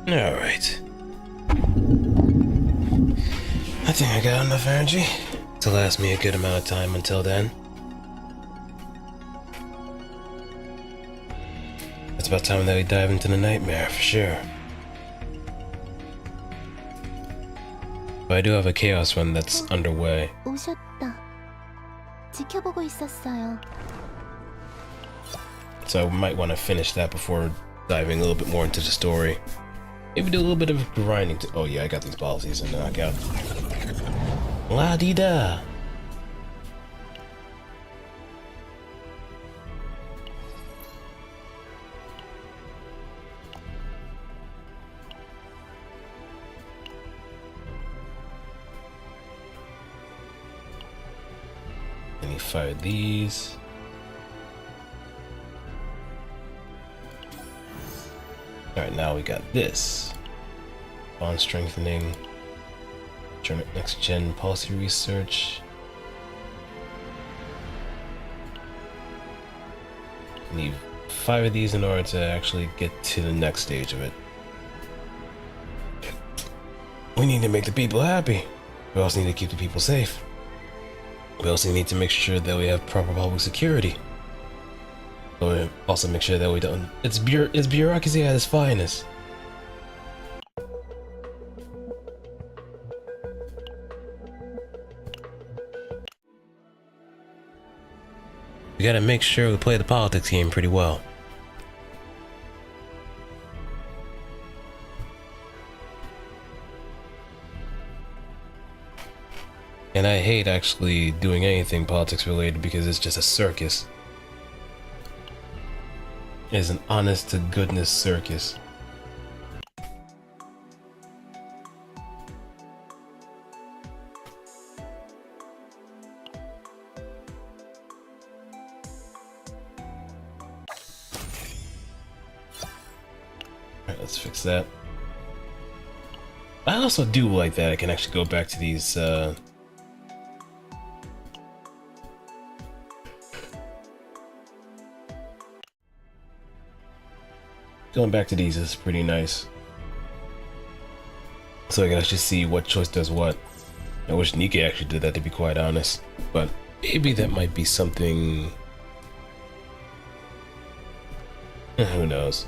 Alright. I think I got enough energy to last me a good amount of time until then. It's about time that we dive into the nightmare, for sure. But I do have a chaos run that's underway. 오셨다. 지켜보고 있었어요. So I might want to finish that before diving a little bit more into the story. Maybe do a little bit of grinding to— oh yeah, I got these policies in the knockout. La-dee-da! And he fired these. Alright, now we got this. Bond strengthening. Next gen policy research. Need 5 of these in order to actually get to the next stage of it. We need to make the people happy. We also need to keep the people safe. We also need to make sure that we have proper public security. But we also make sure that we don't— it's bureaucracy at its finest. We gotta make sure we play the politics game pretty well. And I hate actually doing anything politics related because it's just a circus. It is an honest to goodness circus. Alright, let's fix that. I also do like that I can actually go back to these going back to these is pretty nice. So I can actually see what choice does what. I wish Nika actually did that, to be quite honest. But maybe that might be something— who knows.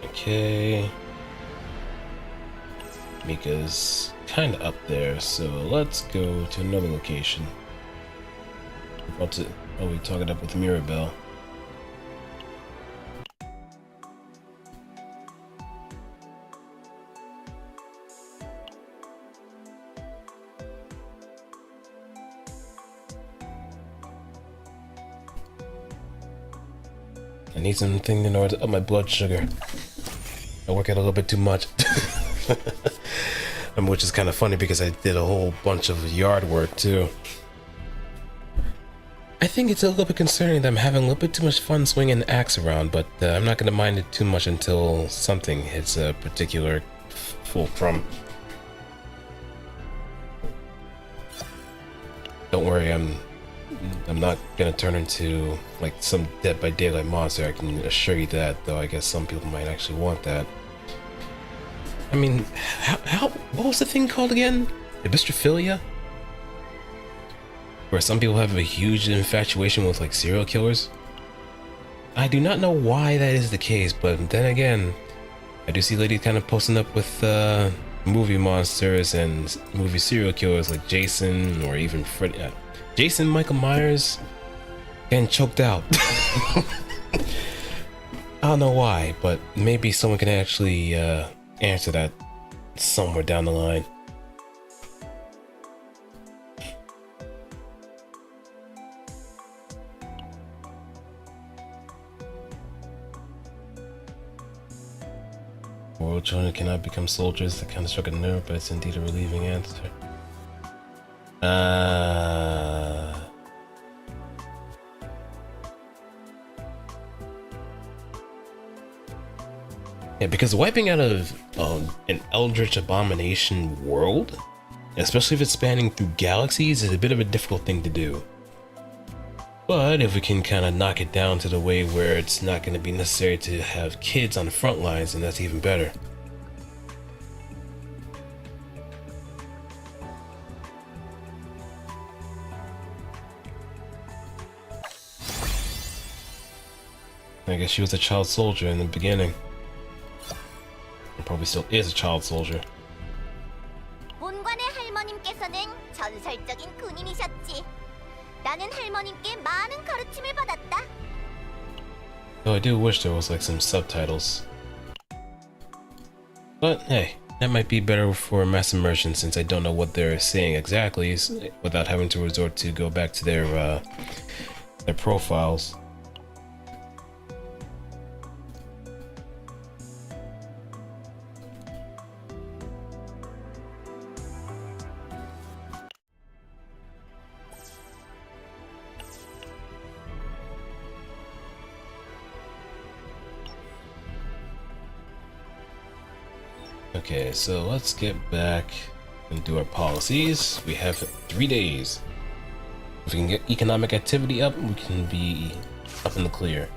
Okay. Mika's kind of up there, so let's go to another location. We're talking up with Mirabelle. I need something in order to up my blood sugar. I work out a little bit too much. Which is kind of funny because I did a whole bunch of yard work too. I think it's a little bit concerning that I'm having a little bit too much fun swinging the axe around, but I'm not going to mind it too much until something hits a particular fulcrum. Don't worry, I'm not going to turn into like some Dead by Daylight monster, I can assure you that, though I guess some people might actually want that. I mean, what was the thing called again? Epistrophilia? Where some people have a huge infatuation with like serial killers? I do not know why that is the case, but then again, I do see ladies kind of posting up with movie monsters and movie serial killers like Jason or even Jason Michael Myers getting choked out. I don't know why, but maybe someone can actually answer that somewhere down the line. World children cannot become soldiers. That kind of struck a nerve, but it's indeed a relieving answer. Yeah, because wiping out of an eldritch abomination world, especially if it's spanning through galaxies, is a bit of a difficult thing to do. But if we can kind of knock it down to the way where it's not going to be necessary to have kids on the front lines, then that's even better. I guess she was a child soldier in the beginning. And probably still is a child soldier. 본관의 할머님께서는 전설적인 군인이셨지. 나는 할머님께 많은 가르침을 받았다. Though I do wish there was like some subtitles. But hey, that might be better for mass immersion since I don't know what they're saying exactly without having to resort to go back to their profiles. Okay, so let's get back and do our policies. We have 3 days. If we can get economic activity up, we can be up in the clear.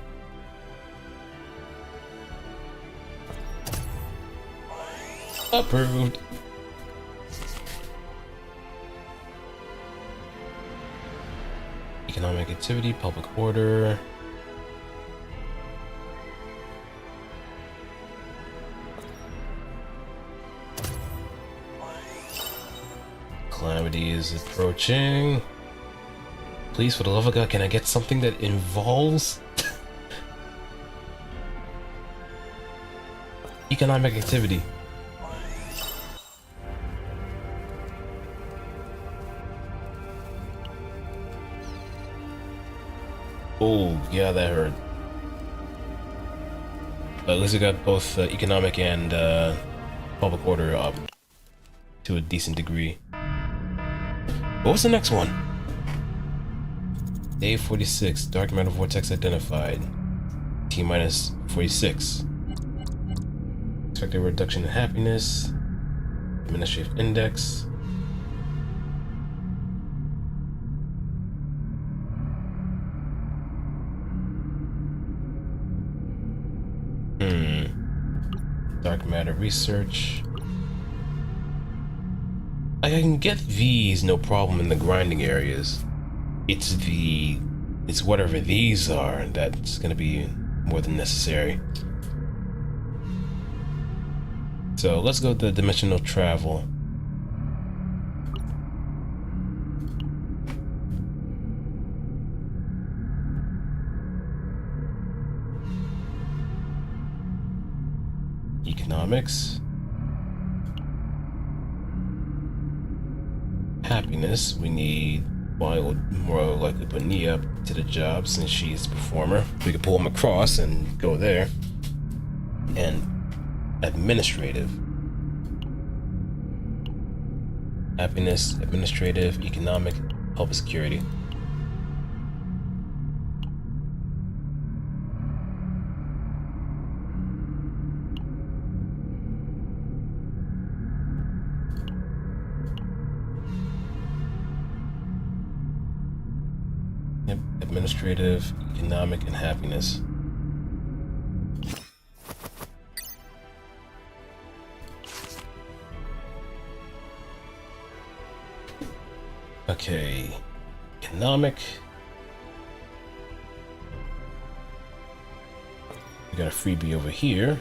Approved. Economic activity, public order. Calamity is approaching. Please, for the love of God, can I get something that involves economic activity? Oh, yeah, that hurt. But at least we got both economic and public order up to a decent degree. What was the next one? Day 46, dark matter vortex identified. T-minus 46. Expected reduction in happiness. Administrative index. Dark matter research. I can get these no problem in the grinding areas. It's whatever these are that's gonna be more than necessary. So let's go to dimensional travel. Economics. Happiness, we need, well, I would more likely put Nia up to the job since she's the performer. We could pull him across and go there. And administrative. Happiness, administrative, economic, public security. Administrative, economic, and happiness. Okay, economic. We got a freebie over here.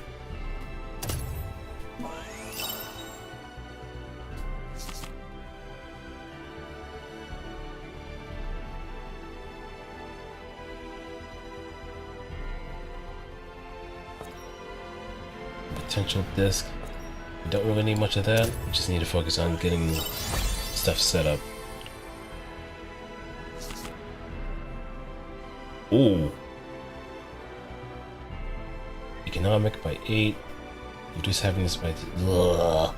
Potential disk. We don't really need much of that. We just need to focus on getting stuff set up. Ooh. Economic by 8. Reduce happiness by 2. Ugh.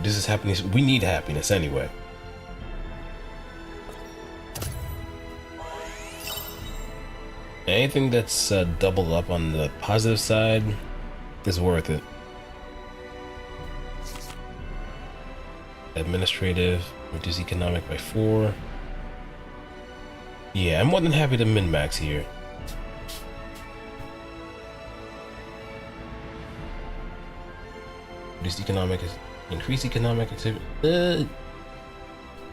This is happiness. We need happiness anyway. Anything that's double up on the positive side is worth it. Administrative, reduce economic by 4. Yeah, I'm more than happy to min-max here. Reduce economic, increase economic activity.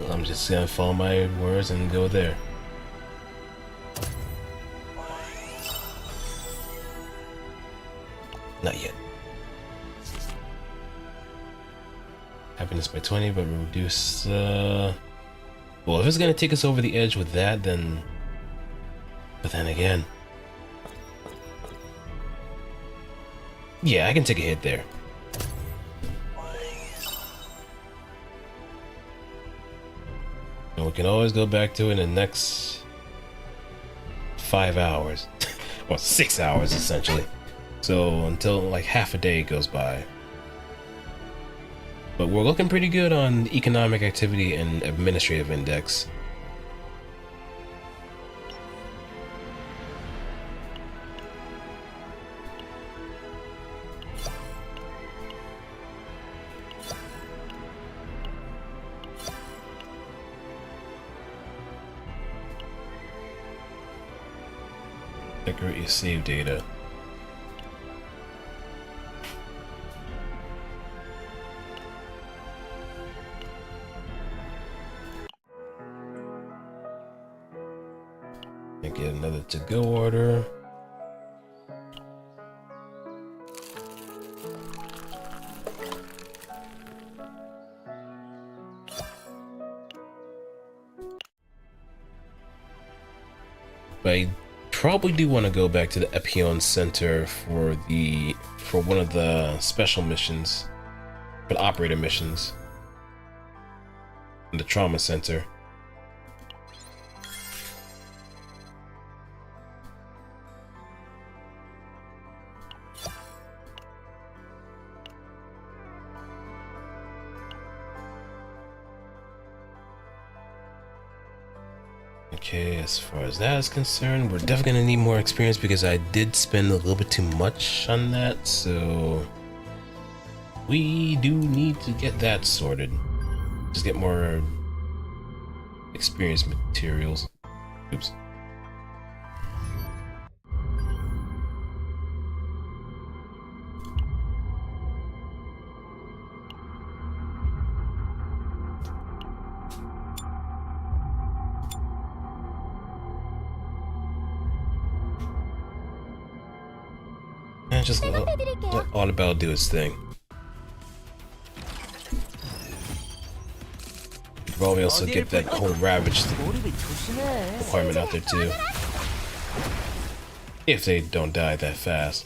I'm just gonna follow my words and go there. Not yet. Happiness by 20, but reduce. Well, if it's gonna take us over the edge with that, then. But then again. Yeah, I can take a hit there. And we can always go back to it in the next 5 hours. Well, 6 hours essentially. So until like half a day goes by. But we're looking pretty good on economic activity and administrative index. Decorate your save data. And get another to-go order. But I probably do want to go back to the Epion Center for one of the special missions, for the operator missions, and the trauma center. Okay, as far as that is concerned, we're definitely gonna need more experience because I did spend a little bit too much on that, so we do need to get that sorted. Just get more experience materials. Oops. And just let Otsdarva do its thing. Probably also get that whole ravage requirement out there too. If they don't die that fast.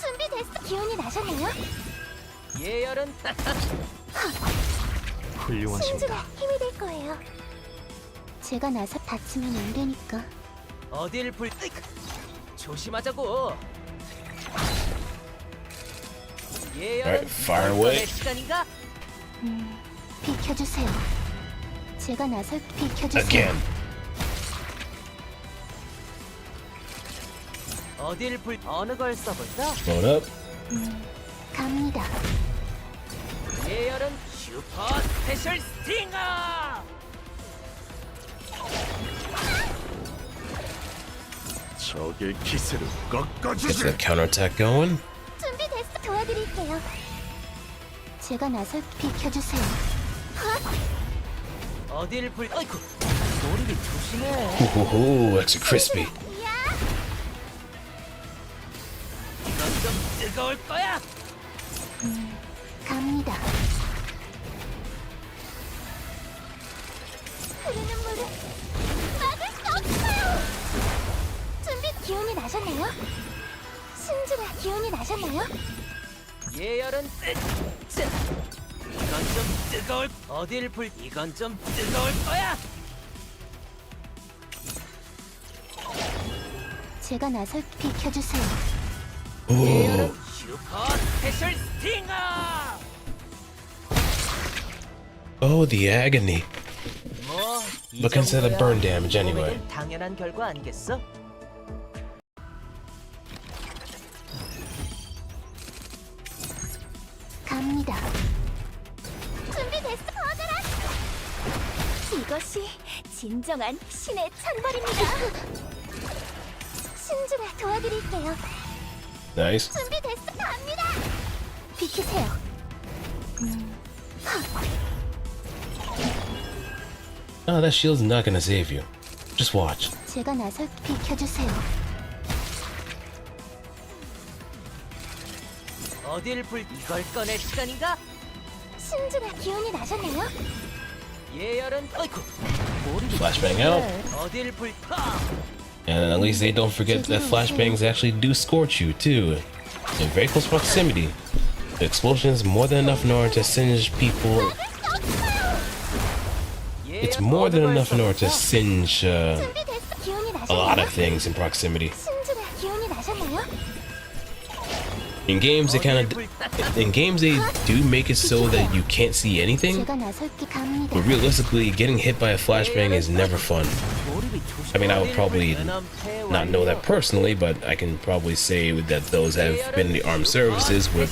준비됐어. 기운이 나셨나요? 예열은 신중에 힘이 될 거예요. 제가 나서 다치면 안 되니까. 어딜 불 조심하자고. 예열은 fire away. 시간인가? 비켜주세요. 제가 나서 비켜주세요. Again. 어딜 불 어느 걸 써볼까? Load up. 갑니다. 예열은 슈퍼 스페셜 스팅어. 적의 기세를 Get 꺾어주지. that counterattack going. 준비됐어. 도와드릴게요. 제가 나서 비켜주세요. 어딜 불 어이쿠 머리를 조심해. Ooh, that's crispy. 이건 좀 뜨거울 거야. 갑니다. 흐르는 물을 막을 수 없어요. 준비 기운이 나셨나요? 신중해 기운이 나셨나요? 예열은 이건 좀 뜨거울 어딜 불 이건 좀 뜨거울 거야. 제가 나서 비켜주세요. Ooh. 슈퍼 스페셜 스팅어. Oh, the agony. 뭐 but consider burn damage anyway. 몸에겐 당연한 결과 아니겠어? 갑니다. 준비됐어, 버거라. 이것이 진정한 신의 찬벌입니다. 신주가 도와드릴게요. Nice. 준비됐어, 갑니다. 비키세요. Oh, that shield's not gonna save you. Just watch. 제가 나설 비켜주세요. 어딜 불 이걸 꺼낼 시간인가? 신주가 기운이 나셨네요. 예열은 어이쿠 몰입이 Flashbang out. 어딜 불 And at least they don't forget that flashbangs actually do scorch you too. In very close proximity. The explosion is more than enough in order to singe people. It's more than enough in order to singe 준비됐어. 기운이 a lot 나셨네요. of things in proximity. 신주가 기운이 나셨나요? In games, in games they do make it so that you can't see anything. 제가 나설기 갑니다. But realistically, getting hit by a flashbang is never fun. I mean, I would probably not know that personally, but I can probably say that those have been in the armed services would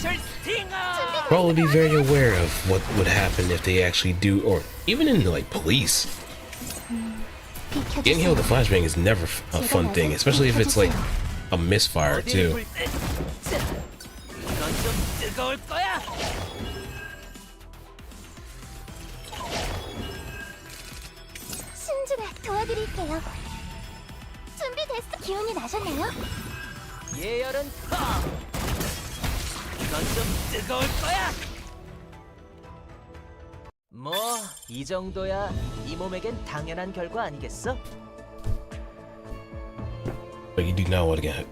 probably be very aware of what would happen if they actually do, or even in like police. Getting hit with a flashbang is never a fun thing, especially if it's like a misfire too. 이건 좀 뜨거울 거야. 신주가 도와드릴게요. 준비됐어. 기운이 나셨나요? 예열은 이건 좀 뜨거울 거야. 뭐 이 정도야 이 몸에겐 당연한 결과 아니겠어? But you do not want to get hit.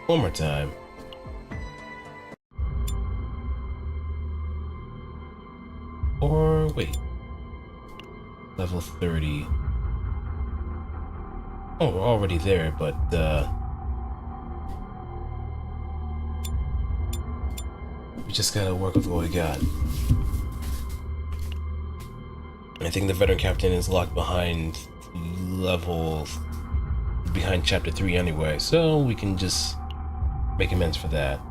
One more time. Or wait. Level 30. Oh, we're already there, but we just gotta work with what we got. I think the veteran captain is locked behind chapter 3 anyway, so we can just make amends for that.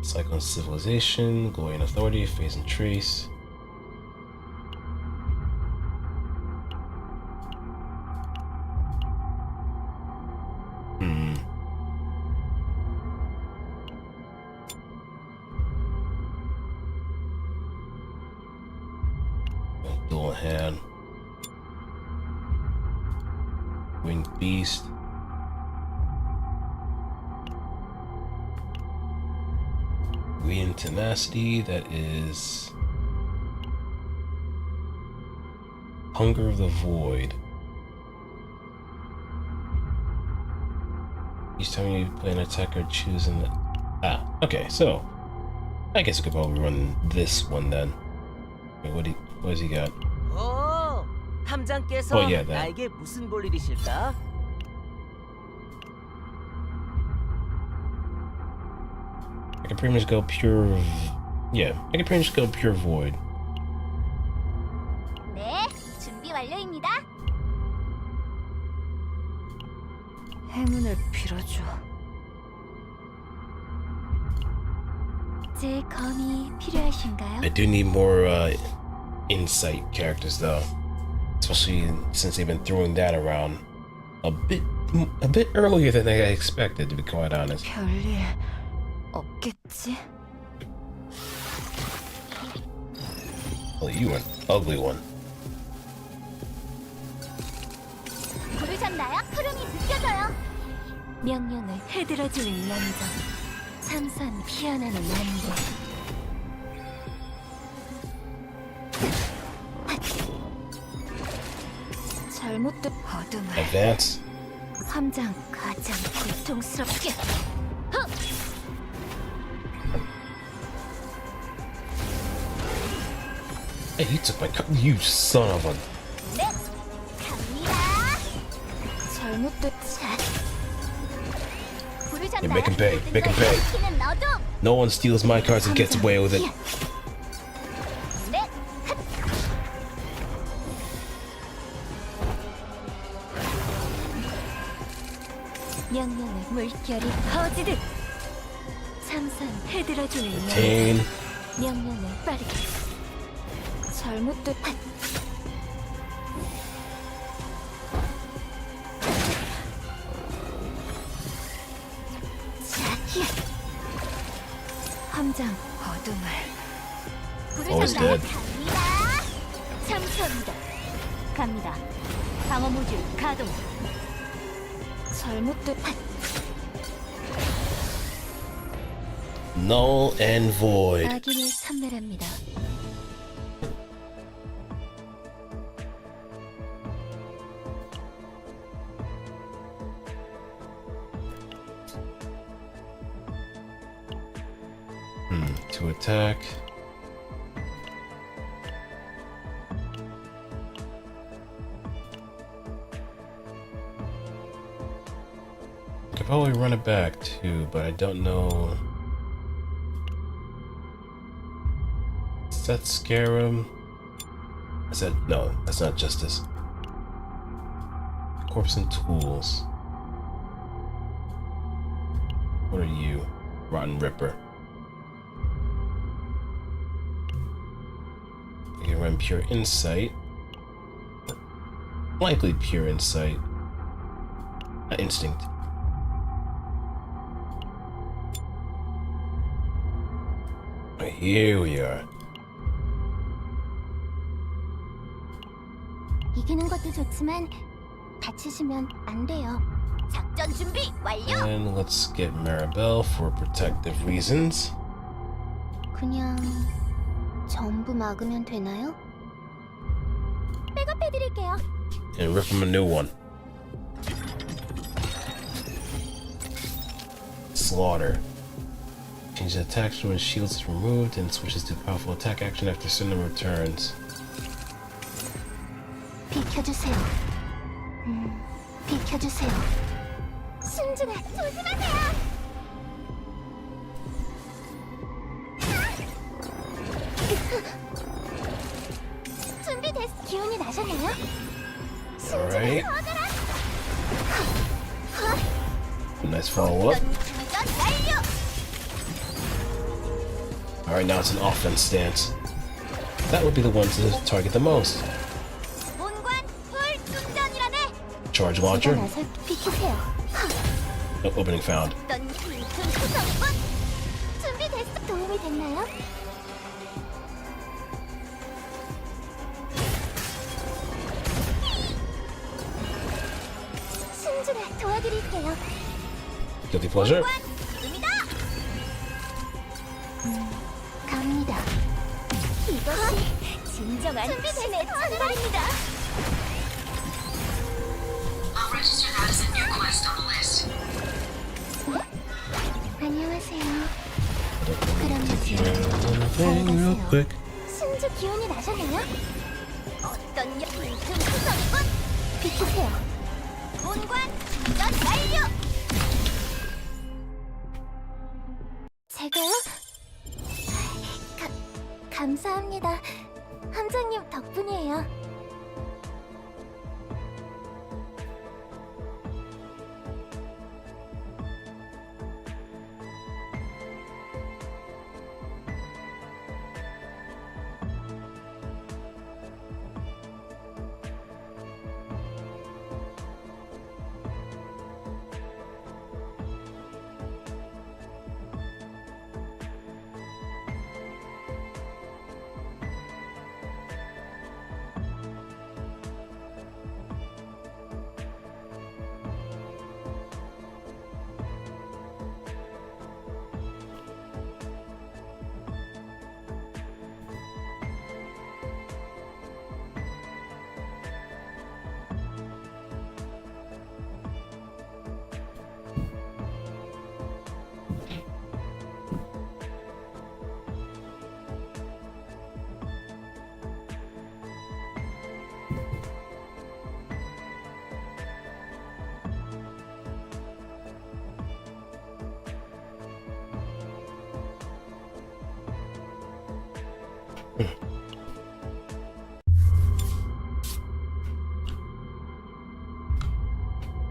Cyclone Civilization, Glory and Authority, Phase and Trace. Dual Hand. Winged Beast. Radiant Tenacity, that is Hunger of the Void. Each time you play an attacker, choose an... okay, so I guess we could probably run this one then. Wait, what has he got? 오, 함장께서 Oh, yeah, that. 나에게 무슨 볼일이실까? I can pretty much go pure... Yeah, I can pretty much go pure void. 네, 준비 완료입니다. 행운을 빌어줘. 제 검이 필요하신가요? I do need more insight characters though, especially since they've been throwing that around a bit earlier than I expected, to be quite honest. 별일 없겠지? Well, you an ugly one. 부르셨나요? 흐름이 느껴져요. 명령을 해들어주는 남자. 참선 피어나는 안개. 잘못된 어둠을 Advance. 함장 가장 고통스럽게. Hey, he took my cut. You son of a. 네, 갑니다. 잘못된 부르셨나요? Yeah, make him pay. Make him pay. 시키는 너도. No one steals my cards and gets away with it. 네, 명령을 물결이 퍼지듯 상상해들어주는 Pain. 명령을 빠르게. 잘못된 자기 함장 어둠을 Always 부르셨나요? dead. 갑니다. 참수합니다. 갑니다. 방어 모듈 가동. 잘못된 Null and void. 악인을 섬멸합니다. To attack. Could probably run it back too, but I don't know. Is that Scarab? Is that no? That's not Justice. Corpse and Tools. What are you? Rotten Ripper. I can run Pure Insight. Likely Pure Insight. Instinct. Right, here we are. 이기는 것도 좋지만 다치시면 안 돼요. 작전 준비 완료. And let's get Maribel for protective reasons. 그냥 전부 막으면 되나요? 백업해드릴게요. And rip him a new one. Slaughter. Change the attack when shields is removed and switches to powerful attack action after Cinnamon returns. 비켜주세요. 비켜주세요. 신중해, 조심하세요. 준비됐. 기운이 나셨나요? 신중해, Alright. 서거라. Nice follow up. 충전 완료. Alright, now it's an offense stance. That would be the one to target the most. 본관 풀 충전이라네. Charge 제가 launcher. 나서 비키세요. No opening found. 어떤 큰 구성분 준비됐어. 도움이 됐나요? 신중해, 도와드릴게요. Guilty pleasure. 관 지금이다. 갑니다. 이것이 진정한 신의 찬발입니다. I'll register that as a new quest on the list. 안녕하세요. Thing real quick. 신주 기운이 나셨나요? 어떤 큰 구성분 비키세요. 본관 충전 완료. 제가요? 감사합니다. 함장님 덕분이에요.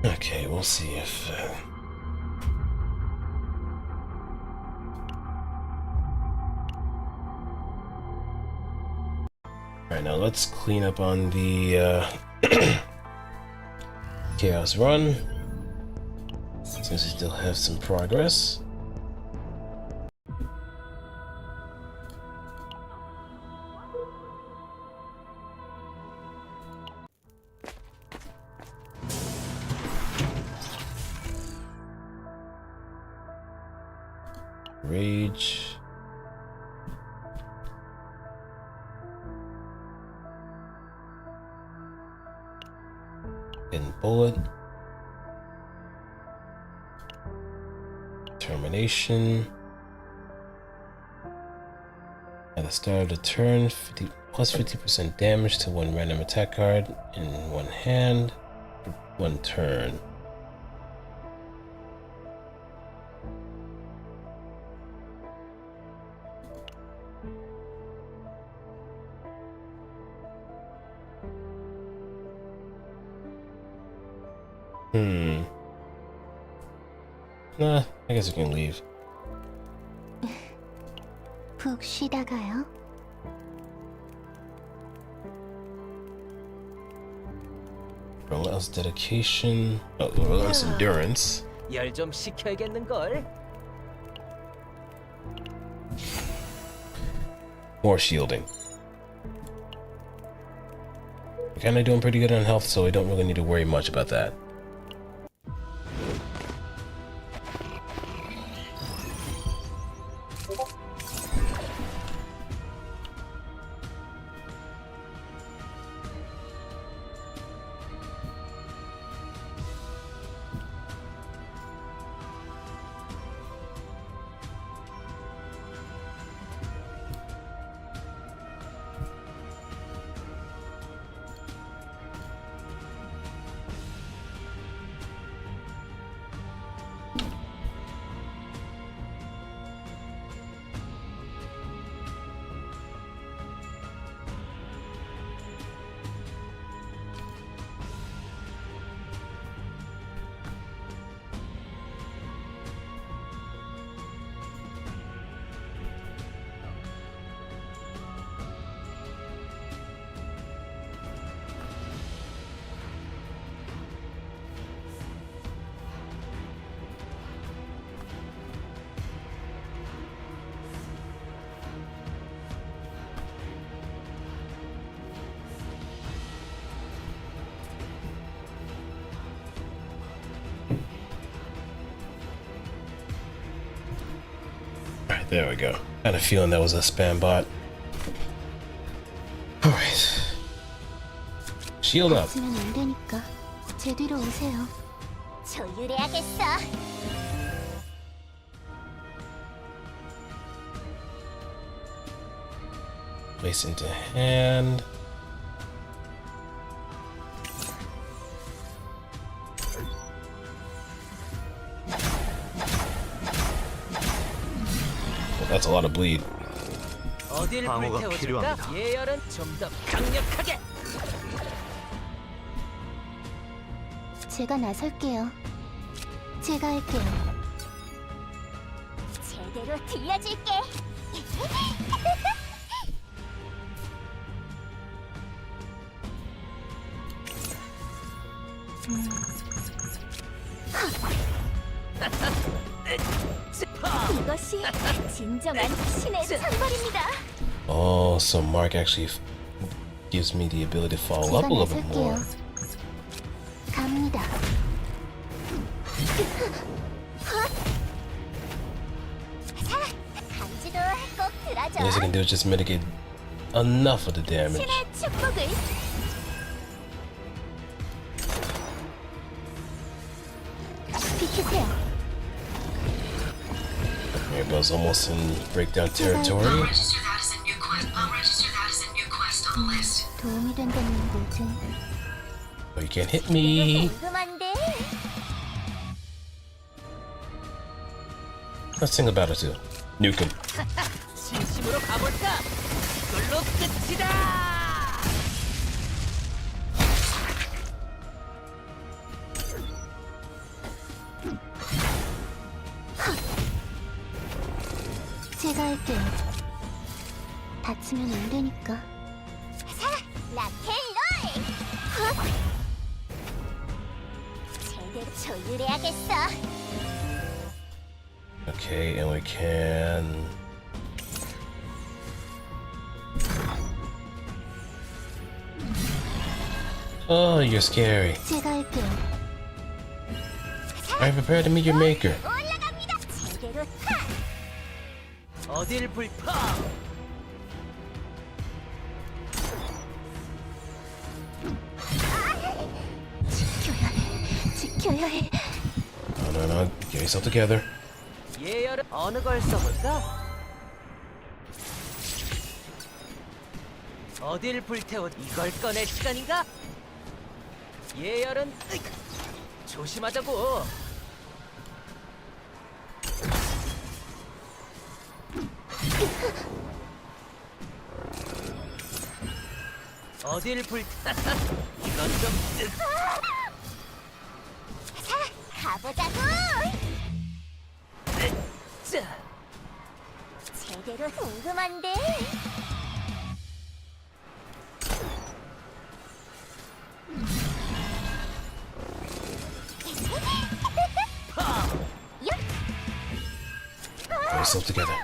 Okay, we'll see if... Alright, now let's clean up on the Chaos Run, since we still have some progress. Rage. And bullet. Termination. At the start of the turn, plus 50% damage to one random attack card in one hand for one turn. Nah, I guess we can leave. 푹 쉬다가요. Relentless dedication. Oh, relentless endurance. 열 좀 식혀야겠는걸? More shielding. We're kinda doing pretty good on health, so we don't really need to worry much about that. Alright, there we go. Had a feeling that was a spam bot. Alright. Shield up. 다치면 안 되니까 제 뒤로 오세요. 조율해야겠어. Place into hand. Well, that's a lot of bleed. 어딜 불태워줄까? 예열은 좀 더 강력하게. 제가 나설게요. 제가 할게요. 제대로 들려줄게. 이것이 진정한 신의 찬발입니다. Oh, so Mark actually gives me the ability to follow up 제가 a little bit more. 나설게요. 갑니다. 간지도 꼭 들어줘. All I can do is just mitigate enough of the damage. 신의 축복을. 비키세요. Rainbow's almost in breakdown territory. Register that as a new quest. I'll register that as a new quest on the list. 도움이 된다는 거죠. Oh, you can't hit me. 궁금한데. Let's sing about it too. Nuke him. 진심으로 가볼까? 이걸 이걸로 끝이다. 제가 할게요. 다치면 안 되니까. 락앤롤! 제대로 조율해야겠어. Okay, and we can. Oh, you're scary. 제가 할게요. Are you prepared to meet your maker? 올라갑니다. 제대로 타! 어딜 불파? 지켜야 해. No. Get yourself together. 예열은 어느 걸 써볼까? 어딜 불태워? 이걸 꺼낼 시간인가? 예열은 조심하자고. 어딜 불태? 이건 좀 가보자고! 자. 제대로 궁금한데? Get yourself together.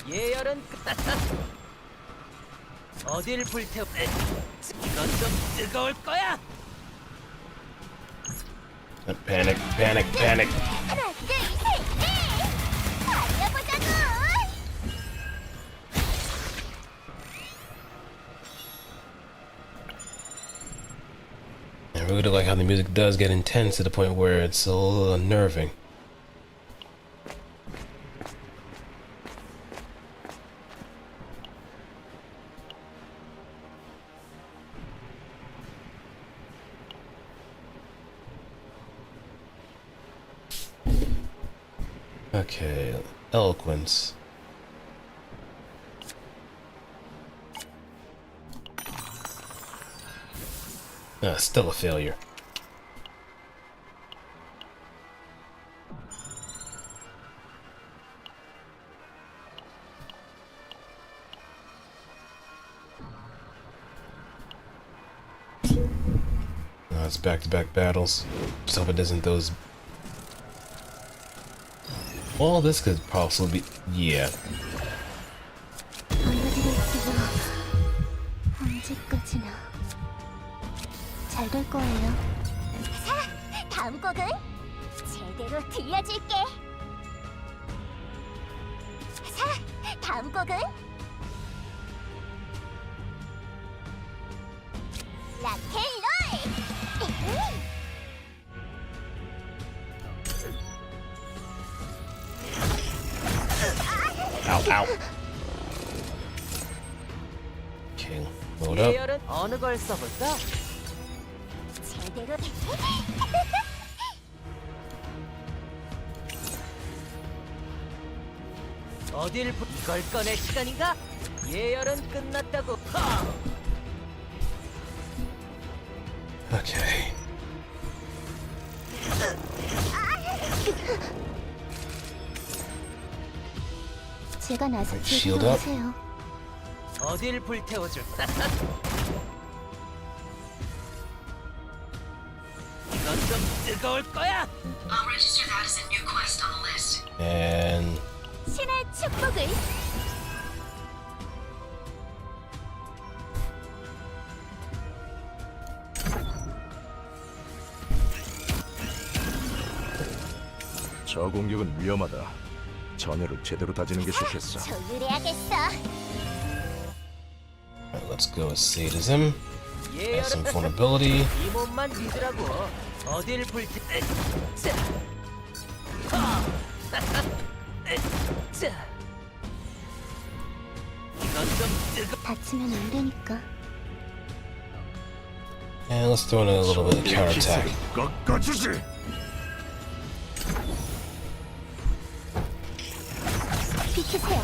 예열은 어딜 불태워? 이건 좀 뜨거울 거야. Panic. 하나, 둘, 셋, 넷! 달려보자고! I really like how the music does get intense to the point where it's a little unnerving. Okay, eloquence. Still a failure. It's back-to-back battles. Just hope it isn't those. Well, this could possibly be. Yeah. 언제까지나 잘 될 거예요. 자, 다음 곡은 제대로 들려줄게. 자, 다음 곡은 락앤롤! Ow. Okay, load up. 예열은 어느 걸 써볼까? 제대로 어딜 이걸 꺼낼 시간인가? 예열은 끝났다고. Okay. 제가 나서 Shield 제대로 up. 하세요. 어딜 불태워줄까? 이건 좀 뜨거울 거야. I'll register that as a new quest on the list. And 신의 축복을 저 공격은 위험하다. 전열을 제대로 다지는 게 좋겠어. 조율해야겠어. alright, let's go with sadism. Have some 예열은 vulnerability. 이 몸만 믿으라고. 어딜 불태? 자. 자. 이건 좀 뜨거. 다치면 안 되니까. And let's throw in a little bit of counterattack. 꺾어주지. 비키세요.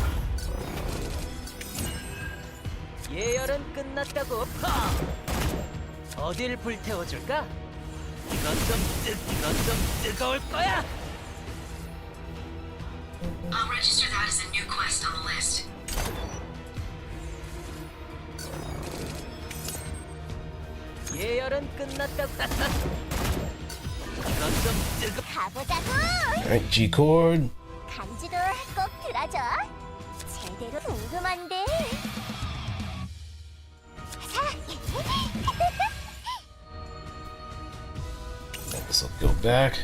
예열은 끝났다고. 어딜 불태워줄까? 이건 좀 뜨거울 거야. I'll register that as a new quest on the list. 예열은 끝났다고. 이건 좀 뜨거. 가보자고. Alright, G chord. 간지도 꼭 들어줘. 제대로 궁금한데. This will go back.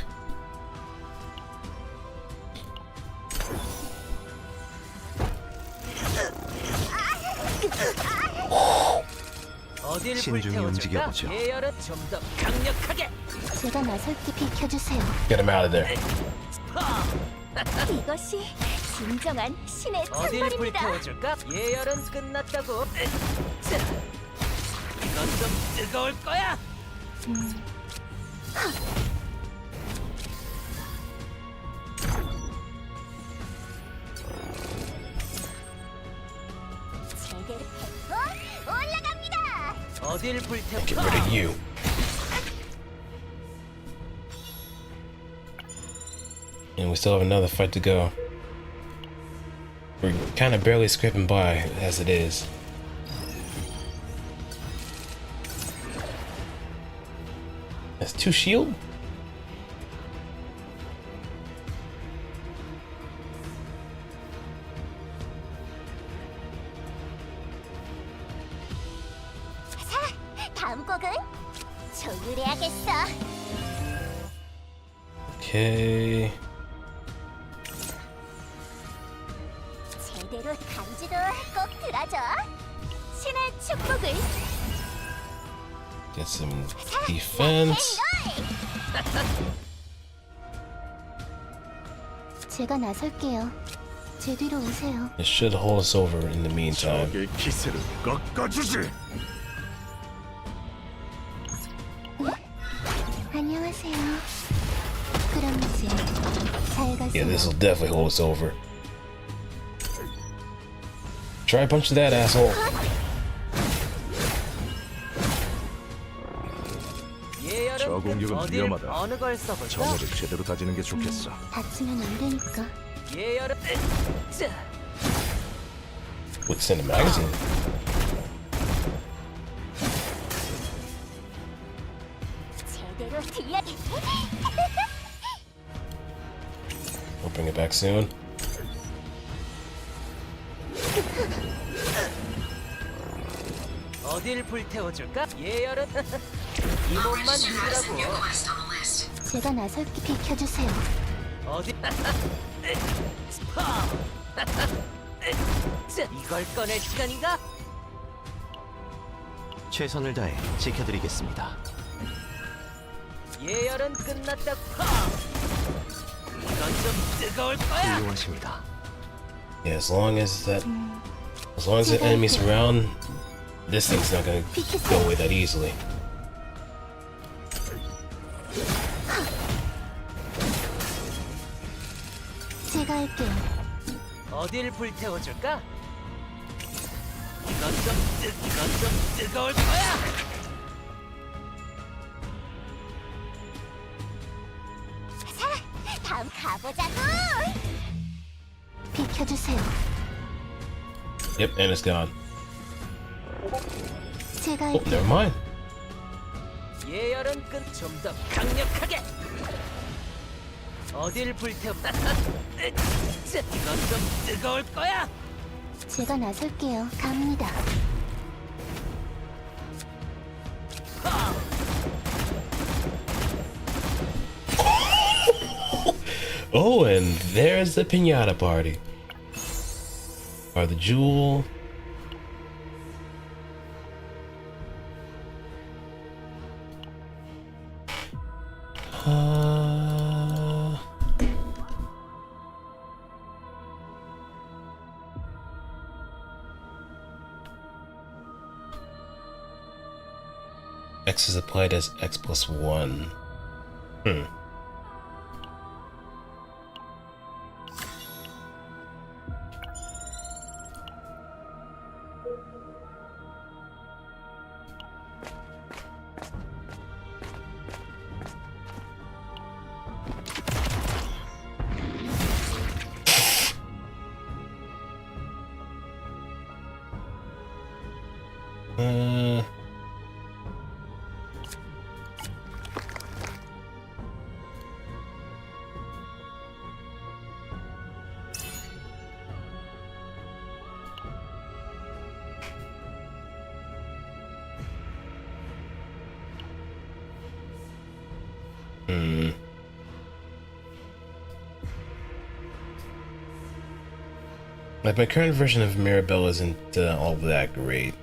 어딜 신중히 불태워줄까? 움직여보죠. 예열은 좀 더 강력하게. 제가 나설게 비켜주세요. Get him out of there. 이것이 진정한 신의 어딜 찬물입니다. 불태워줄까? 예열은 끝났다고. 자, 이건 좀 뜨거울 거야. 제대로 올라갑니다. 어딜 불태워? Get rid of you. And we still have another fight to go. We're kind of barely scraping by as it is. That's 2 shield? 자, 다음 곡은 조율해야겠어. Okay. 제대로 간지도 꼭 들어줘. 신의 축복을. Get some defense. 제가 나설게요. 제 뒤로 오세요. It should hold us over in the meantime. 적의 기세를 꺾어주지. 안녕하세요. 그럼 이제 잘 Yeah, 가세요. this will definitely hold us over. Try punch that asshole. 예열은 저 공격은 어딜 위험하다. 어느 걸 써볼까? 전열을 제대로 다지는 게 좋겠어. 다치면 안 되니까. 예열은 자, What's in the magazine? 제대로 들려. We'll bring it back soon. 어딜 불태워줄까? 예열은 이 I'll 몸만 register that as a new 믿으라고. quest on the list. 제가 나설게 비켜주세요. 어디? 자, 이걸 꺼낼 시간인가? 최선을 다해 지켜드리겠습니다. 예열은 끝났다. 이건 좀 뜨거울 거야. 훌륭하십니다. Yeah, as long as the enemies around, this thing's not gonna go away that easily. 제가 할게요. 어딜 불태워줄까? 이건 좀 뜨거울 거야. 자, 다음 가보자고. 비켜주세요. Yep, and it's gone. 제가 Oh, 할게요. never mind. 예열은 좀 더 강력하게. 어딜 불태워? 자, 이건 좀 뜨거울 거야. 제가 나설게요. 갑니다. Oh, and there's the pinata party. Or the jewel. X is applied as X plus 1. Like, my current version of Mirabelle isn't all that great.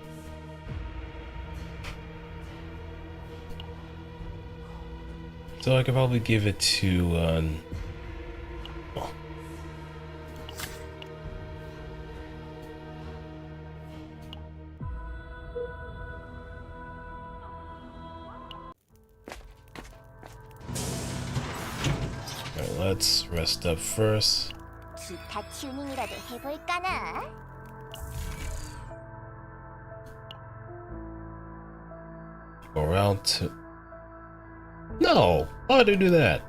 So I could probably give it to, well, alright, let's rest up first. 기타 튜닝이라도 해볼까나? Go around to... No! Why did I do that?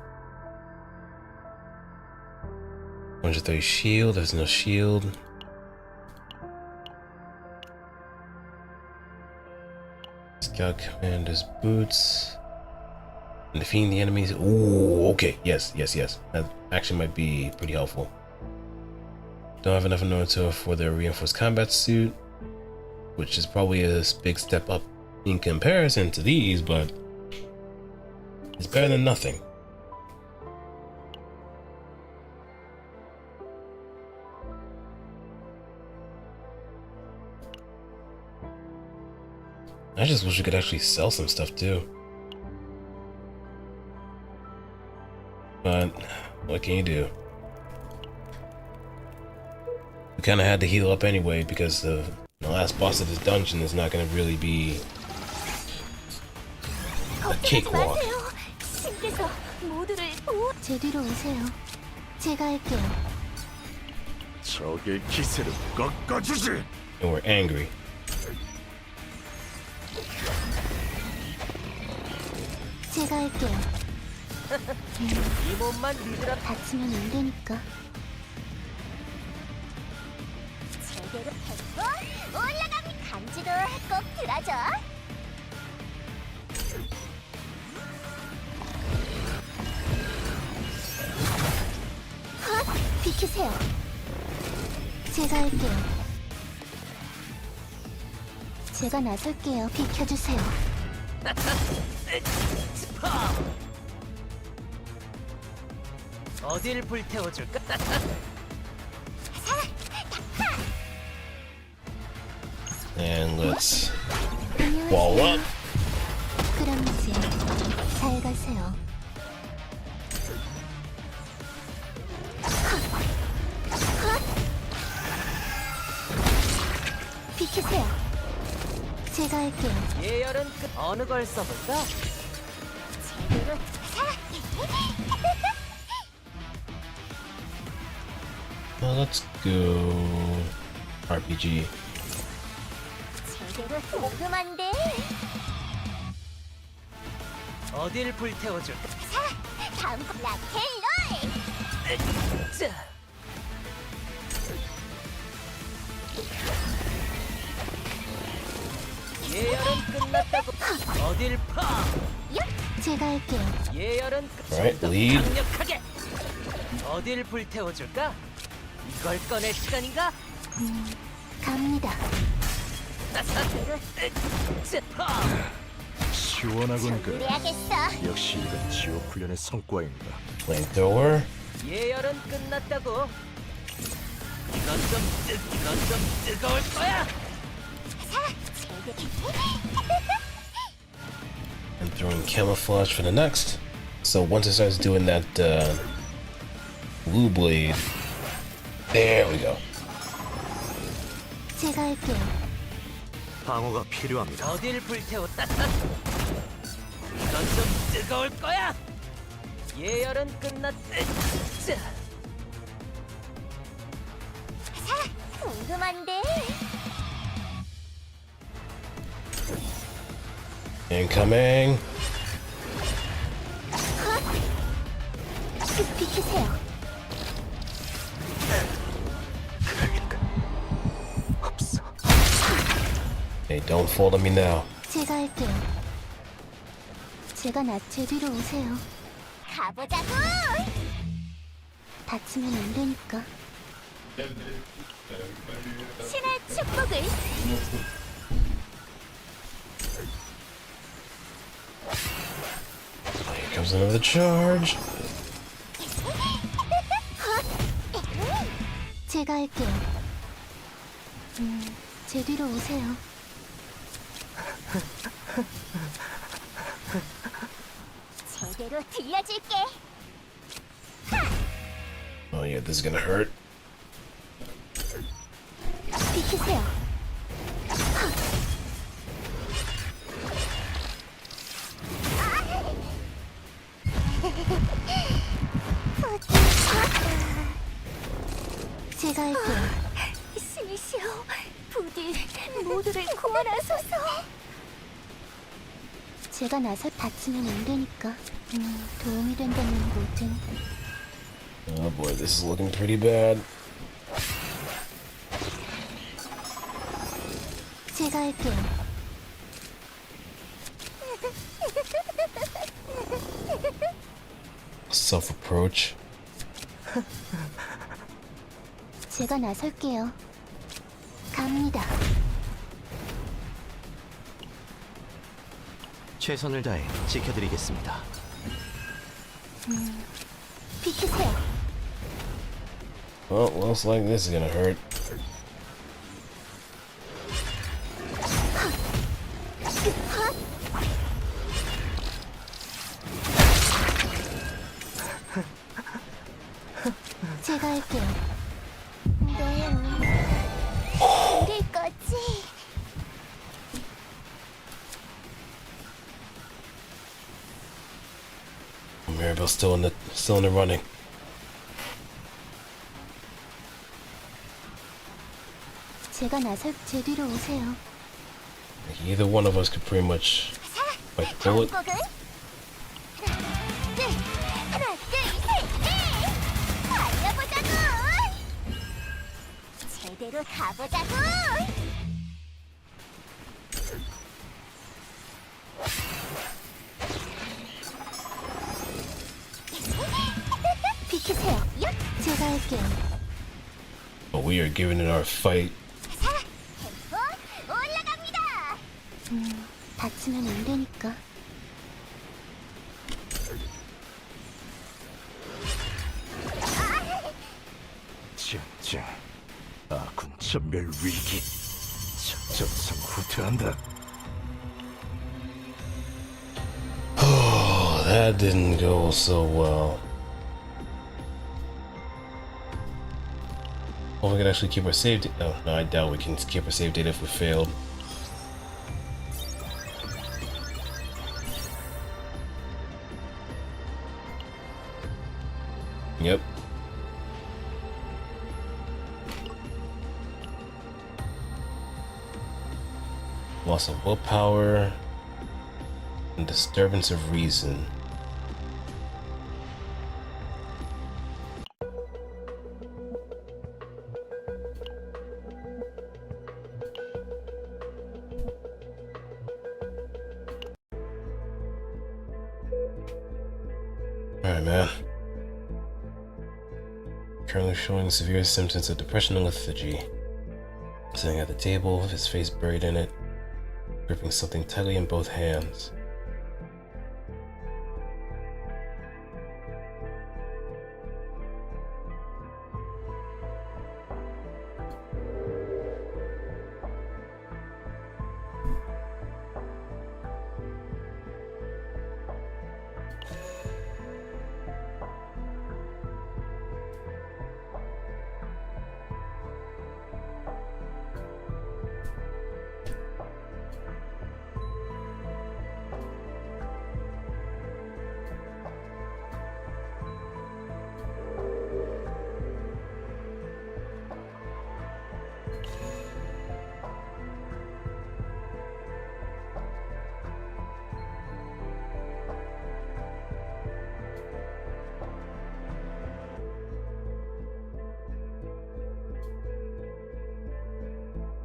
130 shield, there's no shield. Scout commander's boots. And defeating the enemies. Ooh, okay. Yes. That actually might be pretty helpful. Don't have enough in order to afford the reinforced combat suit, which is probably a big step up in comparison to these, but it's better than nothing. I just wish we could actually sell some stuff too. But what can you do? We kind of had to heal up anyway because the last boss of this dungeon is not going to really be a cakewalk. 신께서 모두를 오 제 뒤로 오세요. 제가 할게요. 적의 기세를 꺾어주지. And we're angry. 제가 할게요. 이 몸만 믿으라. 다치면 안 되니까. 제대로 했고 올라가면 간지도 꼭 들어줘. 헛! 비키세요. 제가 할게요. 제가 나설게요. 비켜주세요. 어딜 불태워줄까? And let's wall up. 그럼 이제 잘 가세요. 비키세요. 제가 할게요. 예열은 끝. 어느 걸 써볼까? 제대로 Let's go RPG. 제대로 궁금한데. 어딜 불태워줄까? 다음 라켈롤. 자. 예열은 끝났다고. 어딜 파? 제가 할게요. 예열은 Alright, 끝. lead. 강력하게. 어딜 불태워줄까? 이걸 꺼낼 시간인가? 갑니다. 시원하군 그. 그래야겠어. 역시 이건 지옥 훈련의 성과입니다. Flamethrower. 예열은 끝났다고. 이건 좀 뜨거울 거야. And throwing camouflage for the next. So once it starts doing that blue blade, there we go. 제가 할게요. 방어가 필요합니다. 어딜 불태웠다. 이건 좀 뜨거울 거야. 예열은 끝났. 궁금한데. Incoming. 비키세요. 없어. Hey, don't fall on me now. 제가 할게요. 제가 제 뒤로 오세요. 가보자고. 다치면 안 되니까. 신의 축복을. Here comes There's another charge. 제가 할게요. 제 뒤로 오세요. 제대로 들려줄게. Oh yeah, this is gonna hurt. 비키세요. 제가 할게요. 신이시여, 부디 모두를 구원하소서. 제가 나서 다치면 안 되니까. 도움이 된다면 뭐든. Oh boy, this is looking pretty bad. 제가 할게요. Self-approach. 제가 나설게요. 갑니다. 최선을 다해 지켜드리겠습니다. 비키세요. Well, looks like this is gonna hurt. 제가 할게요. 너의 운명 이길 거지. Maribel's still in the running. 제가 나설 제 뒤로 오세요. Like either one of us could pretty much bite the bullet. 곡은 하나, 둘, 셋, 넷. 달려보자고. 제대로 가보자고. 비키세요. 제가 할게요. But we are giving it our fight. 템포 올라갑니다. 다치면 안 되니까. 짱짱. 아군 전멸 위기. 적정성 후퇴한다. Oh, that didn't go so well. Oh, we can actually keep our save data. No, I doubt we can keep our save data if we failed. Yep. Loss of willpower and disturbance of reason. Alright, man. Currently showing severe symptoms of depression and lethargy. Sitting at the table, his face buried in it, gripping something tightly in both hands.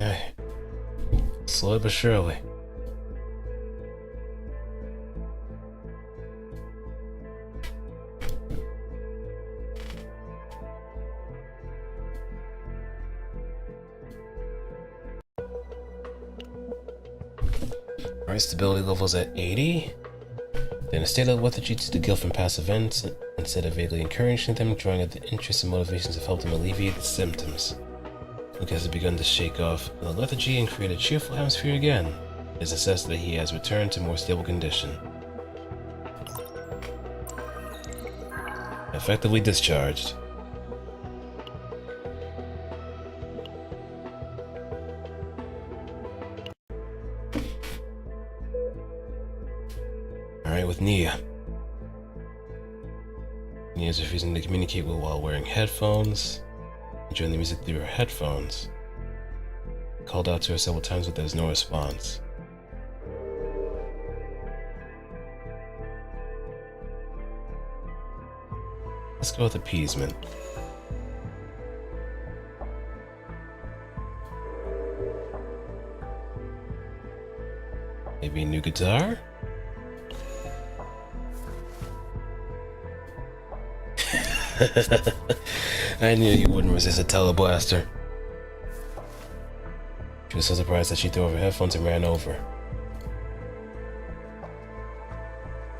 Hey, slowly but surely. Alright, stability level's at 80. Then a state of lethargy to the guilt from past events, instead of vaguely encouraging them, drawing out the interests and motivations to help them alleviate the symptoms. Lucas has begun to shake off the lethargy and create a cheerful atmosphere again. It is assessed that he has returned to more stable condition. Effectively discharged. Alright, with Nia. Nia is refusing to communicate with while wearing headphones, enjoying the music through her headphones. Called out to her several times, but there's no response. Let's go with appeasement. Maybe a new guitar? I knew you wouldn't resist a teleblaster. She was so surprised that she threw over her headphones and ran over.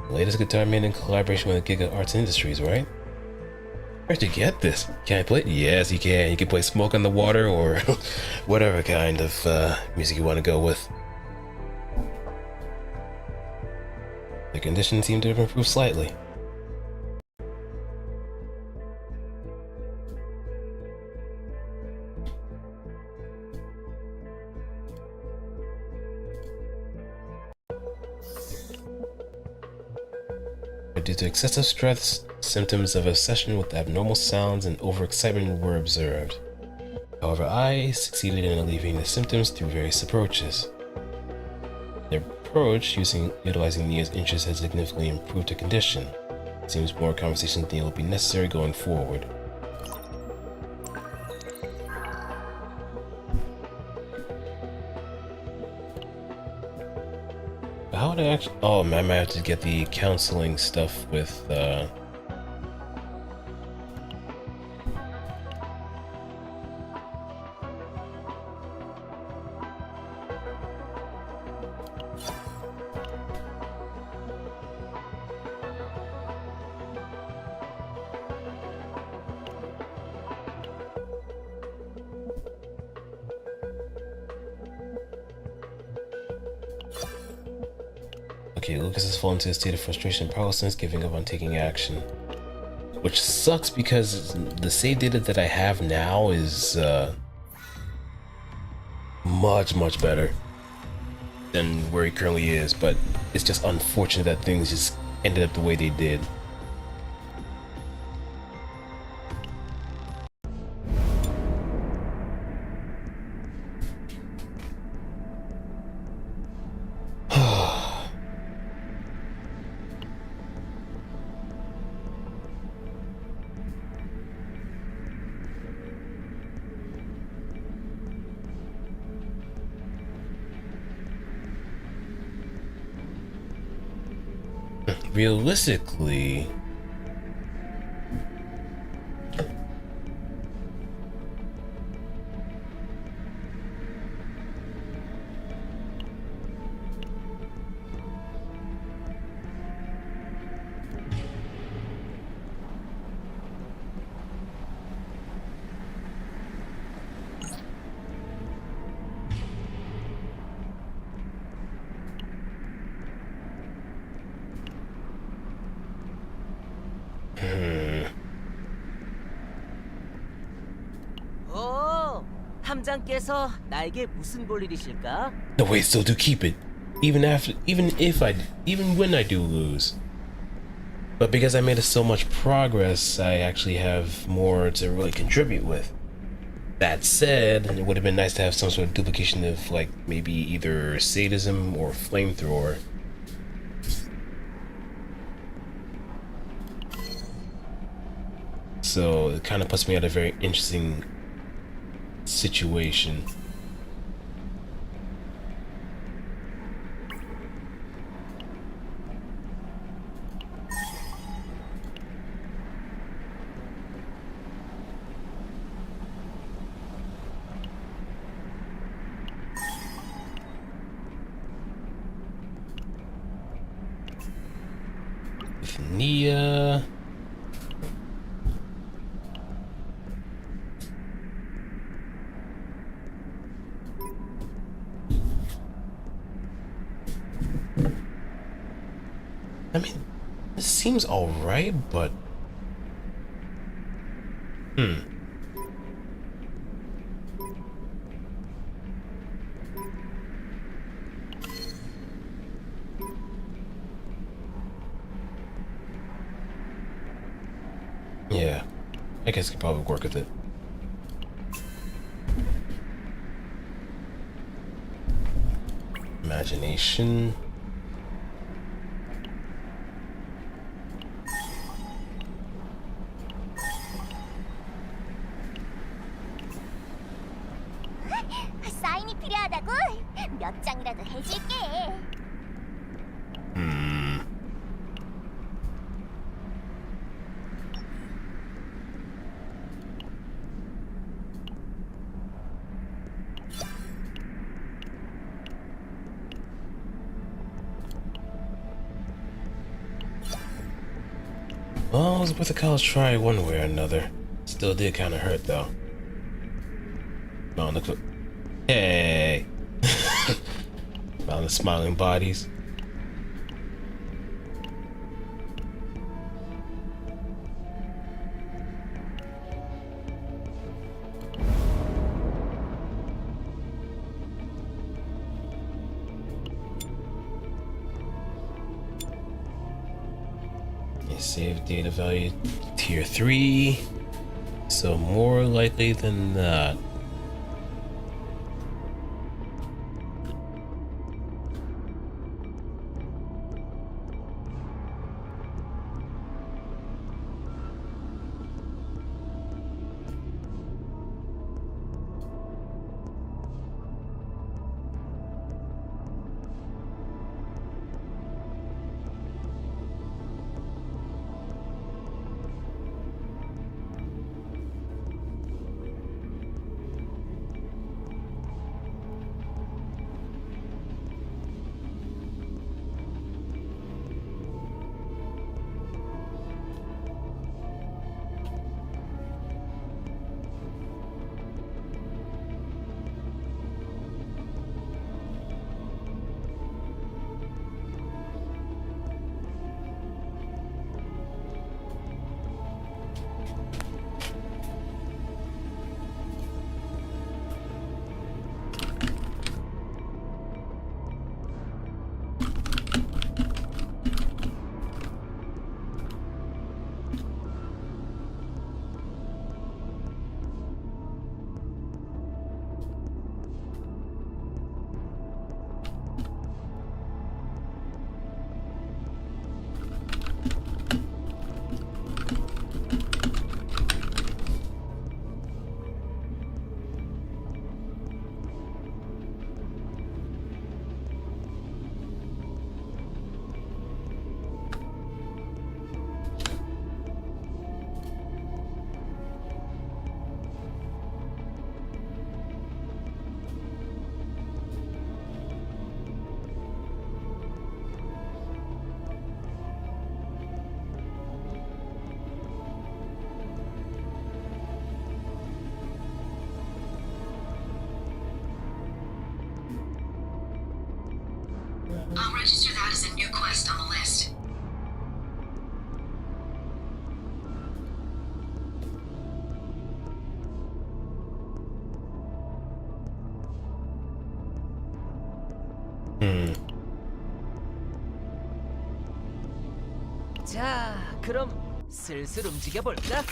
The latest guitar made in collaboration with Giga Arts Industries, right? Where'd you get this? Can I play it? Yes, you can. You can play Smoke on the Water or whatever kind of music you want to go with. The condition seemed to have improved slightly. Due to excessive stress, symptoms of obsession with abnormal sounds and overexcitement were observed. However, I succeeded in alleviating the symptoms through various approaches. The approach utilizing Nia's interest has significantly improved her condition. It seems more conversation with Nia will be necessary going forward. How would I actually... Oh, I might have to get the counseling stuff with, Okay, Lucas has fallen into a state of frustration and powerlessness, giving up on taking action. Which sucks because the save data that I have now is much better than where he currently is, but it's just unfortunate that things just ended up the way they did. Realistically, 오, 함장께서 나에게 무슨 볼일이실까? no wait, still do keep it, even when I do lose. But because I made so much progress, I actually have more to really contribute with. That said, it would have been nice to have some sort of duplication of, like, maybe either sadism or flamethrower. So it kind of puts me at a very interesting situation. with Nia. I mean, this seems alright, but yeah, I guess I could probably work with it. Imagination. 사인이 필요하다고? 몇 장이라도 해줄게. Well, it was worth a college try one way or another. Still did kind of hurt though. No, look what. Hey! Found the smiling bodies. Save data value tier 3, so more likely than not. I'll register that as a new quest on the list. 자, 그럼 슬슬 움직여 볼까?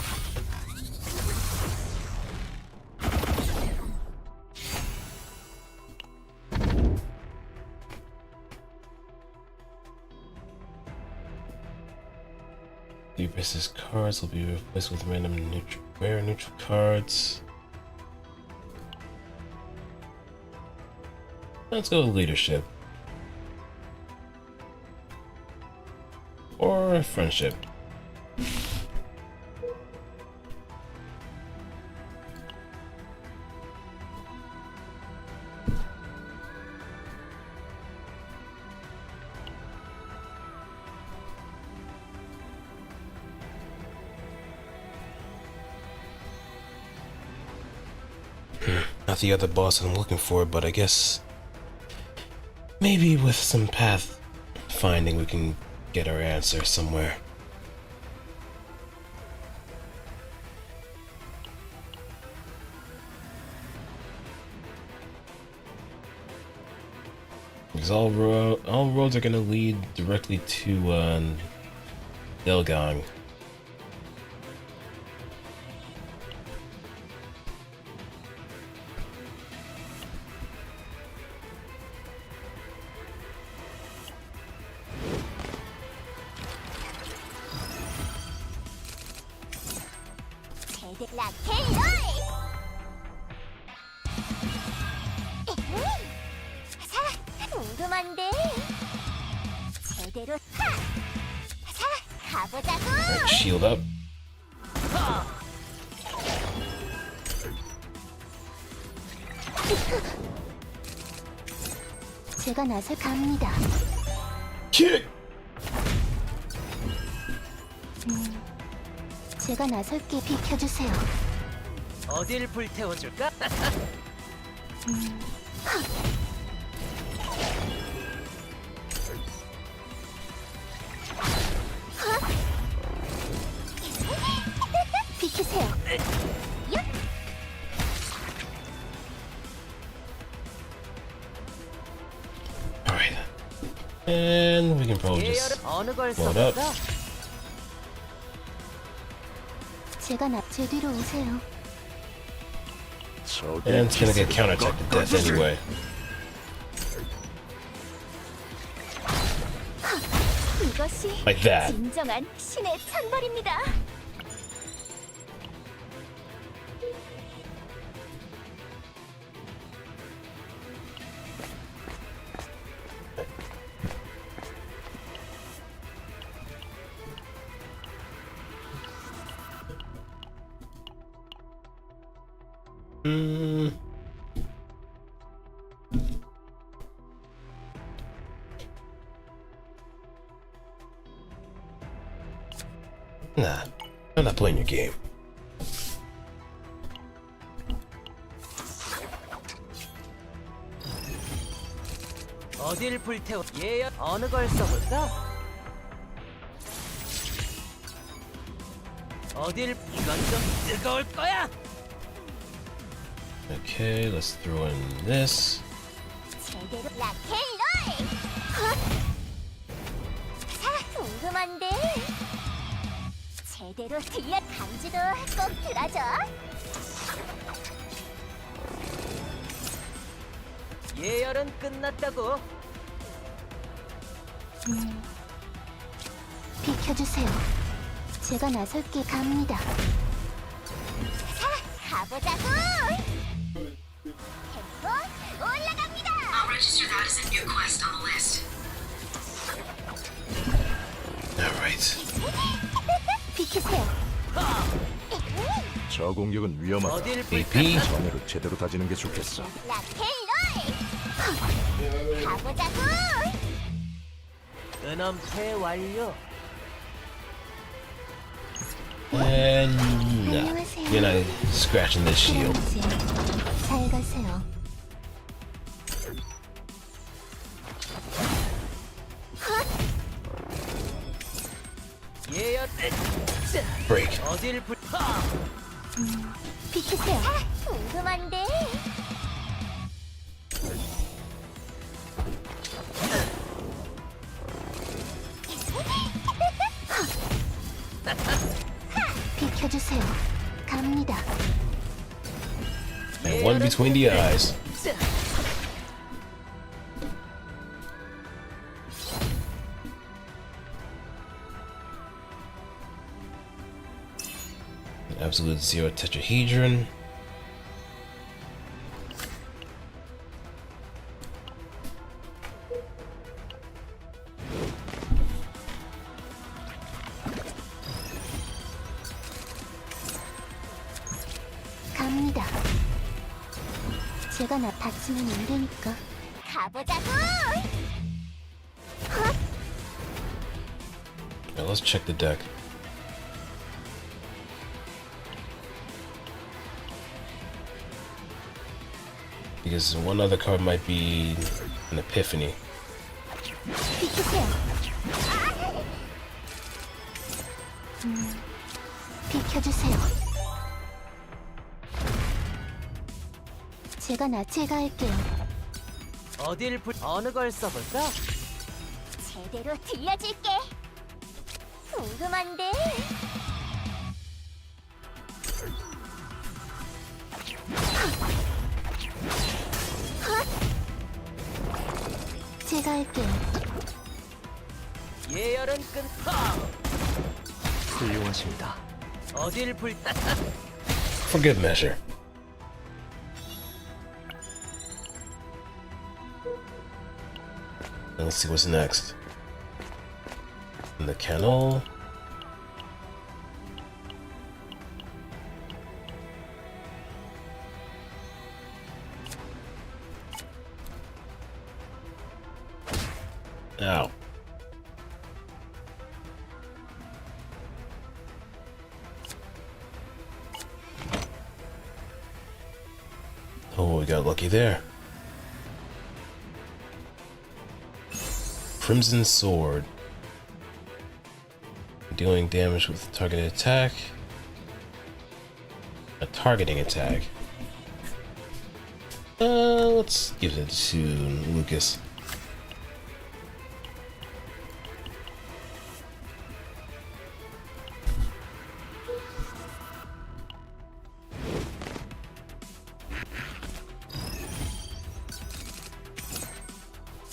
The versus cards will be replaced with random rare neutral cards. Let's go with leadership. Or friendship. Not the other boss I'm looking for, but I guess maybe with some path finding we can get our answer somewhere. Because all roads are gonna lead directly to Delgang. 제대 락앤롤! 자, 궁금한데 제대로 자, 가보자고! Alright, shield up. 제가 나설 갑니다. Kick! 제가 나설게 비켜주세요. 어딜 불태워줄까? 비키세요. Alright. And we can probably 예열은 just 어느 걸 load up. 써볼까? 제가 제 뒤로 오세요. And it's gonna get counterattacked to death anyway. 이것이 Like that. 진정한 신의 찬벌입니다. Nah, I'm not playing your game. 어딜 불태워? 예열 어느 걸 써볼까? 어딜 이건 좀 뜨거울 거야. Okay, let's throw in this. 제대로 락앤롤! 자, 궁금한데 제대로 들려 감지도 꼭 들어줘. 예열은 끝났다고. 비켜주세요. 제가 나설게 갑니다. 자, 가보자고! 템포 올라갑니다! I'll register that as a new quest on the list. Alright. 비키세요. 저 공격은 위험하다. 어딜 AP. 전해를 제대로 다지는 게 좋겠어. 락앤롤! 가보자고! 은엄태 완료. And nah, you're not scratching this shield. 그럼 이제 잘 가세요. 예열 Break. 어딜 불 비키세요. 궁금한데 비켜주세요. 갑니다. And one between the eyes. An absolute zero tetrahedron. 갑니다. 제가 다치면 안 되니까. 가보자고! Now let's check the deck. Because one other card might be an epiphany. 비키세요. 비켜주세요. 제가 할게요. 어느 걸 써볼까? 제대로 들려줄게. 궁금한데. 제가 할게요. 예열은 끊고 훌륭하십니다. 어딜 불 For good measure. And let's see what's next. In the kennel. Ow. Oh, we got lucky there. Crimson Sword. Dealing damage with targeted attack. A targeting attack. Let's give it to Lucas.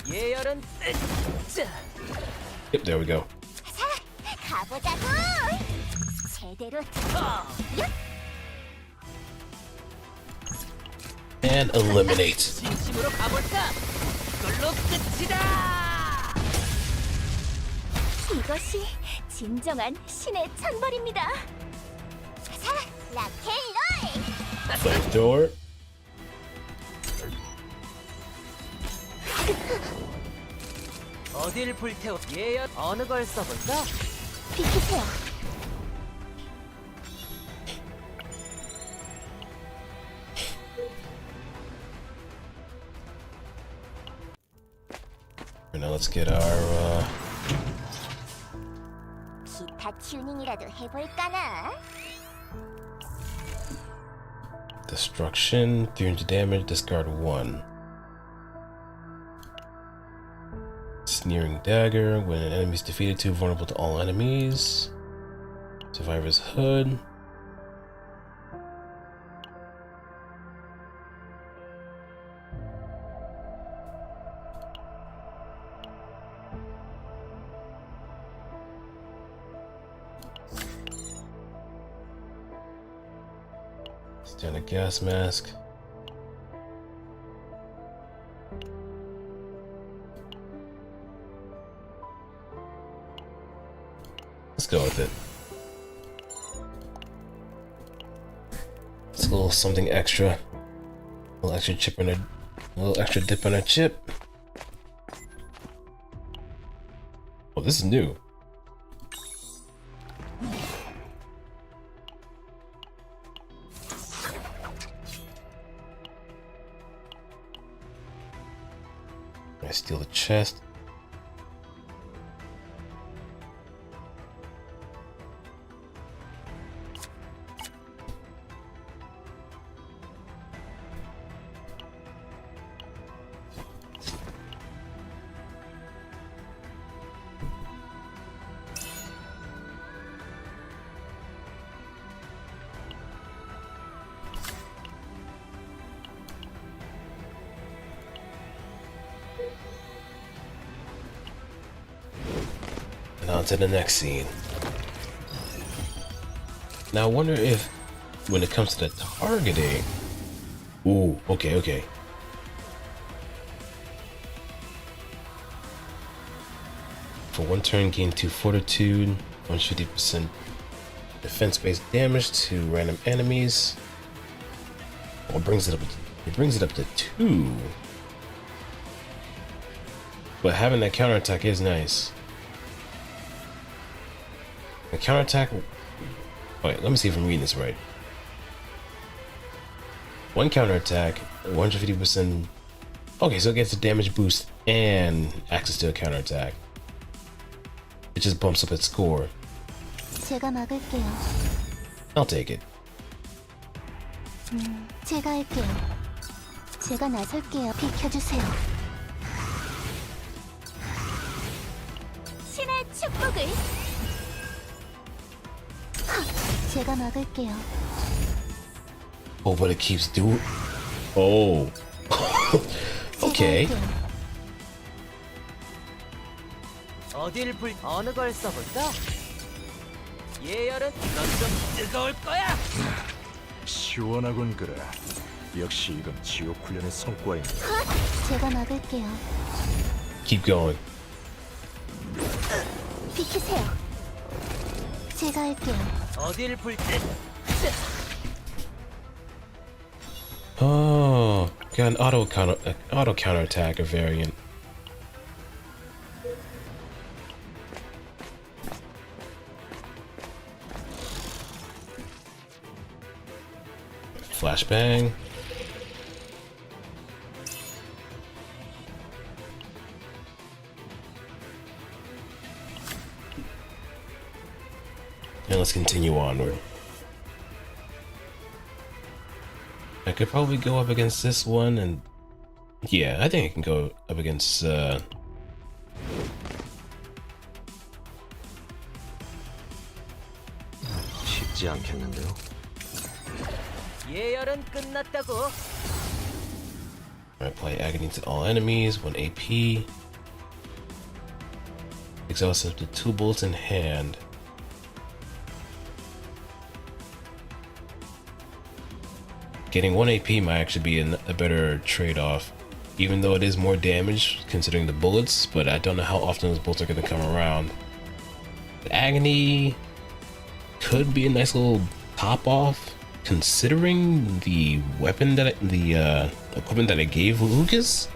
예열은 Yep, there we go. 가보자고. 제대로 And eliminate. 진심으로 가볼까? 이걸로 끝이다. 이것이 진정한 신의 찬벌입니다. 자, 락앤롤. Flamethrower. 어딜 불태워 예열 어느 걸 써볼까? 비키세요. Now let's get our 기타 튜닝이라도 해볼까나? destruction, 300 damage, discard 1. Sneering dagger, when an enemy is defeated, 2 vulnerable to all enemies. Survivor's hood. Stand a gas mask. Let's go with it. It's a little something extra. A little extra chip in a little extra dip on a chip. Oh, this is new. I steal the chest. And on to the next scene. Now I wonder if, when it comes to the targeting... Ooh, okay. For one turn, gain 2 fortitude, 150% defense-based damage to random enemies. Well, it brings it up to 2. But having that counterattack is nice. The counterattack. Wait, let me see if I'm reading this right. One counterattack, 150%. Okay, so it gets a damage boost and access to a counterattack. It just bumps up its score. 제가 막을게요. I'll take it. 제가 할게요. 제가 나설게요. 비켜주세요. 신의 축복을. 제가 막을게요. Oh, but it keeps doing. Oh. Okay. 제가 할게요. 어딜 어느 걸 써볼까? 예열은 넌 좀 뜨거울 거야. 시원하군 그래. 역시 이건 지옥 훈련의 성과입니다. 제가 막을게요. Keep going. 비키세요. 제가 할게요. 어딜 Oh, got an auto counterattack variant. Flashbang. And let's continue onward. I could probably go up against this one, and yeah, I think I can go up against 쉽지 않겠는데요. 예열은 끝났다고. I apply agony to all enemies, 1 AP. Exhaust up to 2 bullets in hand. Getting 1 AP might actually be a better trade-off, even though it is more damage considering the bullets, but I don't know how often those bullets are going to come around. The agony could be a nice little top-off, considering the weapon that the equipment that I gave Lucas.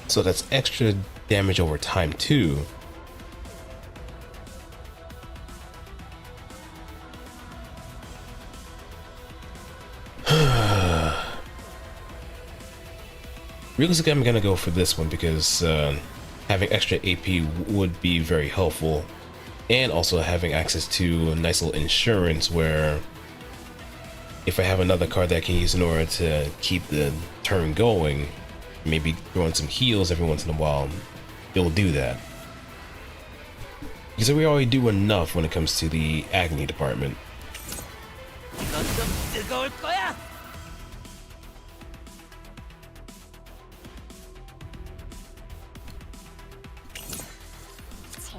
So that's extra damage over time too. Realistically, I'm gonna go for this one because having extra AP would be very helpful, and also having access to a nice little insurance where if I have another card that I can use in order to keep the turn going, maybe throwing some heals every once in a while, it'll do that. Because we already do enough when it comes to the agony department. 넌 좀 뜨거울 거야.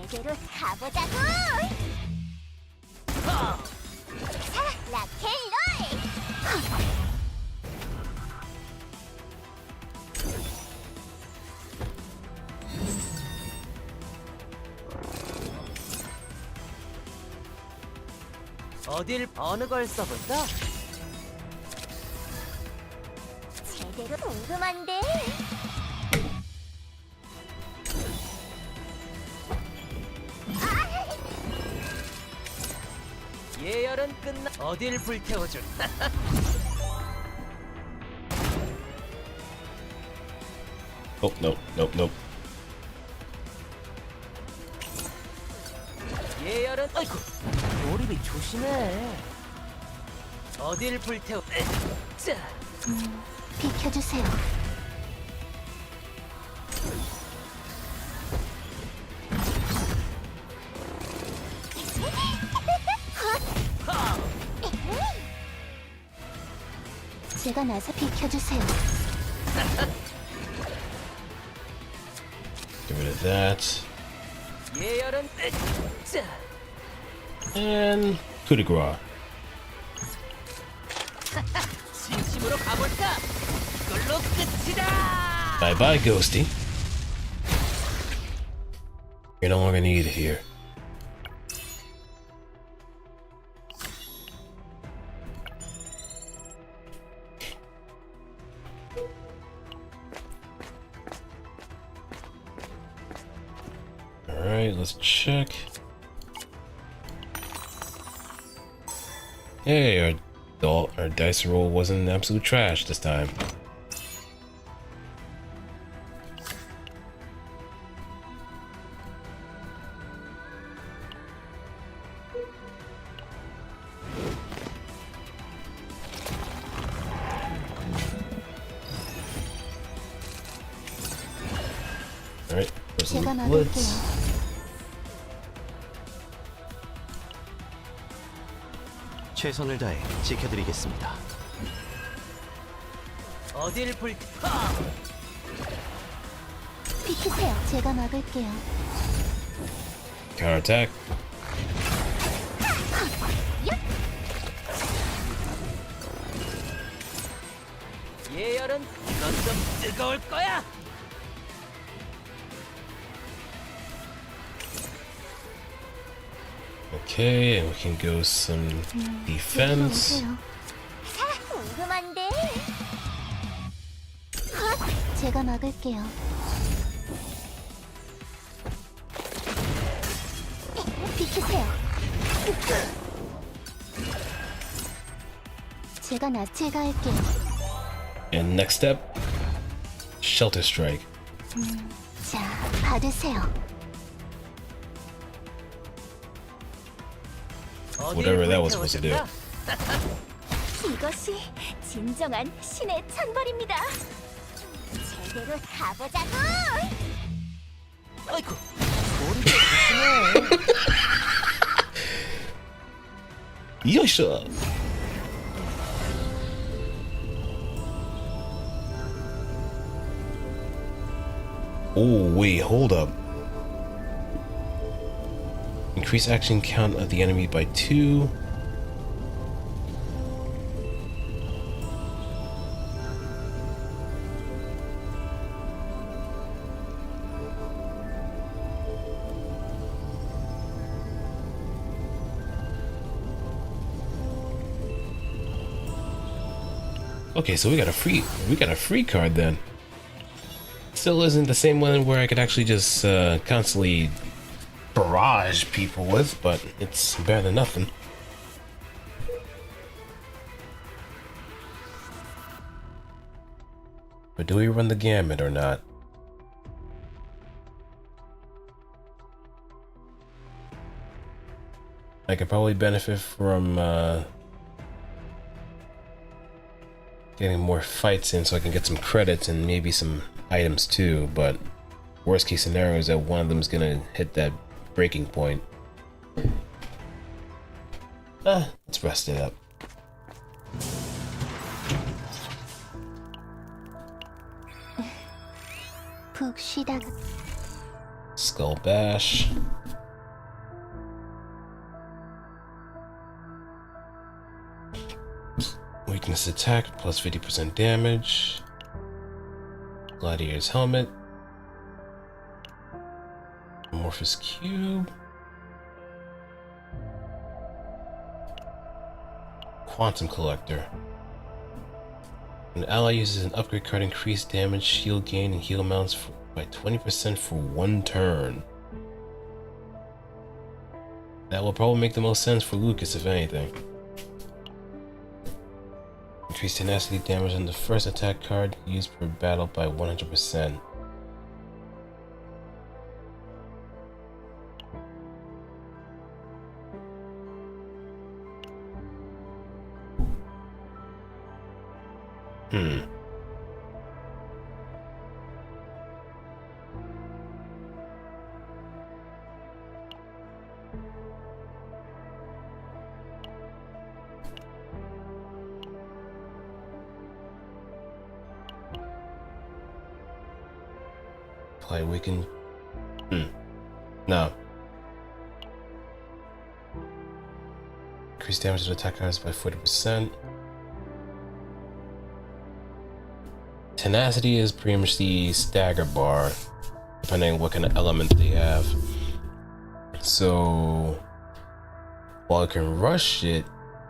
제대로 가보자고. 자, 락앤롤. 어딜 어느 걸 써볼까? 제대로 궁금한데. 예열은 끝나. 어딜 불태워줄? Oh, nope, nope, nope. 예열은 아이고 몰입이 조심해. 어딜 불태워? 자, 비켜주세요. 제가 나서 비켜주세요. Get rid of that. 예열은 자, And coup de grace. 진심으로 가볼까? 이걸로 끝이다. Bye bye, Ghosty. You're no longer needed here. Alright, let's check. Hey, our Our dice roll wasn't absolute trash this time. Alright, 제가 막을게요. let's 최선을 다해 지켜드리겠습니다. 어딜 불? 비키세요. 제가 막을게요. counterattack. 예열은 이건 좀 뜨거울 거야. Okay, and we can go some defense. 오세요. 궁금한데. 제가 막을게요. 비키세요. 제가 할게요. And next step, shelter strike. 자, 받으세요. Whatever that was supposed to do. 이것이 진정한 신의 찬벌입니다. 제대로 가보자고. 아이고, 머리가 조심해. Yosha! Oh, wait, hold up. Increase action count of the enemy by 2. Okay, so we got a free card then. Still isn't the same one where I could actually just constantly barrage people with, but it's better than nothing. But do we run the gamut or not? I could probably benefit from getting more fights in so I can get some credits and maybe some items too, but worst case scenario is that one of them is gonna hit that breaking point. Let's rest it up. 푹 쉬다가 Skull Bash. Weakness attack plus 50% damage. Gladiator's helmet. Amorphous cube. Quantum collector. An ally uses an upgrade card, increase damage, shield gain, and heal amounts by 20% for 1 turn. That will probably make the most sense for Lucas, if anything. Increase tenacity damage on the first attack card used per battle by 100%. Apply weaken. No. Increase damage to attack cards by 40%. Tenacity is pretty much the stagger bar, depending on what kind of element they have. So, while I can rush it,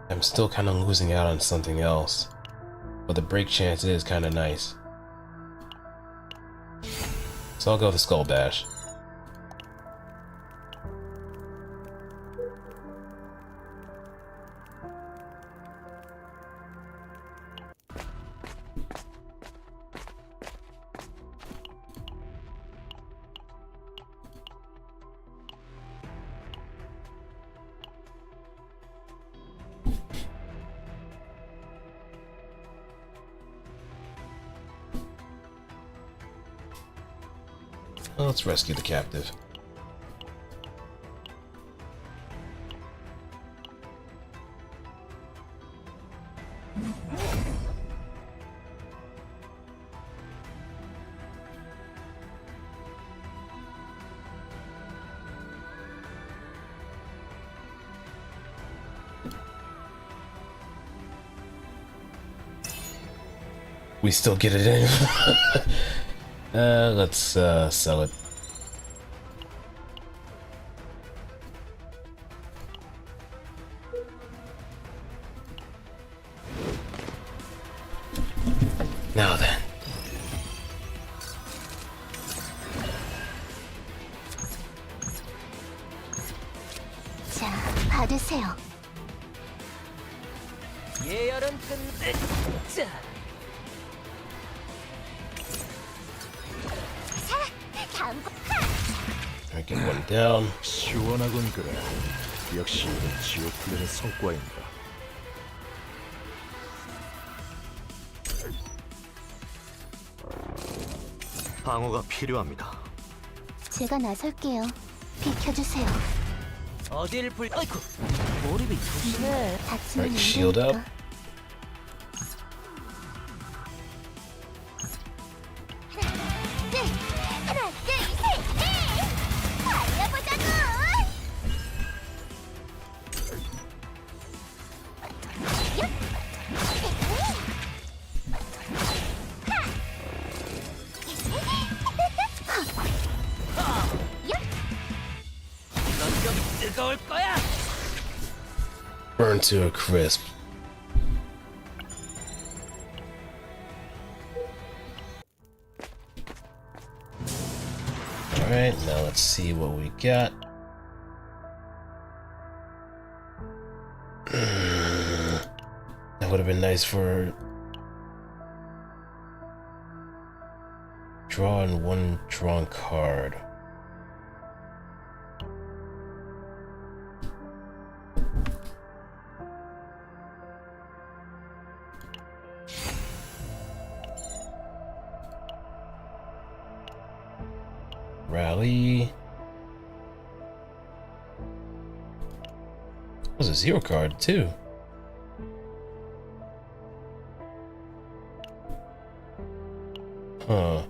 I'm still kind of losing out on something else. But the break chance is kind of nice. So I'll go with the Skull Bash. Well, let's rescue the captive. We still get it in. Let's sell it. Now then. 자, 받으세요. 예열은 끝. 자, 다음 거 I get one down. 시원하군 그래. 역시 이는 지옥 훈련의 성과입니다. 방어가 필요합니다. 제가 나설게요. 비켜주세요. 어딜 불? 아이쿠, 몰입이 조심해. 다치면 안 Right, shield up. 되니까. 하나, 둘, 셋, 넷! 달려보자고! 넌 좀 뜨거울 거야. Burn to a crisp. Alright, now let's see what we got. That would have been nice for drawing one drawn card. Rally. That was a zero card too. Huh.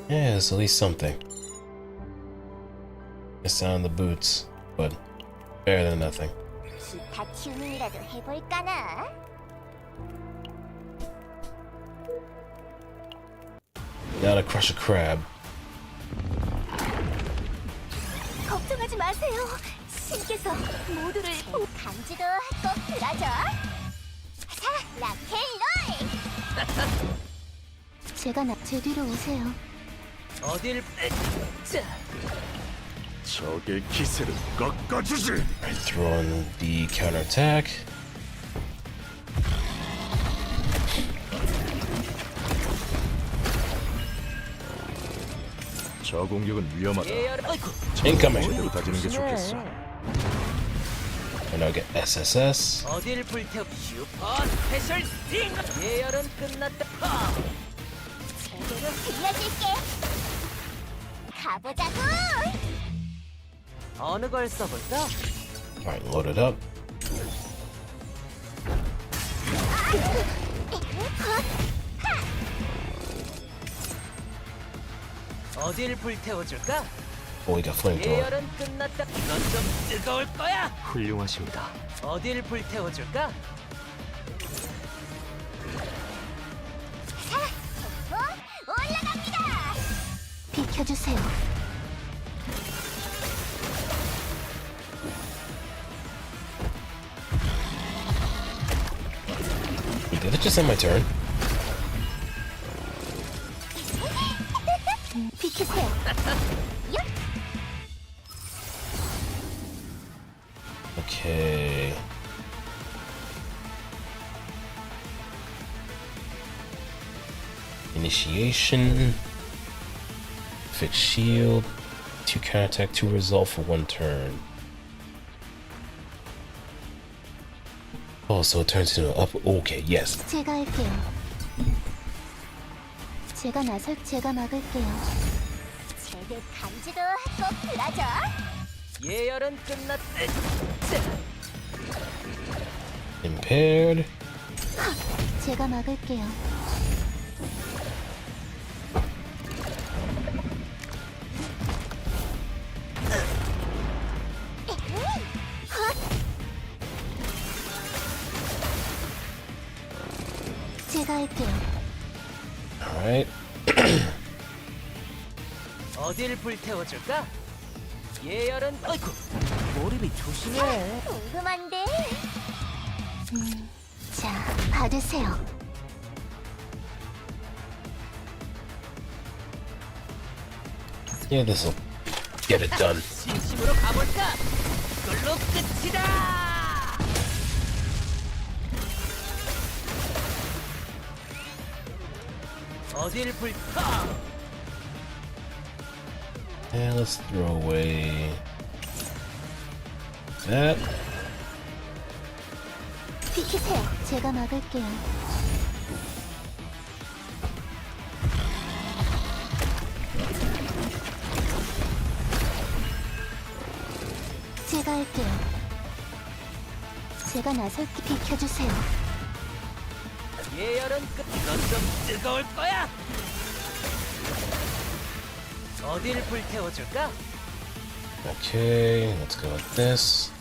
Yeah, it's at least something. It's on the boots, but better than nothing. 기타 튜닝이라도 해볼까나? Gotta crush a crab. 걱정하지 마세요. 신께서 모두를 감지도 꼭 들어줘. 자, 락앤롤! 제 뒤로 오세요. 어딜 자, 적의 기세를 꺾어주지. I throw in the counterattack. 저 공격은 위험하다. 예열. 아이쿠, Incoming. 제대로 다지는 게 좋겠어. And I'll get SSS. 어딜 불태워. 슈퍼 스페셜 스팅. 예열은 끝났다. 하! 제대로 들려줄게. 가보자고! 어느 걸 써볼까? Alright, load it up. 어딜 불태워줄까? Oh, we got flamethrower. 예열은 끝났다. 넌 좀 뜨거울 거야. 훌륭하십니다. 어딜 불태워줄까? 올라갑니다! 비켜주세요. Did it just end my turn? 비키세요. Okay. Initiation. Fix shield. 2 counterattack, 2 resolve for 1 turn. Oh, so it turns into an up. Okay, yes. 제가 할게요. 제가 막을게요. 제대 감지도 꼭 들어줘. 예열은 끝났. Impaired. 제가 막을게요. 제가 할게요. Alright. 어딜 불태워줄까? 예열은 어이쿠 몰입이 조심해. 궁금한데. 자, 받으세요. Yeah, this'll get it done. 진심으로 가볼까? 이걸로 끝이다. 어딜 불타? Yeah, let's throw away that. 비키세요. 제가 막을게요. 제가 할게요. 제가 나설게. 비켜주세요. 예열은 끝. 이건 좀 뜨거울 거야. 어딜 불태워줄까? Okay, let's go with this.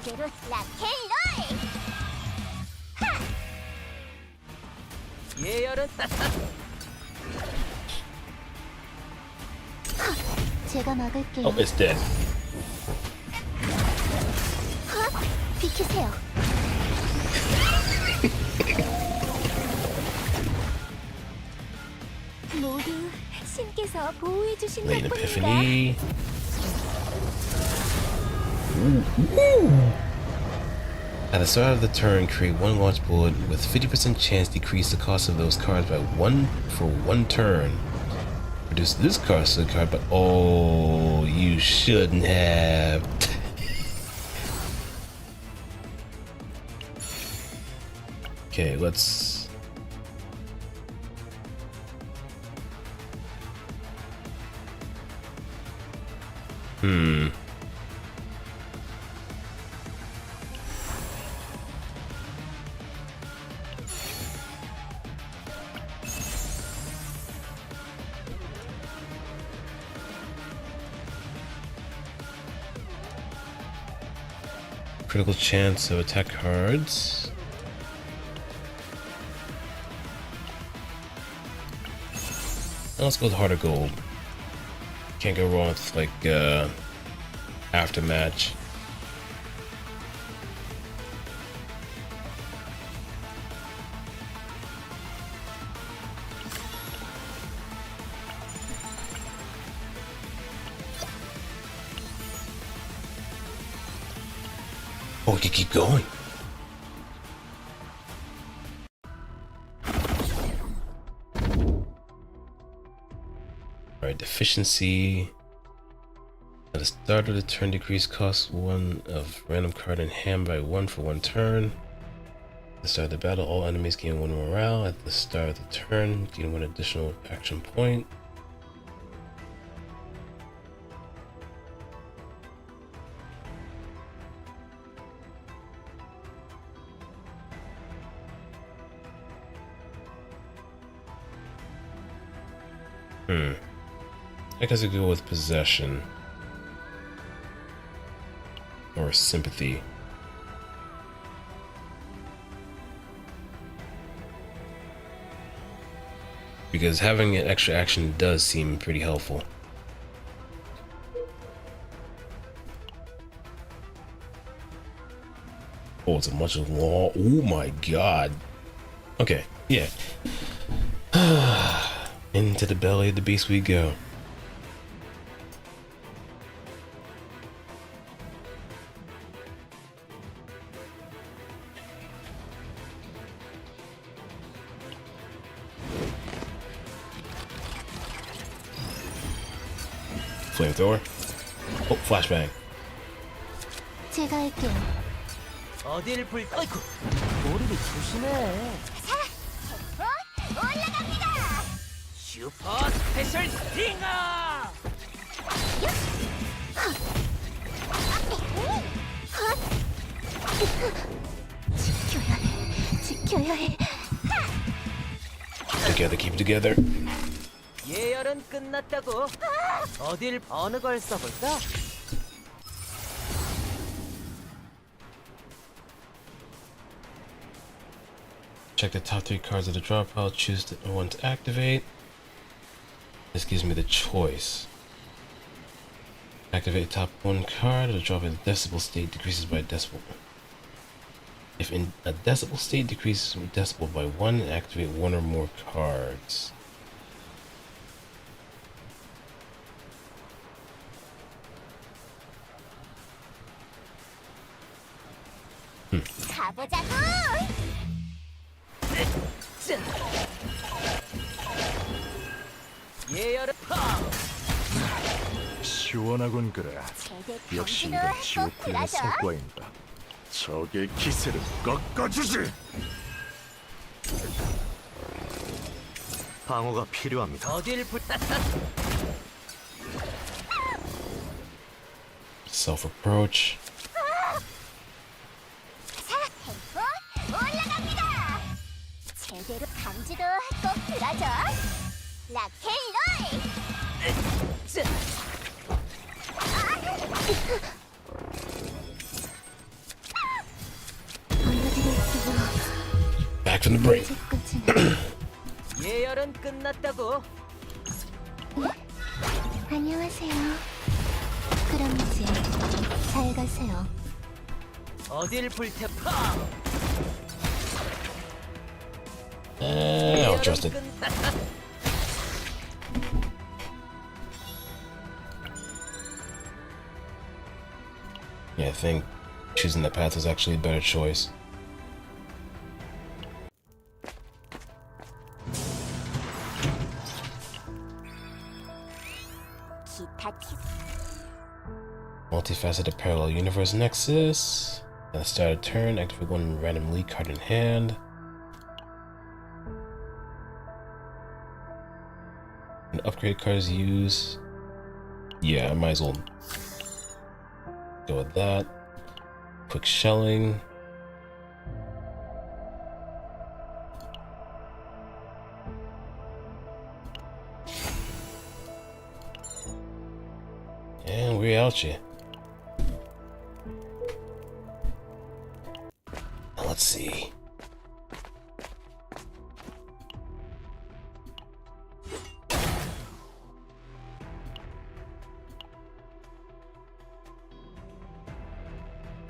제대로 락앤롤. 예열은 제가 막을게요. Oh, it's dead. 비키세요. 모두 신께서 보호해 주신 Late 덕분입니다. Epiphany. At the start of the turn, create one launch bullet with 50% chance decrease the cost of those cards by 1 for 1 turn. Reduce this cost of the card, but oh, you shouldn't have. Okay, let's. Critical chance of attack cards. Let's go with harder gold. Can't go wrong with like aftermatch. Oh, we can keep going. Alright, deficiency. At the start of the turn, decrease cost 1 of random card in hand by 1 for 1 turn. At the start of the battle, all enemies gain 1 morale. At the start of the turn, gain 1 additional action point. I guess I go with possession or sympathy. Because having an extra action does seem pretty helpful. Oh, it's a much long. Oh my god. Okay, yeah. Into the belly of the beast we go. Flamethrower. Oh, flashbang. 제가 할게요. 어딜 불? 아이쿠, 머리를 조심해. 올라갑니다. 슈퍼 스페셜 스팅어! 지켜야 해. Together, keep together. 예열은 끝났다고. 어딜 어느 걸 써볼까? Check the top 3 cards of the draw pile, choose the one to activate. This gives me the choice. Activate top 1 card, the drop in decibel state decreases by a decibel. If in a decibel state decreases a decibel by 1, activate 1 or more cards. 가보자고. 예열은 시원하군 그래. 제대 역시 경기도 이건 꼭 지옥훈련의 들어줘. 성과인가. 적의 기세를 꺾어주지. 방어가 필요합니다. 어딜 불? Self-approach. 템포 올라갑니다. 제대로 감지도 꼭 들어줘. 락앤롤. 알려드릴게요. Back from the break. 이제 끝은 예열은 끝났다고. 안녕하세요. 그럼 이제 잘 가세요. 어딜 불태파? I don't trust it. Yeah, I think choosing that path was actually a better choice. 기타 키. Multifaceted parallel universe nexus. At the start of turn, activate one random lead card in hand. An upgrade card is used. Yeah, I might as well go with that. Quick shelling. And we're out here. Now let's see.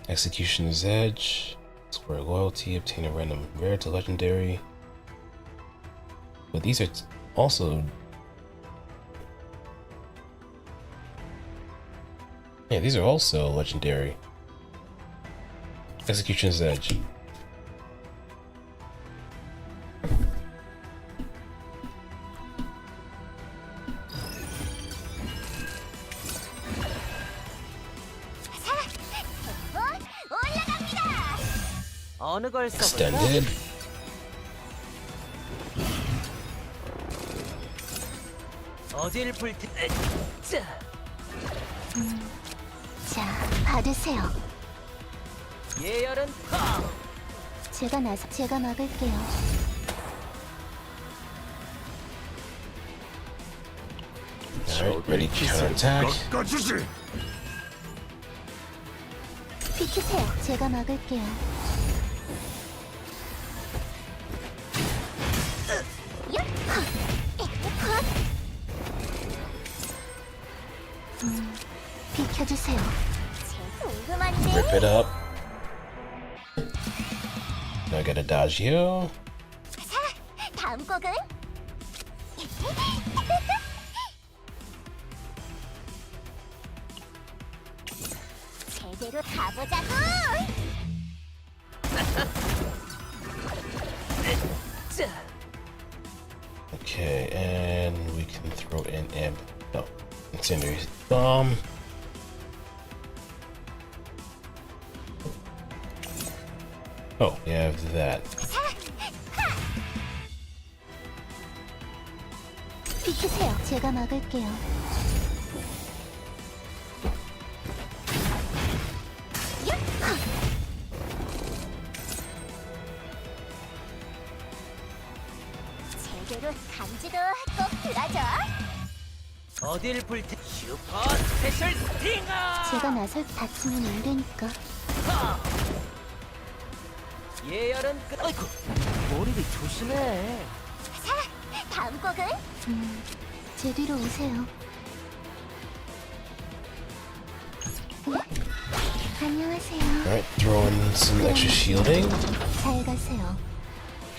Executioner's Edge. Square loyalty. Obtain a random rare to legendary. But these are also. Yeah, these are also legendary. Executioner's Edge. 올라갑니다. 어느 걸 써볼까? Extended. 어딜 불태? 자, 자, 받으세요. 예열은 파. 제가 막을게요. Alright, ready to 기세를 counterattack. 꺾어주지. 비키세요. 제가 막을게요. 비켜주세요. 궁금한데. Rip it up. Now I gotta dodge you. 다음 곡은? 제대로 가보자고. 자, Okay, and we can throw in no, incendiary bomb. Oh, we have that. 비키세요. 제가 막을게요. 제대로 감지도 꼭 들어줘. 어딜 불태 슈퍼 스페셜 스팅어. 제가 나설 다치면 안 되니까. 예열은 끝. 아이고 머리를 조심해. 다음 곡은 제 뒤로 오세요. 안녕하세요. Alright, throw in some extra shielding. 잘 가세요.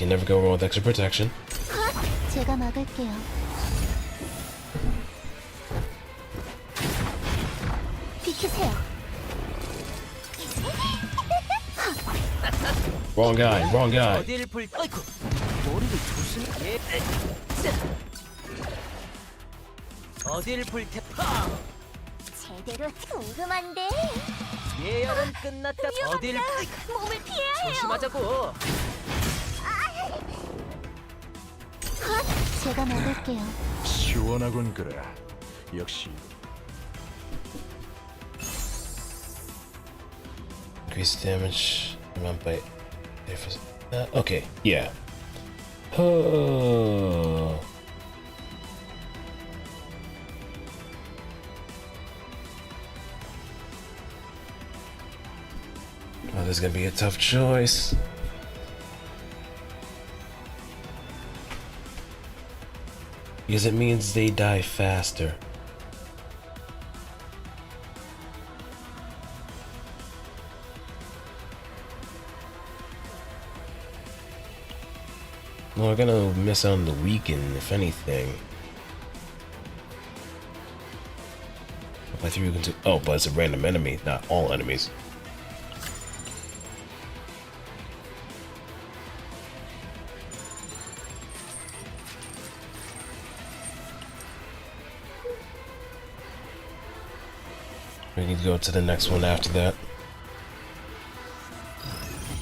You never go wrong with extra protection. 제가 막을게요. 비키세요. Wrong guy, wrong guy. 어딜 불. 아이고 머리를 조심해. 어딜 불태. 제대로 궁금한데. 예열은 끝났다. 어딜. 위험합니다. 몸을 피해야 해요. 조심하자고. 제가 막을게요. 시원하군 그래. 역시 Increase damage amount by. Okay, yeah. Oh. Oh, this is gonna be a tough choice. Because it means they die faster. Well, we're gonna miss out on the weaken, if anything. By 3 we can do. Oh, but it's a random enemy, not all enemies. We need to go to the next one after that.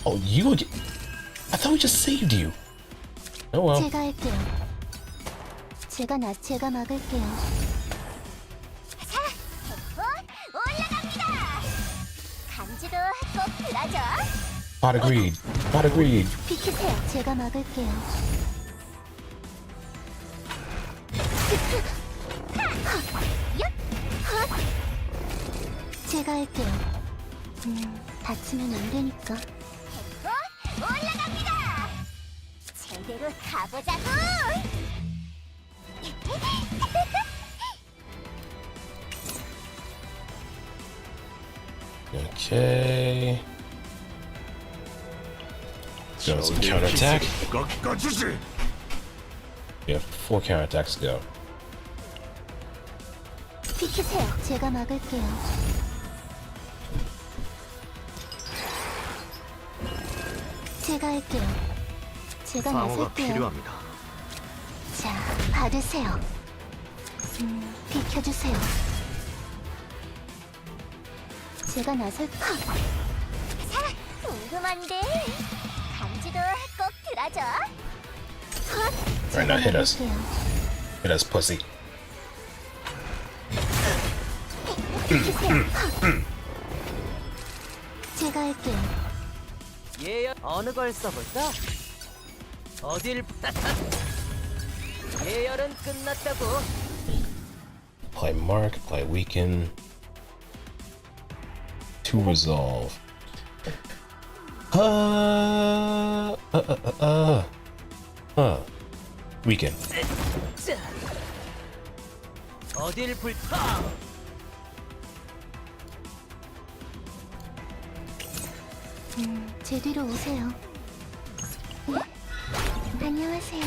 Oh, you again? I thought we just saved you. Oh well. 제가 할게요. 제가 막을게요. 올라갑니다. 감지도 꼭 들어줘. Pot agreed. Pot agreed. 비키세요. 제가 막을게요. 제가 할게요. 다치면 안 되니까. 올라갑니다. 제대로 가보자고. Okay. Doing some counterattack. 꺾어주지. We have 4 counterattacks to go. 비키세요. 제가 막을게요. 제가 할게요. 제가 방어가 나설게요. 필요합니다. 자, 받으세요. 비켜주세요. 제가 궁금한데. 감지도 꼭 들어줘. Right now, hit us. 막을게요. Hit us, pussy. 비키세요. 제가 할게요. 예열 어느 걸 써볼까? 어딜. 예열은 끝났다고. Apply mark, apply weaken. To resolve. Weaken. 어딜 불. 제 뒤로 오세요. 안녕하세요.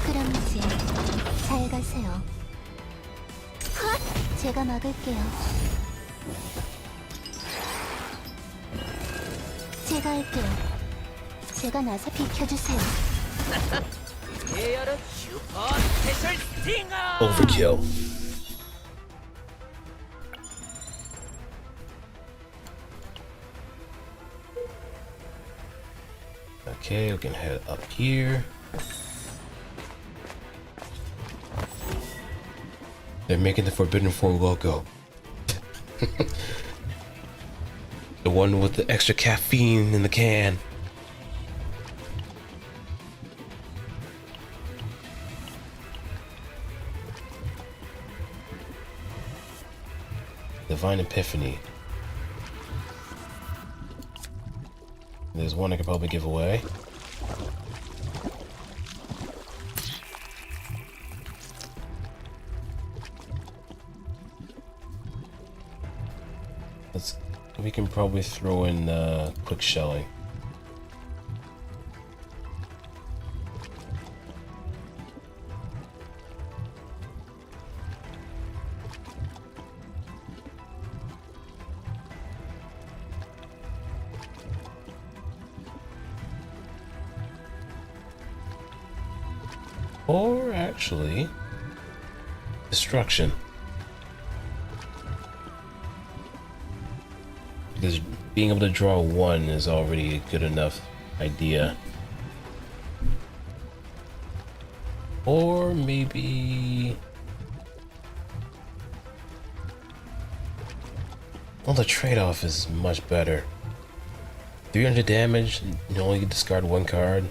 그럼 이제 잘 가세요. 제가 막을게요. 제가 할게요. 제가 나서 비켜주세요. 예열은 슈퍼 스페셜 스팅어. Overkill. Okay, we can head up here. They're making the Forbidden Four logo. The one with the extra caffeine in the can. Divine Epiphany. There's one I could probably give away. We can probably throw in quick shelling. Or actually, destruction. Because being able to draw one is already a good enough idea. Or maybe... Well, the trade-off is much better. 300 damage, you only discard one card.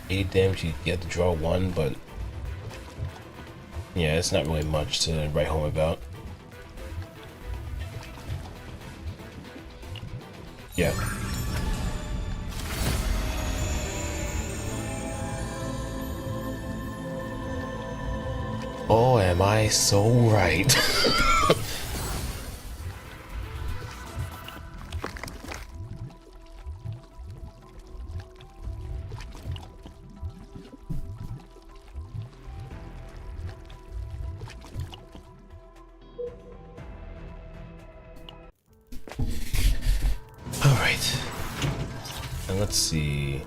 80 damage, you get to draw one, but... yeah, it's not really much to write home about. Yeah. Oh, am I so right? Alright. And let's see.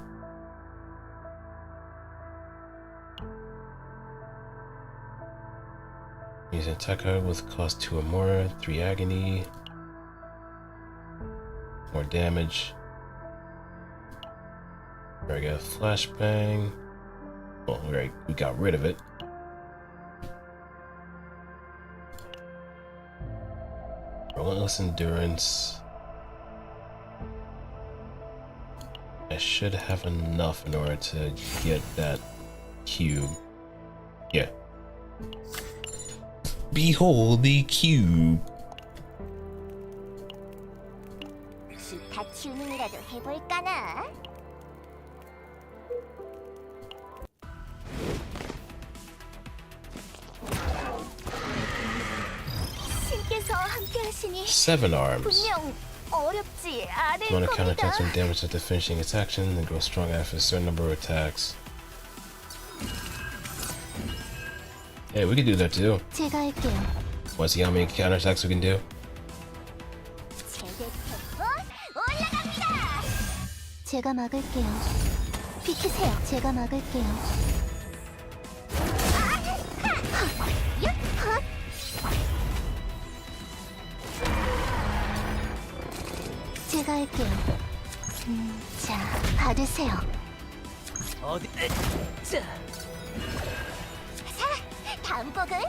Use an attacker with cost 2 or more, 3 agony, more damage. There we go, flashbang. Well, we got rid of it. Relentless endurance. I should have enough in order to get that cube. Yeah. Behold the cube. 기타 튜닝이라도 해볼까나? 신께서 함께하시니 7 arms. 분명 어렵지 않을 You want to 겁니다. counterattack some damage after finishing its action, then grow strong after a certain number of attacks. Hey, we can do that too. 제가 할게요. Want to see how many counterattacks we can do? 제대 템포 올라갑니다. 제가 막을게요. 비키세요. 제가 막을게요. 제가 할게요. 자, 받으세요. 어디? 자, 자, 다음 곡은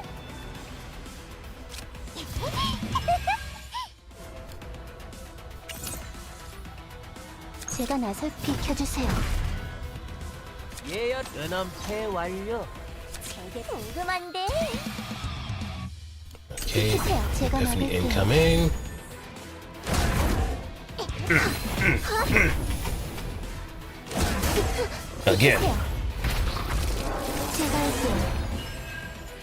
제가 나설 비켜주세요. 예열 은엄패 완료. 제대 궁금한데. Okay, 비키세요. 제가 Epiphany 막을게요. incoming. Again. 제가 할게요.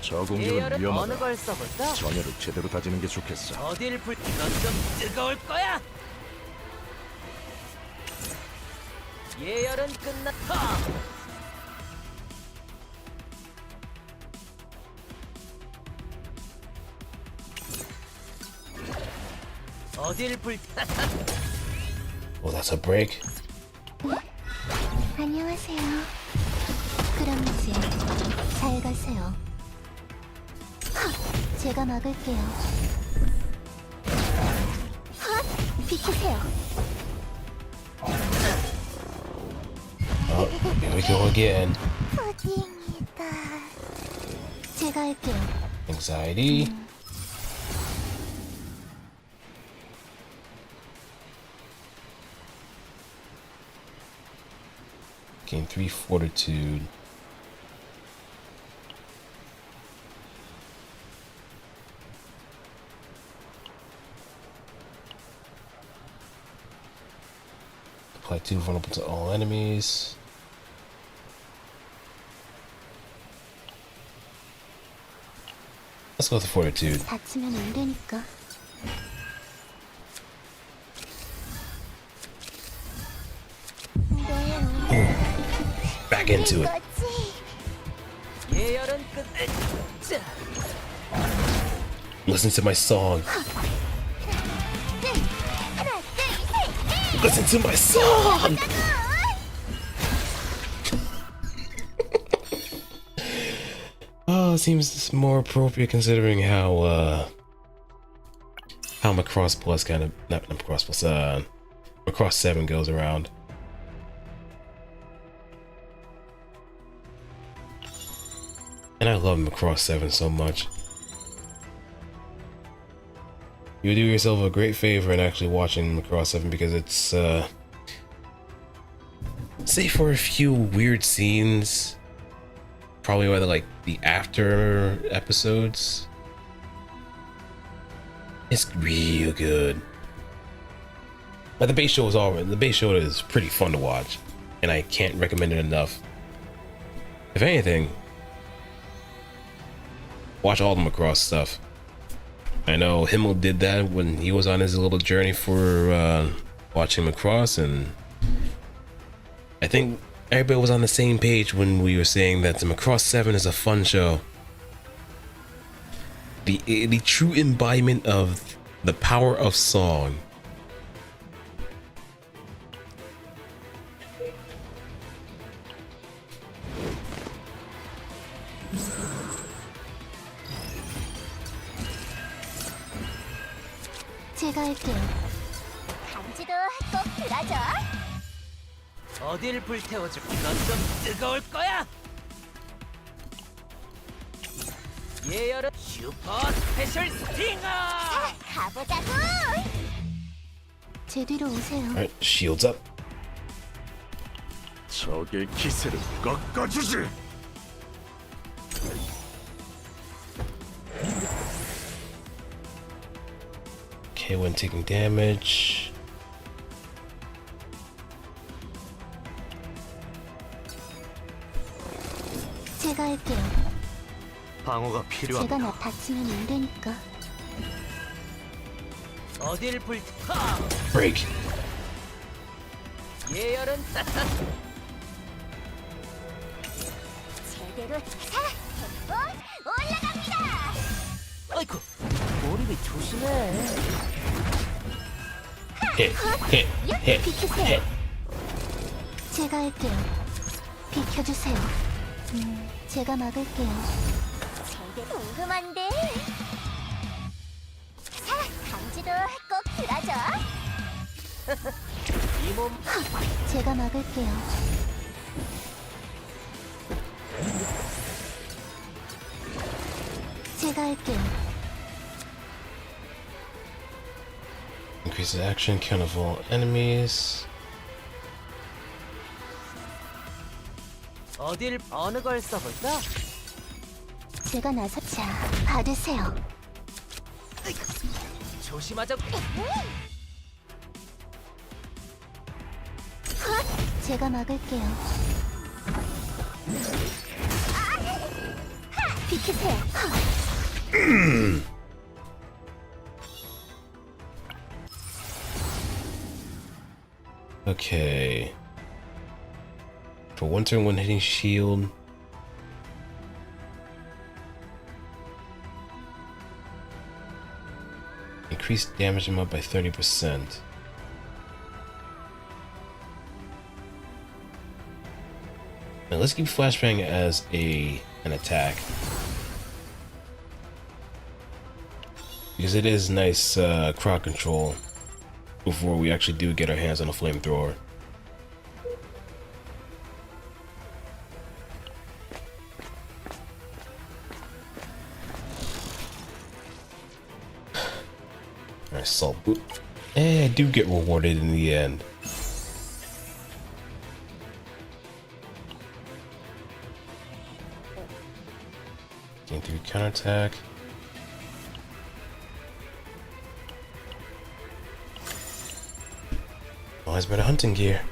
저 공격은 예열은 어느 위험하다. 걸 써볼까? 전열을 제대로 다지는 게 좋겠어. 어딜 불? 이건 좀 뜨거울 거야. 예열은 끝났다. 어딜 불? Well, that's a break. 안녕하세요. 그럼 이제 잘 가세요. 제가 막을게요. 비키세요. here we go again. 푸딩이다. 제가 할게요. Anxiety. Gain 3 fortitude. Apply 2 vulnerable to all enemies. Let's go with fortitude. 다치면 안 되니까. Back into it. 거지. 예열은 끝. 자, Listen to my song. 하나, 둘, 셋. Listen to my song. Oh, it seems more appropriate considering how Macross Plus kind of not Macross Plus Macross 7 goes around. And I love Macross 7 so much. You do yourself a great favor in actually watching Macross 7 because it's save for a few weird scenes, probably whether like the after episodes, it's real good. But the base show is pretty fun to watch, and I can't recommend it enough. If anything, watch all the Macross stuff. I know Himmel did that when he was on his little journey for watching Macross, and I think everybody was on the same page when we were saying that the Macross 7 is a fun show. The true embodiment of the power of song. 제가 할게요. 간지도 꼭 들어줘. 어딜 불태워줄? 넌 좀 뜨거울 거야. 예열은 슈퍼 스페셜 스팅어. 가보자고. 제 뒤로 오세요. Alright, shields up. 적의 기세를 꺾어주지. Okay, when taking damage. 제가 할게요. 방어가 제가 필요합니다. 나 다치면 안 되니까. 어딜 불태? Break. 예열은 제대로 자, 템포 올라갑니다. 아이쿠 몰입이 조심해. Hit, hit, hit, 비키세요. hit. 제가 할게요. 비켜주세요. 제가 막을게요. 제대로 궁금한데. 자, 간지도 꼭 들어줘. 이 몸 제가 막을게요. 제가 할게요. Increases action, count of all enemies. 어딜 어느 걸 써볼까? 제가 나서 자 받으세요. 조심하자. 제가 막을게요. 비키세요. Okay. For one turn, when hitting shield. Increase damage amount by 30%. Now let's keep flashbang as an attack. Because it is nice crowd control before we actually do get our hands on a flamethrower. Alright, salt boot. Hey, I do get rewarded in the end. Gain 3 counterattack. Always better hunting gear.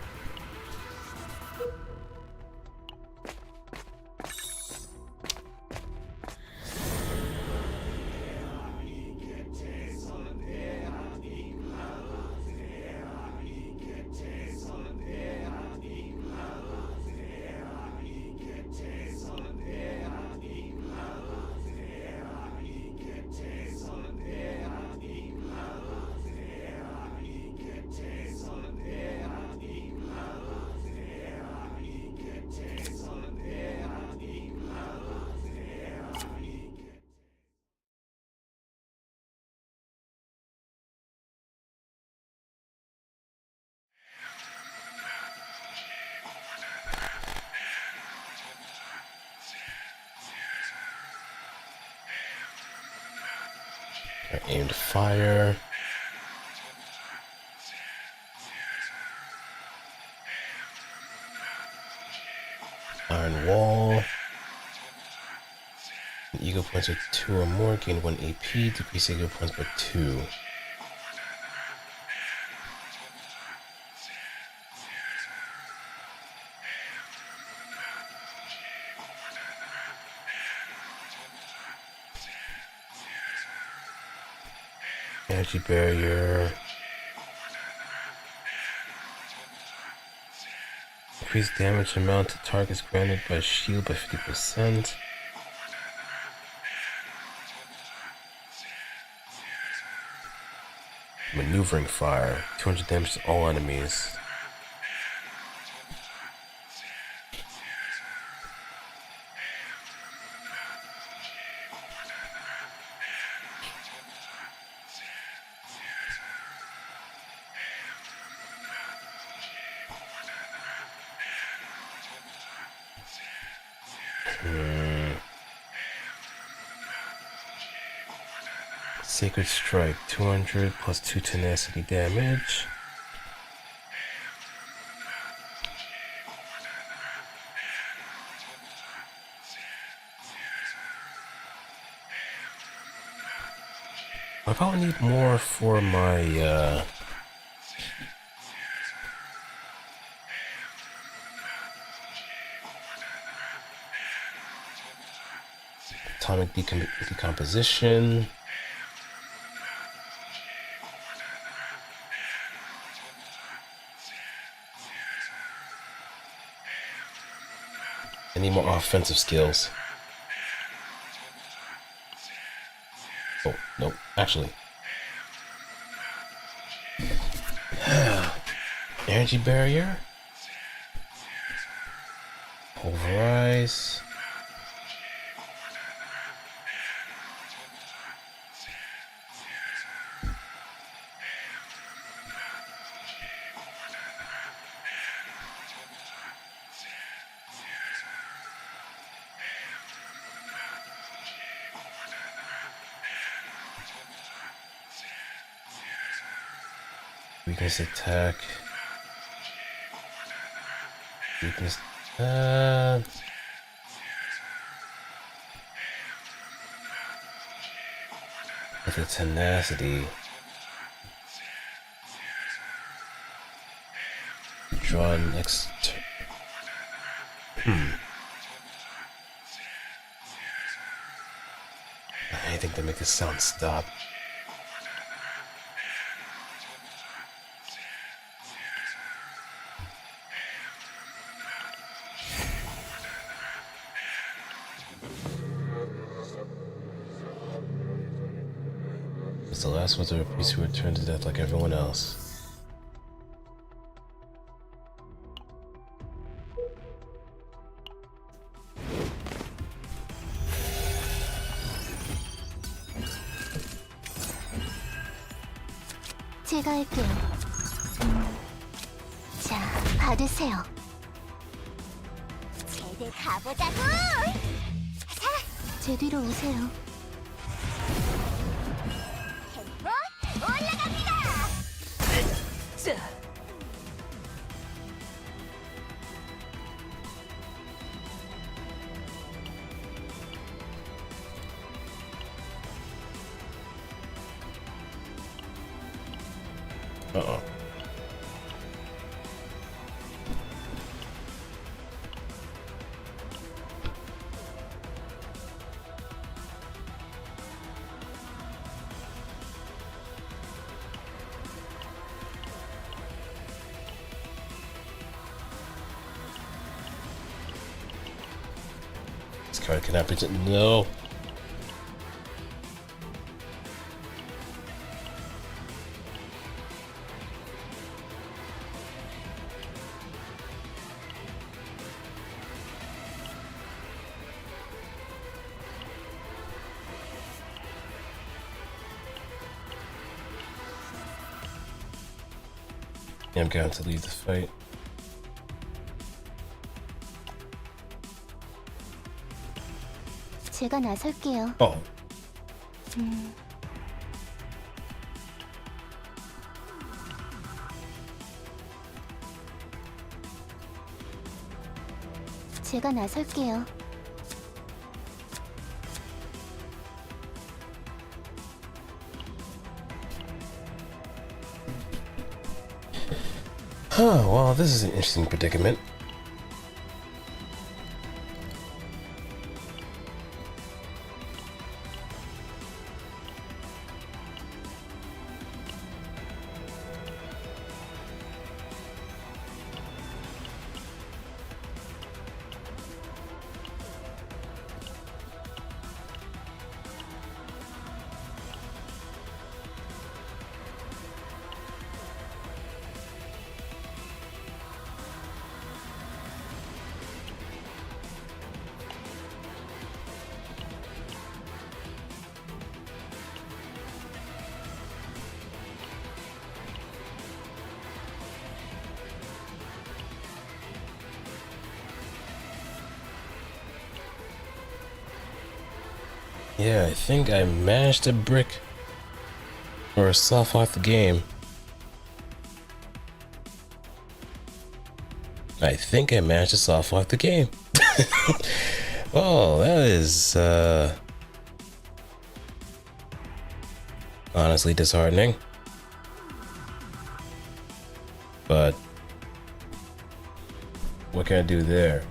I aimed fire. Iron wall. Ego points with 2 or more, gain 1 AP, decrease ego points by 2. Energy barrier. Increase damage amount to targets granted by shield by 50%. Maneuvering fire. 200 damage to all enemies. Sacred Strike, 200 plus 2 tenacity damage. I probably need more for my atomic decomposition. I need more offensive skills. Oh, no, actually. Energy barrier. Pulverize. Weakness attack. Weakness. With the tenacity. Draw next. Anything to make this sound stop. It's the last ones of a priest who returned to death like everyone else. 제가 할게요. 자, 받으세요. 제대 가보자고. 제 뒤로 오세요. 템포 올라가. card cannot present. No. I'm going to leave the fight. 제가 나설게요. Oh, 제가 나설게요. well, this is an interesting predicament. Yeah, I think I managed to brick or soft lock the game. I think I managed to soft lock the game. Oh, that is honestly disheartening. But what can I do there?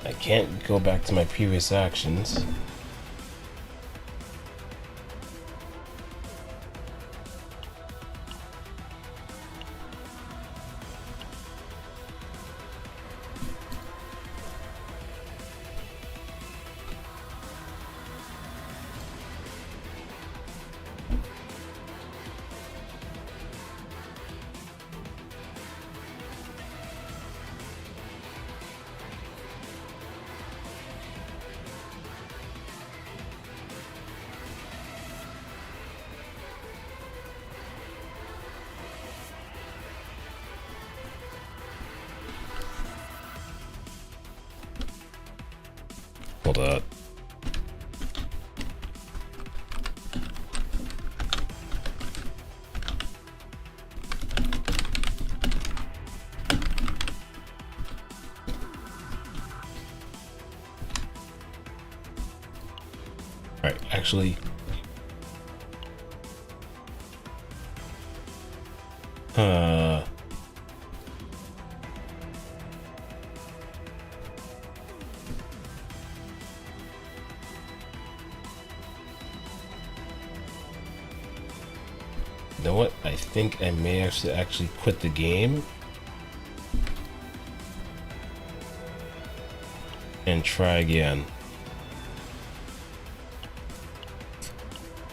I can't go back to my previous actions. Hold up. Alright, actually. You know what? I think I may actually quit the game and try again,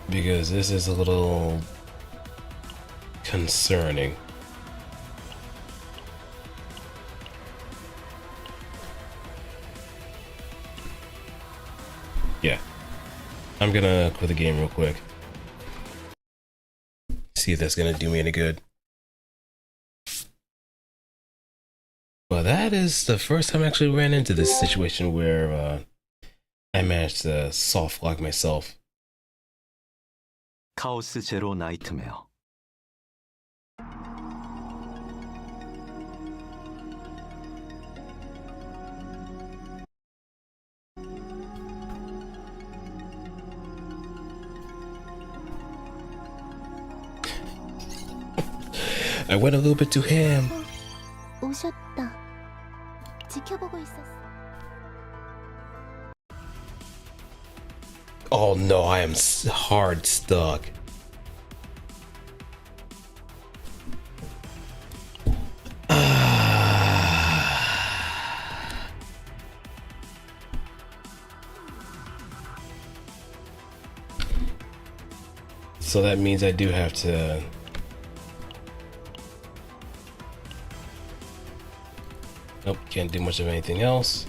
because this is a little concerning. Yeah, I'm gonna quit the game real quick. See if that's gonna do me any good. Well, that is the first time I actually ran into this situation where I managed to soft lock myself. 카오스 제로 나이트메어. I went a little bit too ham. 오셨다. 지켜보고 있었어. Oh no, I am hard stuck. So that means I do have to... Nope, can't do much of anything else.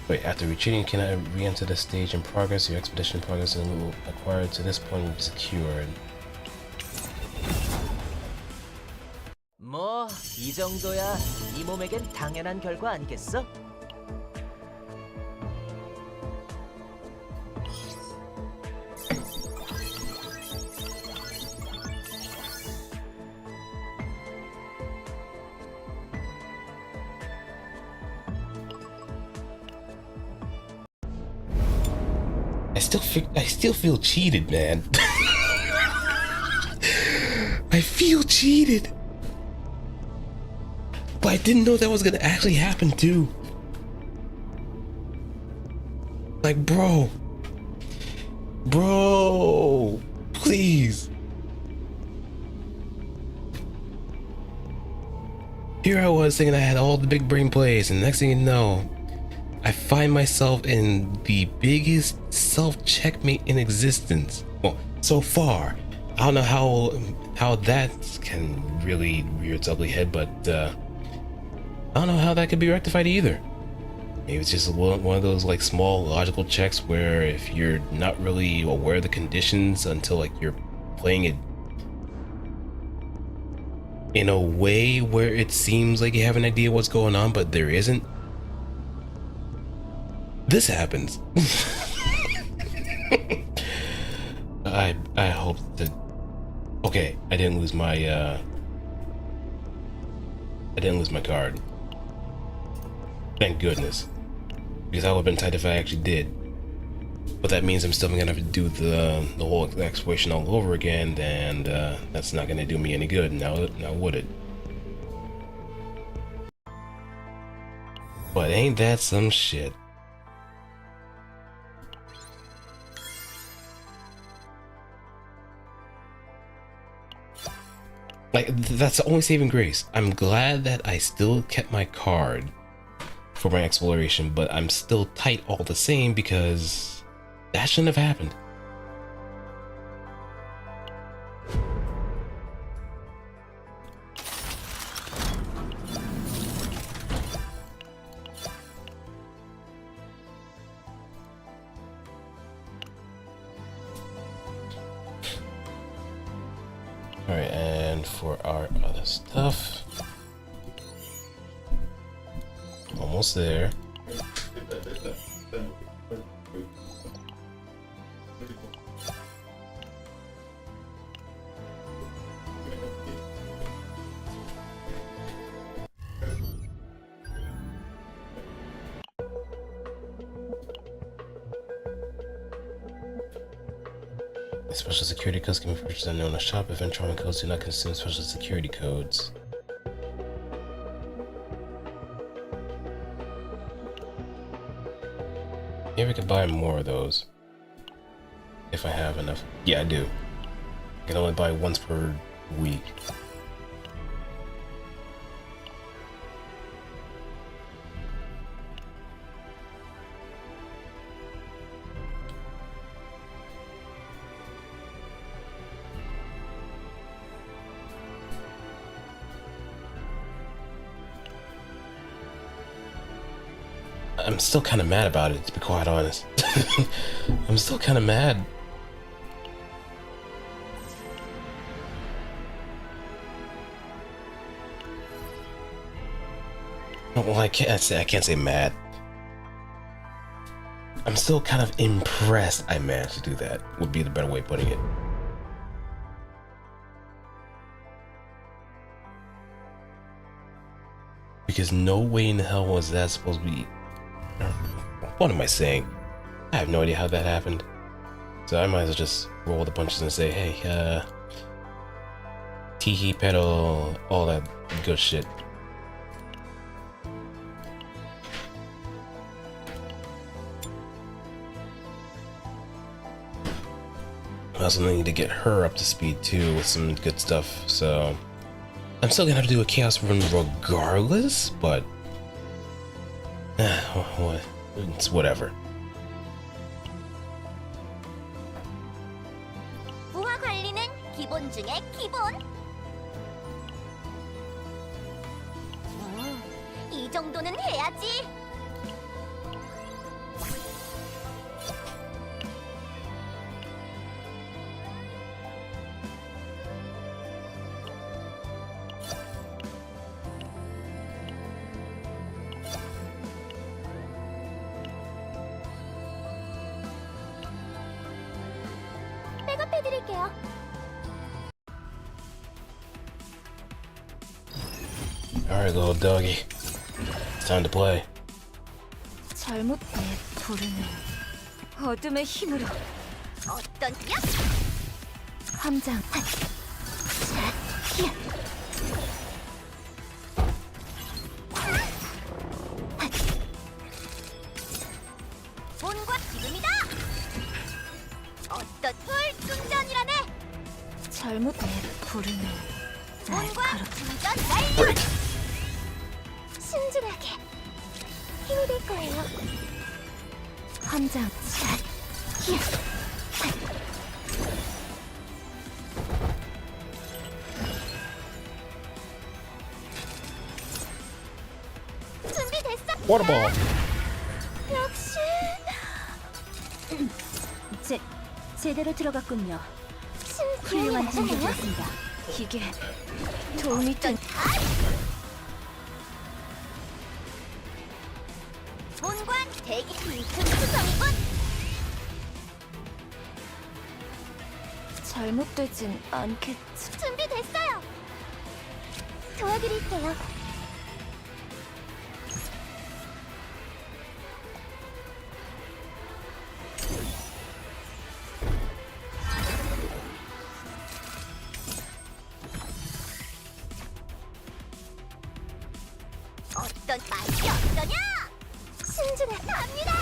Wait, after retreating, can I re-enter the stage in progress? Your expedition progress and loot acquired to this point will be secured. 뭐, 이 정도야 이 몸에겐 당연한 결과 아니겠어? I still feel cheated, man. I feel cheated. But I didn't know that was gonna actually happen too. Like, bro, please. Here I was thinking I had all the big brain plays, and next thing you know, I find myself in the biggest self-checkmate in existence. Well, so far. I don't know how that can really rear its ugly head, but I don't know how that could be rectified either. Maybe it's just one of those like small logical checks where if you're not really aware of the conditions until like you're playing it in a way where it seems like you have an idea what's going on, but there isn't. This happens. I hope that... Okay, I didn't lose my card. Thank goodness. Because I would have been tight if I actually did. But that means I'm still gonna have to do the whole exploration all over again, and that's not gonna do me any good. Now would it? But ain't that some shit? Like, that's the only saving grace. I'm glad that I still kept my card for my exploration, but I'm still tight all the same because that shouldn't have happened. Alright, and for our other stuff, almost there. Special security codes can be purchased unknown in a shop. Event trauma codes do not consume special security codes. Maybe we could buy more of those. If I have enough. Yeah, I do. I can only buy once per week. I'm still kind of mad about it, to be quite honest. I'm still kind of mad. Well, I can't say mad. I'm still kind of impressed I managed to do that, would be the better way of putting it. because no way in hell was that supposed to be. What am I saying? I have no idea how that happened. So I might as well just roll the punches and say, hey, tiki pedal, all that good shit. I also need to get her up to speed too with some good stuff, so I'm still gonna have to do a chaos run regardless, but it's whatever. 부하 관리는 기본 중에 기본. 이 정도는 해야지. 백업해드릴게요. Alright, little doggy. It's time to play. 잘못 부르는 어둠의 힘으로 어떤 야? 함장 본과 지금이다. 어떤 불순전이라네. 잘못 부르는 본과 날카롭 충전 완료. Break! 순진하게 힘이 될 거예요. 함장 준비됐어. Waterball! 역시 제대로 들어갔군요. 기운이 훌륭한 나셨나요? 공격이었습니다. 이게 도움이 된 본관 대기 빈틈투성이군. 잘못되진 않겠지. 준비됐어요. 도와드릴게요. 어떤 맛이 어떠냐? 순진해 갑니다.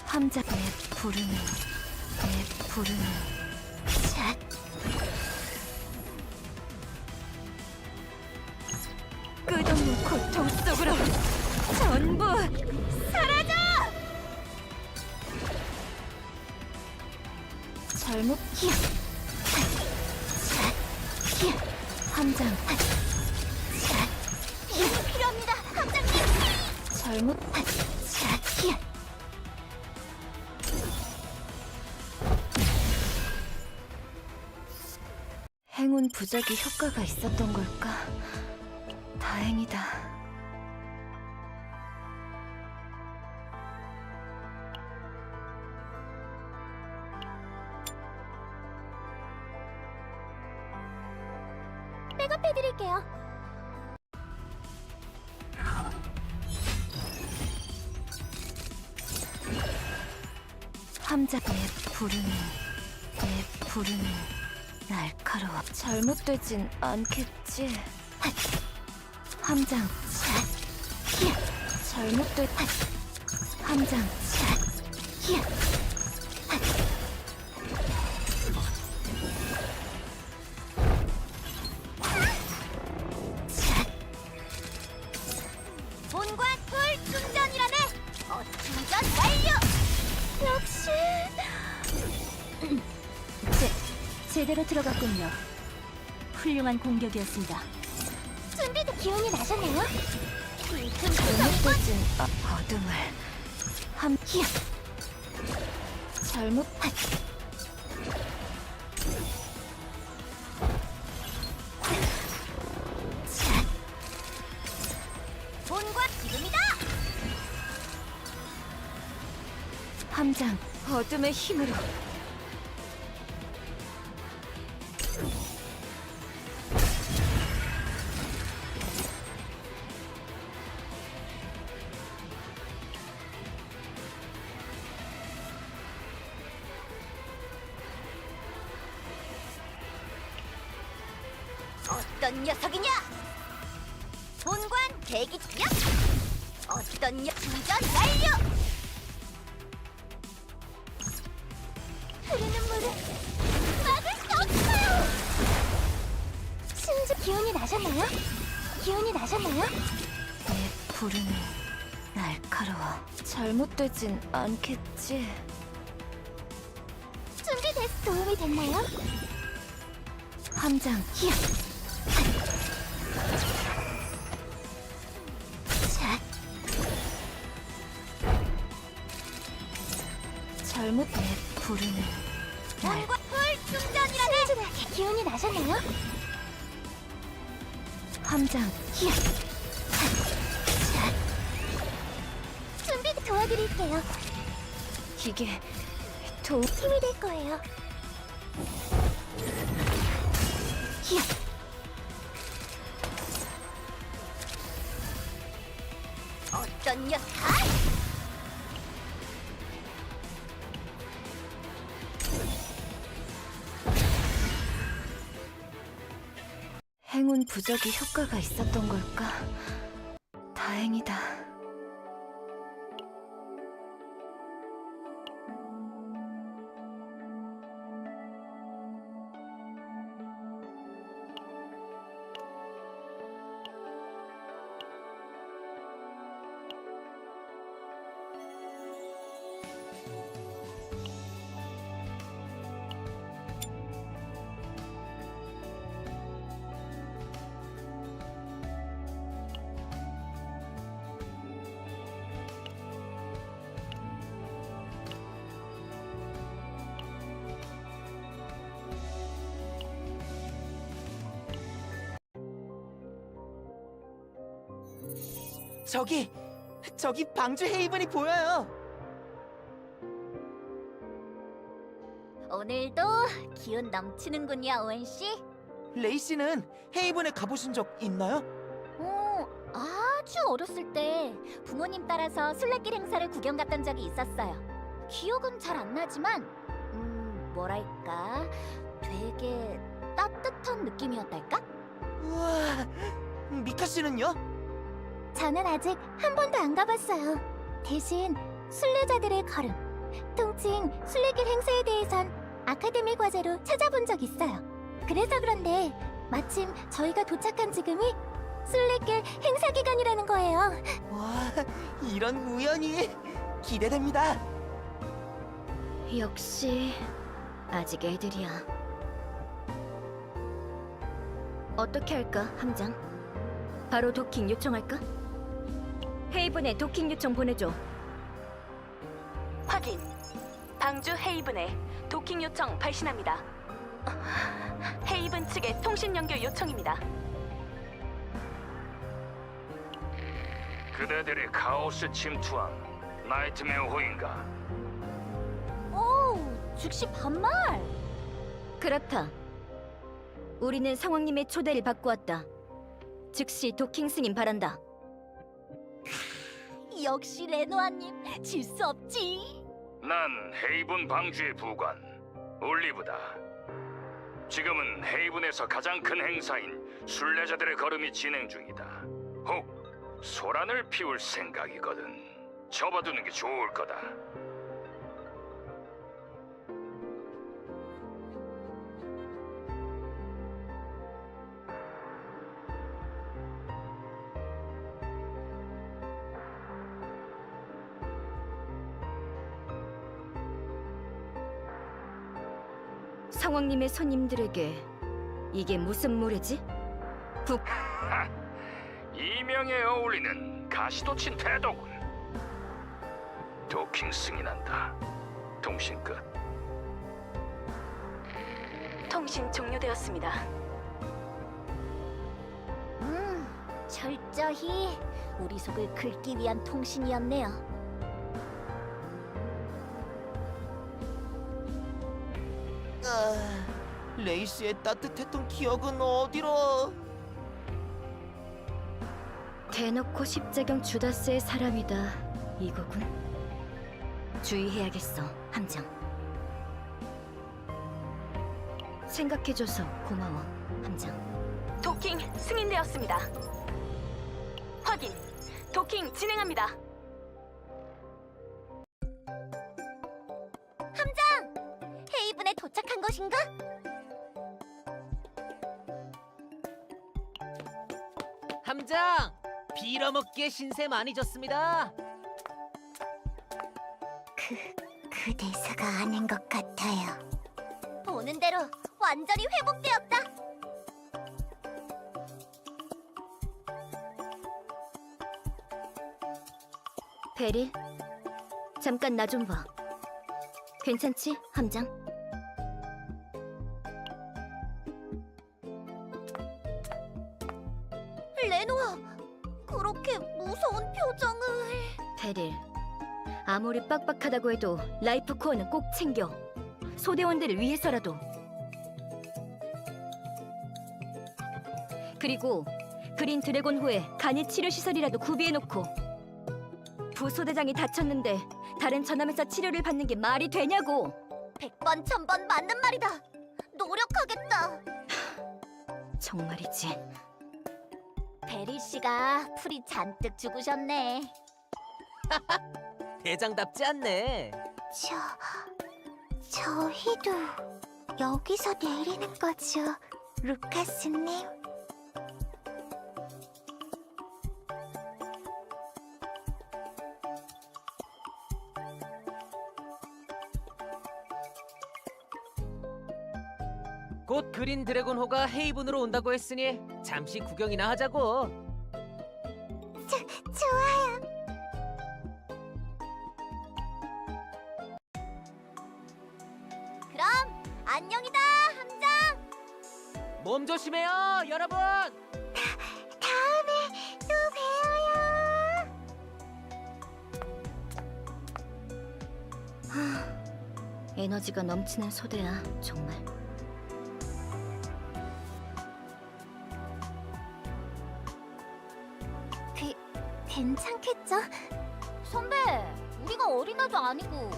함장 부르는 샷. 끝없는 고통 속으로 전부 사라져. 잘못 함장 힘이 필요합니다. 함장님. 잘못 행운 부적이 효과가 있었던 걸까? 다행이다. 백업해드릴게요. 함장의 부르는 날카로워. 잘못되진 않겠지. 함장 잘못된 함장 본관 불충전이라네. 충전 완료. 역시 제대로 들어갔군요. 훌륭한 공격이었습니다. 준비도 기운이 나셨나요? 빈틈투성이군. 잘못되진 어둠을 잘못 함장 어둠의 힘으로. 어떤 녀석이냐? 본관 대기 중. 어떤 충전 완료. 흐르는 물을 막을 수 없어요. 신주 기운이 나셨나요? 기운이 나셨나요? 내 부름이 날카로워. 잘못되진 않겠지. 준비됐어. 도움이 됐나요? 함장 히야. 자. 잘못 내 부름이 본관 풀 충전이라네. 신주에게 기운이 나셨나요? 함장 히야. 자. 준비 도와드릴게요. 이게 힘이 될 거예요. 히야. 어떤 녀석? 행운 부적이 효과가 있었던 걸까? 다행이다. 저기 방주 헤이븐이 보여요. 오늘도 기운 넘치는군요, 오wen 씨. 레이 씨는 헤이븐에 가보신 적 있나요? 아주 어렸을 때 부모님 따라서 순례길 행사를 구경 갔던 적이 있었어요. 기억은 잘 안 나지만, 뭐랄까, 되게 따뜻한 느낌이었달까? 우와, 미카 씨는요? 저는 아직 한 번도 안 가봤어요. 대신 순례자들의 걸음, 통칭 순례길 행사에 대해선 아카데미 과제로 찾아본 적 있어요. 그래서 그런데 마침 저희가 도착한 지금이 순례길 행사 기간이라는 거예요. 와, 이런 우연이 기대됩니다. 역시 아직 애들이야. 어떻게 할까, 함장? 바로 도킹 요청할까? 헤이븐에 도킹 요청 보내줘. 확인. 방주 헤이븐에 도킹 요청 발신합니다. 헤이븐 측의 통신 연결 요청입니다. 그대들이 카오스 침투한 나이트메어호인가? 오, 즉시 반말. 그렇다. 우리는 상왕님의 초대를 받고 왔다. 즉시 도킹 승인 바란다. 역시 레노아님, 질 수 없지. 난 헤이븐 방주의 부관 올리브다. 지금은 헤이븐에서 가장 큰 행사인 순례자들의 걸음이 진행 중이다. 혹 소란을 피울 생각이거든. 접어두는 게 좋을 거다. 상왕님의 손님들에게 이게 무슨 무례지? 이명에 어울리는 가시도친 태도군. 도킹 승인한다. 통신 끝. 통신 종료되었습니다. 철저히 우리 속을 긁기 위한 통신이었네요. 레이스의 따뜻했던 기억은 어디로? 대놓고 십자경 주다스의 사람이다 이거군. 주의해야겠어 함장. 생각해줘서 고마워 함장. 도킹 승인되었습니다. 확인. 도킹 진행합니다. 헤이븐에 도착한 것인가? 함장! 빌어먹기에 신세 많이 졌습니다. 그 대사가 아닌 것 같아요. 보는 대로 완전히 회복되었다. 베릴, 잠깐 나 좀 봐. 괜찮지, 함장? 레노아, 그렇게 무서운 표정을... 베릴, 아무리 빡빡하다고 해도 라이프 코어는 꼭 챙겨. 소대원들을 위해서라도. 그리고 그린 드래곤 호에 간이 치료 시설이라도 구비해놓고. 부소대장이 다쳤는데 다른 전함에서 치료를 받는 게 말이 되냐고. 100번 1000번 맞는 말이다. 노력하겠다. 정말이지. 베릴 씨가 풀이 잔뜩 죽으셨네. 대장답지 않네. 저희도 여기서 내리는 거죠, 루카스님? 곧 그린 드래곤호가 헤이븐으로 온다고 했으니 잠시 구경이나 하자고. 좋아요. 그럼 안녕이다, 함장. 몸 조심해요, 여러분. 다음에 또 봬요. 에너지가 넘치는 소대야, 정말. 괜찮겠죠? 선배, 우리가 어린아도 아니고.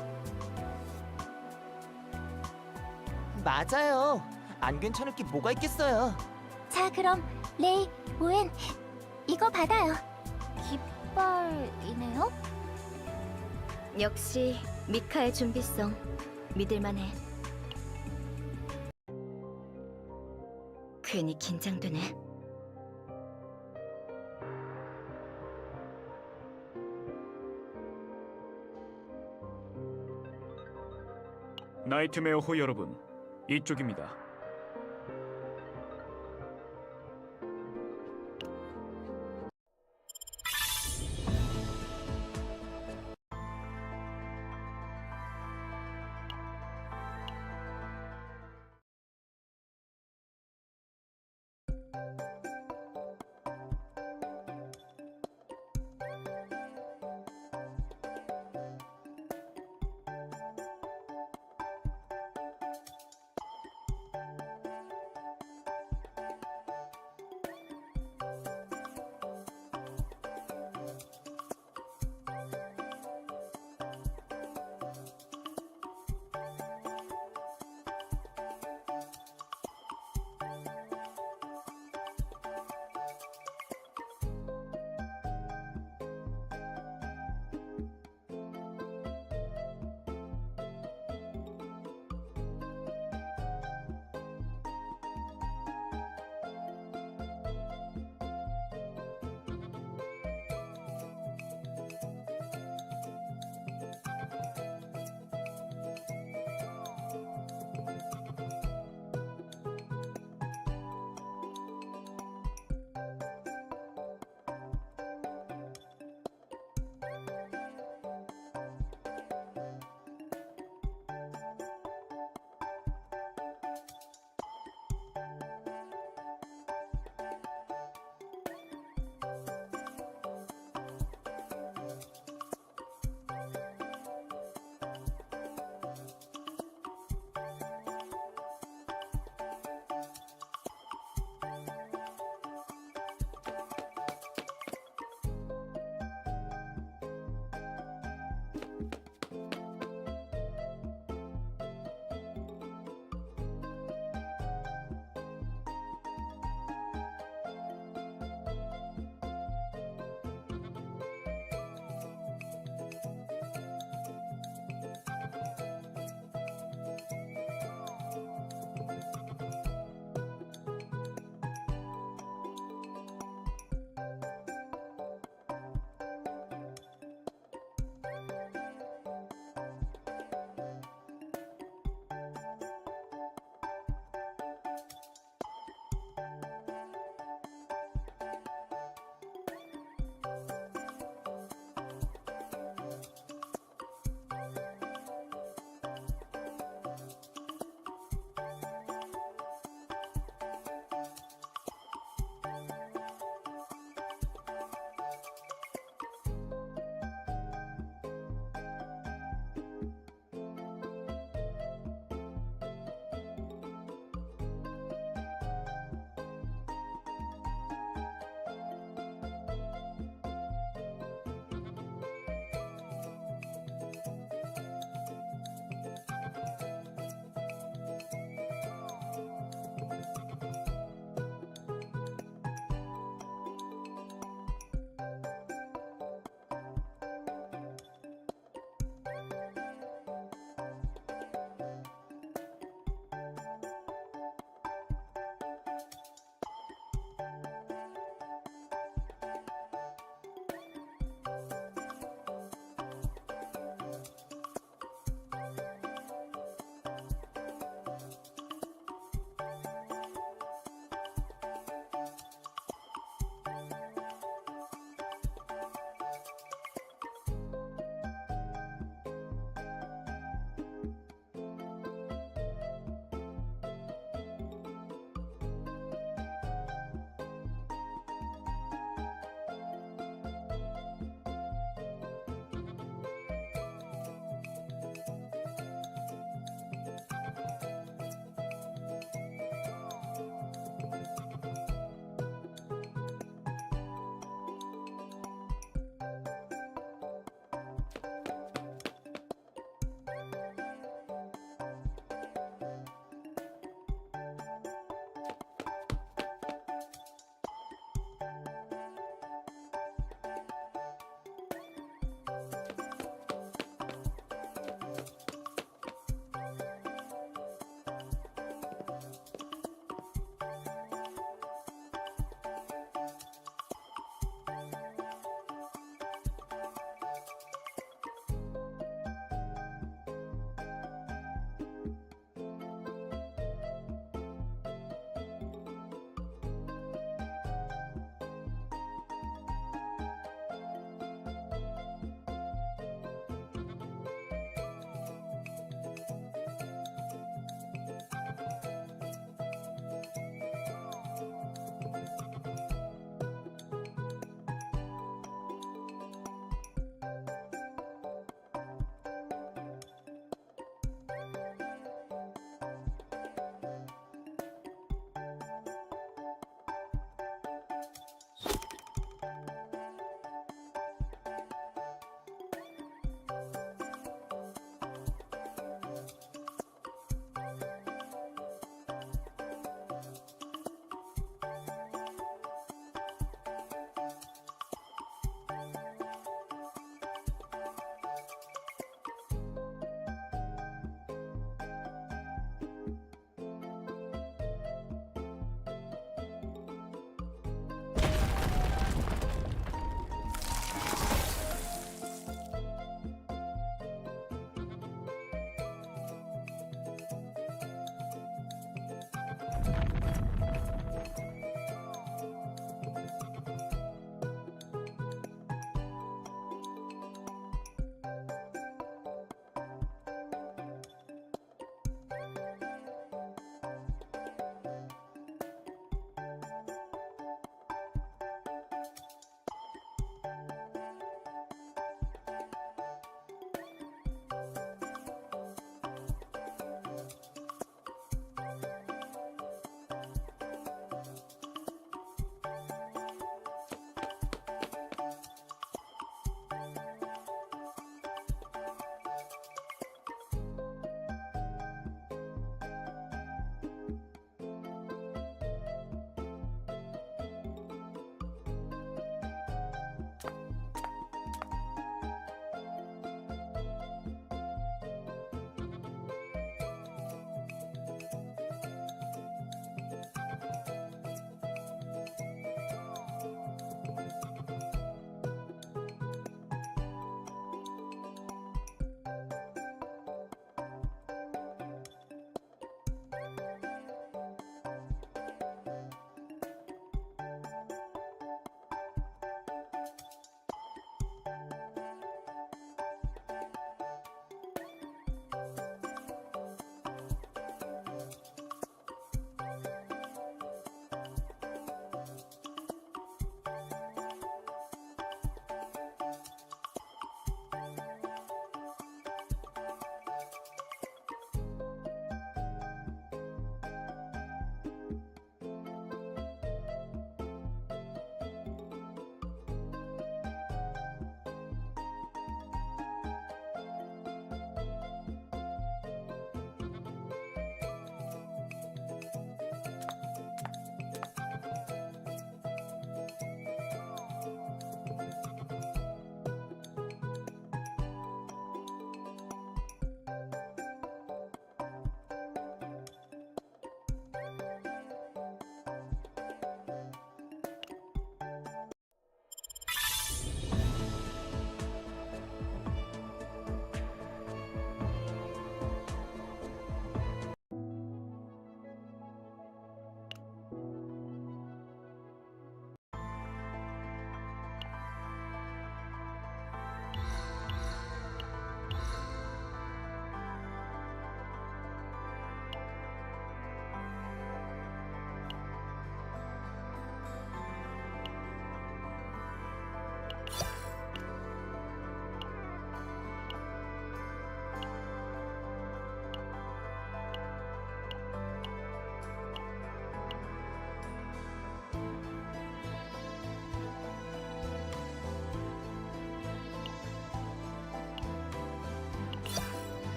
맞아요. 안 괜찮을 게 뭐가 있겠어요. 자, 그럼 레이, 오엔, 이거 받아요. 깃발이네요? 역시 미카의 준비성 믿을만해. 괜히 긴장되네. 나이트메어 호 여러분, 이쪽입니다.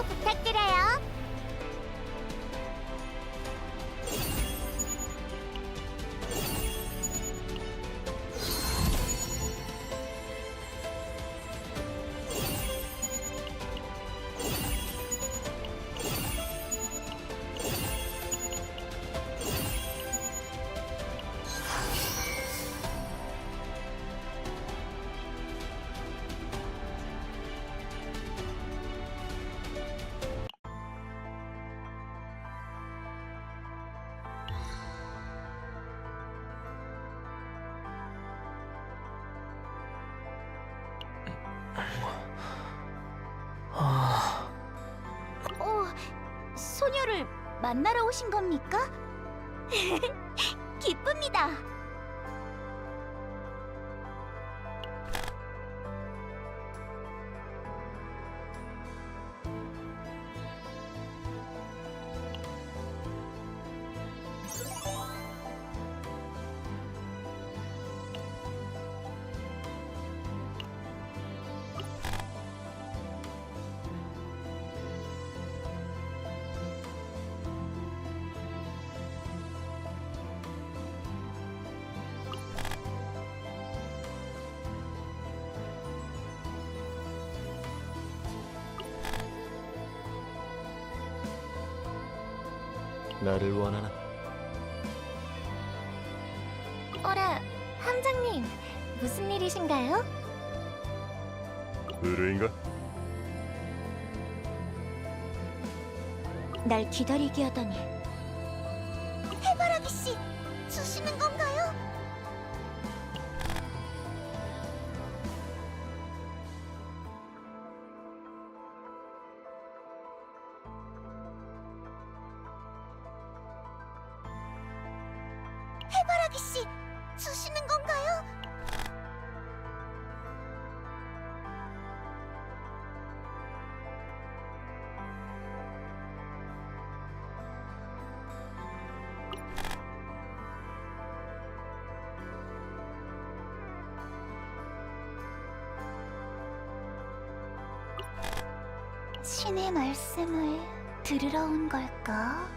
부탁드려요. 소녀를 만나러 오신 겁니까? 기쁩니다. 나를 원하나? 어라, 함장님. 무슨 일이신가요? 의뢰인가? 날 기다리게 하다니. 해바라기 씨, 주시는 건가요? 해바라기 씨, 주시는 건가요? 신의 말씀을 들으러 온 걸까?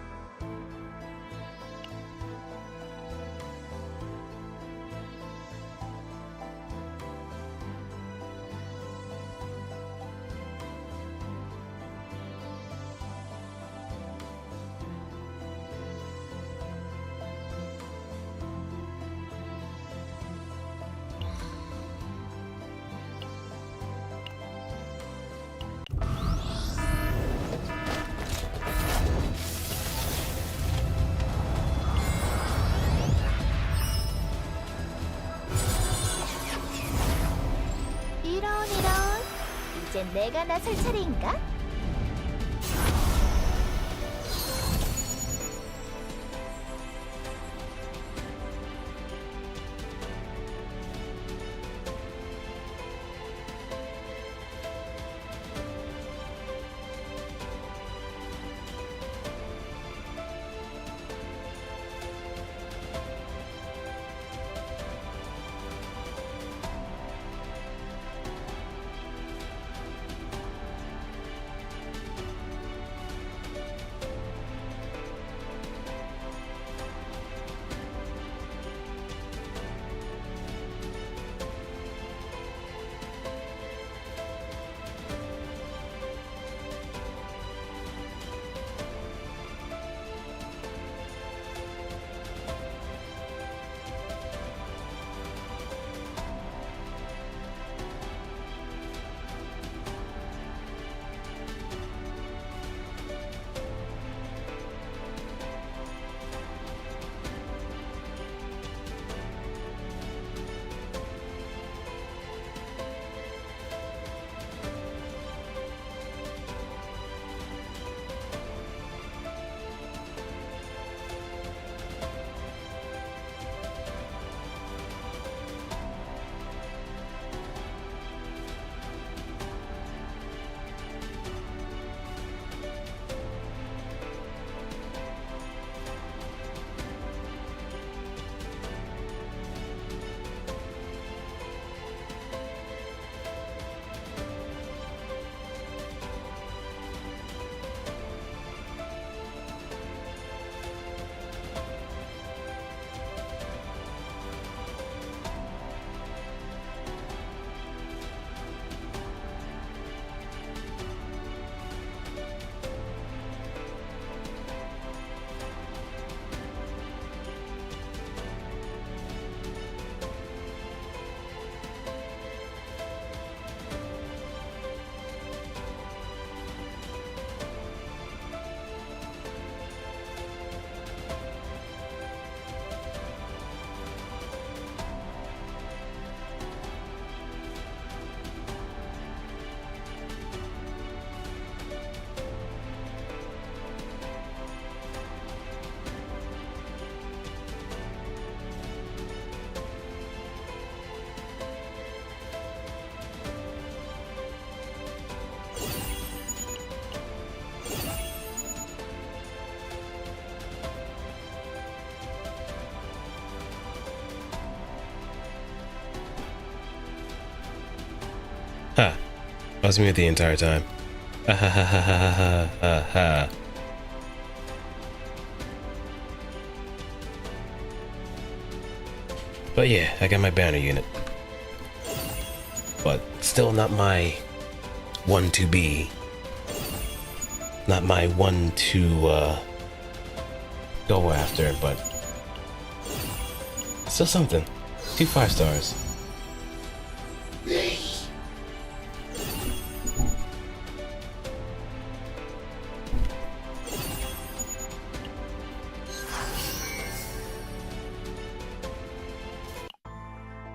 이런. 이제 내가 나설 차례인가? was mute the entire time. Ha ha ha ha ha ha ha ha. But yeah, I got my banner unit. But still not my one to be. Not my one to go after, but still something. 2 5-stars.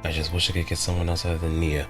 I just wish I could get someone else other than Nia.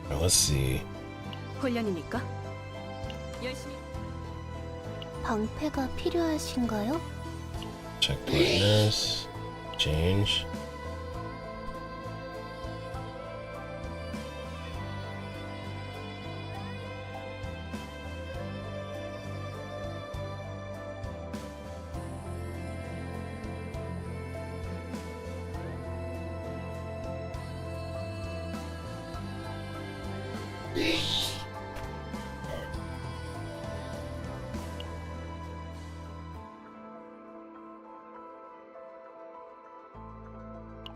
Well, let's see. 훈련이니까 열심히. 방패가 필요하신가요? Check partners. Change.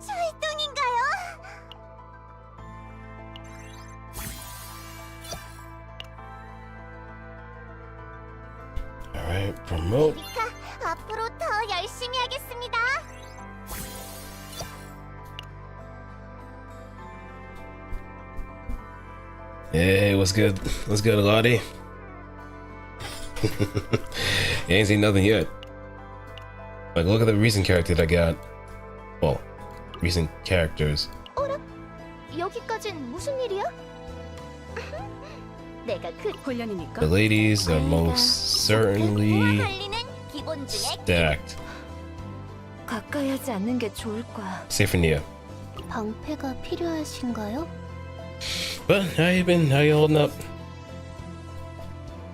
출동인가요? Alright, promote. 리카, 앞으로 더 열심히 하겠습니다. Hey, what's good? What's good, Lottie? You ain't seen nothing yet. Like, look at the recent character that I got. Well, recent characters. 어라? 여기까진 무슨 일이야? 내가 그 훈련이니까 The ladies are most certainly 달리는 기본 중에 stacked. 가까이 하지 않는 게 좋을 거야. Save for Nia. 방패가 필요하신가요? But how you been? How you holding up?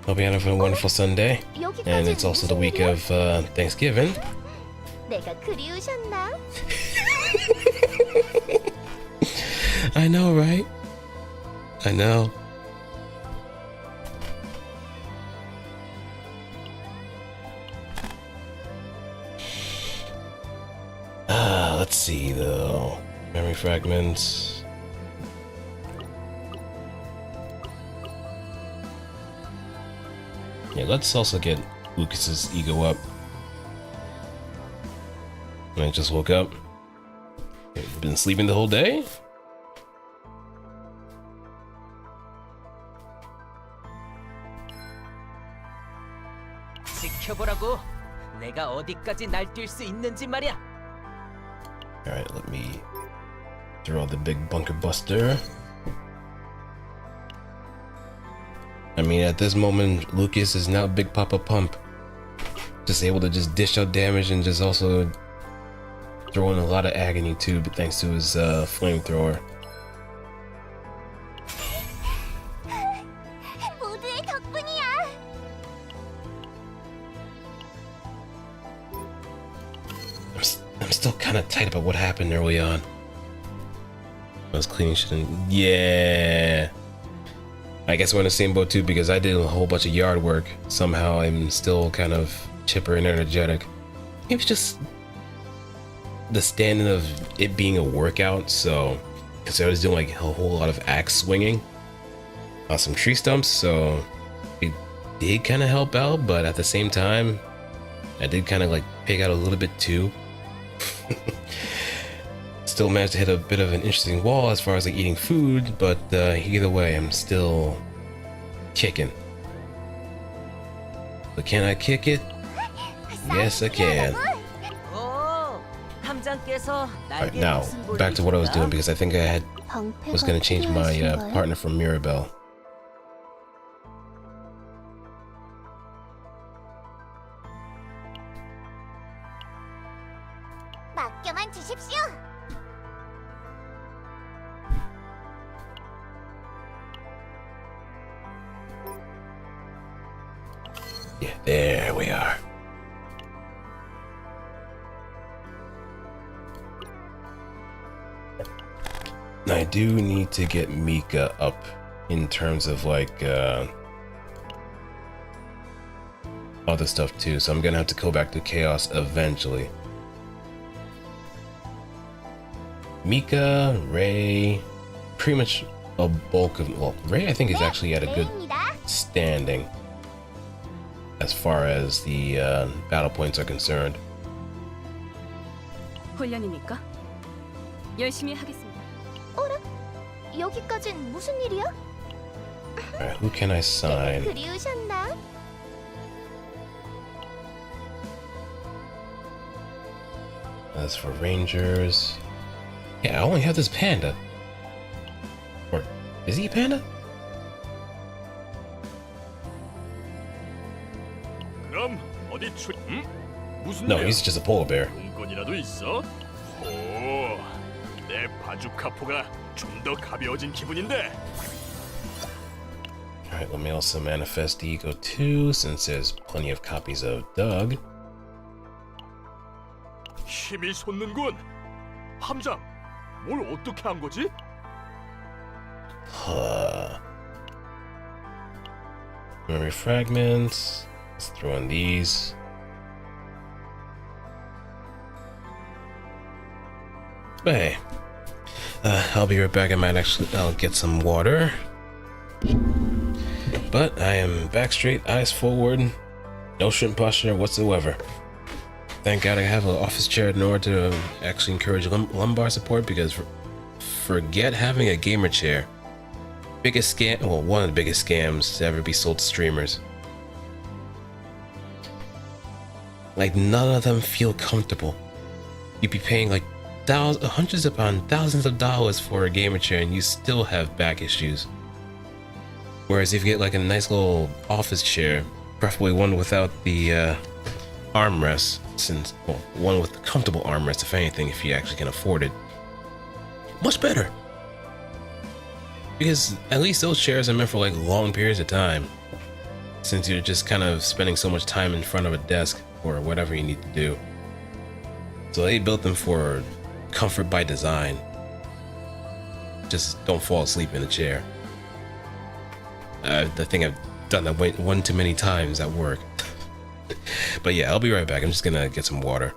Hope you're having a wonderful Sunday. And it's also the week of Thanksgiving. 내가 그리우셨나? I know, right? I know. Let's see though. Memory fragments. Yeah, let's also get Lucas's ego up. I just woke up. You've been sleeping the whole day? 지켜보라고. 내가 어디까지 날뛸 수 있는지 말이야. Alright, let me throw the big bunker buster. I mean, at this moment, Lucas is now Big Papa Pump. Just able to just dish out damage and just also throw in a lot of agony too, but thanks to his flamethrower. 모두의 덕분이야. I'm still kind of tight about what happened early on. I was cleaning shit and yeah. I guess we're in the same boat too because I did a whole bunch of yard work. Somehow I'm still kind of chipper and energetic. It was just the standing of it being a workout, so because I was doing like a whole lot of axe swinging on some tree stumps, so it did kind of help out, but at the same time I did kind of like pick out a little bit too. still managed to hit a bit of an interesting wall as far as like eating food, but either way, I'm still kicking. But can I kick it? Yes, I can. 오, 함장께서 Alright, 날개 now 무슨 back to what I was doing because I think I was 방패가 gonna change my 필요하신가요? partner from Mirabelle. 맡겨만 주십시오. Yeah, there we are. I do need to get Mika up in terms of like other stuff too, so I'm gonna have to go back to Chaos eventually. Mika, Ray, pretty much a bulk of, well, Ray I think is actually at a good 레이입니다. standing as far as the battle points are concerned. 훈련이니까 열심히 하겠습니다. 여기까진 무슨 일이야? Alright, who can I sign? 그리우셨나? As for Rangers, yeah, I only have this panda. Or is he a panda? 그럼 어디 무슨 No, he's just a polar bear. 용건이라도 있어? 오, 내 바주카포가 좀 더 가벼워진 기분인데. Alright, let me also manifest Ego 2 since there's plenty of copies of Doug. 힘이 솟는군. 함장, 뭘 어떻게 한 거지? Memory fragments. Let's throw in these. But hey, I'll be right back. I'll get some water. But I am back straight, eyes forward, no shrimp posture whatsoever. Thank God I have an office chair in order to actually encourage lumbar support, because forget having a gamer chair. Biggest scam, well, one of the biggest scams to ever be sold to streamers. Like, none of them feel comfortable. You'd be paying like hundreds upon thousands of dollars for a gamer chair and you still have back issues. Whereas if you get like a nice little office chair, preferably one without the armrest, since, well, one with the comfortable armrest if anything, if you actually can afford it, much better. Because at least those chairs are meant for like long periods of time, since you're just kind of spending so much time in front of a desk or whatever you need to do. So they built them for comfort by design. Just don't fall asleep in the chair. I think I've done that one too many times at work. But yeah, I'll be right back. I'm just gonna get some water.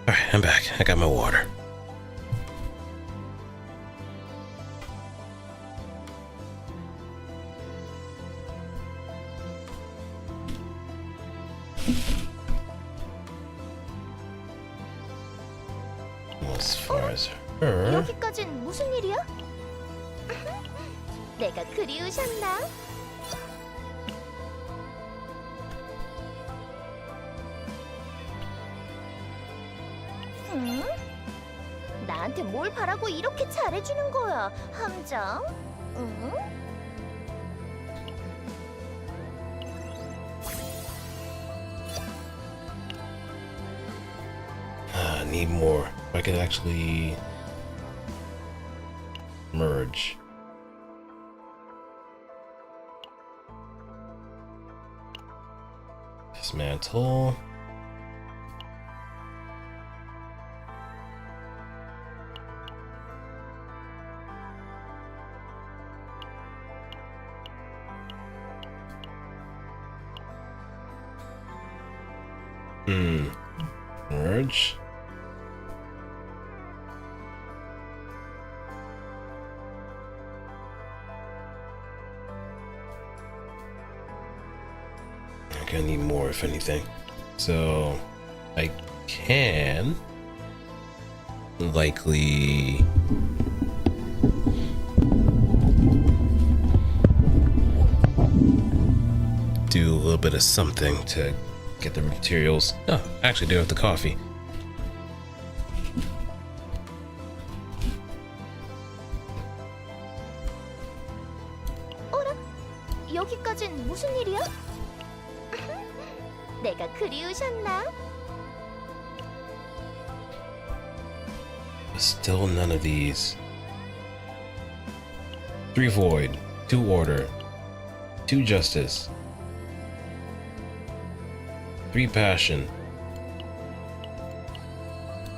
Alright, I'm back. I got my water. As far as her. 여기까진 무슨 일이야? 내가 그리우셨나? 응? 나한테 뭘 바라고 이렇게 잘해주는 거야, 함장? 응? I need more. If I could actually merge. Dismantle. Merge. I need more, if anything. So I can likely do a little bit of something to get the materials. Oh, I actually do have the coffee. 어라? 여기까진 무슨 일이야? 내가 그리우셨나? Still none of these. 3 void, 2 order, 2 justice, 3 passion.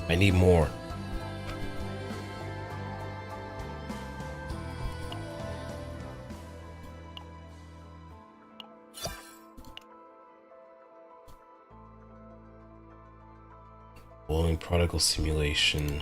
I need more. Blowing prodigal simulation.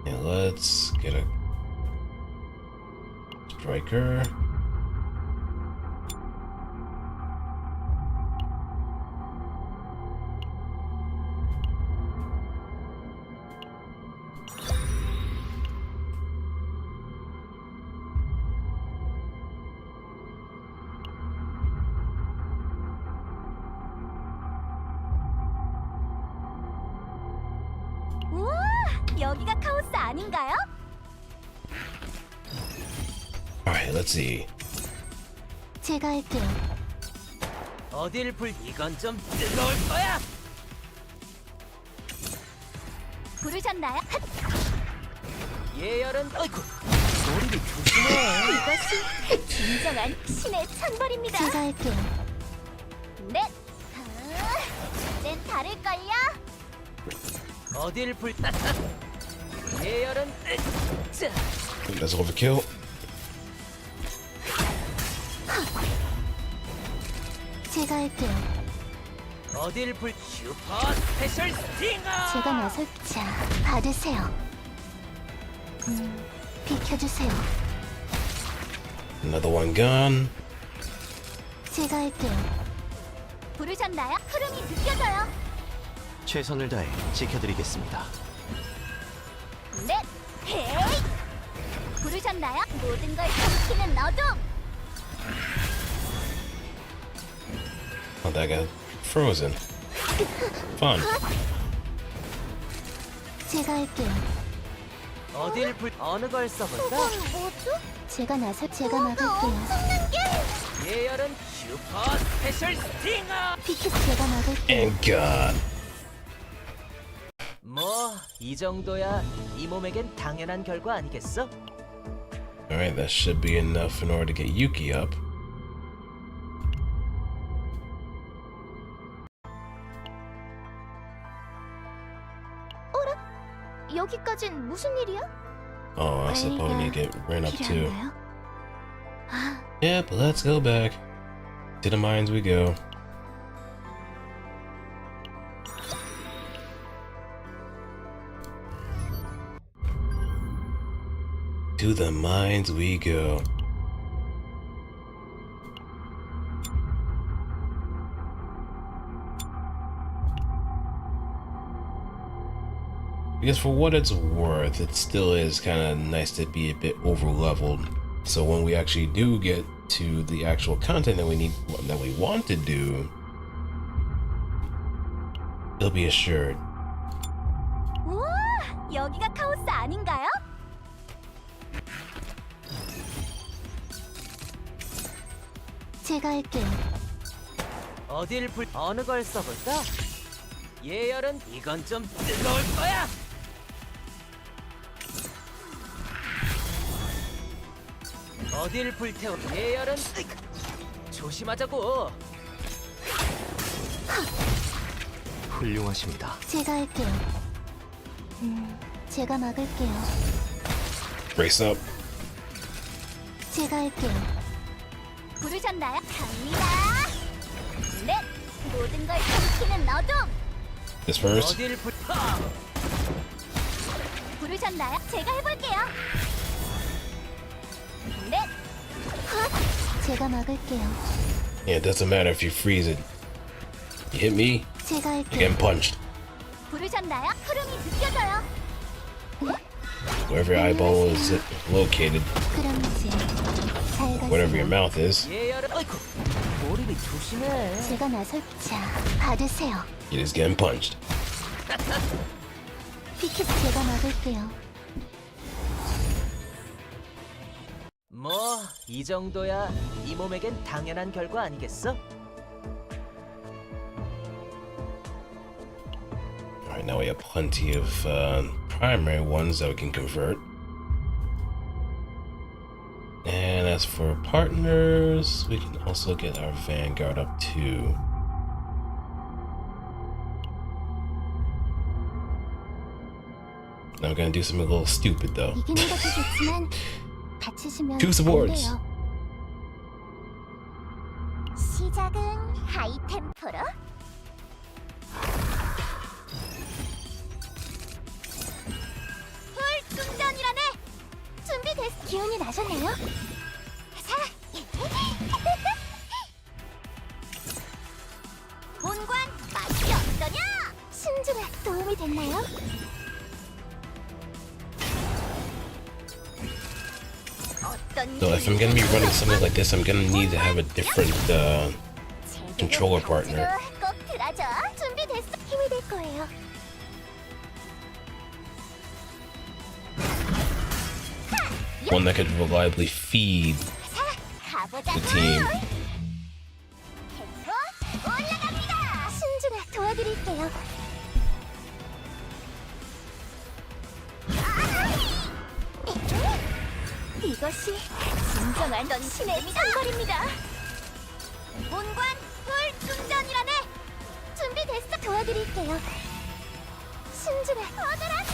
Yeah, let's get a striker. 우와, 여기가 카오스 아닌가요? Alright, let's see. 제가 할게요. 어딜 불 이건 좀 뜨거울 거야. 부르셨나요? 예열은 어이구 소리를 조심해. 이것이 진정한 신의 찬벌입니다. 제가 할게요. 넷. 이젠 다를걸요? 어딜 불 예열은 자. That's overkill. 제가 할게요. 어딜 불 슈퍼 스페셜 스팅어. 제가 나설 자 받으세요. 비켜주세요. Another one gone. 제가 할게요. 부르셨나요? 흐름이 느껴져요. 최선을 다해 지켜드리겠습니다. 넷. 헤이. 부르셨나요? 모든 걸 삼키는 어둠. Oh, that got frozen. Fun. 제가 할게요. 어딜 불 어느 걸 써볼까? 뭐죠? 제가 나설 제가 막을게요. 예열은 슈퍼 스페셜 스팅어. 비키 제가 막을게요. And God. 뭐 이 정도야 이 몸에겐 당연한 결과 아니겠어? Alright, that should be enough in order to get Yuki up. 여기까진 무슨 일이야? Oh, I suppose we need to get ran up 필요 too. 없나요? 아, Yep, let's go back. To the mines we go. To the mines we go. Because for what it's worth, it still is kind of nice to be a bit over leveled. So when we actually do get to the actual content that we want to do, it'll be assured. 우와, 여기가 카오스 아닌가요? 제가 할게요. 어딜 불 어느 걸 써볼까? 예열은 이건 좀 뜨거울 거야. 어딜 불태워? 예열은 조심하자고. 훌륭하십니다. 제가 할게요. 제가 막을게요. Brace up. 제가 할게요. 부르셨나요? 갑니다. 넷, 모든 걸 삼키는 어둠. This first. 어딜 불 부르셨나요? 제가 해볼게요. 넷, 헛. 제가 막을게요. Yeah, it doesn't matter if you freeze it. You hit me, 제가 you're 할게요. getting punched. 부르셨나요? 흐름이 느껴져요. Wherever your eyeball is located, 그럼 이제 잘 whatever your 가세요. mouth is, 예열은 어이쿠 머리를 조심해. 제가 나설 자 받으세요. you're just getting punched. 피켓 제가 막을게요. 뭐 이 정도야 이 몸에겐 당연한 결과 아니겠어? Alright, now we have plenty of primary ones that we can convert. And as for partners, we can also get our Vanguard up too. Now we're gonna do something a little stupid though. 이기는 것도 좋지만 다치시면 Two supports. 안 돼요. 시작은 하이템포로. 훌충전이라네. 준비됐어. 기운이 나셨네요. 자. 본관 맛이 어떠냐? 신중에 도움이 됐나요? 어떤 So if I'm gonna be running something like this, I'm gonna need to have a different controller partner. 꼭 들어줘. 준비됐어. 힘이 될 거예요. One that could reliably feed 가보자. the team. 템포 올라갑니다. 신중에 도와드릴게요. 이것이 진정한 신의 상거리입니다. 본관 불충전이라네. 준비됐어. 도와드릴게요. 신중에 얻어라.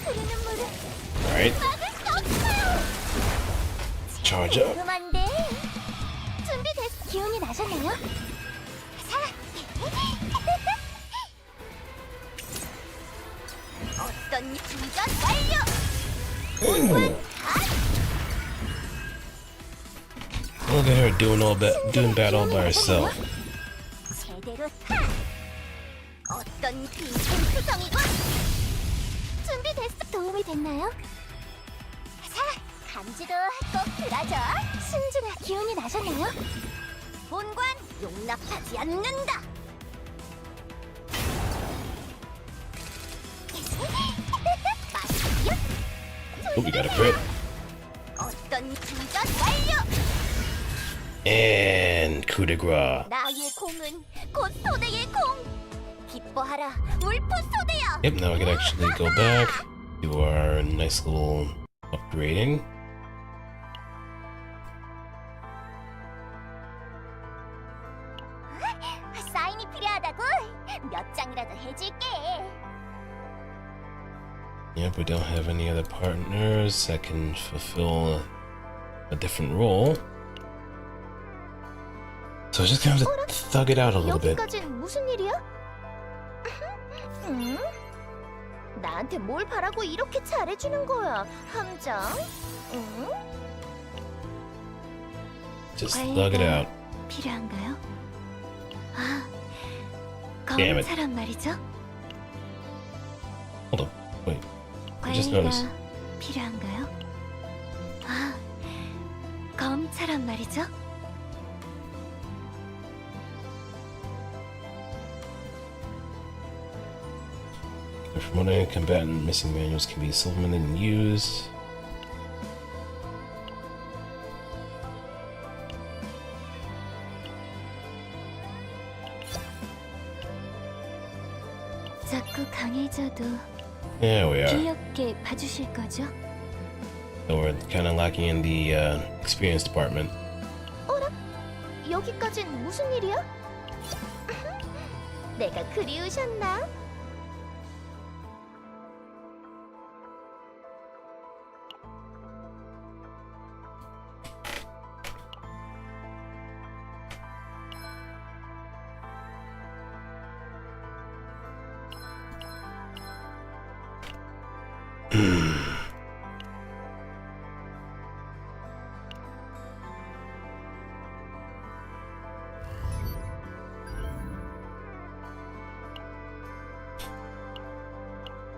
흐르는 물을 Alright, 막을 수 없어요. charge up. 궁금한데 준비됐어. 기운이 나셨나요? 자. 어떤 충전 완료. Look at her doing bad all by herself. 제대로 타. 어떤 빈틈 투성이군. 준비됐어. 도움이 됐나요? 자, 감지도 꼭 들어줘. 신중해. 기운이 나셨나요? 본관 용납하지 않는다. 맛있요? Oh, we got a crit. 어떤 충전 완료. And coup de grace. 나의 공은 곧 소대의 공. 기뻐하라, 울프 소대여. Yep, now I can actually go back, do our nice little upgrading. 사인이 필요하다고? 몇 장이라도 해줄게. Yep, we don't have any other partners that can fulfill a different role. So just gonna have to thug it out a little bit. 여기까진 무슨 일이야? 응? 나한테 뭘 바라고 이렇게 잘해주는 거야, 함장? 응? Just thug it out. 필요한가요? 아, Damn it. 검사란 말이죠? Hold on, wait. I just noticed. 필요한가요? 아, 검사란 말이죠? If one combatant missing manuals can be supplemented and used. 자꾸 강해져도 There we are. 귀엽게 봐주실 거죠? So we're kind of lacking in the experience department. 여기까진 무슨 일이야? 내가 그리우셨나?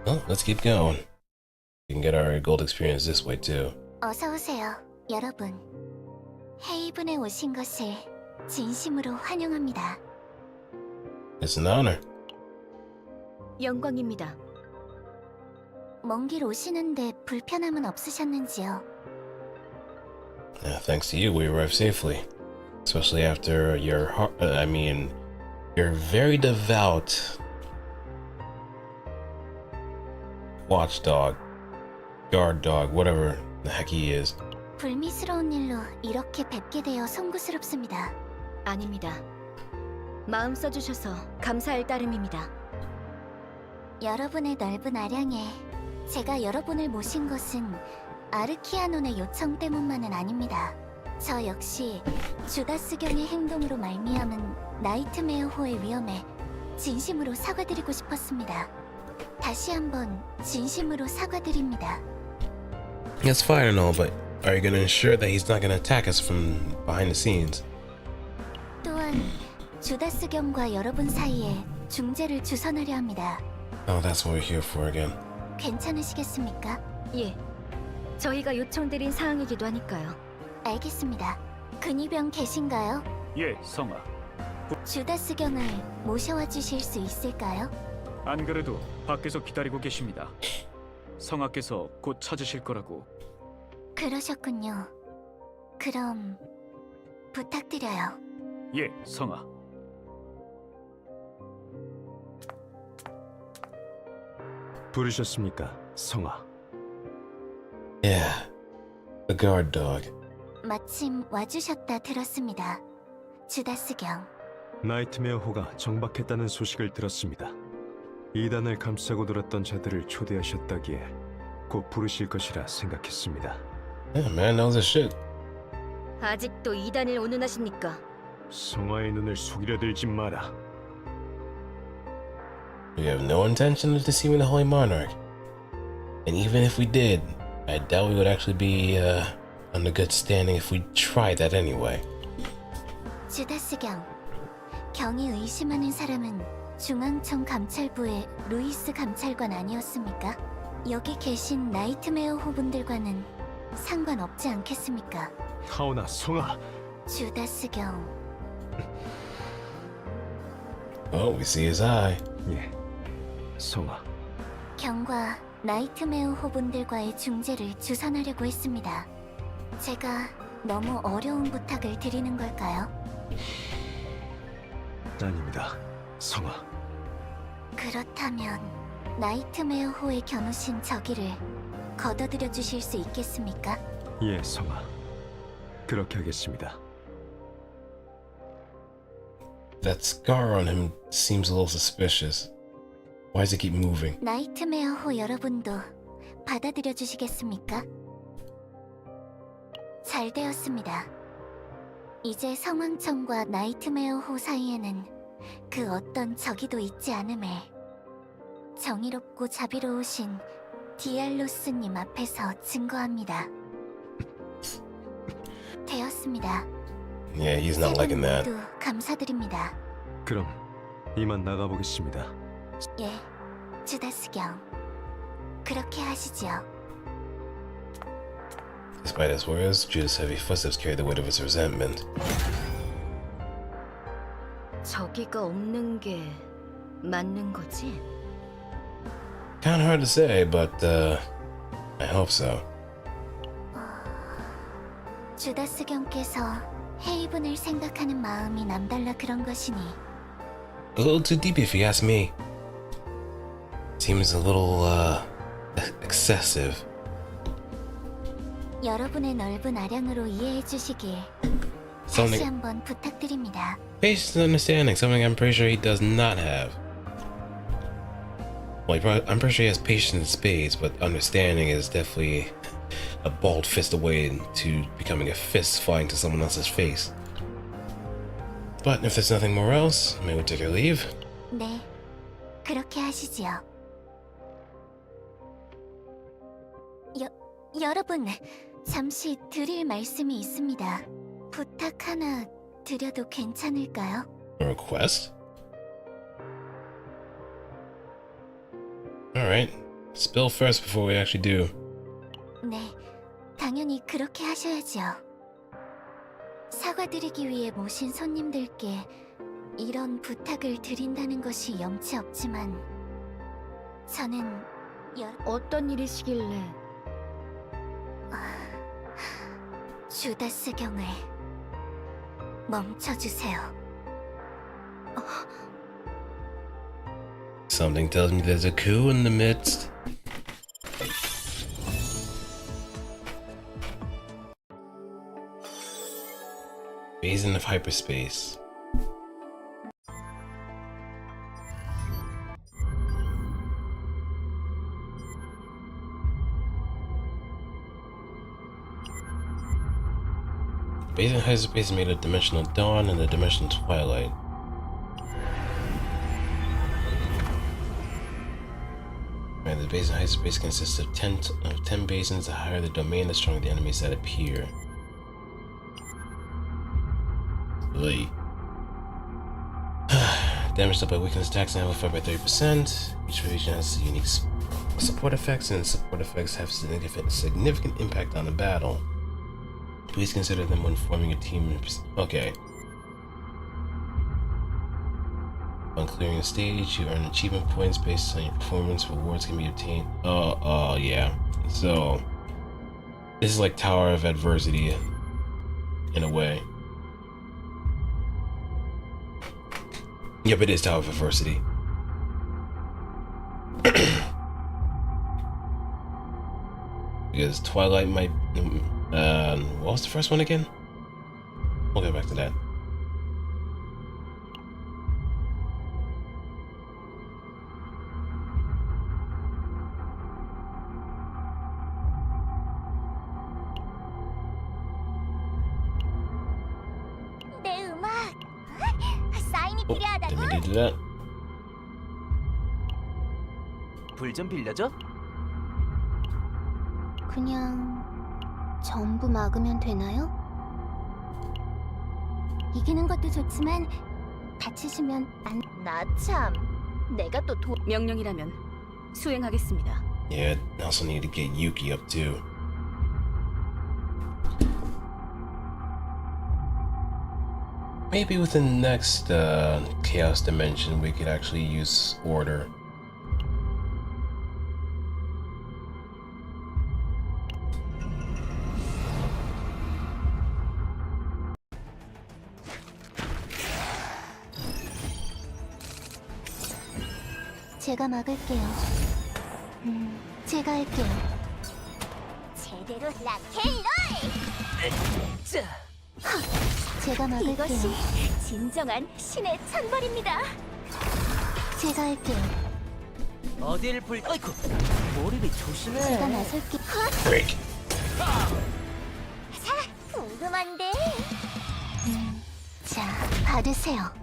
Well, let's keep going. We can get our gold experience this way too. 어서 오세요, 여러분. 헤이븐에 오신 것을 진심으로 환영합니다. It's an honor. 영광입니다. 먼 길 오시는데 불편함은 없으셨는지요? Thanks to you, we arrived safely. Especially after your your very devout watchdog, guard dog, whatever the heck he is. 불미스러운 일로 이렇게 뵙게 되어 송구스럽습니다. 아닙니다. 마음 써주셔서 감사할 따름입니다. 여러분의 넓은 아량에 제가 여러분을 모신 것은 아르키아논의 요청 때문만은 아닙니다. 저 역시 주다스경의 행동으로 말미암은 나이트메어호의 위험에 진심으로 사과드리고 싶었습니다. 다시 한번 진심으로 사과드립니다. That's fine and all, but are you going to ensure that he's not going to attack us from behind the scenes? 또한 주다스경과 여러분 사이에 중재를 주선하려 합니다. Oh, that's what we're here for again. 괜찮으시겠습니까? 예, 저희가 요청드린 사항이기도 하니까요. 알겠습니다. 근위병 계신가요? 예, 성아. 주다스경을 모셔와 주실 수 있을까요? 안 그래도 밖에서 기다리고 계십니다. 성아께서 곧 찾으실 거라고. 그러셨군요. 그럼 부탁드려요. 예, 성아. 부르셨습니까, 성아? Yeah, the guard dog. 마침 와주셨다 들었습니다. 주다스경. 나이트메어호가 정박했다는 소식을 들었습니다. 이단을 감싸고 돌았던 자들을 초대하셨다기에 곧 부르실 것이라 생각했습니다. Yeah, man knows his shit. 아직도 이단을 온운하십니까? 성아의 눈을 속이려 들지 마라. We have no intention of deceiving the Holy Monarch. And even if we did, I doubt we would actually be on a good standing if we tried that anyway. 주다스경. 경이 의심하는 사람은 중앙청 감찰부의 루이스 감찰관 아니었습니까? 여기 계신 나이트메어 호분들과는 상관없지 않겠습니까? 하오나, 성아. 주다스경. Oh, we see his eye. 예, 성아. 경과 나이트메어 호분들과의 중재를 주선하려고 했습니다. 제가 너무 어려운 부탁을 드리는 걸까요? 아닙니다, 성아. 그렇다면 나이트메어 호에 겨누신 저기를 걷어들여 주실 수 있겠습니까? 예, 성아. 그렇게 하겠습니다. That scar on him seems a little suspicious. Why does it keep moving? 나이트메어 호 여러분도 받아들여 주시겠습니까? 잘 되었습니다. 이제 성왕청과 나이트메어 호 사이에는 그 어떤 적이도 있지 않음을 정의롭고 자비로우신 디알로스님 앞에서 증거합니다. 되었습니다. Yeah, he's not 세 분 liking that. 모두 감사드립니다. 그럼 이만 나가보겠습니다. 예, 주다스경. 그렇게 하시지요. Despite his words, Judah's heavy footsteps carry the weight of his resentment. 저기가 없는 게 맞는 거지? Kinda hard to say, but I hope so. 주다스경께서 헤이븐을 생각하는 마음이 남달라 그런 것이니 A little too deep if you ask me. Seems a little excessive. 여러분의 넓은 아량으로 이해해 주시길 다시 Something 한번 부탁드립니다. patience and understanding, something I'm pretty sure he does not have. Well, I'm pretty sure he has patience in spades, but understanding is definitely a bald fist away to becoming a fist flying to someone else's face. But if there's nothing more else, may we take our leave? 네, 그렇게 하시지요. 여러분, 잠시 드릴 말씀이 있습니다. 부탁 하나 드려도 괜찮을까요? A request? Alright, spill first before we actually do. 네, 당연히 그렇게 하셔야지요. 사과드리기 위해 모신 손님들께 이런 부탁을 드린다는 것이 염치 없지만 저는 어떤 일이시길래? 주다스경을 멈춰주세요. Something tells me there's a coup in the midst. Basin of hyperspace. Basin of hyperspace is made of dimensional dawn and the dimensional twilight. Right, the basin of hyperspace consists of 10 basins. The higher the domain, the stronger the enemies that appear. Lee. Damage dealt by weakness attacks and amplified by 30%. Each region has unique support effects, and support effects have significant impact on the battle. Please consider them when forming a team. Okay. On clearing a stage, you earn achievement points based on your performance. Rewards can be obtained. Yeah. So, this is like Tower of Adversity, in a way. Yep, it is Tower of Adversity. Because Twilight might... what was the first one again? We'll get back to that. 내 음악. 사인이 Oh, 필요하다고? didn't mean to do that. 불 좀 빌려줘? 그냥 전부 막으면 되나요? 이기는 것도 좋지만 다치시면 안... 나 참. 내가 또 명령이라면 수행하겠습니다. Yeah, I also need to get Yuki up too. Maybe within the next Chaos Dimension we could actually use Order. 제가 막을게요. 제가 할게요. 제대로 락앤롤! 자, 제가 막을게요. 이것이 진정한 신의 찬벌입니다. 제가 할게요. 어딜 불... 아이쿠, 머리를 조심해. 제가 나설게요. Break. 궁금한데. 자, 받으세요.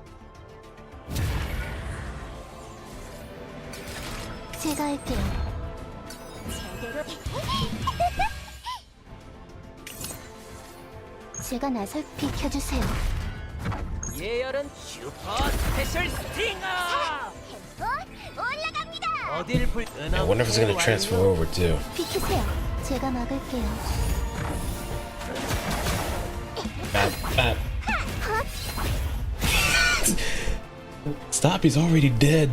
제가 할게요. 제대로 제가 나설 비켜주세요. 예열은 슈퍼 스페셜 스팅어! 템포 올라갑니다. 어딜 불... I wonder if it's gonna transfer over too. 비키세요. 제가 막을게요. Bap, bap. Stop, he's already dead.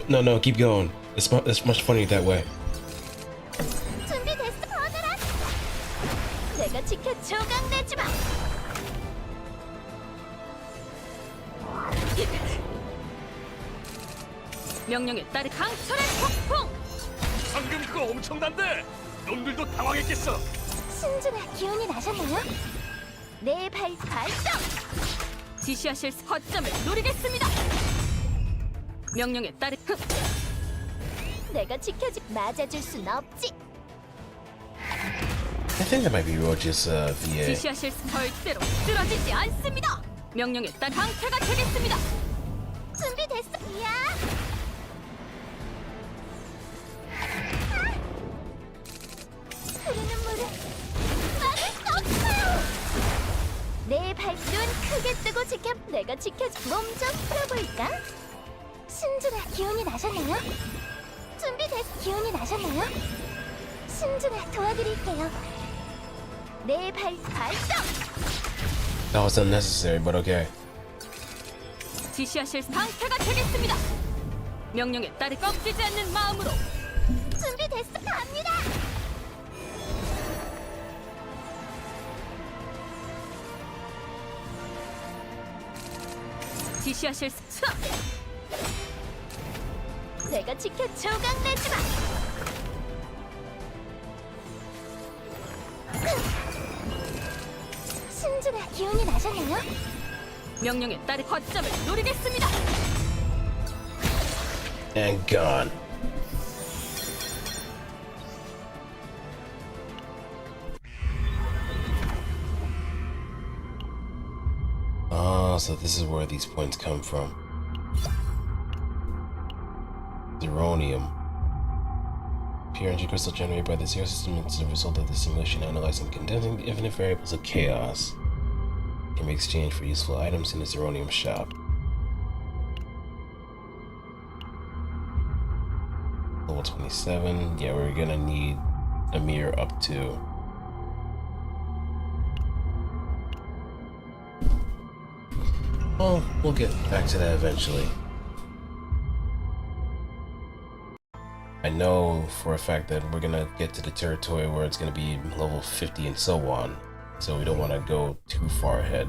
No, no, keep going. It's much funnier that way. 준비됐어, 버들아. 내가 지켜 조각내지 마. 명령에 따르 강철의 폭풍! 방금 그거 엄청난데 놈들도 당황했겠어. 신중한 기운이 나셨나요? 내 발동. 지시하실 허점을 노리겠습니다. 명령에 따르 내가 지켜줄 맞아줄 순 없지. I think that might be Roach's VA. 지시하실 절대로 쓰러지지 않습니다. 명령에 따르 강태가 되겠습니다. 준비됐어. 야. 흐르는 물을 막을 수 없어요. 내 발눈 크게 뜨고 지켜. 내가 지켜줄 몸 좀 풀어볼까? 신중한 기운이 나셨나요? 준비됐어. 기운이 나셨나요? 신중한 도와드릴게요. 내 발동. That was unnecessary, but okay. 지시하실 강태가 되겠습니다. 명령에 따르 꺾이지 않는 마음으로 준비됐어. 갑니다. 지시하실 내가 지켜 조각내지 마. 신중한 기운이 나셨나요? 명령에 따르 거점을 노리겠습니다. And gone. Oh, so this is where these points come from. Zeronium. Pure energy crystal generated by the zero system is the result of the simulation analyzing and condensing the infinite variables of chaos. Can be exchanged for useful items in the Zeronium shop. Level 27. Yeah, we're gonna need a mirror up to. Well, we'll get back to that eventually. I know for a fact that we're gonna get to the territory where it's gonna be level 50 and so on, so we don't want to go too far ahead.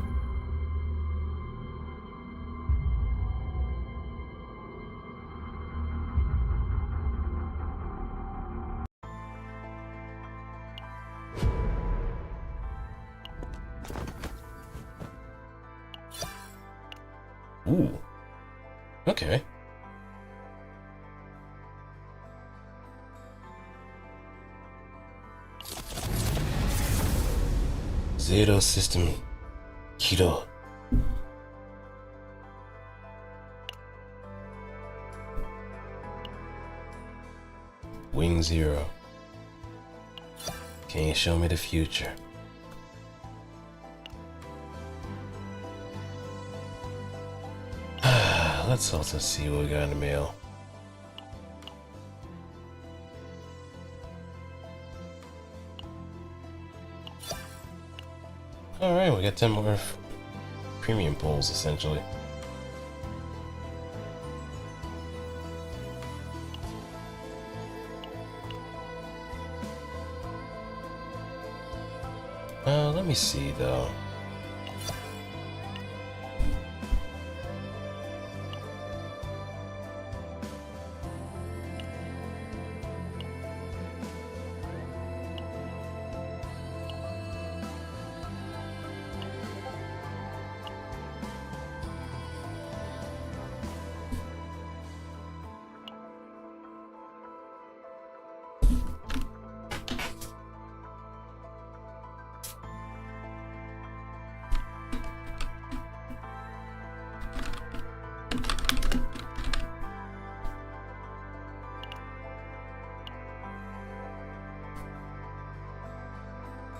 Ooh. Okay. Zero system Kiro. Wing Zero. Can you show me the future? Let's also see what we got in the mail. Alright, we got 10 more premium pulls essentially. Let me see though.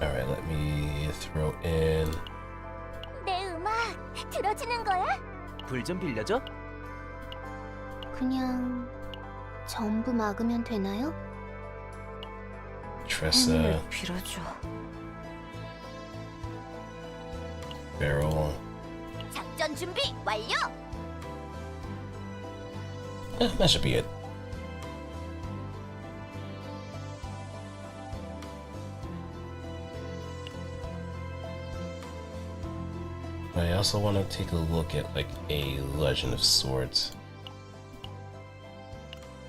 Alright, let me throw in. 내 음악 들어주는 거야? 불 좀 빌려줘? 그냥 전부 막으면 되나요? Tressa, 빌어줘. Barrel. 작전 준비 완료. That should be it. I also want to take a look at like a Legend of Swords,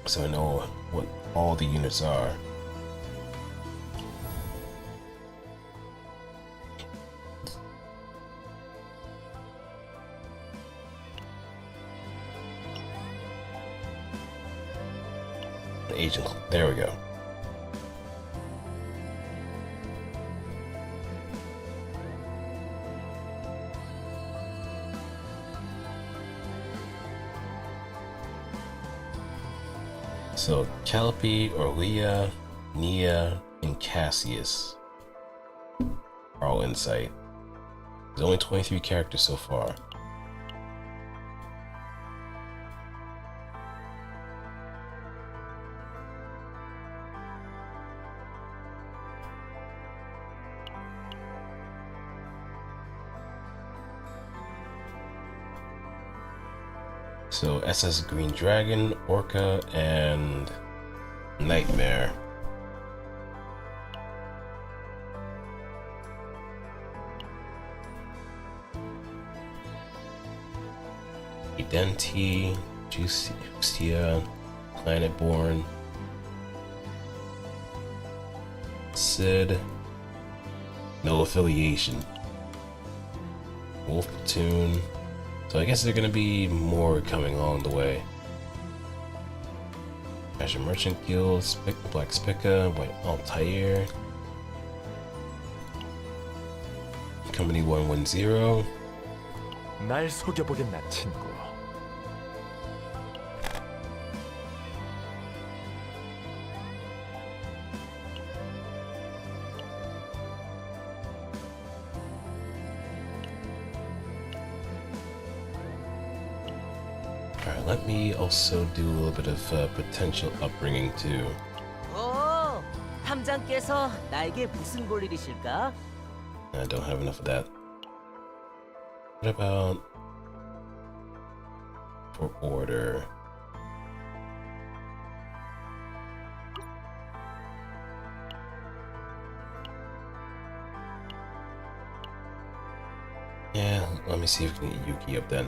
so I know what all the units are. Agent, there we go. So Calliope, Orlia, Nia, and Cassius are all in sight. There's only 23 characters so far. So SS Green Dragon, Orca, and Nightmare. Identi, Juicia, Planetborn, Sid, no affiliation, Wolf Platoon. So I guess there are gonna be more coming along the way. Azure Merchant Guild, Black Spica, White Altair, Company 110. 날 속여보겠나, 친구. Alright, let me also do a little bit of potential upbringing too. 오, 탐장께서 나에게 무슨 볼일이실까? I don't have enough of that. What about for order? Yeah, let me see if we can get Yuki up then.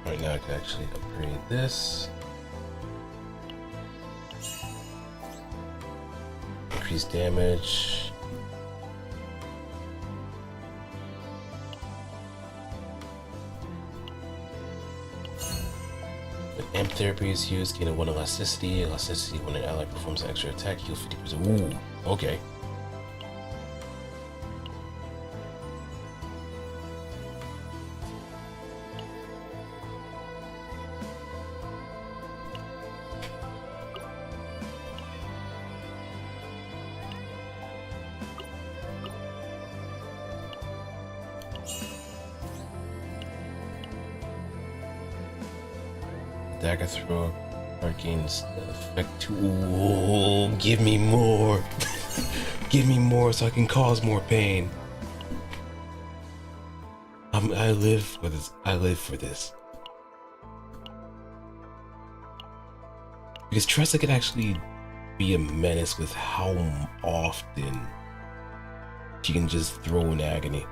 Right now I can actually upgrade this. Increase damage. When amp therapy is used, gain a 1 elasticity. Elasticity when an ally performs an extra attack, heal 50%. Ooh, okay. Dagger throw, gains effect to. Ooh, give me more. Give me more so I can cause more pain. I live for this. I live for this. Because Tressa could actually be a menace with how often she can just throw in agony.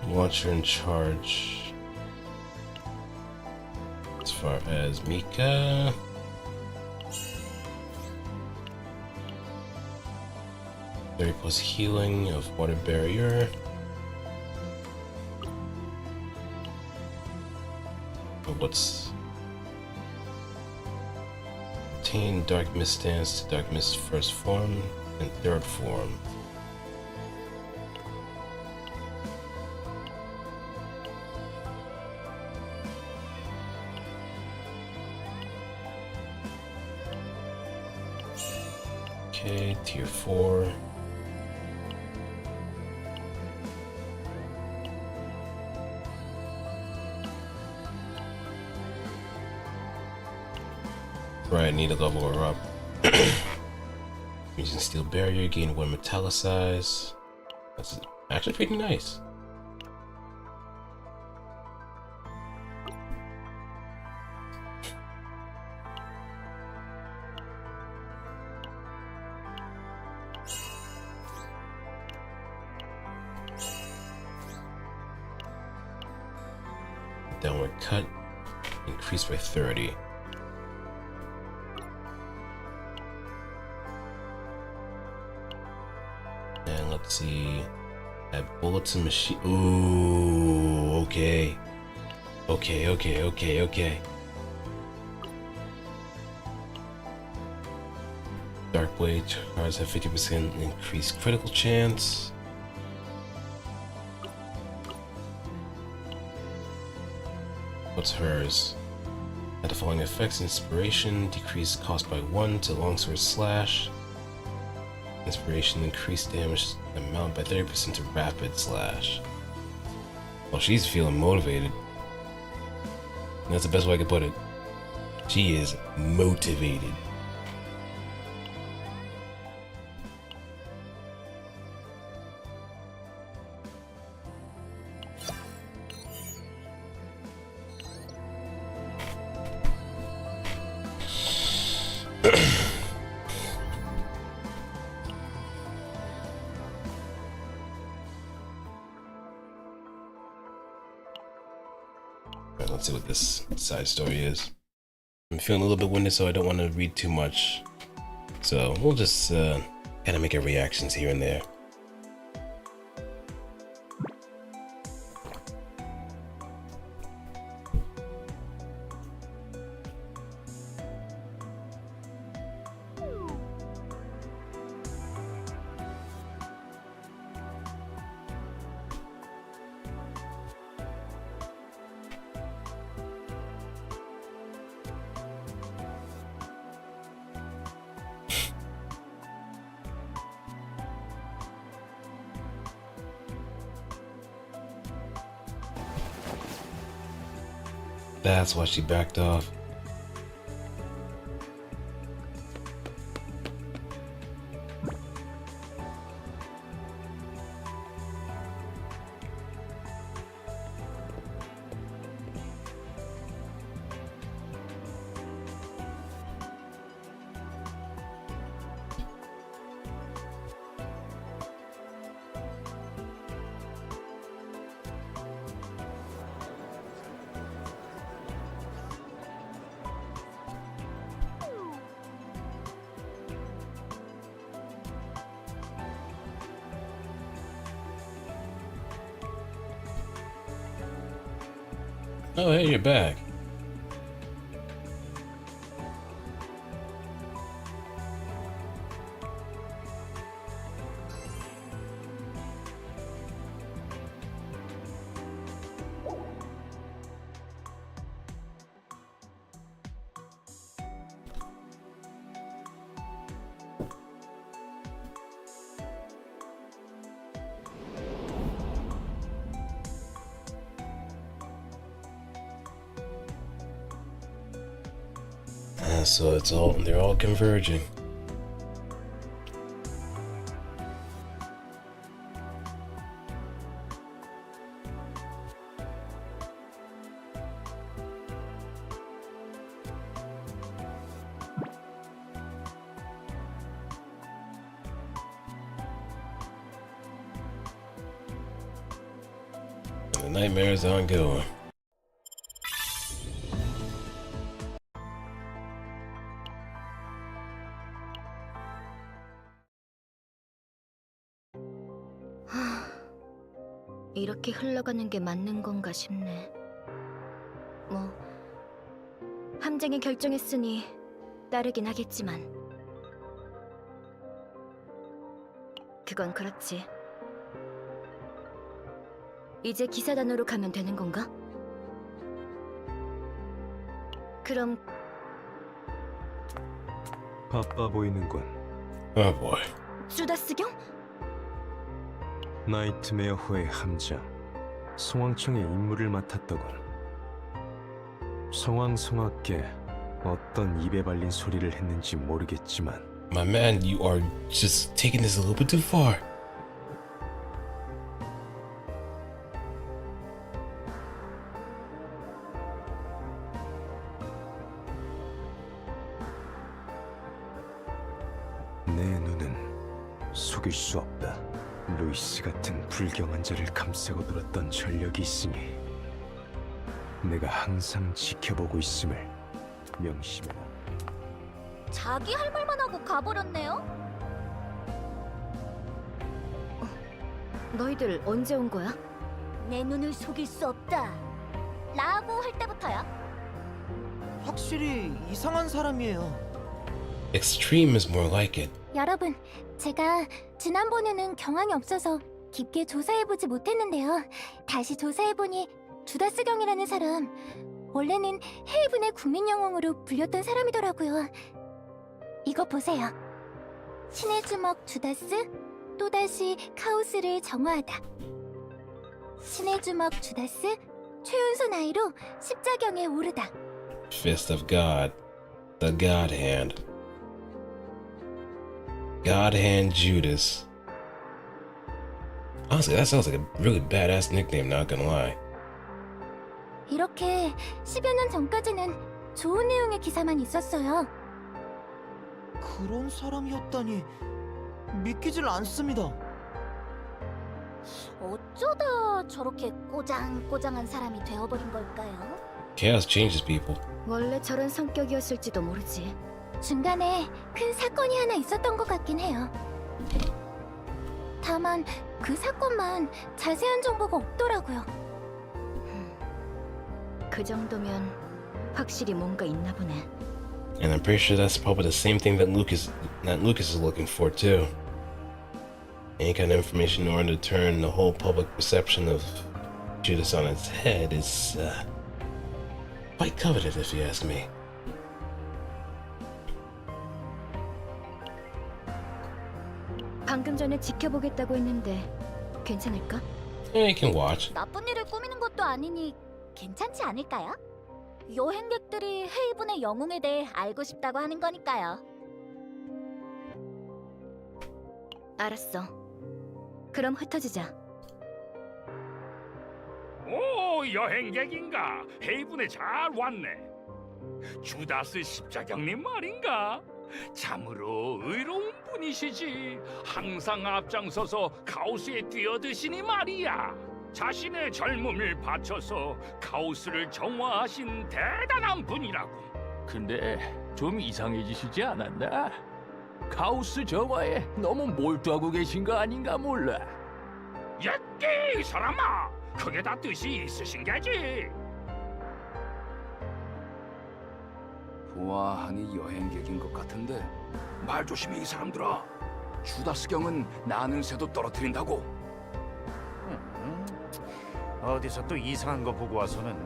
Launcher in charge. far as Mika. Very plus healing of water barrier. What's obtain dark mist stance to dark mist first form and third form. Okay, tier 4. Right, need to level her up. Using steel barrier, gain 1 metallicize. That's actually pretty nice. Downward cut, increased by 30. And let's see, add bullets and machine. Ooh, okay. Okay. Dark Blade charges have 50% increased critical chance. What's hers? Add the following effects: inspiration, decrease cost by 1 to longsword slash. Inspiration, increase damage amount by 30% to rapid slash. Well, she's feeling motivated. That's the best way I could put it. She is motivated. Alright, let's see what this side story is. I'm feeling a little bit winded, so I don't want to read too much. So we'll just kind of make our reactions here and there. That's why she backed off. Oh, hey, you're back. So they're all converging. And the nightmare is ongoing. 이렇게 흘러가는 게 맞는 건가 싶네. 뭐 함정이 결정했으니 따르긴 하겠지만 그건 그렇지. 이제 기사단으로 가면 되는 건가? 그럼 바빠 보이는군. Oh boy. 주다스경? 나이트메어호의 함장, 성왕청의 임무를 맡았더군. 성왕성하께 어떤 입에 발린 소리를 했는지 모르겠지만 My man, you are just taking this a little bit too far. 내 눈은 속일 수 없다. 루이스 같은 불경한 자를 감싸고 들었던 전력이 있으니 내가 항상 지켜보고 있음을 명심해라. 자기 할 말만 하고 가버렸네요. 너희들 언제 온 거야? 내 눈을 속일 수 없다. 라고 할 때부터야. 확실히 이상한 사람이에요. Extreme is more like it. 여러분, 제가 지난번에는 경황이 없어서 깊게 조사해보지 못했는데요. 다시 조사해보니 주다스경이라는 사람, 원래는 헤이븐의 국민 영웅으로 불렸던 사람이더라고요. 이거 보세요. 신의 주먹 주다스, 또다시 카오스를 정화하다. 신의 주먹 주다스, 최연소 나이로 십자경에 오르다. Fist of God. The God Hand. God Hand Judas. Honestly, that sounds like a really badass nickname, not gonna lie. 이렇게 10여 년 전까지는 좋은 내용의 기사만 있었어요. 그런 사람이었다니 믿기질 않습니다. 어쩌다 저렇게 꼬장꼬장한 사람이 되어버린 걸까요? Chaos changes people. 원래 저런 성격이었을지도 모르지. 중간에 큰 사건이 하나 있었던 것 같긴 해요. 다만 그 사건만 자세한 정보가 없더라고요. 그 정도면 확실히 뭔가 있나 보네. And I'm pretty sure that's probably the same thing that Lucas is looking for too. Any kind of information in order to turn the whole public perception of Judas on its head is quite coveted, if you ask me. 방금 전에 지켜보겠다고 했는데 괜찮을까? Yeah, you can watch. 나쁜 일을 꾸미는 것도 아니니 괜찮지 않을까요? 여행객들이 헤이븐의 영웅에 대해 알고 싶다고 하는 거니까요. 알았어. 그럼 흩어지자. 오, 여행객인가? 헤이븐에 잘 왔네. 주다스 십자경님 말인가? 참으로 의로운 분이시지. 항상 앞장서서 카오스에 뛰어드시니 말이야. 자신의 젊음을 바쳐서 카오스를 정화하신 대단한 분이라고. 근데 좀 이상해지시지 않았나? 카오스 정화에 너무 몰두하고 계신 거 아닌가 몰라. 예끼 이 사람아, 그게 다 뜻이 있으신 게지. 보아하니 여행객인 것 같은데 말 조심해 이 사람들아. 주다스경은 나는 새도 떨어뜨린다고. 어디서 또 이상한 거 보고 와서는.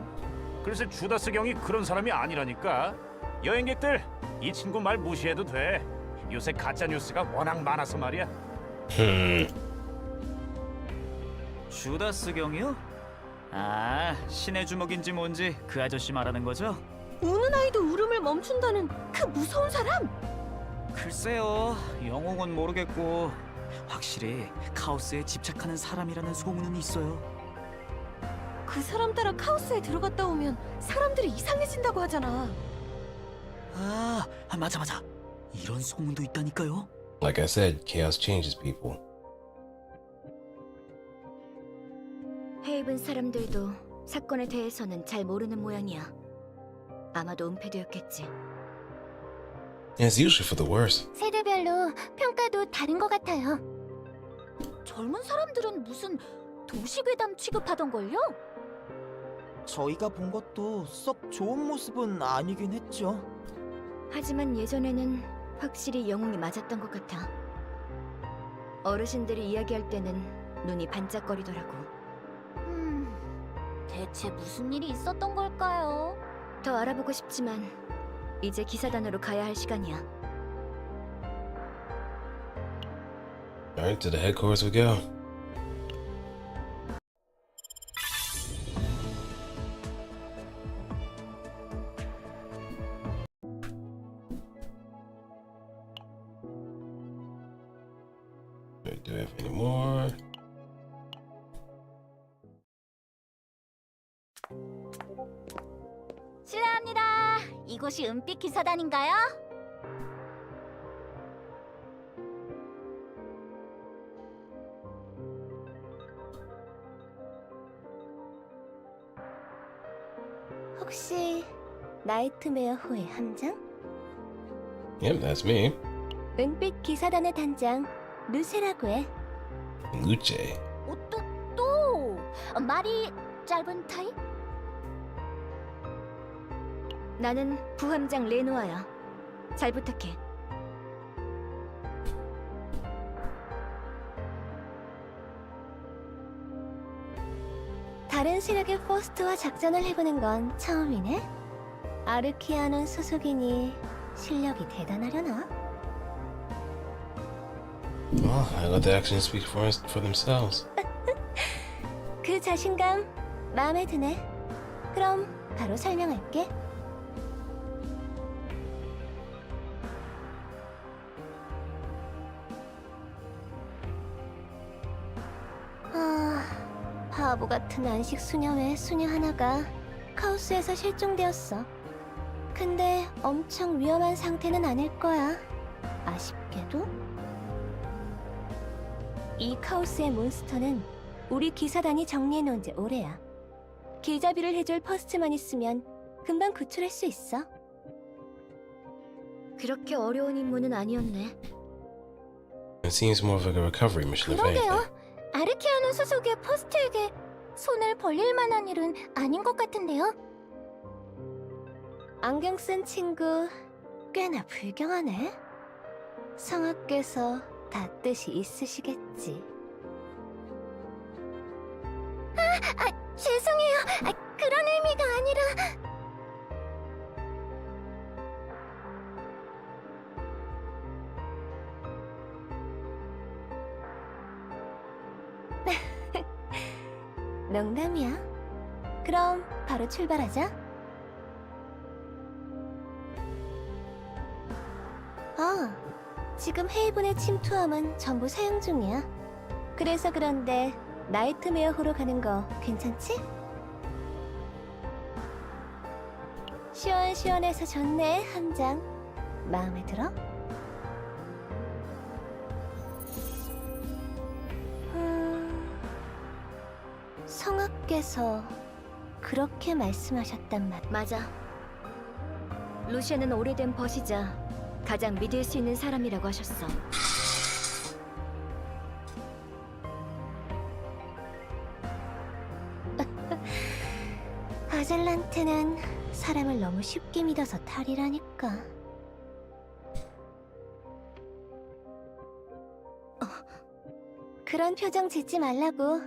글쎄 주다스 경이 그런 사람이 아니라니까. 여행객들, 이 친구 말 무시해도 돼. 요새 가짜 뉴스가 워낙 많아서 말이야. 주다스 경이요? 아, 신의 주먹인지 뭔지 그 아저씨 말하는 거죠? 우는 아이도 울음을 멈춘다는 그 무서운 사람? 글쎄요, 영웅은 모르겠고 확실히 카오스에 집착하는 사람이라는 소문은 있어요. 그 사람 따라 카오스에 들어갔다 오면 사람들이 이상해진다고 하잖아. 아, 맞아. 이런 소문도 있다니까요. Like I said, chaos changes people. 헤이븐 사람들도 사건에 대해서는 잘 모르는 모양이야. 아마도 은폐되었겠지. And it's usually for the worse. 세대별로 평가도 다른 것 같아요. 젊은 사람들은 무슨 도시괴담 취급하던걸요? 저희가 본 것도 썩 좋은 모습은 아니긴 했죠. 하지만 예전에는 확실히 영웅이 맞았던 것 같아. 어르신들이 이야기할 때는 눈이 반짝거리더라고. 대체 무슨 일이 있었던 걸까요? 더 알아보고 싶지만 이제 기사단으로 가야 할 시간이야. Alright, to the headquarters we go. Do we have any more? 실례합니다. 이곳이 은빛 기사단인가요? 혹시 나이트메어 호의 함장? Yep, that's me. 은빛 기사단의 단장 루세라고 해. Luce. 또 말이 짧은 타입? 나는 부함장 레노아야. 잘 부탁해. 다른 세력의 포스트와 작전을 해보는 건 처음이네. 아르키아논 소속이니 실력이 대단하려나? Well, I let the actions speak for themselves. 그 자신감 마음에 드네. 그럼 바로 설명할게. 바보 같은 안식 수녀의 수녀 하나가 카오스에서 실종되었어. 근데 엄청 위험한 상태는 아닐 거야. 아쉽게도. 이 카오스의 몬스터는 우리 기사단이 정리해놓은 지 오래야. 길잡이를 해줄 퍼스트만 있으면 금방 구출할 수 있어. 그렇게 어려운 임무는 아니었네. It seems more of like a recovery mission if anything. 그러게요. 아르키아논 소속의 퍼스트에게 손을 벌릴 만한 일은 아닌 것 같은데요. 안경 쓴 친구 꽤나 불경하네. 성악께서 다 뜻이 있으시겠지. 죄송해요. 그런 의미가 아니라. 농담이야. 그럼 바로 출발하자. 지금 헤이븐의 침투함은 전부 사용 중이야. 그래서 그런데 나이트메어호로 가는 거 괜찮지? 시원시원해서 좋네, 함장. 마음에 들어? 성악께서 그렇게 말씀하셨단 말. 맞아. 루시아는 오래된 벗이자 가장 믿을 수 있는 사람이라고 하셨어. 아젤란테는 사람을 너무 쉽게 믿어서 탈이라니까. 그런 표정 짓지 말라고.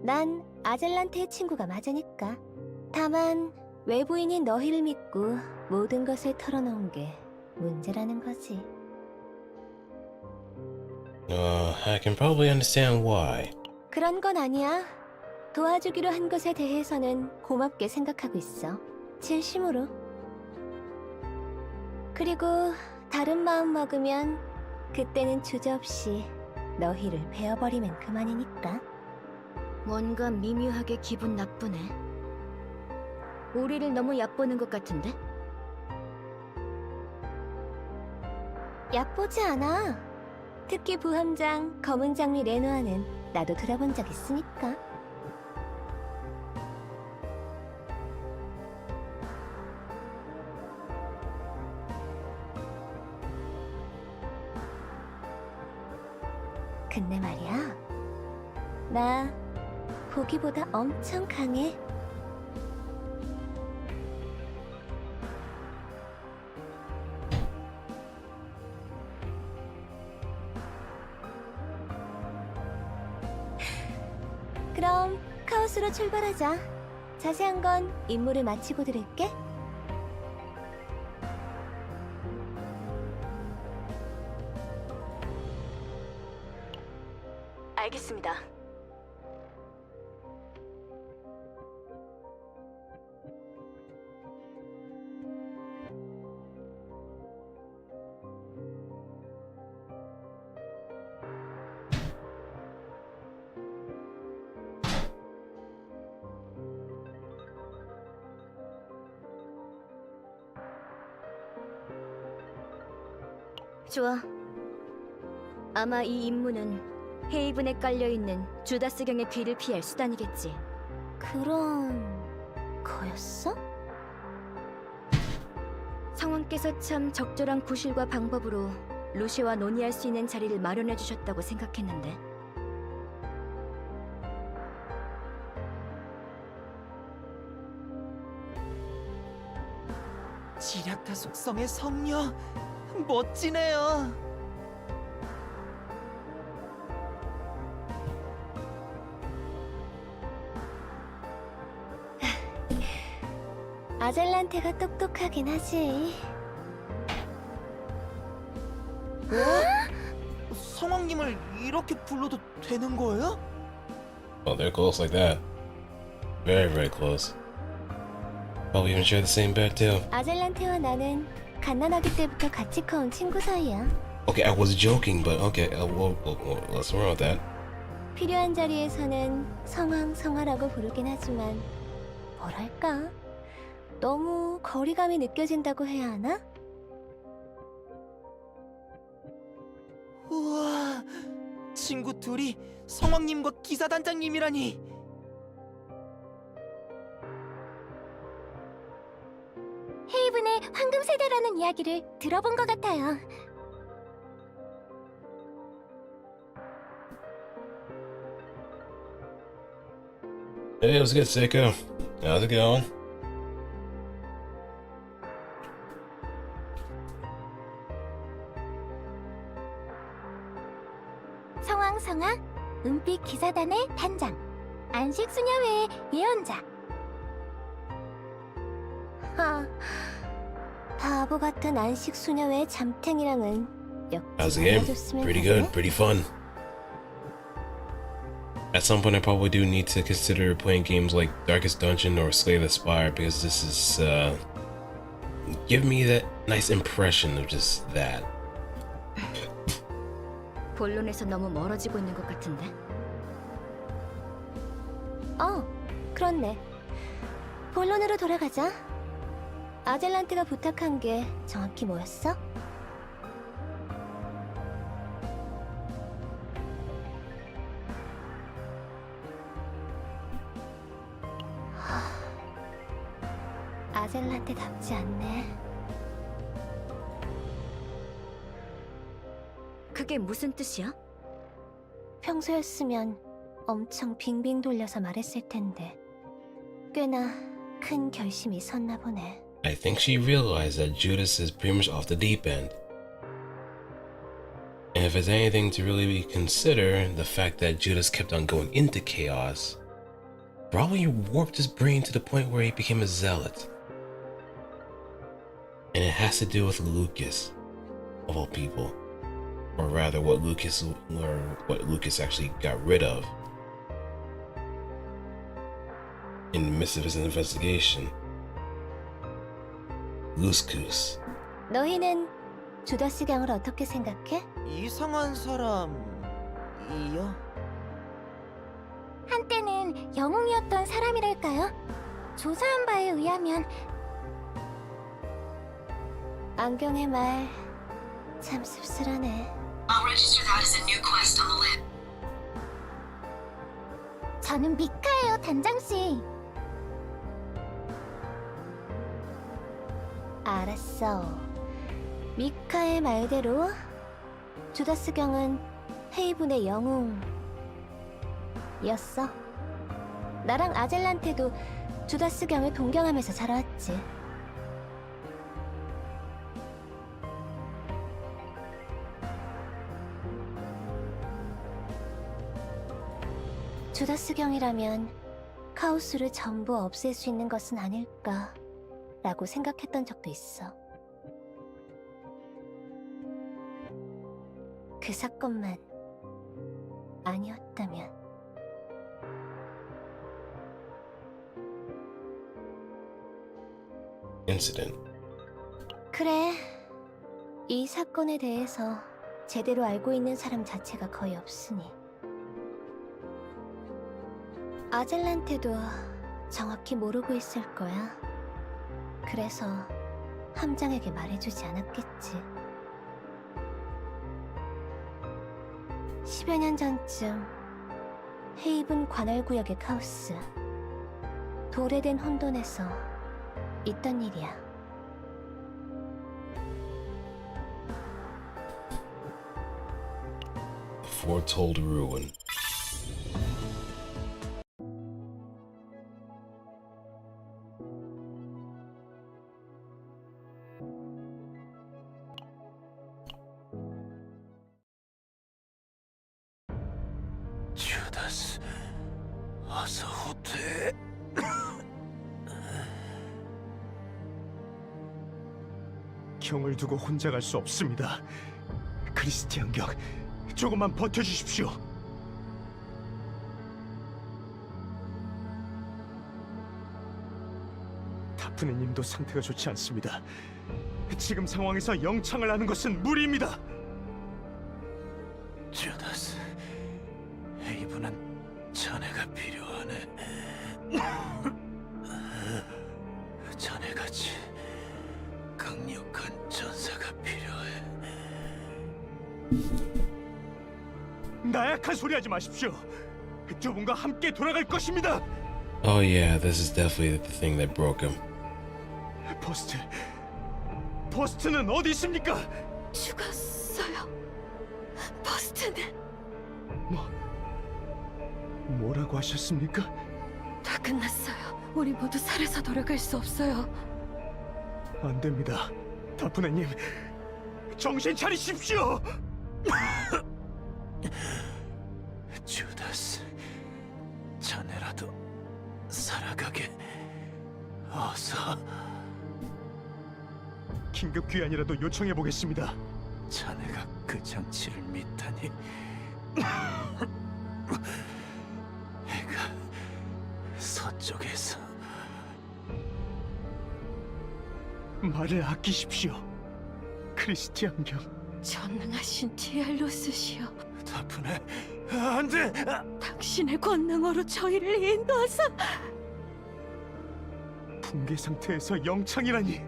난 아젤란테의 친구가 맞으니까. 다만 외부인인 너희를 믿고 모든 것을 털어놓은 게 문제라는 거지. I can probably understand why. 그런 건 아니야. 도와주기로 한 것에 대해서는 고맙게 생각하고 있어. 진심으로. 그리고 다른 마음 먹으면 그때는 주저없이 너희를 베어버리면 그만이니까. 뭔가 미묘하게 기분 나쁘네. 우리를 너무 얕보는 것 같은데? 얕보지 않아. 특히 부함장 검은 장미 레노아는 나도 들어본 적 있으니까. 근데 말이야, 나 보기보다 엄청 강해. 그럼 카오스로 출발하자. 자세한 건 임무를 마치고 들을게. 알겠습니다. 좋아. 아마 이 임무는 헤이븐에 깔려있는 주다스경의 귀를 피할 수단이겠지. 그럼... 거였어? 성왕께서 참 적절한 구실과 방법으로 루시와 논의할 수 있는 자리를 마련해 주셨다고 생각했는데. 지략타 속성의 성녀 멋지네요. 아젤란테가 똑똑하긴 하지. 성왕님을 이렇게 불러도 되는 거예요? Oh, they're close like that. Very, very close. Oh, we even share the same bed too. 아젤란테와 나는 갓난아기 때부터 같이 커온 친구 사이야. Okay, I was joking, but okay, what's wrong with that? 필요한 자리에서는 성화라고 부르긴 하지만 뭐랄까 너무 거리감이 느껴진다고 해야 하나? 우와, 친구 둘이 성왕님과 기사단장님이라니. 헤이븐의 황금 세대라는 이야기를 들어본 것 같아요. Hey, let's get Seiko. How's it going? 성왕성하 은빛 기사단의 단장, 안식 수녀회의 예언자. 바보 같은 안식 수녀회 잠탱이랑은 How's the game? Pretty good, pretty fun. At some point, I probably do need to consider playing games like Darkest Dungeon or Slay the Spire because this is give me that nice impression of just that. 본론에서 너무 멀어지고 있는 것 같은데? 그렇네. 본론으로 돌아가자. 아젤란테가 부탁한 게 정확히 뭐였어? 아젤란테답지 않네. 그게 무슨 뜻이야? 평소였으면 엄청 빙빙 돌려서 말했을 텐데 꽤나 큰 결심이 섰나 보네. I think she realized that Judas is pretty much off the deep end. And if it's anything to really consider, the fact that Judas kept on going into chaos probably warped his brain to the point where he became a zealot. And it has to do with Lucas, of all people. Or rather, what Lucas actually got rid of in the midst of his investigation. Luskus. 너희는 주다스경을 어떻게 생각해? 이상한 사람이요? 한때는 영웅이었던 사람이랄까요? 조사한 바에 의하면 안경의 말 참 씁쓸하네. I'll register that as a new quest on the list. 저는 미카예요, 단장씨. 알았어. 미카의 말대로 주다스경은 헤이븐의 영웅이었어. 나랑 아젤란테도 주다스 경을 동경하면서 자라왔지. 주다스 경이라면 카오스를 전부 없앨 수 있는 것은 아닐까 라고 생각했던 적도 있어. 그 사건만 아니었다면. Incident. 그래, 이 사건에 대해서 제대로 알고 있는 사람 자체가 거의 없으니. 아젤란테도 정확히 모르고 있을 거야. 그래서 함장에게 말해주지 않았겠지. 10여 년 전쯤 헤이븐 관할구역의 카오스, 도래된 혼돈에서 있던 일이야. Foretold ruin. 주다스, 어서 후퇴. 경을 두고 혼자 갈 수 없습니다. 크리스티안 경, 조금만 버텨주십시오. 다프네님도 상태가 좋지 않습니다. 지금 상황에서 영창을 하는 것은 무리입니다. 주다스, 헤이븐은 자네가 필요하네. 자네같이 강력한 전사가 필요해. 나약한 소리 하지 마십시오. 두 분과 함께 돌아갈 것입니다. Oh yeah, this is definitely the thing that broke him. 버스트는 어디 있습니까? 죽었어요. 버스트는 뭐라고 하셨습니까? 다 끝났어요. 우리 모두 살아서 돌아갈 수 없어요. 안 됩니다. 다프네님, 정신 차리십시오. 주다스, 자네라도 살아가게. 어서. 긴급 귀환이라도 요청해 보겠습니다. 자네가 그 장치를 믿다니. 해가 서쪽에서. 말을 아끼십시오. 크리스티안 경. 전능하신 디알로스시여, 다프네, 안 돼! 당신의 권능으로 저희를 인도하사. 붕괴 상태에서 영창이라니.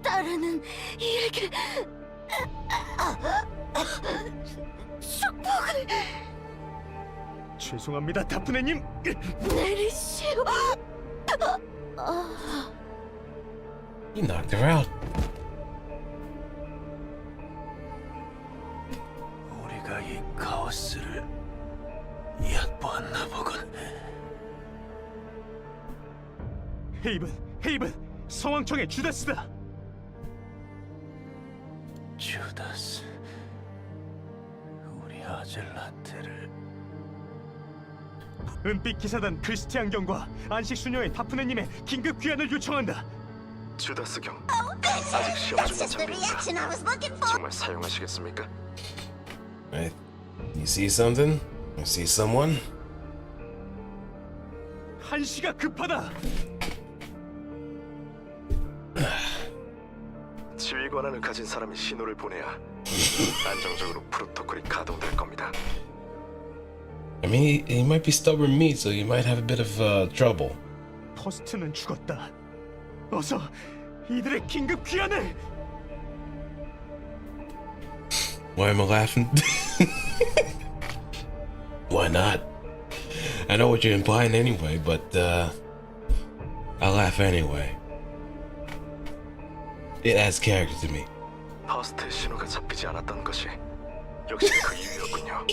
따르는 이에게 축복을 죄송합니다, 다프네님. 내리시오. He knocked her out. 우리가 이 카오스를 얕보았나 보군. 헤이븐, 성왕청의 주다스다. 주다스, 우리 아젤란테를. 은빛 기사단 크리스티안 경과 안식 수녀의 다프네님의 긴급 귀환을 요청한다. 주다스 경, 아직 시험 중인 장비입니다. 정말 사용하시겠습니까? Right. You see something? You see someone? 한시가 급하다. 지휘 권한을 가진 사람이 신호를 보내야 안정적으로 프로토콜이 가동될 겁니다. I mean, he might be stubborn meat, so you might have a bit of trouble. 퍼스트는 죽었다. 어서 이들의 긴급 귀환을. Why am I laughing? Why not? I know what you're implying anyway, but I'll laugh anyway. It adds character to me. 퍼스트 신호가 잡히지 않았던 것이 역시 그 이유였군요.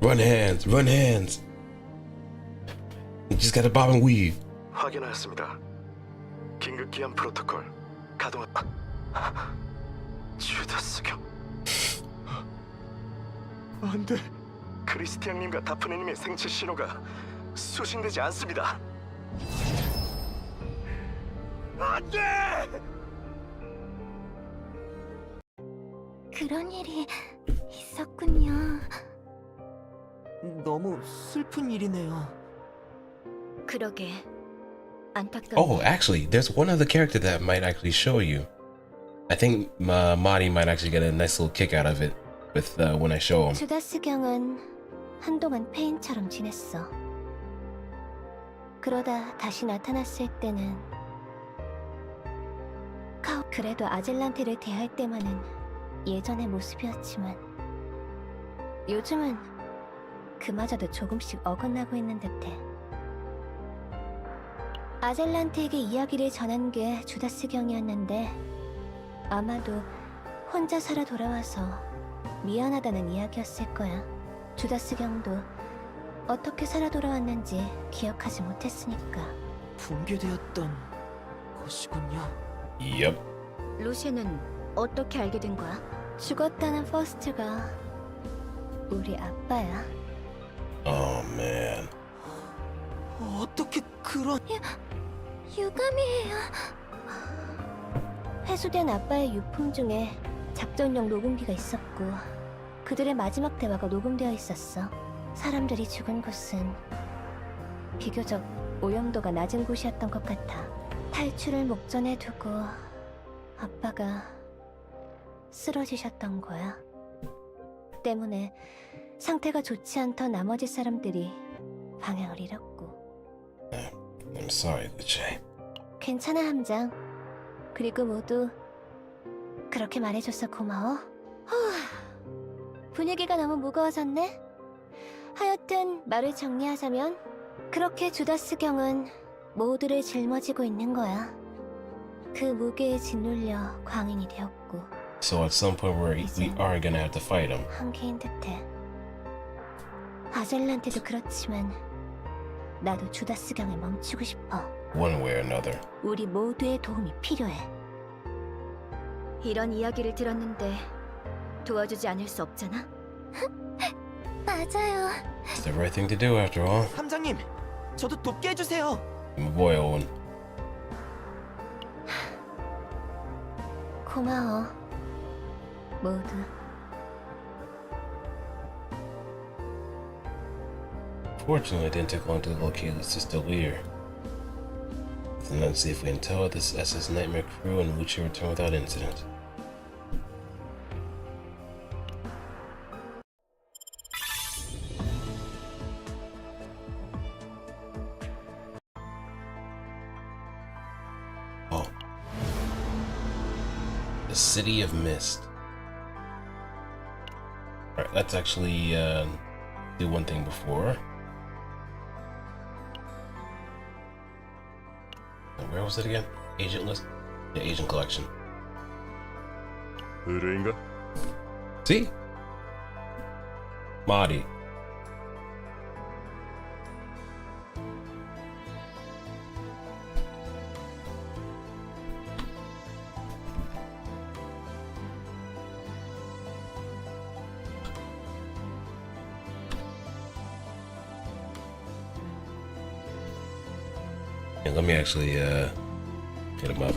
Run hands, run hands. You just gotta bob and weave. 확인하였습니다. 긴급 기한 프로토콜 가동. 주다스경. 안돼. 크리스티앙님과 다프네님의 생체 신호가 수신되지 않습니다. 안돼. 그런 일이 있었군요. 너무 슬픈 일이네요. 그러게. 안타깝네. Oh, actually, there's one other character that might actually show you. I think Marty might actually get a nice little kick out of it with when I show him. 주다스 경은 한동안 페인처럼 지냈어. 그러다 다시 나타났을 때는 그래도 아젤란테를 대할 때만은 예전의 모습이었지만 요즘은 그마저도 조금씩 어긋나고 있는 듯해. 아젤란테에게 이야기를 전한 게 주다스 경이었는데 아마도 혼자 살아 돌아와서 미안하다는 이야기였을 거야. 주다스 경도 어떻게 살아 돌아왔는지 기억하지 못했으니까. 붕괴되었던 것이군요. Yep. 루시는 어떻게 알게 된 거야? 죽었다는 퍼스트가 우리 아빠야. Oh man. 어떻게 그런... 유감이에요. 회수된 아빠의 유품 중에 작전용 녹음기가 있었고 그들의 마지막 대화가 녹음되어 있었어. 사람들이 죽은 곳은 비교적 오염도가 낮은 곳이었던 것 같아. 탈출을 목전에 두고 아빠가 쓰러지셨던 거야. 때문에 상태가 좋지 않던 나머지 사람들이 방향을 잃었고. I'm sorry, Luce. 괜찮아, 함장. 그리고 모두 그렇게 말해줘서 고마워. 분위기가 너무 무거워졌네. 하여튼 말을 정리하자면 그렇게 주다스 경은 모두를 짊어지고 있는 거야. 그 무게에 짓눌려 광인이 되었고. So at some point we are gonna have to fight him. 한계인 듯해. 아젤란테도 그렇지만 나도 주다스 경을 멈추고 싶어. One way or another. 우리 모두의 도움이 필요해. 이런 이야기를 들었는데 도와주지 않을 수 없잖아. 맞아요. It's the right thing to do after all. 함장님, 저도 돕게 해주세요. My boy Owen. 고마워. 모두. Fortunately, it didn't take long to locate the sister leader. Then let's see if we can tell this SS Nightmare crew and Lucia return without incident. Oh. The City of Mist. Alright, let's actually do one thing before. Where was it again? Agent list? Yeah, agent collection. 의뢰인가? See? Marty. Yeah, let me actually get him up.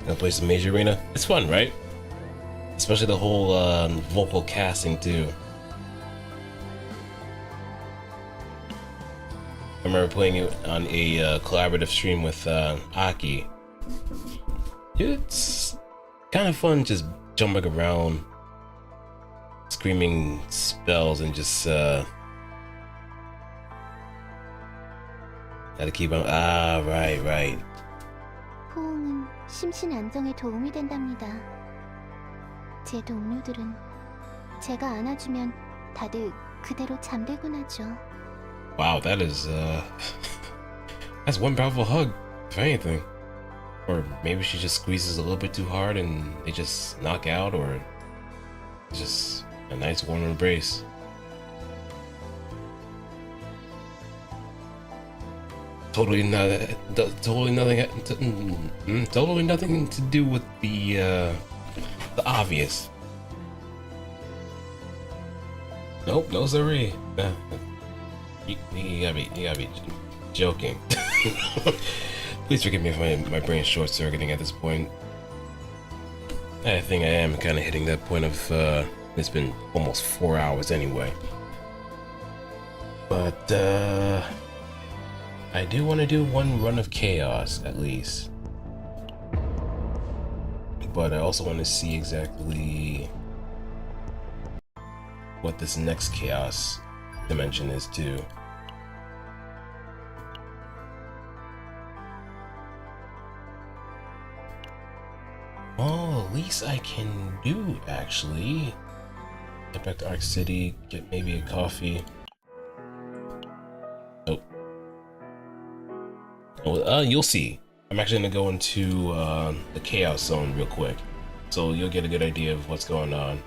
Gonna play some Major Arena. It's fun, right? Especially the whole vocal casting too. I remember playing it on a collaborative stream with Aki. It's kind of fun just jumping around. screaming spells and just gotta keep on. Ah, right. 포옹은 심신 안정에 도움이 된답니다. 제 동료들은 제가 안아주면 다들 그대로 잠들곤 하죠. Wow, that is that's one powerful hug, if anything. Or maybe she just squeezes a little bit too hard and they just knock out, or it's just a nice warm embrace. Totally nothing to do with the obvious. Nope, no siree. Nah. You gotta be joking. Please forgive me if my brain's short-circuiting at this point. I think I am kind of hitting that point of, it's been almost 4 hours anyway. But, I do want to do one run of Chaos, at least. But I also want to see exactly what this next Chaos dimension is, too. Oh, at least I can do, actually. Get back to Arc City, get maybe a coffee. Oh. Oh, you'll see. I'm actually gonna go into the Chaos Zone real quick, so you'll get a good idea of what's going on.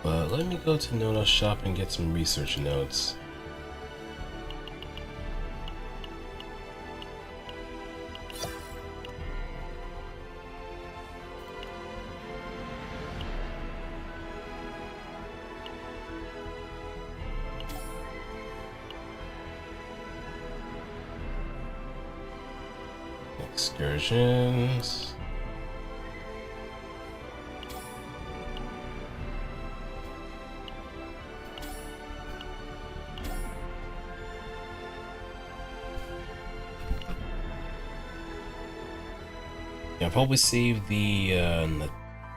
But let me go to Nono Shop and get some research notes. Excursions. Yeah, I'll probably save the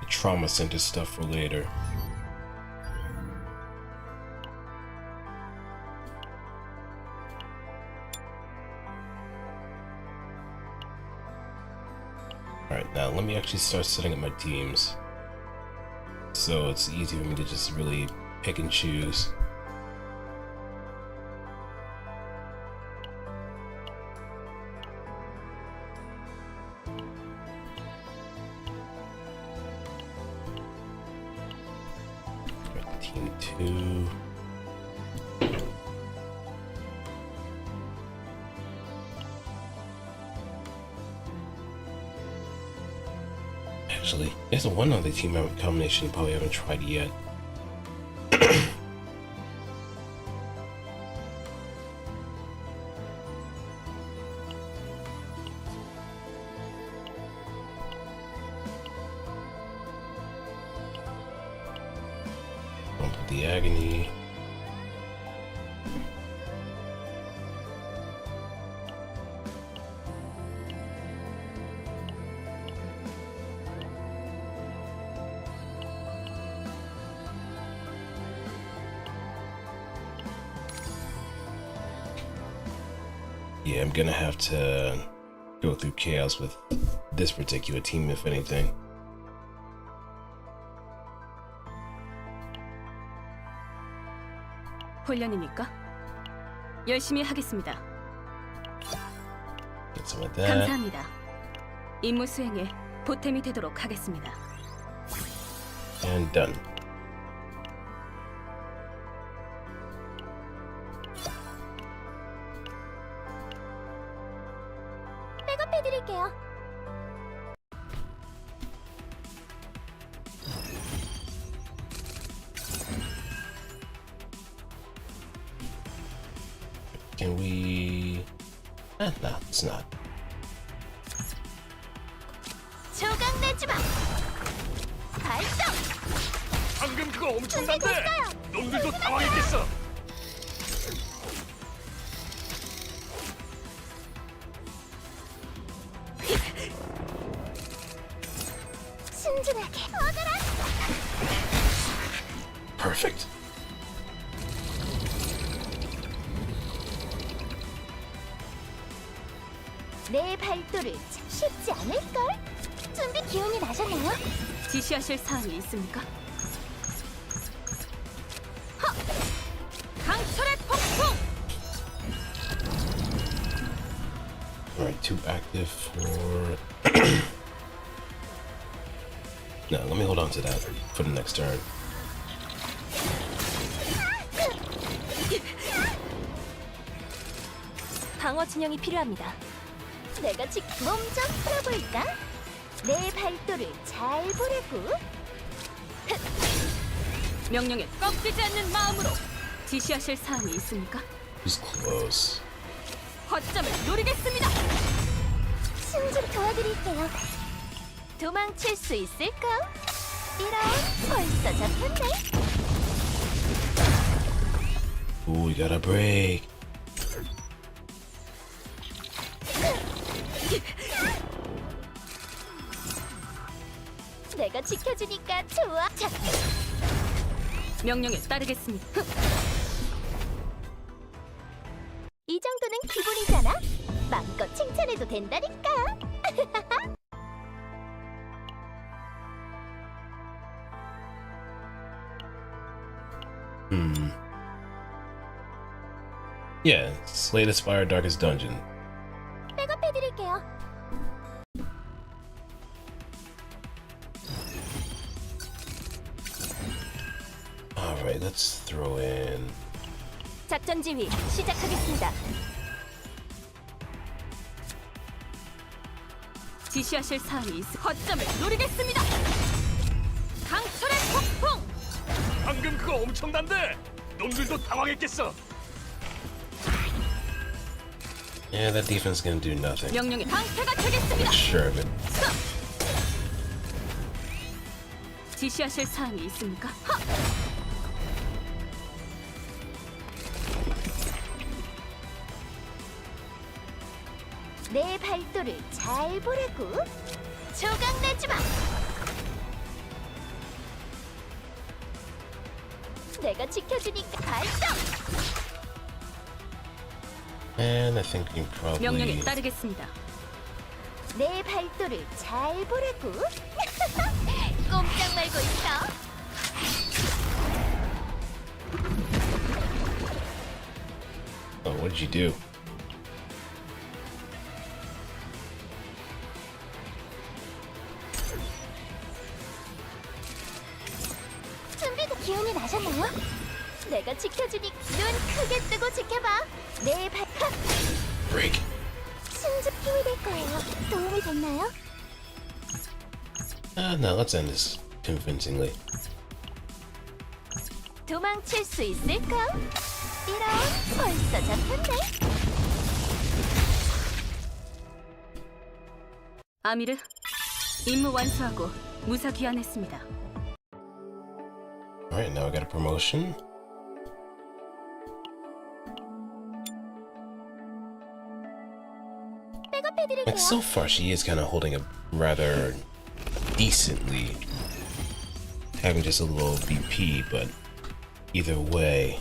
trauma center stuff for later. Alright, now let me actually start setting up my teams, so it's easy for me to just really pick and choose. Team 2. Actually, there's one other team combination you probably haven't tried yet. Bump with the agony. Yeah, I'm gonna have to go through chaos with this particular team, if anything. 훈련입니까? 열심히 하겠습니다. Get some of that. 감사합니다. 임무 수행에 보탬이 되도록 하겠습니다. And done. 백업해드릴게요. Can we? No, it's not. 조각 내지 마. 발동. 방금 그거 엄청난데. 놈들도 당황했겠어. 신중하게 얻어라. Perfect. 내 발도를 참 쉽지 않을걸? 준비 기운이 나셨나요? 지시하실 사항이 있습니까? 하! 강철의 폭풍! Alright, too active for... No, let me hold on to that for the next turn. 방어 진영이 필요합니다. 내가 몸 좀 풀어볼까? 내 발도를 잘 보라고. 명령에 꺾이지 않는 마음으로 지시하실 사항이 있습니까? He's close. 허점을 노리겠습니다. 신중 도와드릴게요. 도망칠 수 있을까? 이런, 벌써 잡혔네. Ooh, we got a break. 내가 지켜주니까 좋아. 자, 명령에 따르겠습니다. 이 정도는 기본이잖아. 마음껏 칭찬해도 된다니까. Yeah, Slay the Spire Darkest Dungeon. 백업해드릴게요. Alright, let's throw in... 작전 지휘 시작하겠습니다. 지시하실 사항이 허점을 노리겠습니다. 강철의 폭풍! 방금 그거 엄청난데. 놈들도 당황했겠어. Yeah, that defense is gonna do nothing. 명령에 방패가 되겠습니다. Sure of it. 지시하실 사항이 있습니까? 하! 내 발도를 잘 보라고. 조각 내지 마. 내가 지켜주니까 발동. And I think we can 명령에 probably... 따르겠습니다. 내 발도를 잘 보라고. 꼼짝 말고 있어. Oh, what did you do? 준비도 기운이 나셨나요? 내가 지켜주니 눈 크게 뜨고 지켜봐. 내 발. Break. 신중 힘이 될 거예요. 도움이 됐나요? No, let's end this convincingly. 도망칠 수 있을까? 이런, 벌써 잡혔네. 아미르, 임무 완수하고 무사 귀환했습니다. Alright, now I got a promotion. 백업해드릴게요. And so far, she is kind of holding up rather decently. Having just a little BP, but either way.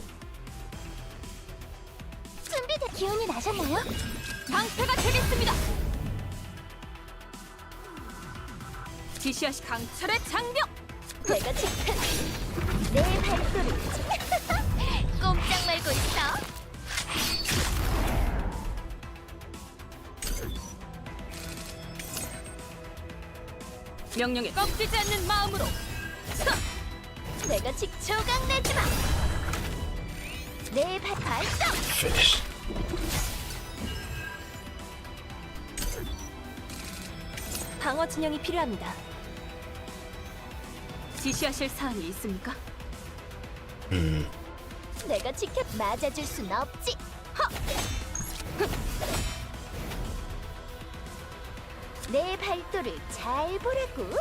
준비된 기운이 나셨나요? 방패가 되겠습니다. 지시하시 강철의 장벽. 내가 지켜. 내 발소리. 꼼짝 말고 있어. 명령에 꺾이지 않는 마음으로. 내가 조각 내지 마. 내 발동. Finish. 방어 진영이 필요합니다. 지시하실 사항이 있습니까? 내가 지켜 맞아줄 순 없지. 내 발도를 잘 보라고.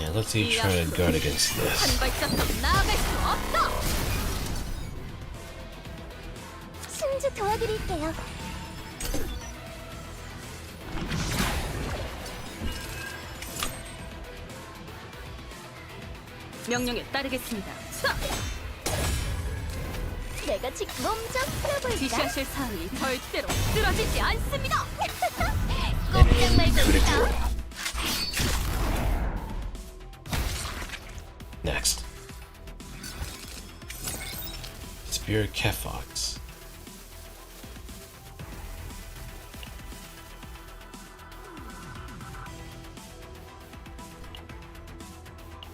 Yeah, let's see you try to guard against 한 this. 발짝도 나아갈 수 없어. 신주 도와드릴게요. 명령에 따르겠습니다. 차! 내가 직 몸좀 풀어볼까? 지시하실 사항이 절대로 쓰러지지 않습니다. 꼼짝 말고 있어. Next. Spirit Catfox.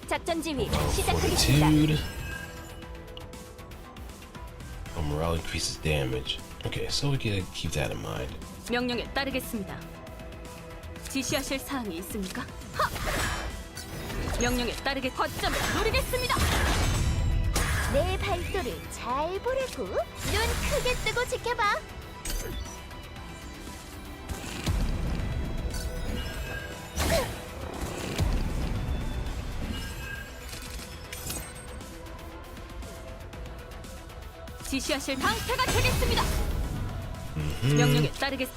작전 지휘 시작하겠습니다. Fortitude. Morale increases damage. Okay, so we gotta keep that in mind. 명령에 따르겠습니다. 지시하실 사항이 있습니까? 하! 명령에 따르게 거점을 노리겠습니다. 내 발도를 잘 보라고. 눈 크게 뜨고 지켜봐. 지시하실 방패가 되겠습니다. 명령에 따르겠.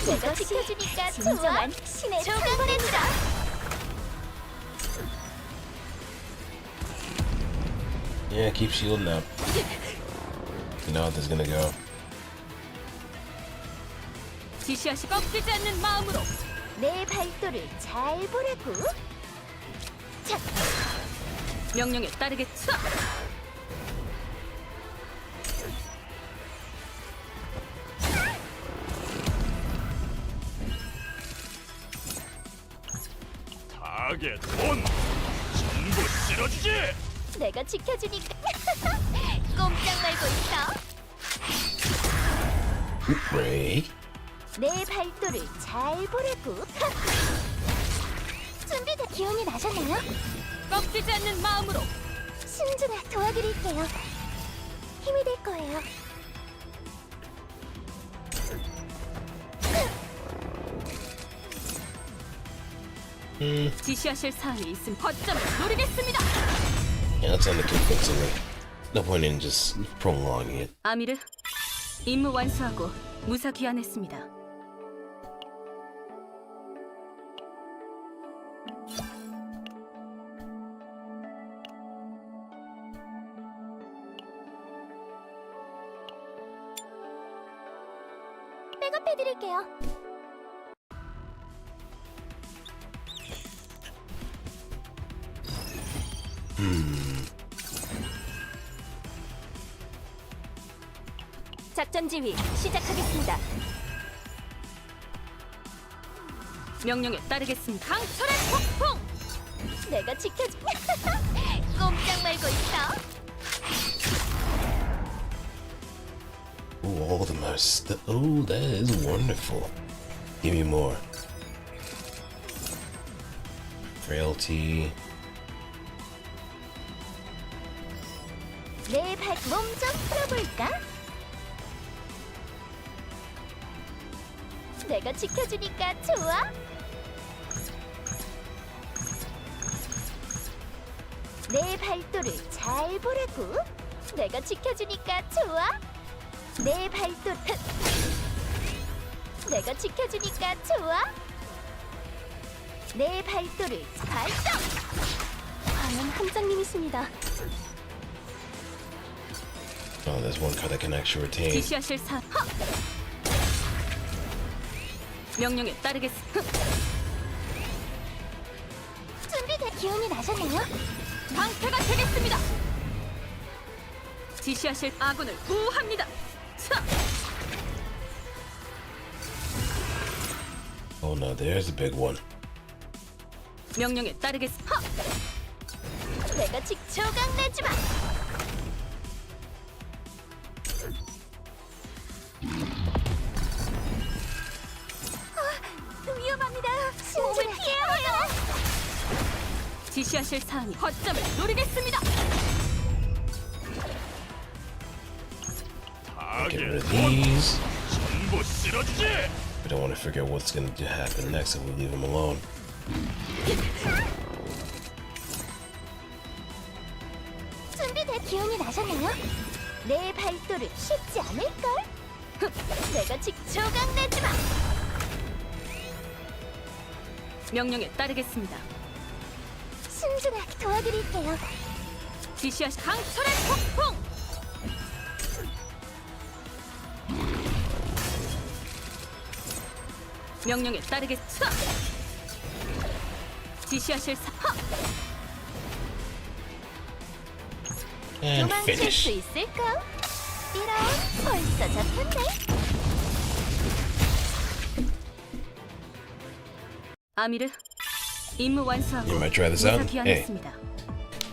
내가 지켜주니까 좋아. 신의 조각내주라. Yeah, keep shielding up. You know how this is gonna go. 지시하시 꺾이지 않는 마음으로 내 발도를 잘 보라고. 자, 명령에 따르겠죠. 타겟 온! 전부 쓸어주지! 내가 지켜주니까. 꼼짝 말고 있어. Ray. 내 발도를 잘 보라고. 준비돼. 기운이 나셨나요? 꺾이지 않는 마음으로 신주가 도와드릴게요. 힘이 될 거예요. 지시하실 사항이 있음 거점을 노리겠습니다. Yeah, let's end the convincingly. No point in just prolonging it. 아미르, 임무 완수하고 무사 귀환했습니다. 백업해드릴게요. 작전 지휘 시작하겠습니다. 명령에 따르겠습니다. 강철의 폭풍! 내가 지켜주. 꼼짝 말고 있어. Ooh, all of them are oh, that is wonderful. Give me more. Frailty. 내 발 몸 좀 풀어볼까? 내가 지켜주니까 좋아. 내 발도를 잘 보라고. 내가 지켜주니까 좋아. 내 발도. 내가 지켜주니까 좋아. 내 발도를 발동. 과연 함장님이십니다. Oh, there's one card that can actually retain. 지시하실 사. 하! 명령에 따르겠습니다. 준비돼. 기운이 나셨나요? 방패가 되겠습니다. 지시하실 아군을 구합니다. 차! Oh no, there's a big one. 명령에 따르겠습니다. 내가 직조각 내주마. 위험합니다. 몸을 피해야 해요. 지시하실 사항이 거점을 노리겠습니다. Get rid of these. 전부 쓸어주지! We don't want to figure out what's going to happen next if we leave them alone. 준비돼. 기운이 나셨나요? 내 발도를 쉽지 않을걸? 내가 조각 내지 마. 명령에 따르겠습니다. 순진하게 도와드릴게요. 지시하시 강철의 폭풍! 명령에 따르겠어. 지시하실 하! And 도망칠 수 finish. 있을까? 이런 벌써 잡혔네. 아미르, 임무 완수하고 You might try this out? 무사 귀환했습니다.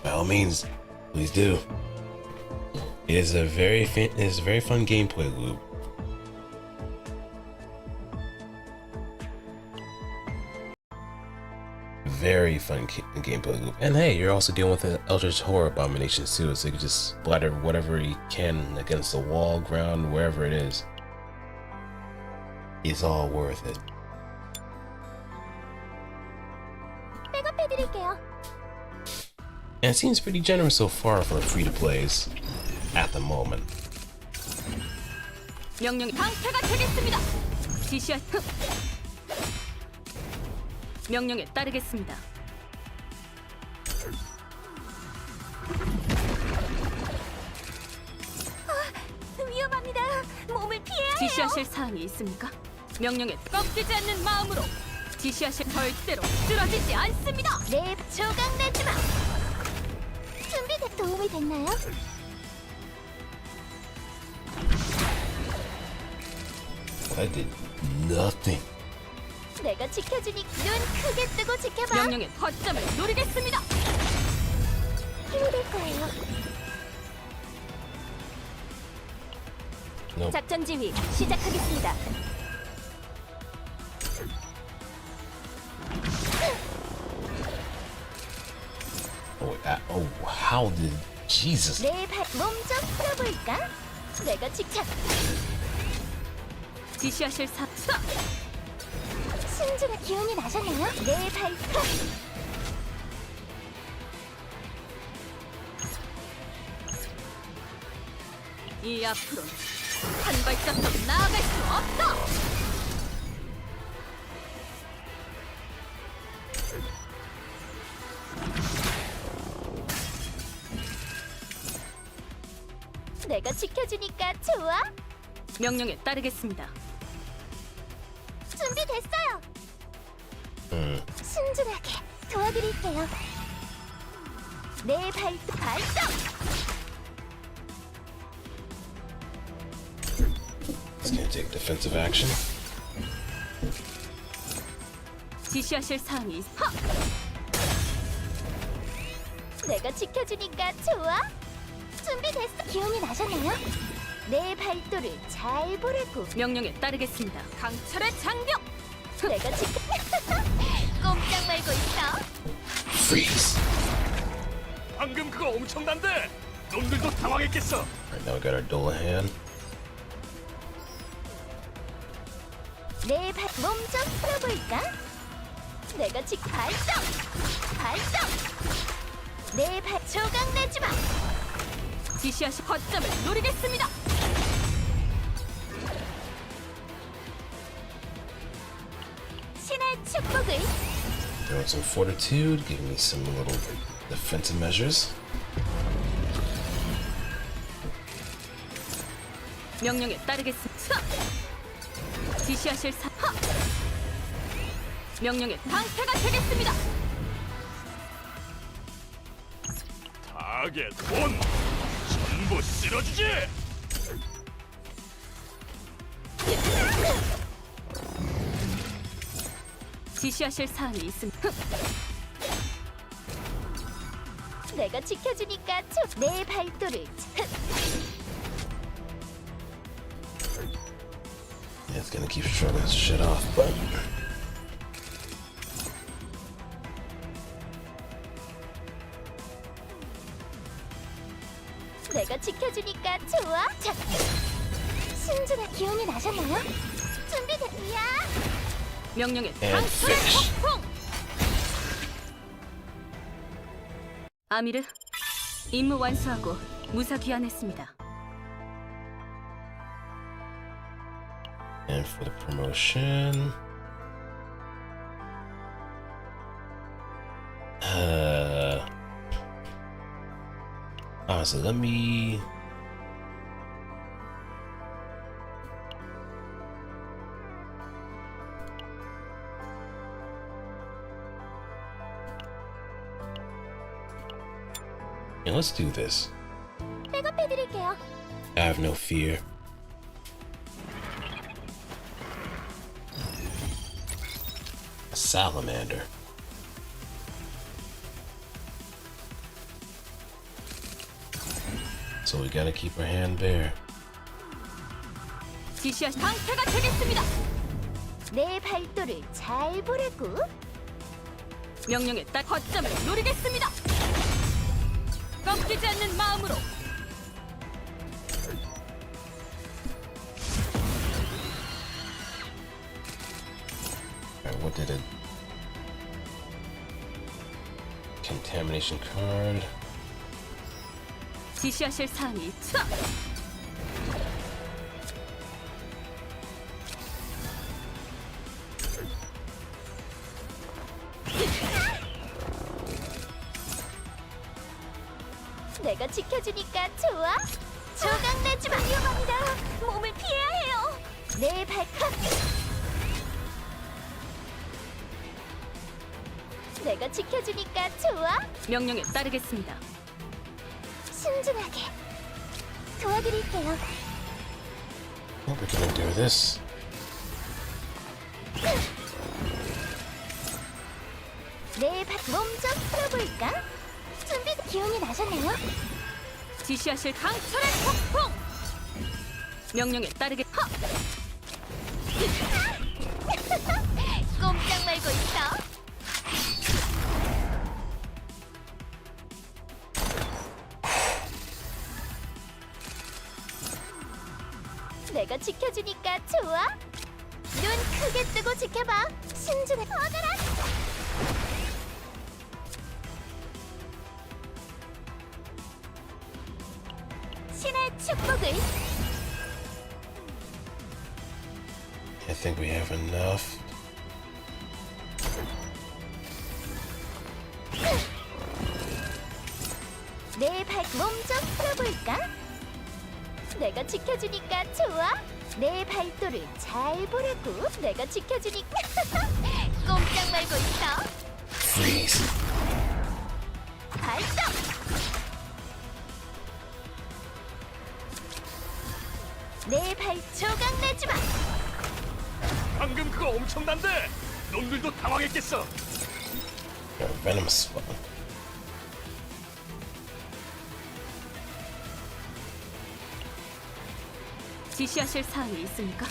By all means, please do. It is a very fun gameplay loop. Very fun gameplay loop. And hey, you're also dealing with the Eldritch Horror Abominations too, so you can just splatter whatever you can against the wall, ground, wherever it is. It's all worth it. 백업해드릴게요. And it seems pretty generous so far for free-to-plays at the moment. 명령이 강태가 되겠습니다. 지시하 명령에 따르겠습니다. 위험합니다. 몸을 피해야 해요. 지시하실 사항이 있습니까? 명령에 꺾이지 않는 마음으로 지시하실 절대로 쓰러지지 않습니다. 내 조각 내지 마. 준비돼. 도움이 됐나요? I did nothing. 내가 지켜주니 눈 크게 뜨고 지켜봐. 명령의 거점을 노리겠습니다. 힘이 될 거예요. Nope. 작전 지휘 시작하겠습니다. Oh, how did Jesus? 내 발 몸 좀 풀어볼까? 내가 지켜. 지시하실 사 신중한 기운이 나셨나요? 내 발톱. 이 앞으로 한 발짝 더 나아갈 수 없다. 내가 지켜주니까 좋아? 명령에 따르겠습니다. 준비됐어요. 신중하게 도와드릴게요. 내 발톱 발동. It's gonna take defensive action. 지시하실 사항이 있... 내가 지켜주니까 좋아? 준비됐어. 기운이 나셨나요? 내 발도를 잘 보라고. 명령에 따르겠습니다. 강철의 장벽. 내가 지켜. 꼼짝 말고 있어. Freeze. 방금 그거 엄청난데 놈들도 당황했겠어. Alright, now we got our dual hand. 내 발 몸 좀 풀어볼까? 내가 발동. 발동. 내 발 조각 내지 마. 지시하실 거점을 노리겠습니다. 신의 축복을. Throwing some fortitude, giving me some little defensive measures. 명령에 따르겠습니다. 지시하실 사 명령에 방패가 되겠습니다. 타겟 원 전부 쓸어주지. 지시하실 사항이 있습니다. 내가 지켜주니까 내 발도를. Yeah, it's gonna keep shrugging this shit off, but 내가 지켜주니까 좋아? 자, 신중한 기운이 나셨나요? 준비됐야. 명령에 And 강철의 finish. 폭풍. 아미르, 임무 완수하고 무사 귀환했습니다. And for the promotion, so let me. Yeah, let's do this. 백업해드릴게요. I have no fear. A salamander. So we gotta keep our hand bare. 지시하 상태가 되겠습니다. 내 발도를 잘 보라고. 명령에 딱 거점을 노리겠습니다. 꺾이지 않는 마음으로. Alright, what did it? Contamination card. 지시하실 사항이 있어. 내가 지켜주니까 좋아. 조각 내지 마. 위험합니다. 몸을 피해야 해요. 내 발톱. 내가 지켜주니까 좋아. 명령에 따르겠습니다. 신중하게 도와드릴게요. Hope we can do this. 내 몸 좀 풀어볼까? 준비 기운이 나셨나요? 지시하실 강철의 폭풍. 명령에 따르게. 하! 꼼짝 말고 있어. 내가 지켜주니까 좋아. 눈 크게 뜨고 지켜봐. 신중해. 어가라. 신의 축복을. I think we have enough. 내 발 몸 좀 풀어볼까? 내가 지켜주니까 좋아. 내 발도를 잘 보라고. 내가 지켜주니까. 꼼짝 말고 있어. Freeze. 발동. 내 발 조각 내지 마. 방금 그거 엄청난데 놈들도 당황했겠어. Venomous spot. 지시하실 사항이 있습니까?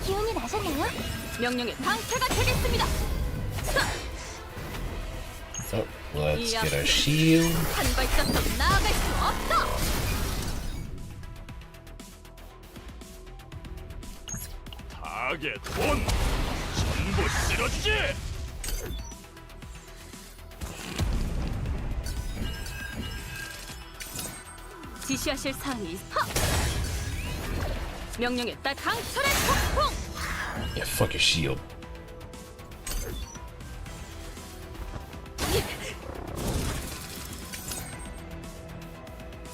기운이 나셨나요? 명령에 방패가 되겠습니다. Oh, let's get our shield. 한 발짝 더 나아갈 수 없다. 타겟 온 전부 쓸어주지. 지시하실 사항이 있. 명령에 따라 강철의 폭풍. Yeah, fuck your shield.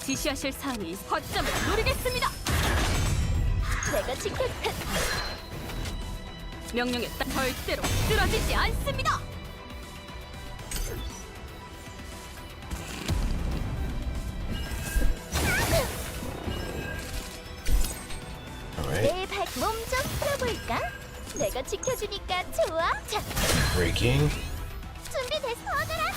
지시하실 사항이 거점을 노리겠습니다. 내가 지켜. 명령에 따라 절대로 쓰러지지 않습니다. 내 발 몸 좀 풀어볼까? 내가 지켜주니까 좋아. 자, Breaking. 준비됐어. 어가라.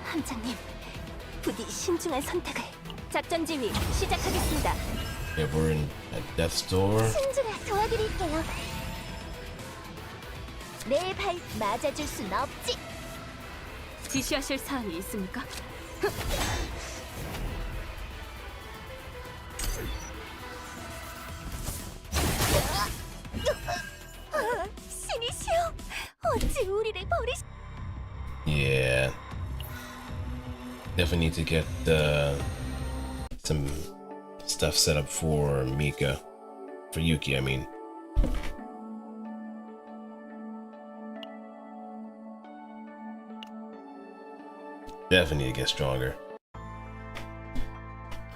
함장님, 부디 신중한 선택을. 작전 지휘 시작하겠습니다. Yeah, we're in at death's door. 신중하게 도와드릴게요. 내 발 맞아줄 순 없지. 지시하실 사항이 있습니까? definitely need to get some stuff set up for Mika. For Yuki, I mean. Definitely need to get stronger.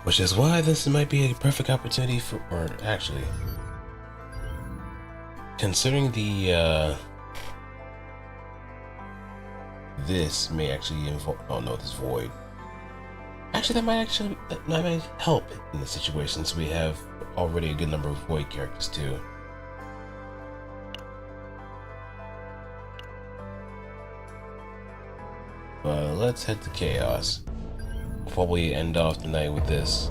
Which is why this might be a perfect opportunity for, or actually, considering the, this may actually involve, oh no, this void. Actually, that might help in the situation, since we have already a good number of void characters too. But let's head to Chaos. We'll probably end off the night with this.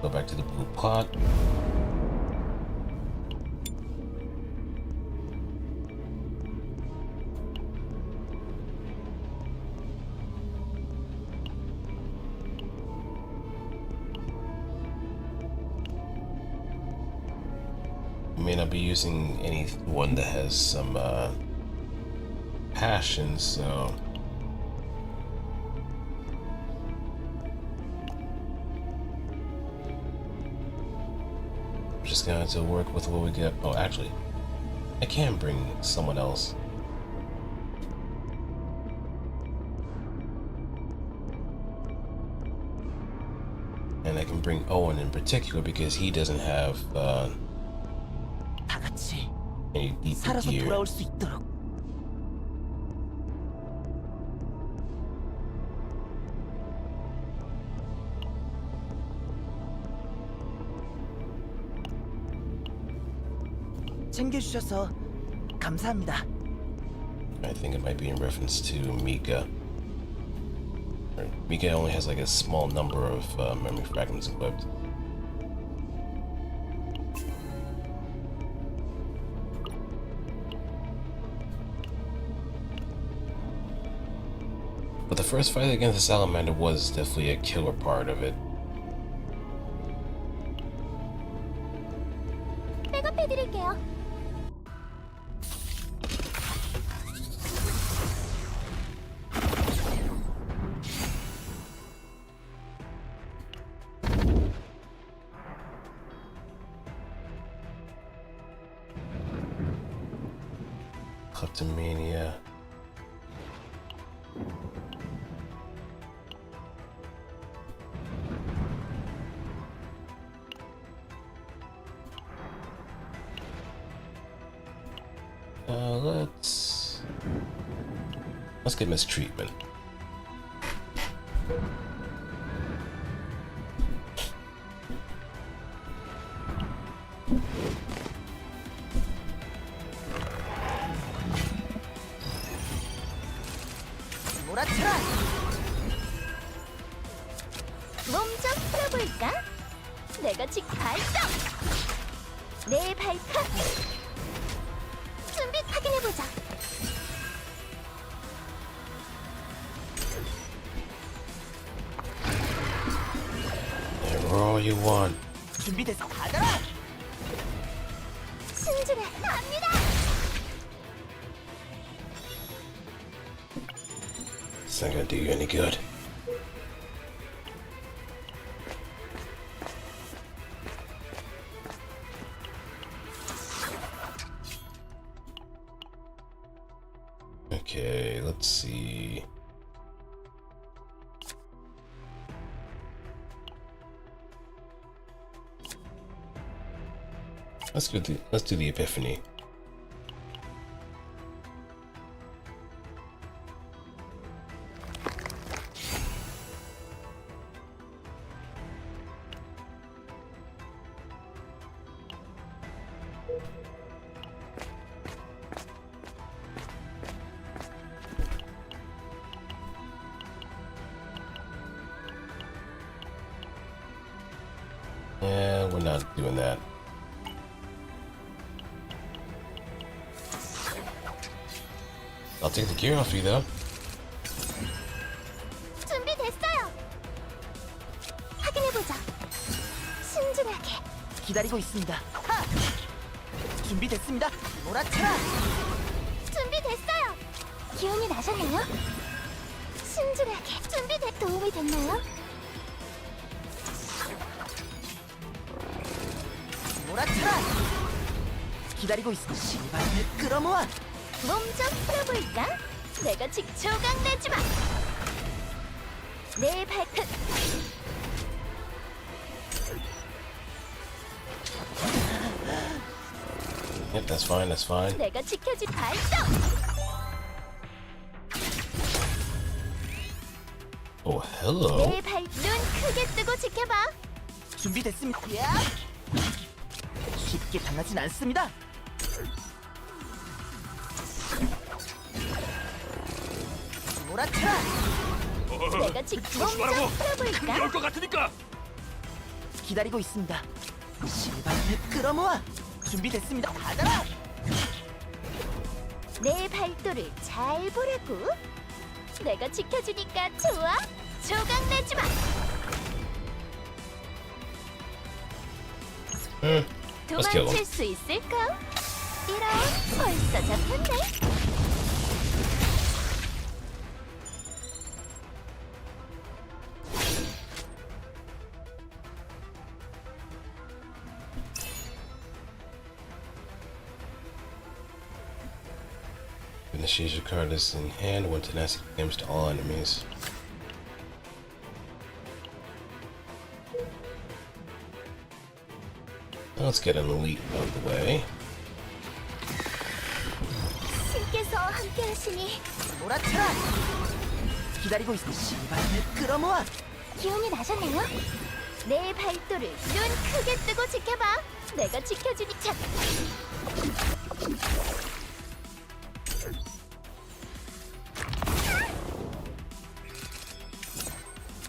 Go back to the blue pot. May not be using any one that has some passion, so I'm just gonna have to work with what we get. Oh, actually, I can bring someone else. And I can bring Owen in particular because he doesn't have any deep gear. 돌아올 수 있도록. 챙겨주셔서 감사합니다. I think it might be in reference to Mika. Mika only has like a small number of memory fragments equipped. But the first fight against the salamander was definitely a killer part of it. 백업해드릴게요. Kleptomania. Let's get mistreatment. 몰아쳐라. 몸 좀 풀어볼까? 내가 발동. 내 발톱. 준비 확인해보자. All you want. 준비돼서 받아라. 승진해 갑니다. It's not gonna do you any good. Okay, let's see. Let's do the Epiphany. Yeah, we're not doing that. I'll take the gear off you though. 준비됐어요. 확인해보자. 순진하게. 기다리고 있습니다. 하! 준비됐습니다. 몰아쳐라. 준비됐어요. 기운이 나셨나요? 신중하게 도움이 됐나요? 몰아쳐라. 기다리고 있어. 신발을 끌어모아. 몸 좀 풀어볼까? 내가 조각 내주마. 내 발끝. Yep, that's fine, that's fine. 내가 지켜줄 발동. Oh, hello. 내 발 눈 크게 뜨고 지켜봐. 준비됐습니다. 야! 쉽게 당하진 않습니다. 몰아쳐라. 내가 몸 좀 풀어볼까? 것 같으니까. 기다리고 있습니다. 신발을 끌어모아. 준비됐습니다. 받아라. 내 발도를 잘 보라고. 내가 지켜주니까 좋아. 조각 내주마. Let's kill him. 도망칠 수 있을까? 이런 벌써 잡혔네. Initiation card is in hand when tenacity claims to all enemies. Let's get an elite out of the way. 신께서 함께하시니 몰아쳐라. 기다리고 있어. 신발을 끌어모아. 기운이 나셨나요? 내 발도를 눈 크게 뜨고 지켜봐. 내가 지켜주니 참.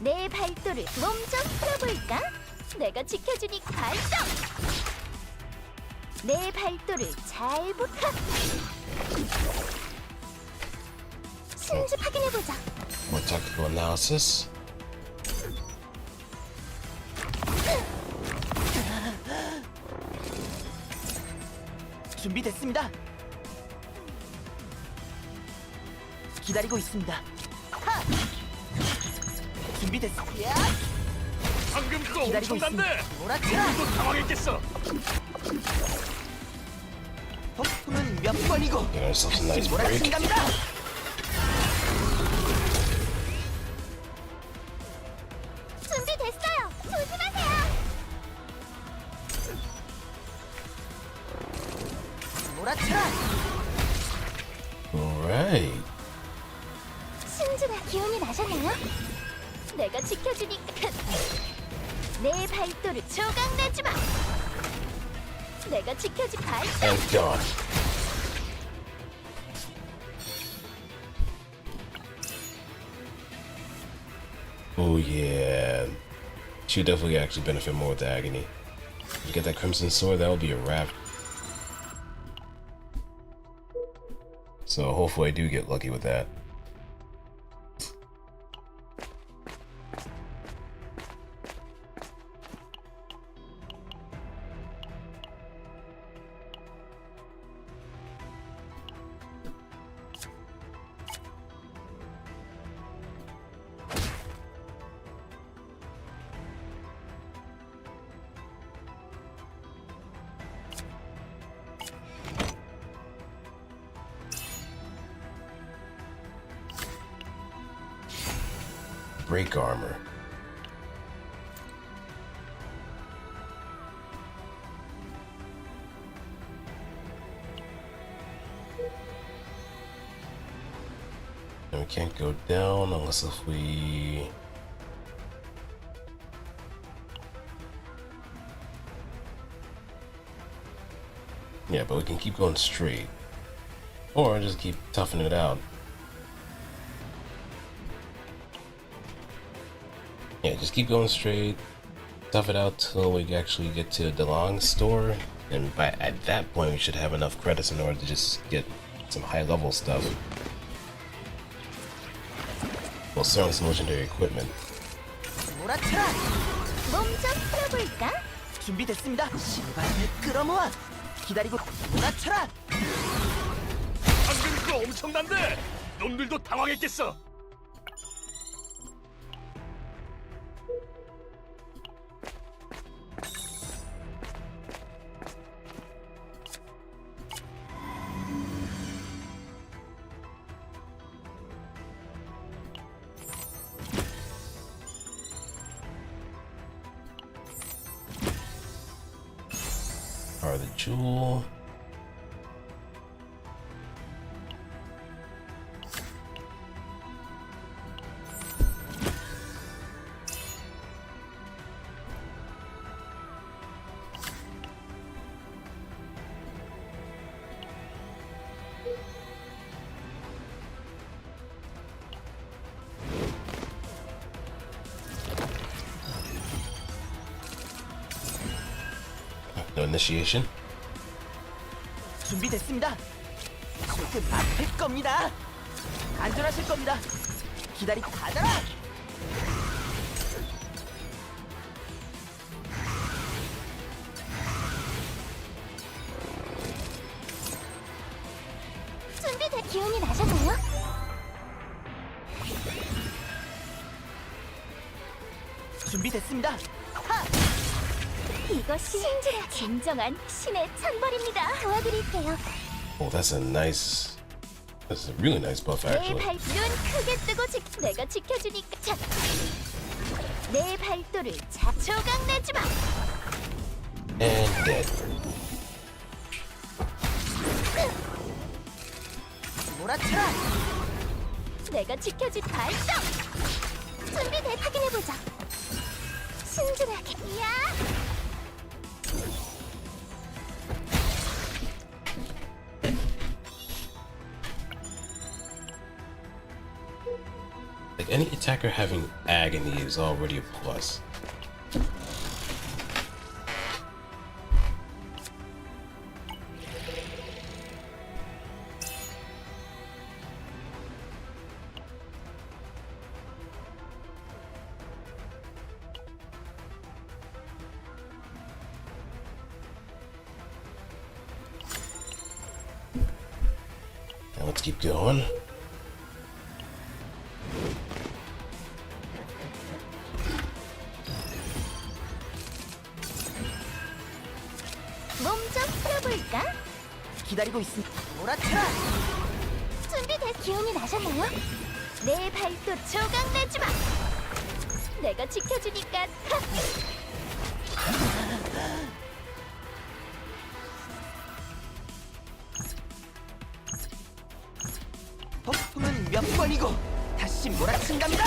내 발도를 몸 좀 풀어볼까? 내가 지켜주니 발동! 내 발도를 잘 부탁! 신지 확인해보자. More tactical analysis. 준비됐습니다. 기다리고 있습니다. 하! 준비됐습니다. 방금 그거 기다리고 엄청난데. 있습니다. 몰아쳐라. 또 당황했겠어. 폭풍은 몇 번이고 Get ourselves a nice break. 몰아친답니다. 준비됐어요. 조심하세요. 몰아쳐라. Alright. 신지가 기운이 나셨나요? 내가 지켜주니까 내 발도를 조각 내주마. 내가 지켜줄 발동. And gone. Oh yeah. She definitely actually benefit more with the agony. You get that crimson sword, that will be a wrap. So hopefully I do get lucky with that. Break armor. And we can't go down unless if we... Yeah, but we can keep going straight. Or just keep toughing it out. Yeah, just keep going straight, tough it out till we actually get to DeLong's store, and at that point we should have enough credits in order to just get some high level stuff. Well, certainly some legendary equipment. 몸 좀 풀어볼까? 준비됐습니다. 신발을 끌어모아. 기다리고 몰아쳐라. 방금 그거 엄청난데 놈들도 당황했겠어. Are the jewel. No initiation. 준비됐습니다. 조금 아플 겁니다. 안전하실 겁니다. 기다리고 가더라. 준비된 기운이 나셨나요? 준비됐습니다. 하! 이것이 진정한 신의 찬벌입니다. 도와드릴게요. Oh, that's a really nice buff 내 actually. 발눈 크게 뜨고 내가 지켜주니까. 자, 내 발도를 조각 내지 마. And dead. 몰아쳐라. 내가 지켜줄 발동. 준비돼 확인해보자. 신중하게. 야! Like any attacker having agony is already a plus. Now let's keep going. 몸 좀 풀어볼까? 기다리고 있습니다. 몰아쳐라. 준비돼 기운이 나셨나요? 내 발도 조각 내지 마. 내가 지켜주니까. 폭풍은 몇 번이고 다시 몰아친답니다.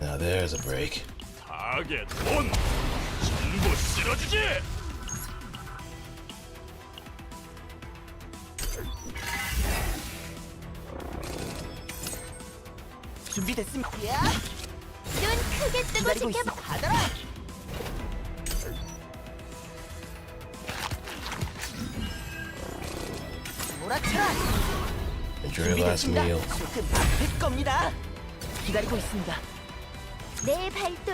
Now there's a break. 타겟 온! 전부 쓸어주지! 준비됐습니다. 야! 눈 크게 뜨고 기다리고 지켜봐. 있어. 가더라. 몰아쳐라. Enjoy your last meal. 조금 아플 겁니다. 기다리고 있습니다. 내 발도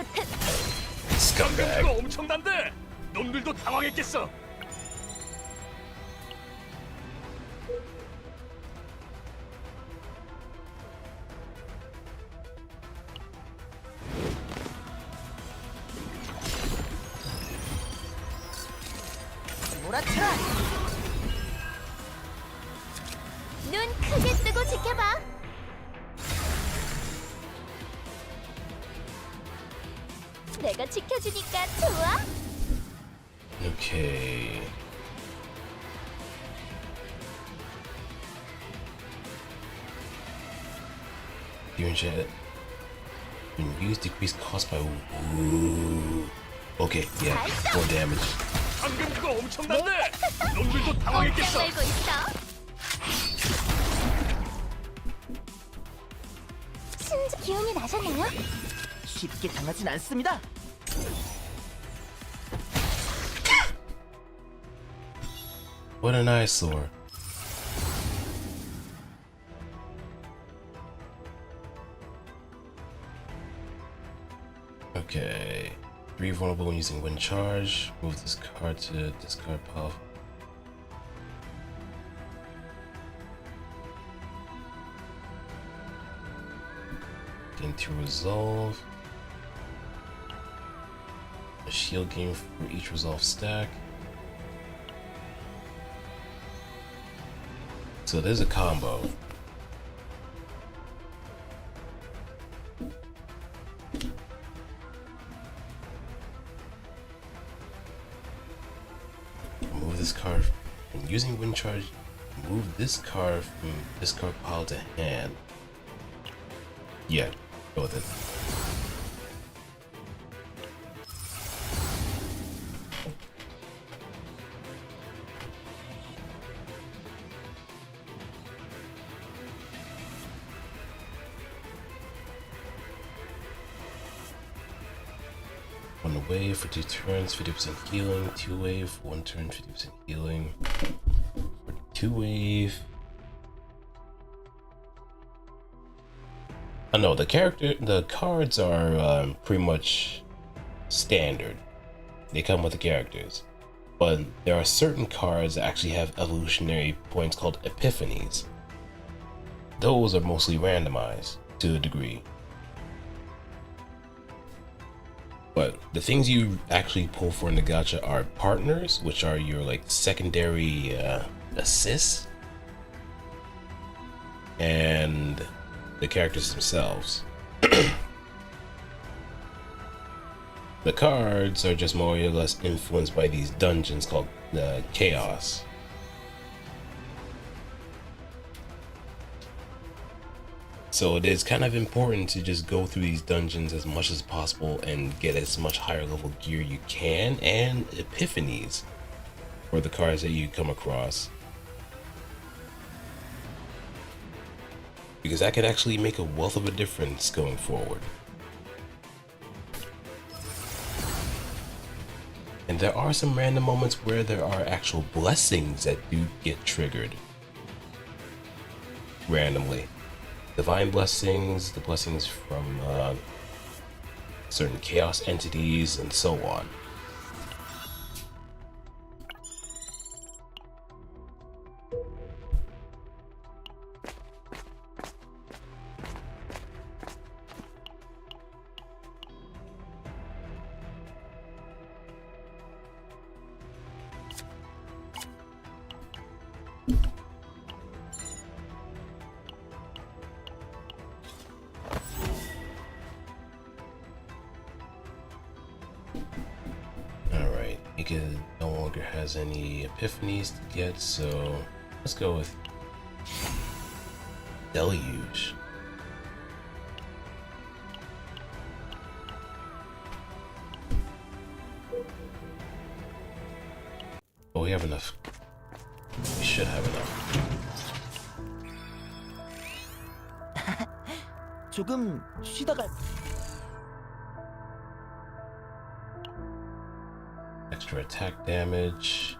Scumbag. 그거 엄청난데 놈들도 당황했겠어. 몰아쳐라. 눈 크게 뜨고 지켜봐. 내가 지켜주니까 좋아. Okay. Gearing jet. When used, decrease cost by. Ooh. Okay, yeah, 4 damage. 방금 그거 엄청난데 놈들도 당황했겠어. 꼼짝 말고 있어. 신중 기운이 나셨나요? 쉽게 당하진 않습니다. What an eyesore. Okay. 3 vulnerable when using wind charge. Move this card to discard pile. Gain 2 resolve. A shield gain for each resolve stack. So there's a combo. Move this card when using wind charge. Move this card from discard pile to hand. Yeah, go with it. One wave for 2 turns, 50% healing. 2 wave for 1 turn, 50% healing. For 2 wave. I know the cards are pretty much standard. They come with the characters, but there are certain cards that actually have evolutionary points called epiphanies. Those are mostly randomized to a degree. But the things you actually pull for in the gacha are partners, which are your like secondary assists, and the characters themselves. The cards are just more or less influenced by these dungeons called chaos. So it is kind of important to just go through these dungeons as much as possible and get as much higher level gear you can and epiphanies for the cards that you come across. Because that could actually make a wealth of a difference going forward. And there are some random moments where there are actual blessings that do get triggered randomly. Divine blessings, the blessings from certain chaos entities, and so on. It no longer has any epiphanies to get, so let's go with Deluge. Oh, we have enough. We should have enough. 조금 쉬다가 Extra attack damage.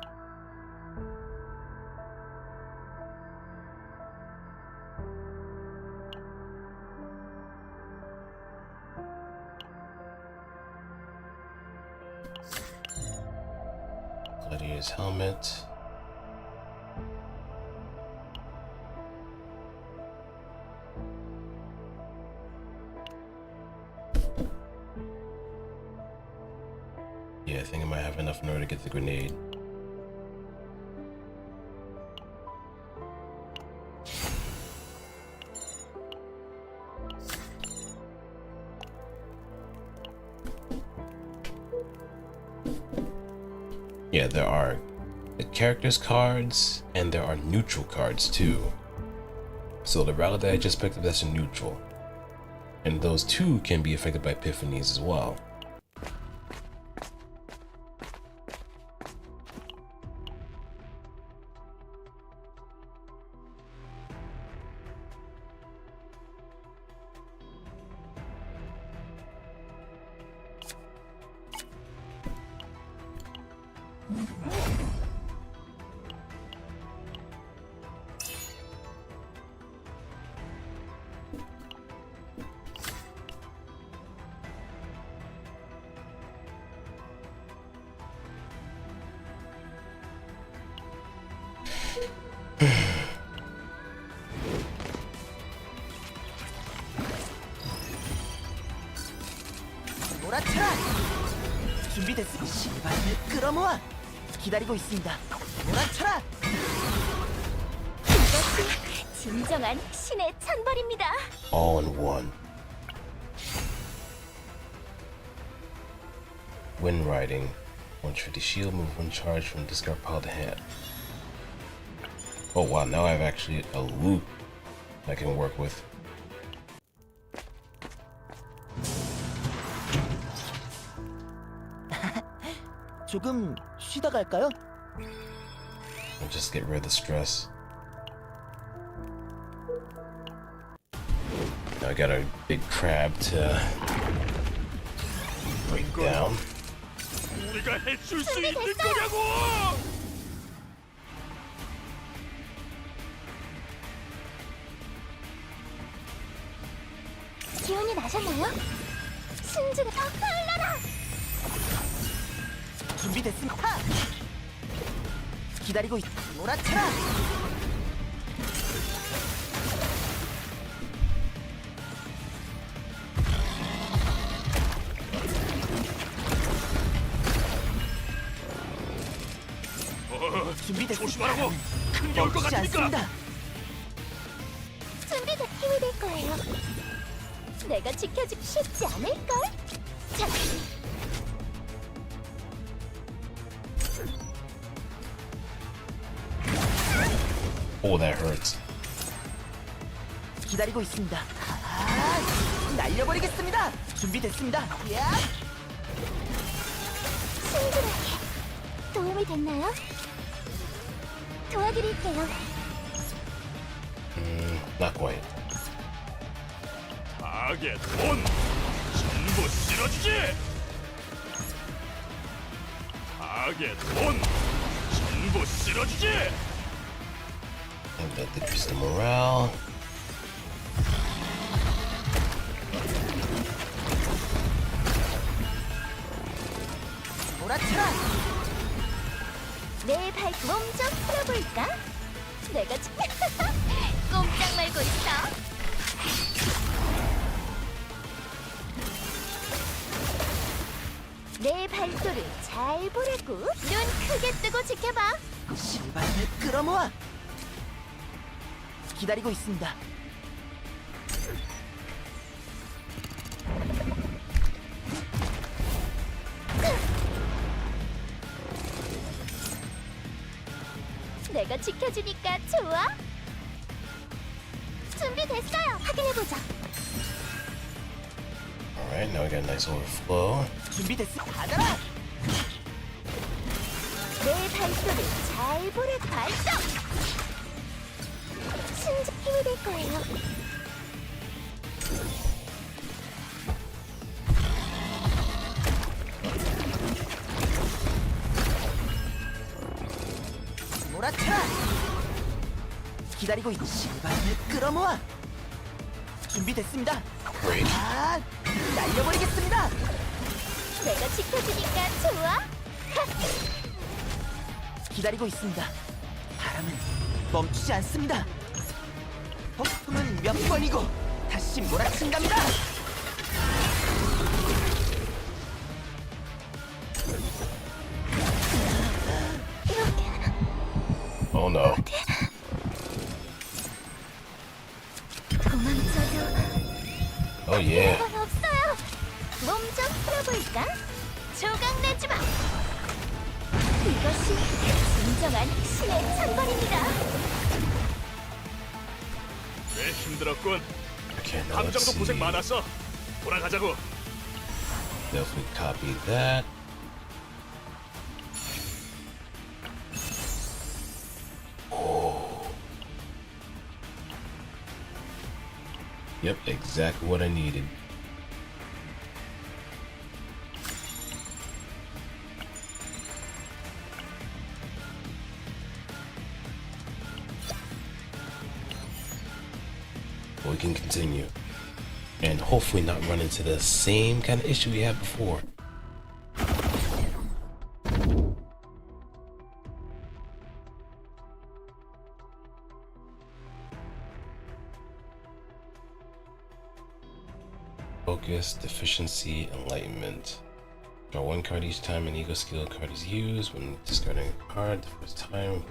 Gladiator's helmet. Yeah, I think I might have enough in order to get the grenade. Yeah, there are the characters cards and there are neutral cards too. So the relic that I just picked up, that's a neutral. And those too can be affected by epiphanies as well. 몰아쳐라. 준비됐으니 신발을 끌어모아. 기다리고 있습니다. 몰아쳐라. 이것이 진정한 신의 찬벌입니다. All in one. Wind riding. 150 shield move when charged from discard pile to hand. Oh wow, now I have actually a loop I can work with. 조금 쉬다 갈까요? And just get rid of the stress. Now I got a big crab to break down. 우리가 해줄 수 있는 준비됐어요. 거냐고! 기운이 나셨나요? 신중히 달려라! 준비됐습니다. 기다리고 있. 몰아쳐라. 준비됐습니다. 조심하라고! 큰 게 올 것 멈추지 같으니까! 않습니다. 준비된 힘이 될 거예요. 내가 지켜주기 쉽지 않을걸? 자, Oh, that hurts. 기다리고 있습니다. 날려버리겠습니다. 준비됐습니다. 야! 신중하게. 도움이 됐나요? 도와드릴게요. Not quite. 악의 돈! 전부 실어주지! 악의 돈! 전부 실어주지! And that decrease the morale. 몰아쳐라. 내 발 몸 좀 풀어볼까? 내가 꼼짝 말고 있어. 내 발도를 잘 보라고. 눈 크게 뜨고 지켜봐. 신발을 끌어모아. 기다리고 있습니다. 내가 지켜주니까 좋아? 준비됐어요. 확인해보자. Alright, now we got a nice overflow. 준비됐습니다. 받아라. 내 발도를 잘 보라. 발동! 신중 힘이 될 거예요. 몰아쳐라. 기다리고 있. 신발을 끌어모아. 준비됐습니다. Great. 날려버리겠습니다. 내가 지켜주니까 좋아? 기다리고 있습니다. 바람은 멈추지 않습니다. 폭풍은 몇 번이고 다시 몰아친답니다. Oh no. 도망쳐도 Oh yeah. 건 없어요. 몸 좀 풀어볼까? 조각 내주마. 이것이 진정한 신의 찬벌입니다. 왜 힘들었군? Okay, now let's 함정도 see. 고생 많았어. 돌아가자고. Definitely copy that. Oh. Yep, exactly what I needed. We can continue and hopefully not run into the same kind of issue we had before. Focus, deficiency, enlightenment. Draw one card each time an ego skill card is used. When discarding a card the first time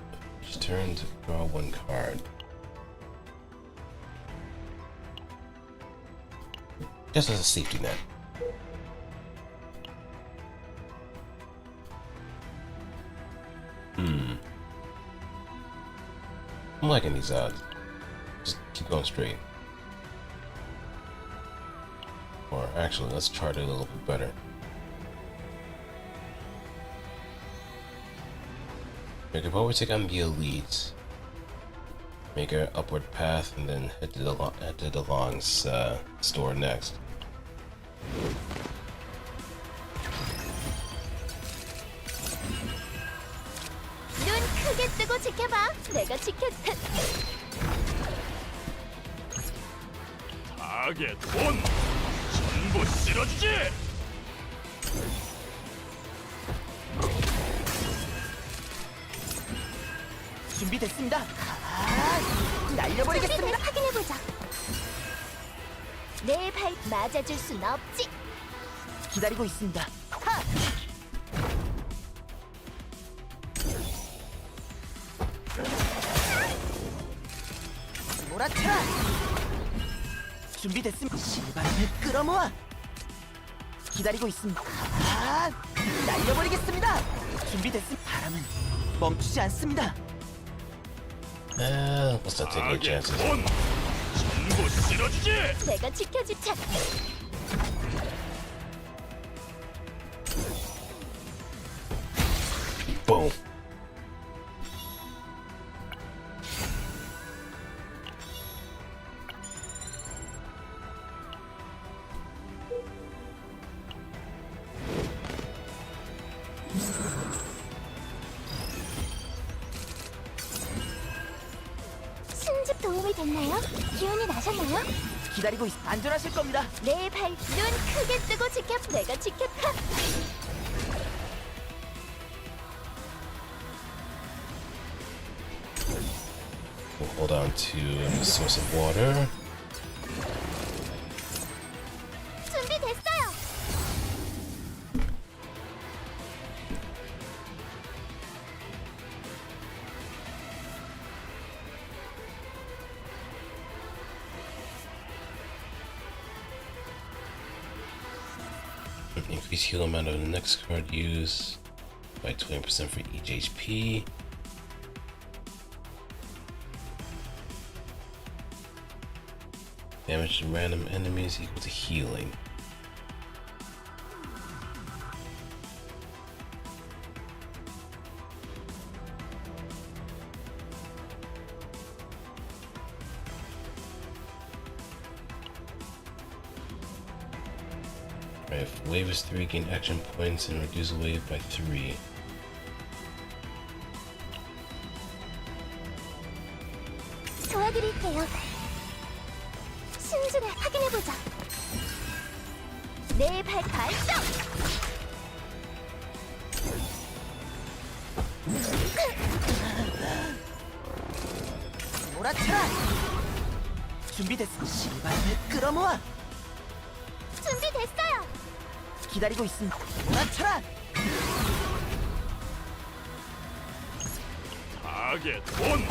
each turn to draw one card. Just as a safety net. I'm liking these odds. Just keep going straight. Or actually, let's chart it a little bit better. We could probably take on the elite, make our upward path, and then head to the Long's store next. 눈 크게 뜨고 지켜봐. 내가 지켜. 타겟 온! 전부 쓸어주지! 준비됐습니다. 날려버리겠습니다. 확인해보자. 내 발 맞아줄 순 없지. 기다리고 있습니다. 몰아쳐라. 준비됐습니다. 실바람을 끌어모아. 기다리고 있습니다. 날려버리겠습니다. 준비됐습니다. 바람은 멈추지 않습니다. Let's not take any chances. 전부 쓸어주지! 내가 지켜주자. Boom. 신집 도움이 됐나요? 기운이 나셨나요? 기다리고 안전하실 겁니다. 내 발 눈 크게 뜨고 지켜. 내가 지켰다. We'll hold on to the source of water. 준비됐어요. Increase heal amount of the next card used by 20% for each HP. Damage to random enemies equal to healing. If wave is 3, gain action points and reduce the wave by 3. 도와드릴게요. 신주를 확인해보자. 내 발 발동. 몰아쳐라. 준비됐어. 실바람을 끌어모아. 준비됐어요. 기다리고 있습니다. 몰아쳐라. 타겟 온!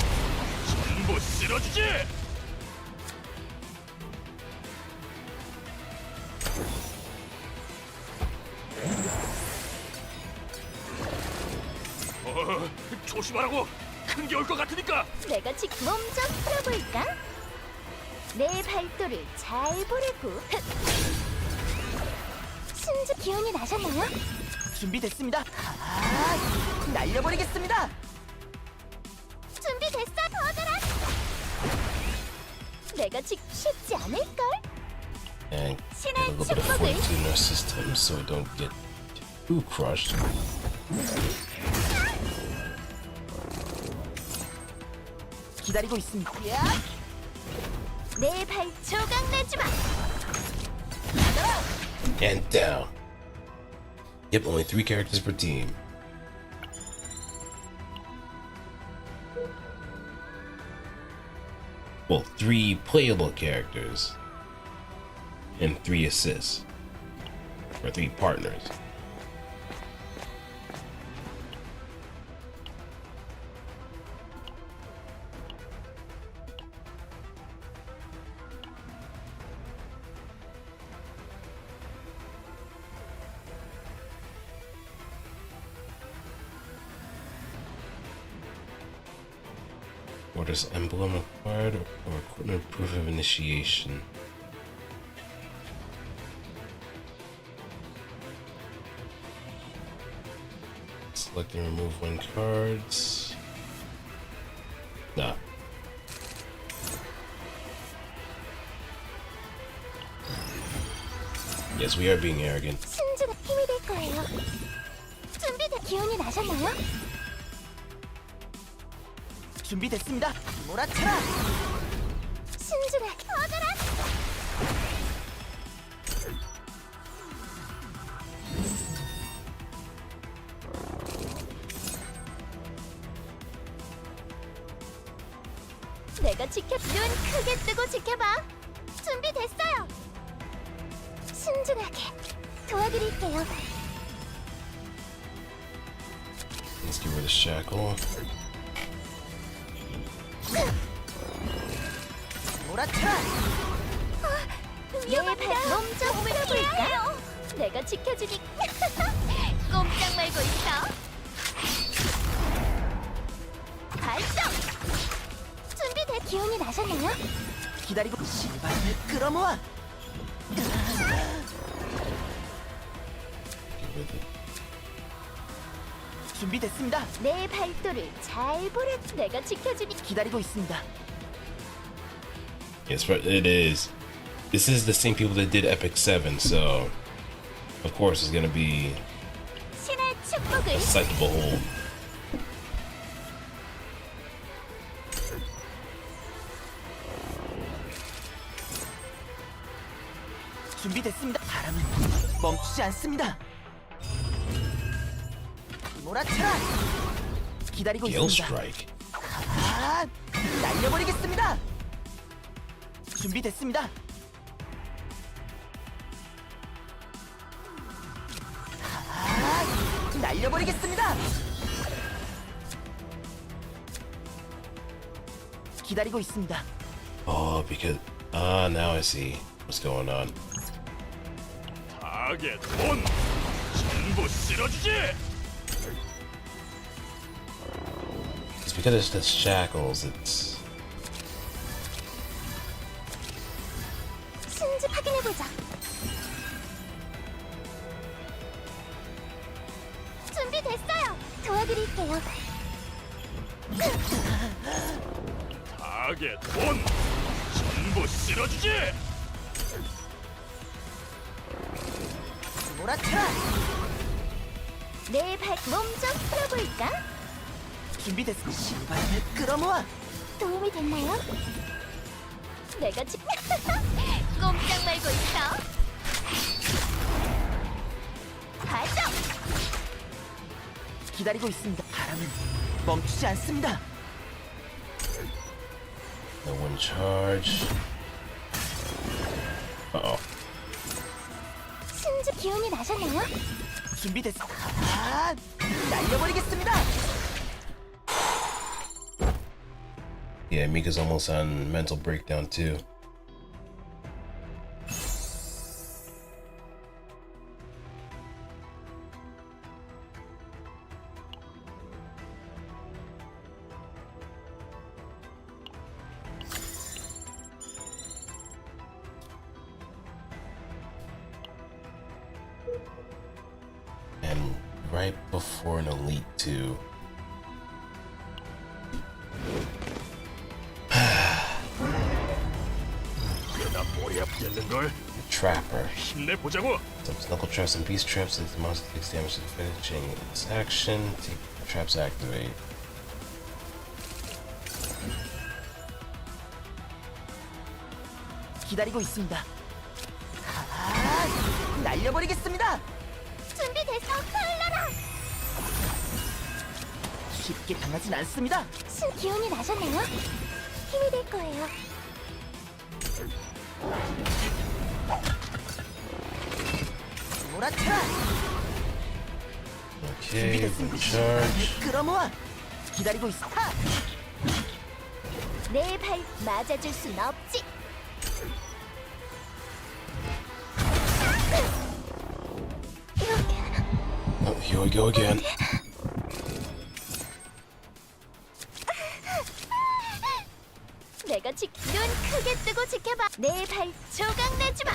전부 쓸어주지! 조심하라고! 큰 게 올 것 같으니까! 내가 몸 좀 풀어볼까? 내 발도를 잘 보라고. 신주 기운이 나셨나요? 준비됐습니다. 날려버리겠습니다. 준비됐어, 거들아. 내가 쉽지 않을걸? And get a 신의 little bit of 축복을. fortitude in our system so we don't get too crushed. 기다리고 있습니다. 내 발 조각 내지 마. And down. Yep, only 3 characters per team. Well, 3 playable characters. and 3 assists. Or 3 partners. Or does emblem acquired or equipment proof of initiation? Select and remove 1 cards. Nah. Yes, we are being arrogant. 신주가 힘이 될 거예요. 준비된 기운이 나셨나요? 준비됐습니다. 몰아쳐라. 신주가 어가라. 내가 지켜. 눈 크게 뜨고 지켜봐. 준비됐어요. 신중하게 도와드릴게요. Let's get rid of shackle. 몰아쳐라. 내발몸좀 풀어볼까? 내가 지켜주니 꼼짝 말고 있어. 발동! 준비된 기운이 나셨나요? 기다리고 신발을 끌어모아. 준비됐습니다. 내 발도를 잘 보라. 내가 지켜주니 기다리고 있습니다. Yes, but it is. This is the same people that did Epic 7, so of course it's gonna be 신의 축복을 a sight to behold. 준비됐습니다. 바람은 멈추지 않습니다. 몰아쳐라. 기다리고 Gale 있습니다. Strike. 아, 날려버리겠습니다. 준비됐습니다. 아, 날려버리겠습니다. 기다리고 있습니다. Oh, because now I see what's going on. 타겟 온! 전부 쓸어주지! It's because it's the shackles. It's 신주 확인해보자. 준비됐어요. 도와드릴게요. 타겟 온! 전부 쓸어주지! 몰아쳐라. 내발몸좀 풀어볼까? 준비됐어. 신발을 끌어모아. 도움이 됐나요? 내가 꼼짝 말고 있어. 발동! 기다리고 있습니다. 바람은 멈추지 않습니다. no one charge. Uh-oh. 신주 기운이 나셨나요? 준비됐어. 아, 날려버리겠습니다. Yeah, Mika's almost on mental breakdown too. And right before an Elite 2. 나 머리 아프겠는걸? Trapper. 힘내보자고! Some knuckle traps and beast traps as the monster takes damage to finishing its action. Take traps activate. 기다리고 있습니다. 아, 날려버리겠습니다. 준비됐어. 흘러라. 쉽게 당하진 않습니다. 신 기운이 나셨나요? 힘이 될 거예요. 몰아쳐라. Okay, 준비됐습니다. charge. 끌어모아. 기다리고 있어. 내 발 맞아줄 순 없지. Oh, here we go again. 내가 눈 크게 뜨고 지켜봐. 내 발 조각 내지 마.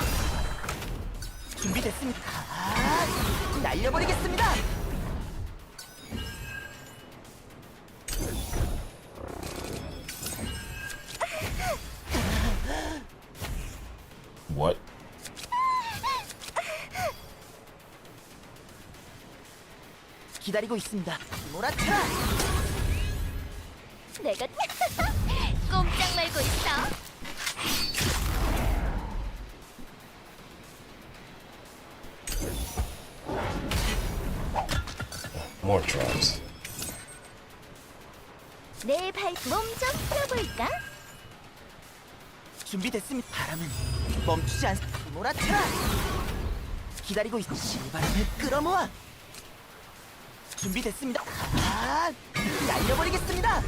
준비됐습니다. 날려버리겠습니다. What? 기다리고 있습니다. 몰아쳐라. 내가 꼼짝 말고 있어. More traps. 내 발 몸 좀 풀어볼까? 준비됐습니다. 바람은 멈추지 않. 몰아쳐라. 기다리고 있어. 실바람을 끌어모아. 준비됐습니다. 날려버리겠습니다.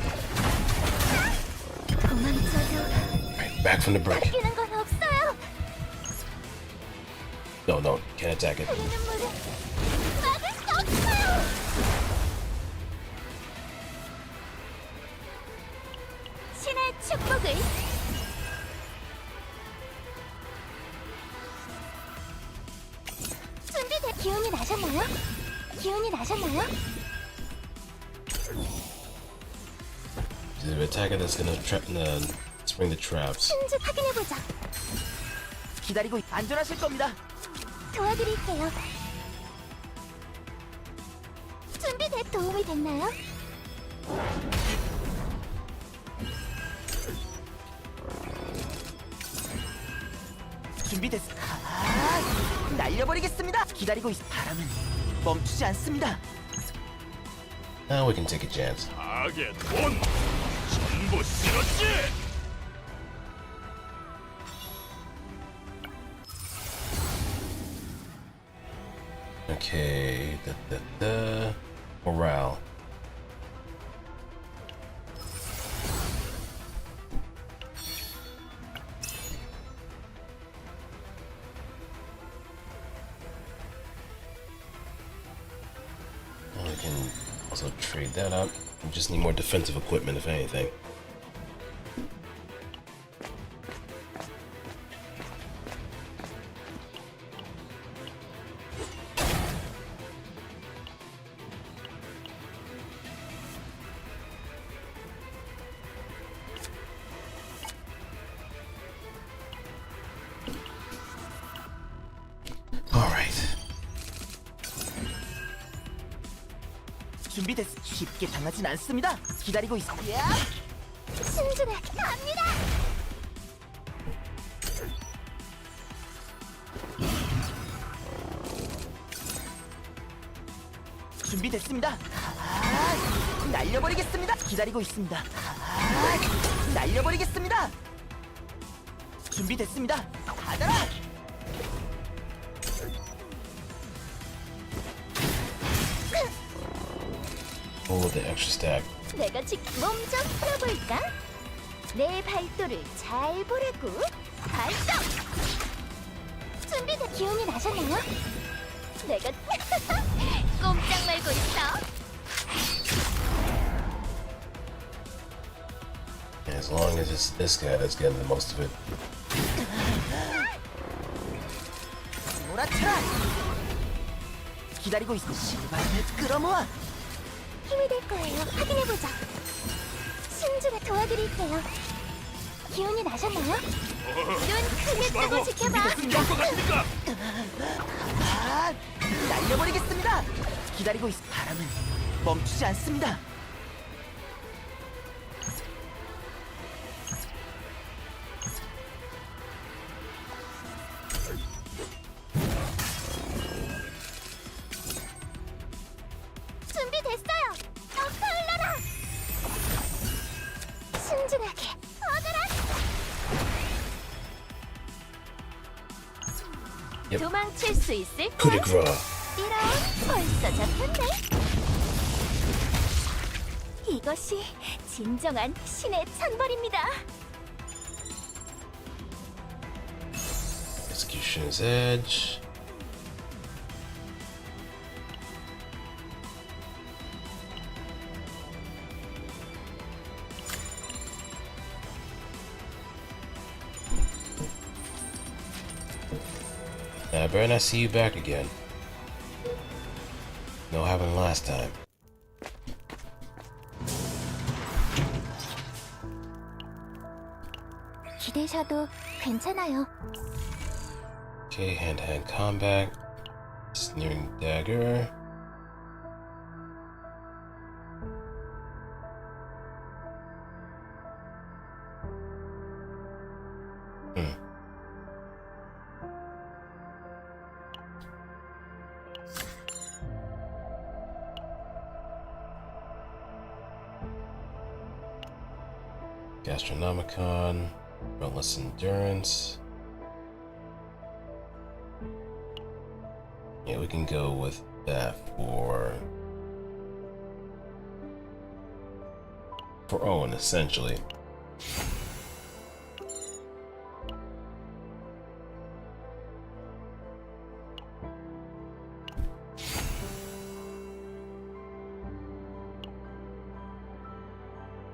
도망쳐도 Right, back from the break. 바뀌는 건 없어요. No, can't attack it. 흐르는 물을 막을 수 없어요. 신의 축복을. 준비돼. 기운이 나셨나요? 기운이 나셨나요? The attacker that's gonna spring the traps. 신주 확인해보자. 기다리고 안전하실 겁니다. 도와드릴게요. 준비돼. 도움이 됐나요? 준비됐어. 날려버리겠습니다. 기다리고 있어. 바람은 멈추지 않습니다. Now we can take a chance. 악의 돈 전부 쓸었지. Okay, morale. We can also trade that up. We just need more defensive equipment, if anything. 준비됐어. 쉽게 당하진 않습니다. 기다리고 있어. 신중하게 갑니다. 준비됐습니다. 날려버리겠습니다. 기다리고 있습니다. 날려버리겠습니다. 준비됐습니다. 받아라. Oh, the extra stack. 내가 몸좀 풀어볼까? 내 발도를 잘 보라고. 발동! 준비돼. 기운이 나셨나요? 내가 꼼짝 말고 있어. As long as it's this guy that's getting the most of it. 몰아쳐라. 기다리고 있어. 실바람을 끌어모아. 힘이 될 거예요. 확인해보자. 신주가 도와드릴게요. 기운이 나셨나요? 눈 크게 뜨고 지켜봐. 날려버리겠습니다. 기다리고 있어. 바람은 멈추지 않습니다. 준비됐어요. 더 흘러라. 신중하게 얻어라. Yep. 도망칠 수 있을까? Coup de grace. 이런, 벌써 잡혔네. 이것이 진정한 신의 찬벌입니다. Execution's Edge. I better not see you back again. No happened last time. 기대셔도 괜찮아요. Okay, hand-to-hand combat. Sneering dagger. Gastronomicon, Relentless Endurance. Yeah, we can go with that for Owen, essentially.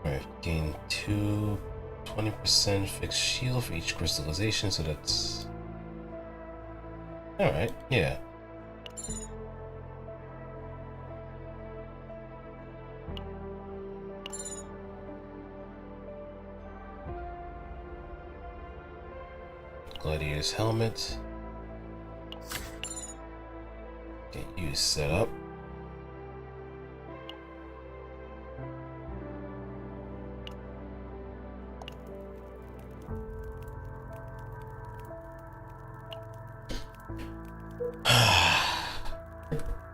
Alright, gain 20% fixed shield for each crystallization, so that's... Alright, yeah. Gladiator's helmet. Get you set up.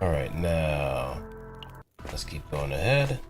Alright, now let's keep going ahead.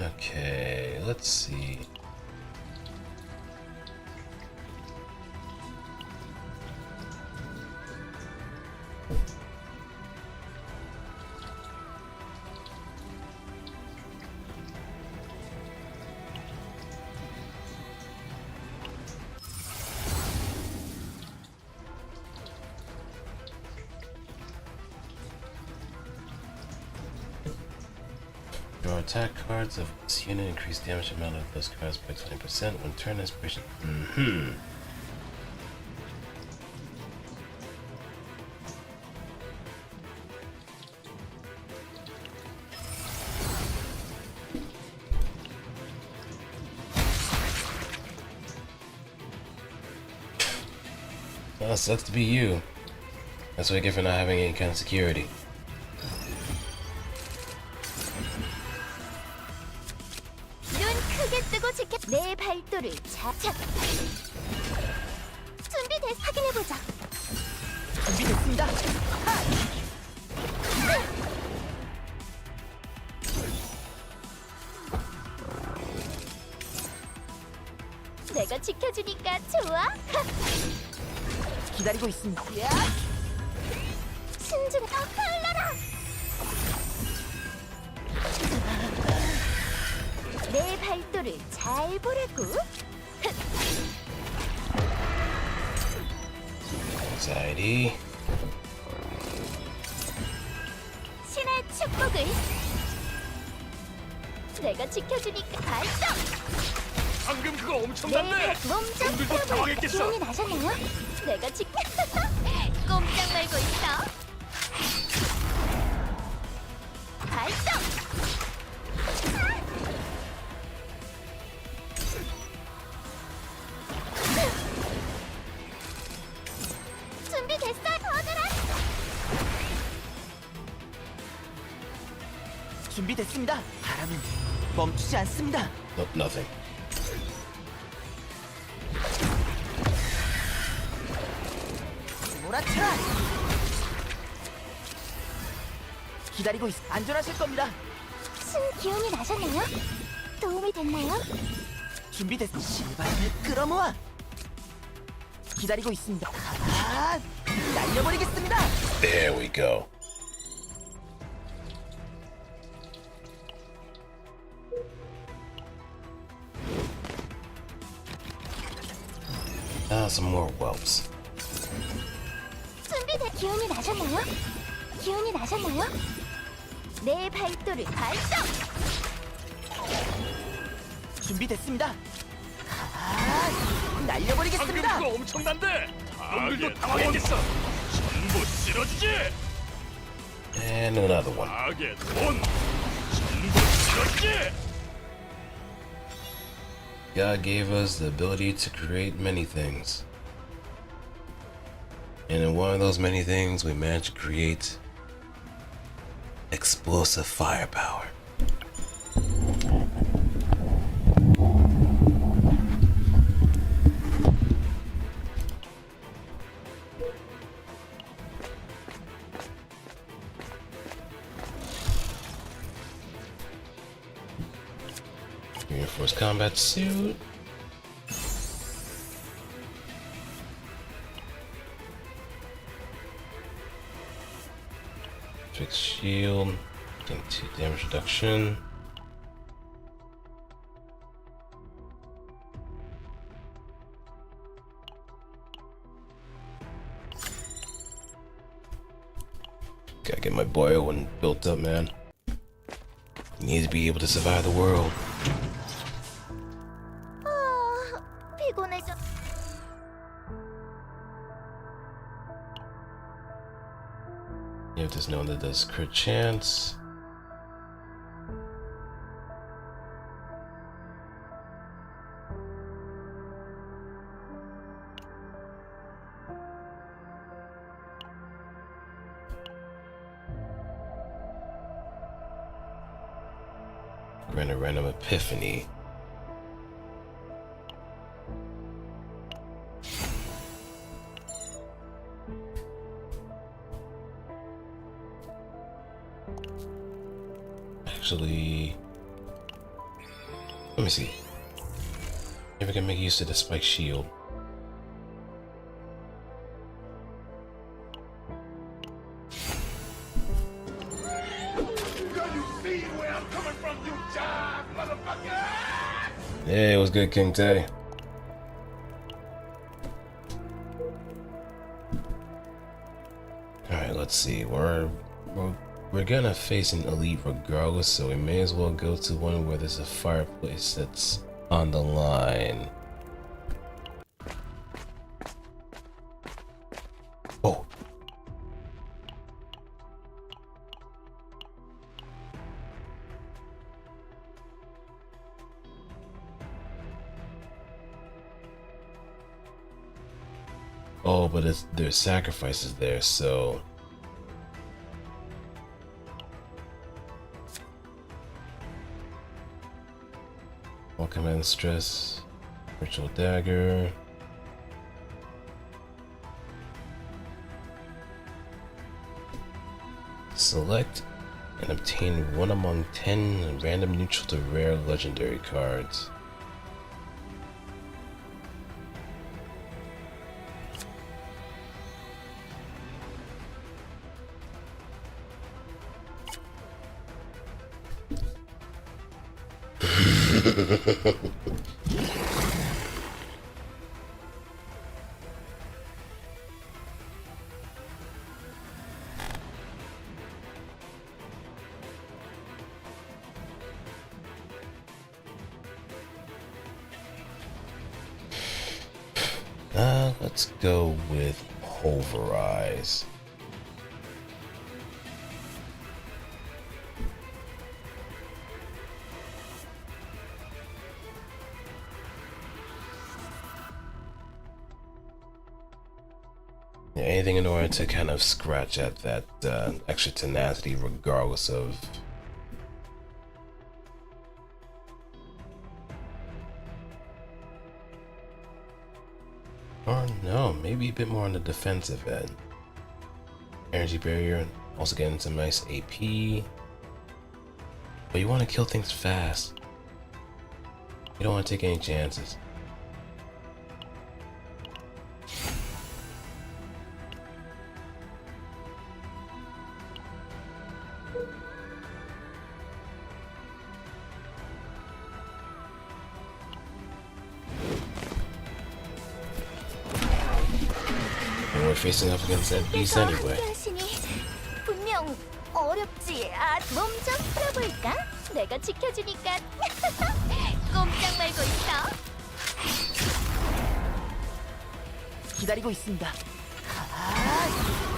Okay, let's see. Draw attack cards of this unit, increase damage amount of those cards by 20% when turn inspiration. Well, it sucks to be you. That's what I get for not having any kind of security. 내 발도를 잡자. 준비됐. 확인해보자. 준비됐습니다. 내가 지켜주니까 좋아. 기다리고 있습니다. 신중. 흘러라. 내 발도를 잘 보라고. Anxiety. 신의 축복을 내가 지켜주니까 발동. 방금 그거 엄청난데. 놈들도 당황했겠어. 기운이 나셨나요? 내가 지켜. 꼼짝 말고 있어. 발동. 준비됐어, 거들아. 준비됐습니다. 바람은 멈추지 않습니다. Nope, nothing. 몰아쳐라. 기다리고 안전하실 겁니다. 순 기운이 나셨나요? 도움이 됐나요? 준비됐어. 실바람을 끌어모아. 기다리고 있습니다. 아, 날려버리겠습니다. There we go. Some more whelps. 기운이 나셨나요? 기운이 나셨나요? 내 발도를 발동! 준비됐습니다. 아, 날려버리겠습니다. 이거 엄청난데. 놈들도 당황했겠어. 전부 쓸어주지. And another one. 악의 돈. 전부 쓸어주지. God gave us the ability to create many things. And in one of those many things, we managed to create explosive firepower. Air Force combat suit. Fixed shield. Getting 2 damage reduction. Gotta get my boy Owen built up, man. He needs to be able to survive the world. 피곤해져. You have to know that there's crit chance. Grant a random epiphany. Actually, let me see if I can make use of the spike shield. Yeah, it was good, King Tay. All right, let's see. We're gonna face an elite regardless, so we may as well go to one where there's a fireplace that's on the line. Oh. Oh, but there's sacrifices there, so all command stress, ritual dagger. Select and obtain 1 among 10 random neutral to rare legendary cards. Let's go with Pulverize. Anything in order to kind of scratch at that extra tenacity regardless of Or no, maybe a bit more on the defensive end. Energy barrier, also getting some nice AP. But you want to kill things fast. You don't want to take any chances. And we're facing up against that beast anyway. 하시니 분명 어렵지. 몸 좀 풀어볼까? 내가 지켜주니까 꼼짝 말고 있어. 기다리고 있습니다.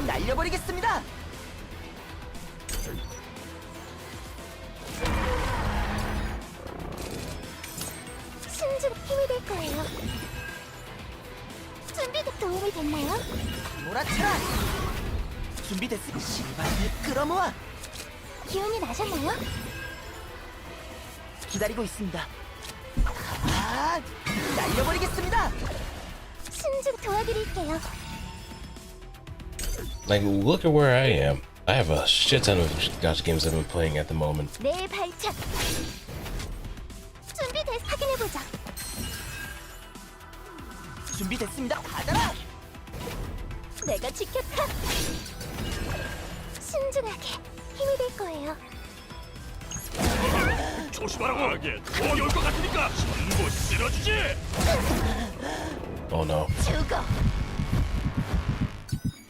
날려버리겠습니다. 신중 힘이 될 거예요. 준비가 도움이 됐나요? 몰아쳐라. 준비됐으니 신발을 끌어모아. 기운이 나셨나요? 기다리고 있습니다. 날려버리겠습니다. 신중 도와드릴게요. Like, look at where I am. I have a shit ton of gacha games I've been playing at the moment. 내 발차. 준비됐 확인해보자. 준비됐습니다. 받아라. 내가 지켰다. 신중하게 힘이 될 거예요. 조심하라고. 더 열 것 같으니까 전부 쓸어주지. Oh no. 죽어.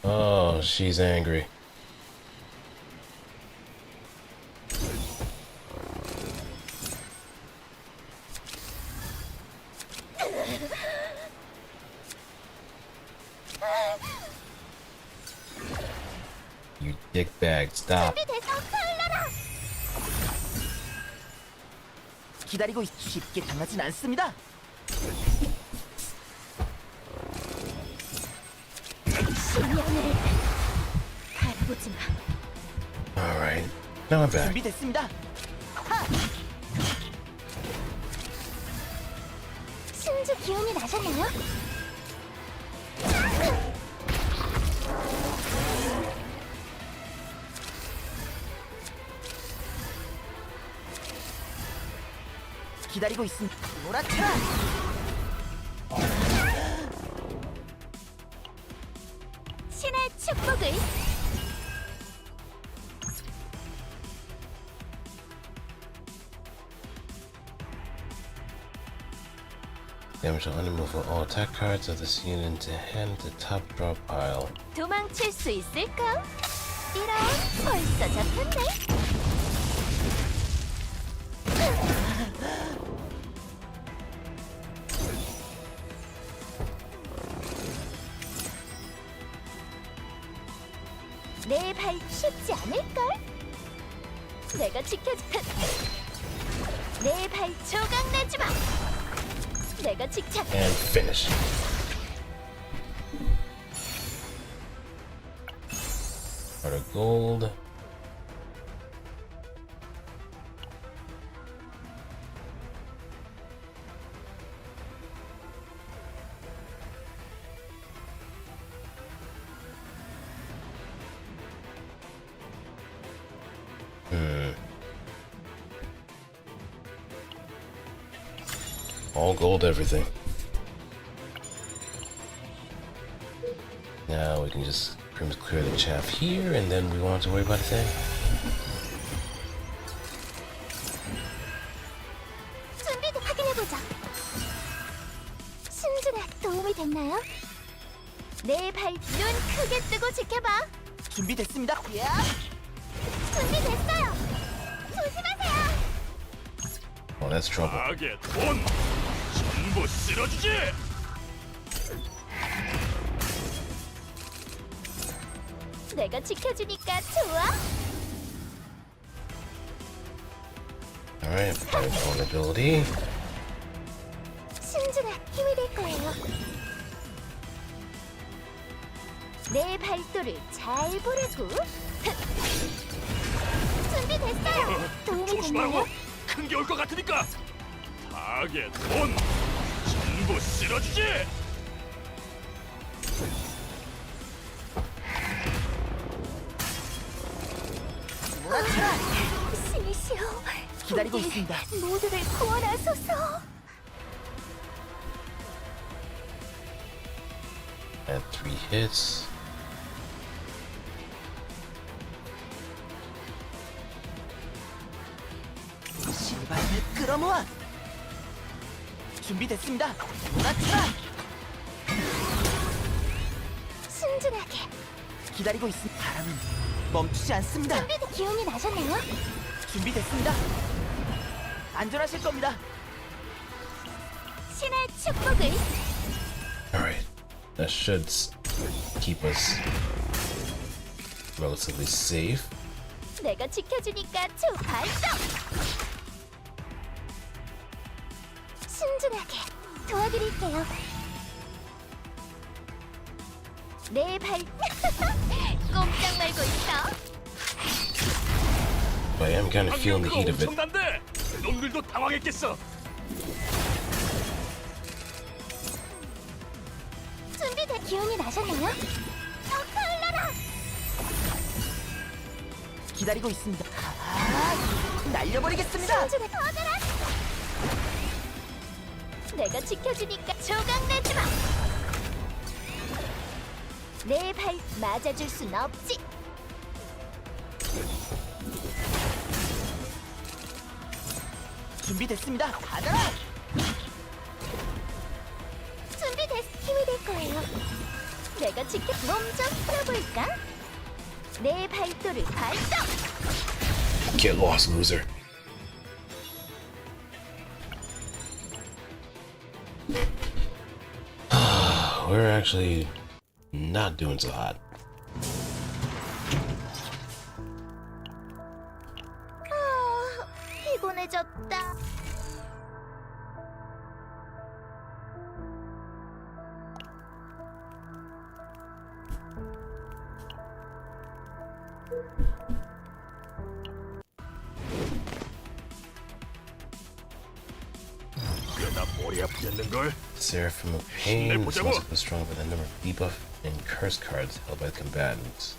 Oh, she's angry. You dickbag, stop. 준비돼서 살려라. 기다리고 쉽게 당하진 않습니다. 심연을 바라보지 마. Alright, now I'm back. 준비됐습니다. 신중 기운이 나셨나요? 기다리고 있습니다. 몰아쳐라. 신의 축복을. Damage on unremoval all attack cards of this unit into hand to top draw pile. 도망칠 수 있을까? 이런 벌써 잡혔네. 내 발 쉽지 않을걸? 내가 지켜줄게. 내 발 조각 내지 마. 내가 지켜. And finish. Heart of gold. All gold, everything. Now we can just pretty much clear the chaff here, and then we won't have to worry about a thing. 준비도 확인해보자. 신중에 도움이 됐나요? 내 발 눈 크게 뜨고 지켜봐. 준비됐습니다. 야! 준비됐어요. 조심하세요. Oh, that's trouble. 타겟 온. 전부 쓸어주지. 내가 지켜주니까 좋아. Alright, vulnerability. 신중에 힘이 될 거예요. 내 발도를 잘 보라고. 준비됐어요. 도움이 조심하라고. 됐나요? 큰 게 올 것 같으니까. 타겟 온. 전부 쓸어주지. 주십시오. 기다리고 부디 있습니다. 모두를 구원하소서. Had 3 hits. 신바람을 끌어모아. 준비됐습니다. 몰아쳐라. 순진하게. 기다리고 있습니다. 바람은 멈추지 않습니다. 기운이 나셨나요? 준비됐습니다. 안전하실 겁니다. 신의 축복을. Alright. That should keep us relatively safe. 내가 지켜주니까 초 발동. 순진하게 도와드릴게요. 내 발. 꼼짝 말고 있어. But I am kind of feeling the heat of it. 엄청난데 놈들도 당황했겠어. 준비된 기운이 나셨나요? 흘러라. 기다리고 있습니다. 날려버리겠습니다. 순진하게 터져라. 내가 지켜주니까 조각내지 마. 내 발 맞아줄 순 없지. 준비됐습니다. 받아라. 준비됐. 힘이 될 거예요. 내가 지켜 몸 좀 풀어볼까? 내 발도를 발동. Get lost, loser. We're actually not doing so hot. 피곤해졌다. 나 머리 아프겠는걸? Seraphim of Pain. This monster was strong by the number of debuff and curse cards held by the combatants.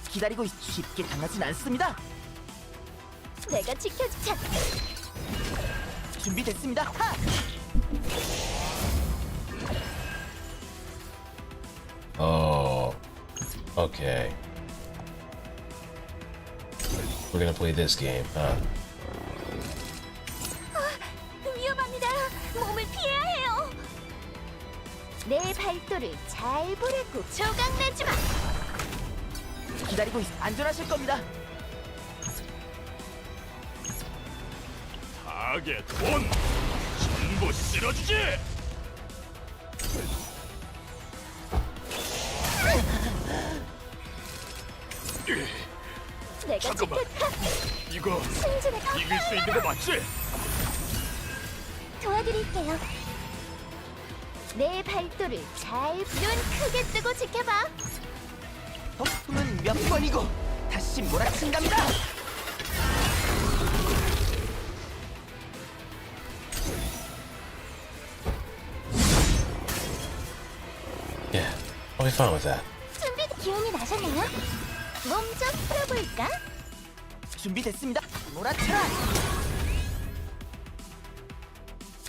기다리고 쉽게 당하진 않습니다. 내가 지켜주자. 준비됐습니다. 하! Oh, okay. We're gonna play this game, huh? 위험합니다. 몸을 피해야 해요. 내 발도를 잘 보라고. 조각내지 마. 기다리고 안전하실 겁니다. 타겟 온! 전부 쓸어주지! 내가 잠깐만. 이거 순진하게 이길 수 있는 거 맞지? 도와드릴게요. 내 발도를 잘. 눈 크게 뜨고 지켜봐. 덕분은 몇 번이고 다시 몰아친답니다. Yeah, I'll be fine with that. 준비 기운이 나셨나요? 몸 좀 풀어볼까? 준비됐습니다. 몰아쳐라.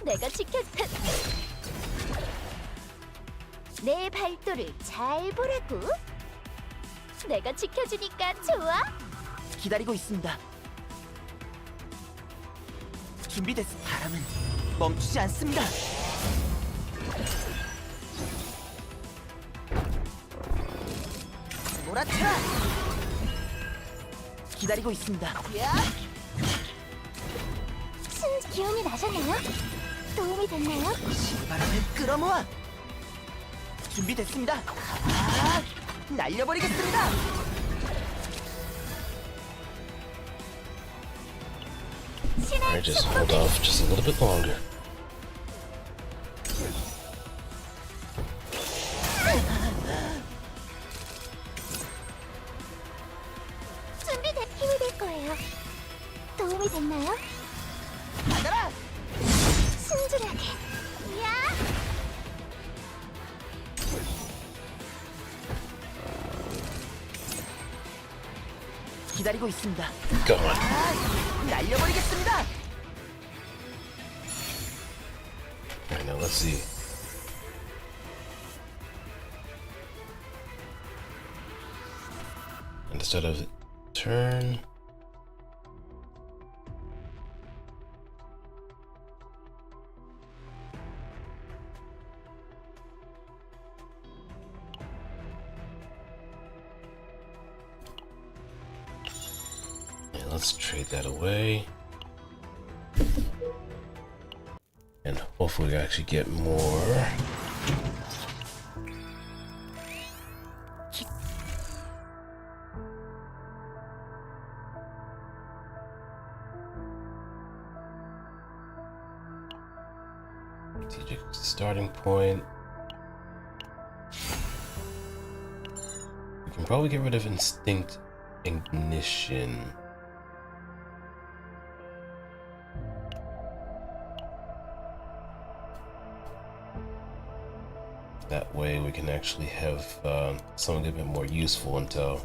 내가 지켜. 내 발도를 잘 보라고. 내가 지켜주니까 좋아. 기다리고 있습니다. 준비됐. 바람은 멈추지 않습니다. 몰아쳐라. 기다리고 있습니다. 기운이 나셨나요? 도움이 됐나요? 신바람을 끌어모아. 준비됐습니다. 날려버리겠습니다. Alright, just hold off just a little bit longer. 준비된 힘이 될 거예요. 도움이 됐나요? 받아라. 순진하게. 야! 기다리고 있습니다. Come on. 날려버리겠습니다. Alright, now let's see. Instead of turn. Yeah, let's trade that away. And hopefully we actually get more. Strategic starting point. We can probably get rid of instinct ignition. That way we can actually have something a bit more useful until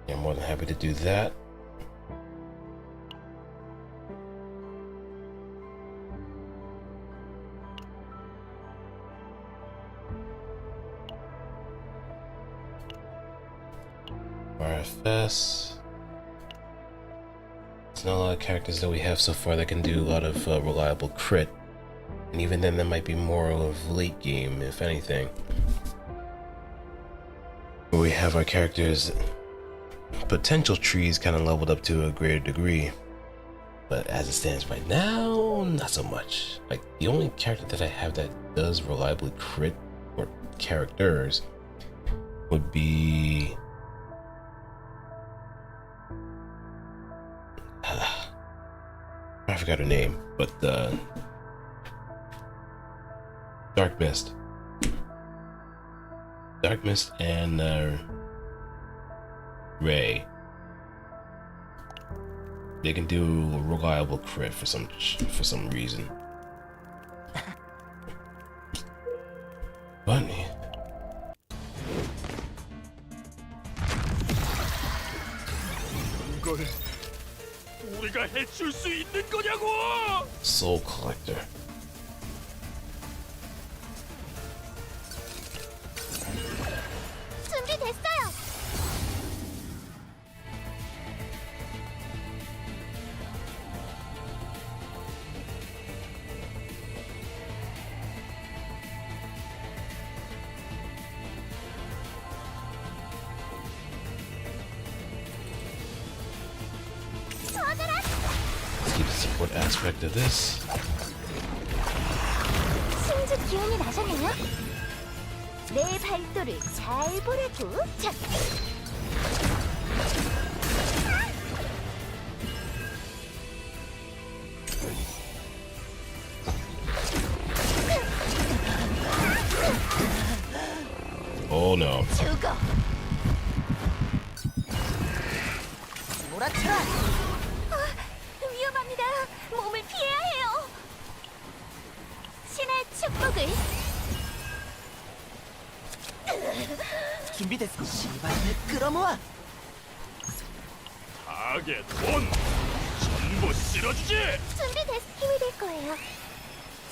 I'm more than happy to do that. RFS. It's not a lot of characters that we have so far that can do a lot of reliable crit. And even then, that might be more of late game, if anything. We have our characters' potential trees kind of leveled up to a greater degree. But as it stands right now, not so much. Like, the only character that I have that does reliably crit, or characters, would be... I forgot her name, but Dark Mist. Dark Mist and Ray. They can do a reliable crit for some reason. Bunny. 우리가 해줄 수 있는 거냐고! Soul Collector. 준비됐어요. Let's keep the support aspect of this. 심주 기운이 나셨네요. 내 발도를 잘 보라고. 자. Oh no. 죽어. 몰아쳐라. 위험합니다. 몸을 피해야 해요. 신의 축복을. 준비됐어. 시발을 끌어모아. 타겟 원! 전부 쓸어주지! 준비됐. 힘이 될 거예요.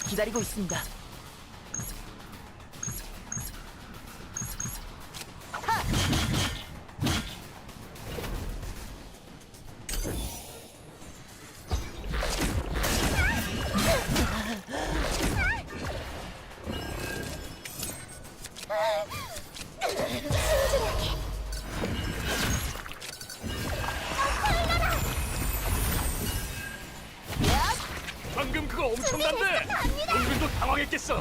기다리고 있습니다. 방금 그거 엄청난데! 놈들도 당황했겠어!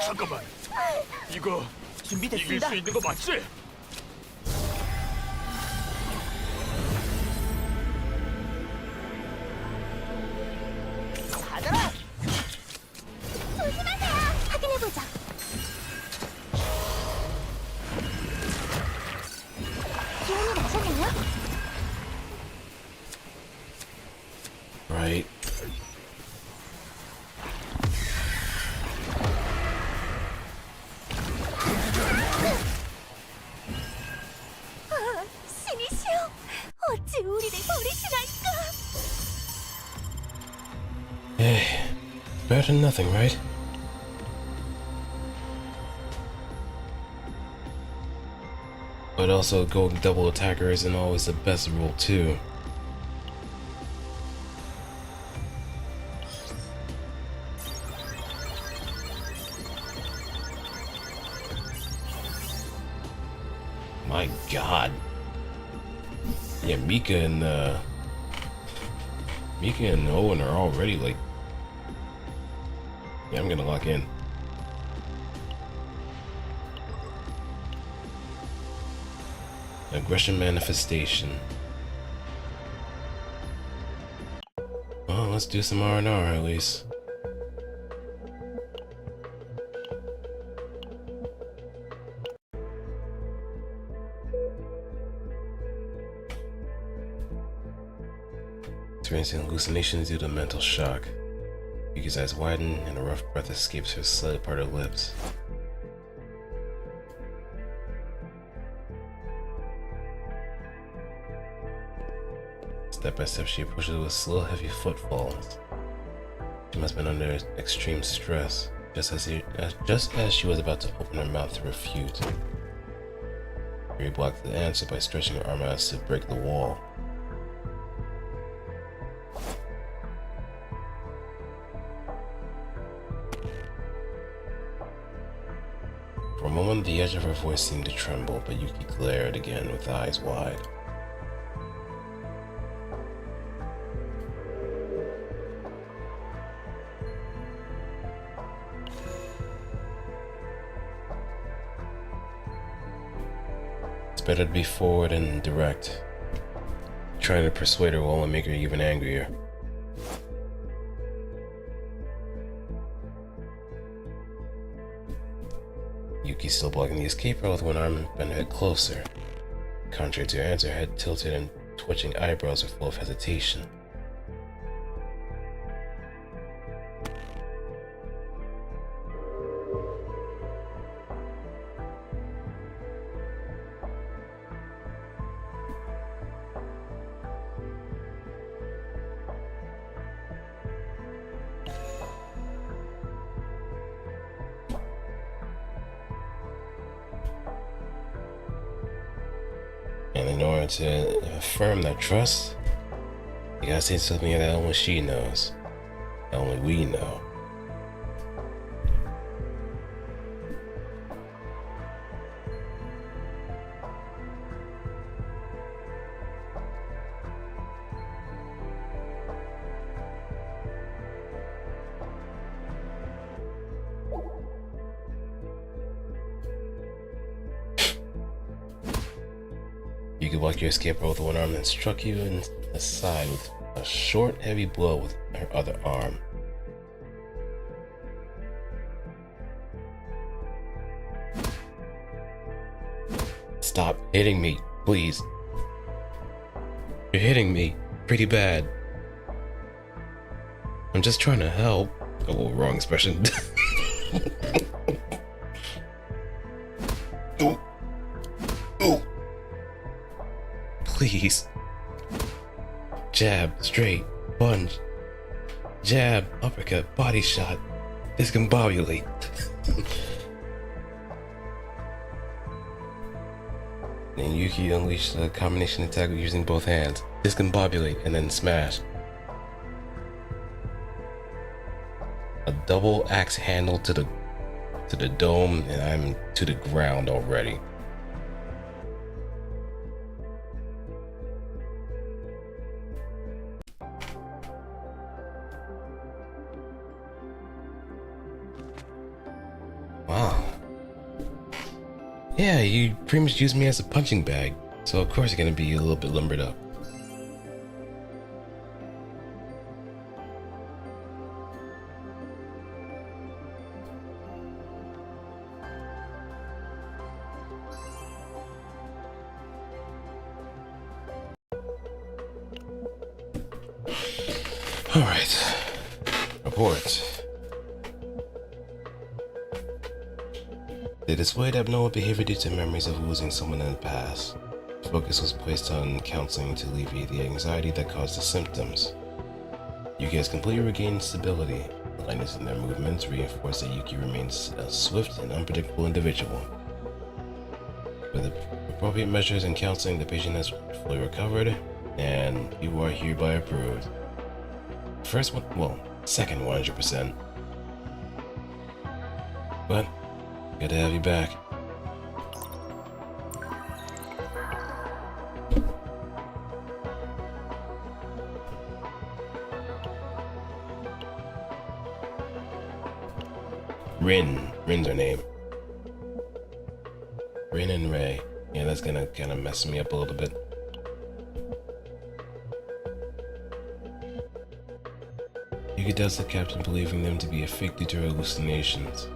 잠깐만, 이거 이길 수 있는 거 맞지? 있어요? Right. 신이시여, 어찌 우리를 버리시나이까? Hey, better than nothing, right? But also, going double attacker isn't always the best rule, too. My God. Yeah, Mika and Owen are already like. Yeah, I'm gonna lock in. Aggression manifestation. Well, let's do some R&R at least. Experiencing hallucinations due to mental shock. Yuki's eyes widen and a rough breath escapes her slightly parted lips. Step by step, she approaches with slow, heavy footfalls. She must have been under extreme stress, just as she was about to open her mouth to refute. Yuri blocked the answer by stretching her arm out as to break the wall. For a moment, the edge of her voice seemed to tremble, but Yuki glared again with eyes wide. It's better to be forward and direct. Trying to persuade her will only make her even angrier. Yuki's still blocking the escape route with one arm and bent her head closer. Contrary to her answer, her head tilted and twitching eyebrows were full of hesitation. And in order to affirm that trust, you gotta say something that only she knows, that only we know. You could block your escape route with one arm and struck you in the side with a short, heavy blow with her other arm. Stop hitting me, please. You're hitting me pretty bad. I'm just trying to help. Oh, wrong expression. Ooh. Ooh. Please. Jab, straight, punch. Jab, uppercut, body shot. Discombobulate. Then Yuki unleashed a combination attack using both hands. Discombobulate and then smash. A double axe handle to the dome, and I'm to the ground already. Wow. Yeah, you pretty much used me as a punching bag, so of course you're gonna be a little bit lumbered up. Alright. Report. They displayed abnormal behavior due to memories of losing someone in the past. Focus was placed on counseling to alleviate the anxiety that caused the symptoms. Yuki has completely regained stability. The lightness in their movements reinforce that Yuki remains a swift and unpredictable individual. With appropriate measures and counseling, the patient has fully recovered, and you are hereby approved. First one, well, second 100%. But, good to have you back. Rin's her name. Rin and Ray. Yeah, that's gonna kind of mess me up a little bit. Yuki does the captain believing them to be a fake due to her hallucinations.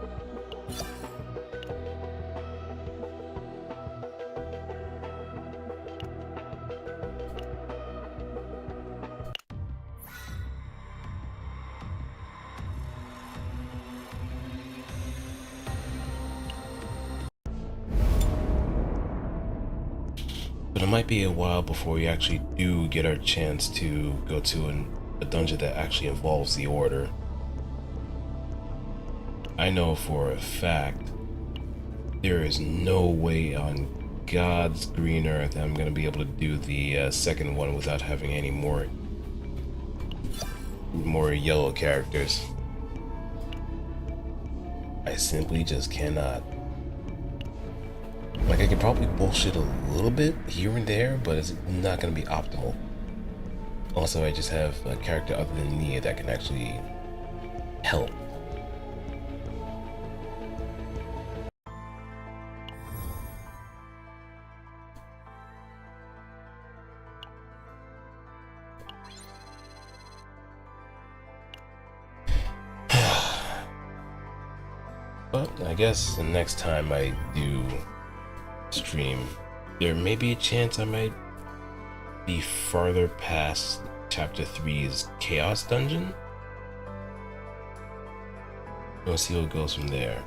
But it might be a while before we actually do get our chance to go to a dungeon that actually involves the Order. I know for a fact there is no way on God's green earth that I'm going to be able to do the second one without having any more yellow characters. I simply just cannot. Like, I could probably bullshit a little bit here and there, but it's not going to be optimal. Also, I just have a character other than Nia that can actually help. But I guess the next time I do stream, there may be a chance I might be farther past chapter 3's Chaos Dungeon. We'll see what goes from there.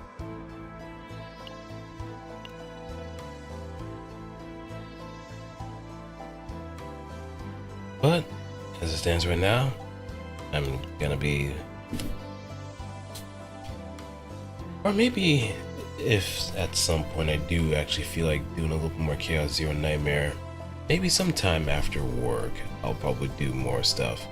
But as it stands right now, I'm gonna be, or maybe if at some point I do actually feel like doing a little more Chaos Zero Nightmare, maybe sometime after work, I'll probably do more stuff.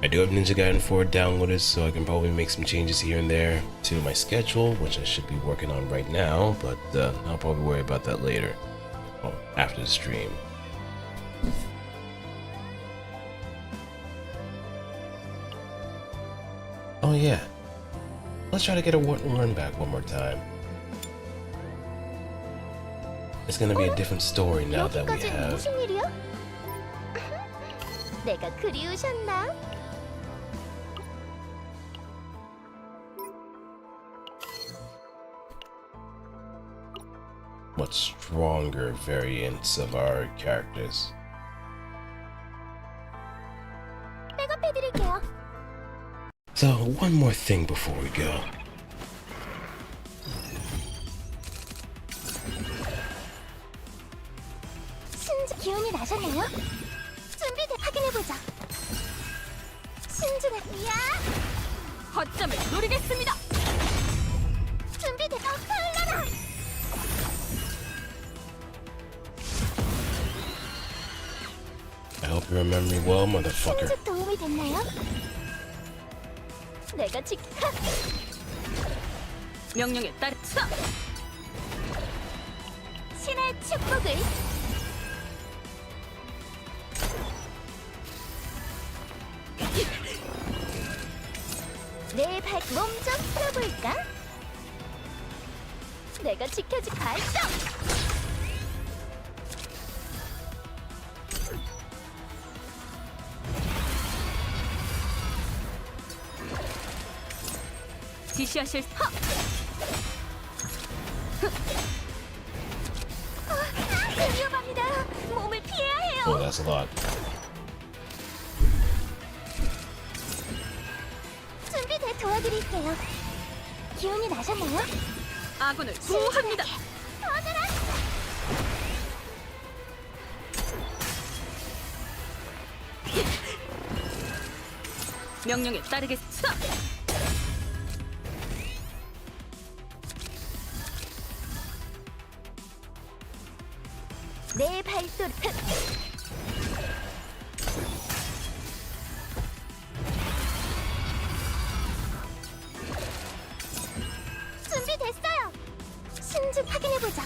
I do have Ninja Gaiden 4 downloaded, so I can probably make some changes here and there to my schedule, which I should be working on right now, but I'll probably worry about that later, well, after the stream. Oh yeah, let's try to get a run back one more time. It's gonna be a different story now that we have. 무슨 일이야? 내가 그리우셨나? Much stronger variants of our characters. 백업해드릴게요. So, one more thing before we go. 기운이 나셨나요? 준비돼 확인해보자. 신중해. 야! 거점을 노리겠습니다. 준비돼. 흘러라. I hope you remember me well, motherfucker. 신주 도움이 됐나요? 내가 명령에 따르. 신의 축복을. 내 몸 좀 풀어볼까? 내가 지켜줄 발동! 지시하실 위험합니다. 몸을 피해야 해요. Oh, that's a lot. 도와드릴게요. 기운이 나셨나요? 아군을 구합니다. 터져라! 명령에 따르겠어. 내 발소리. 준비됐어요. 신중 확인해보자.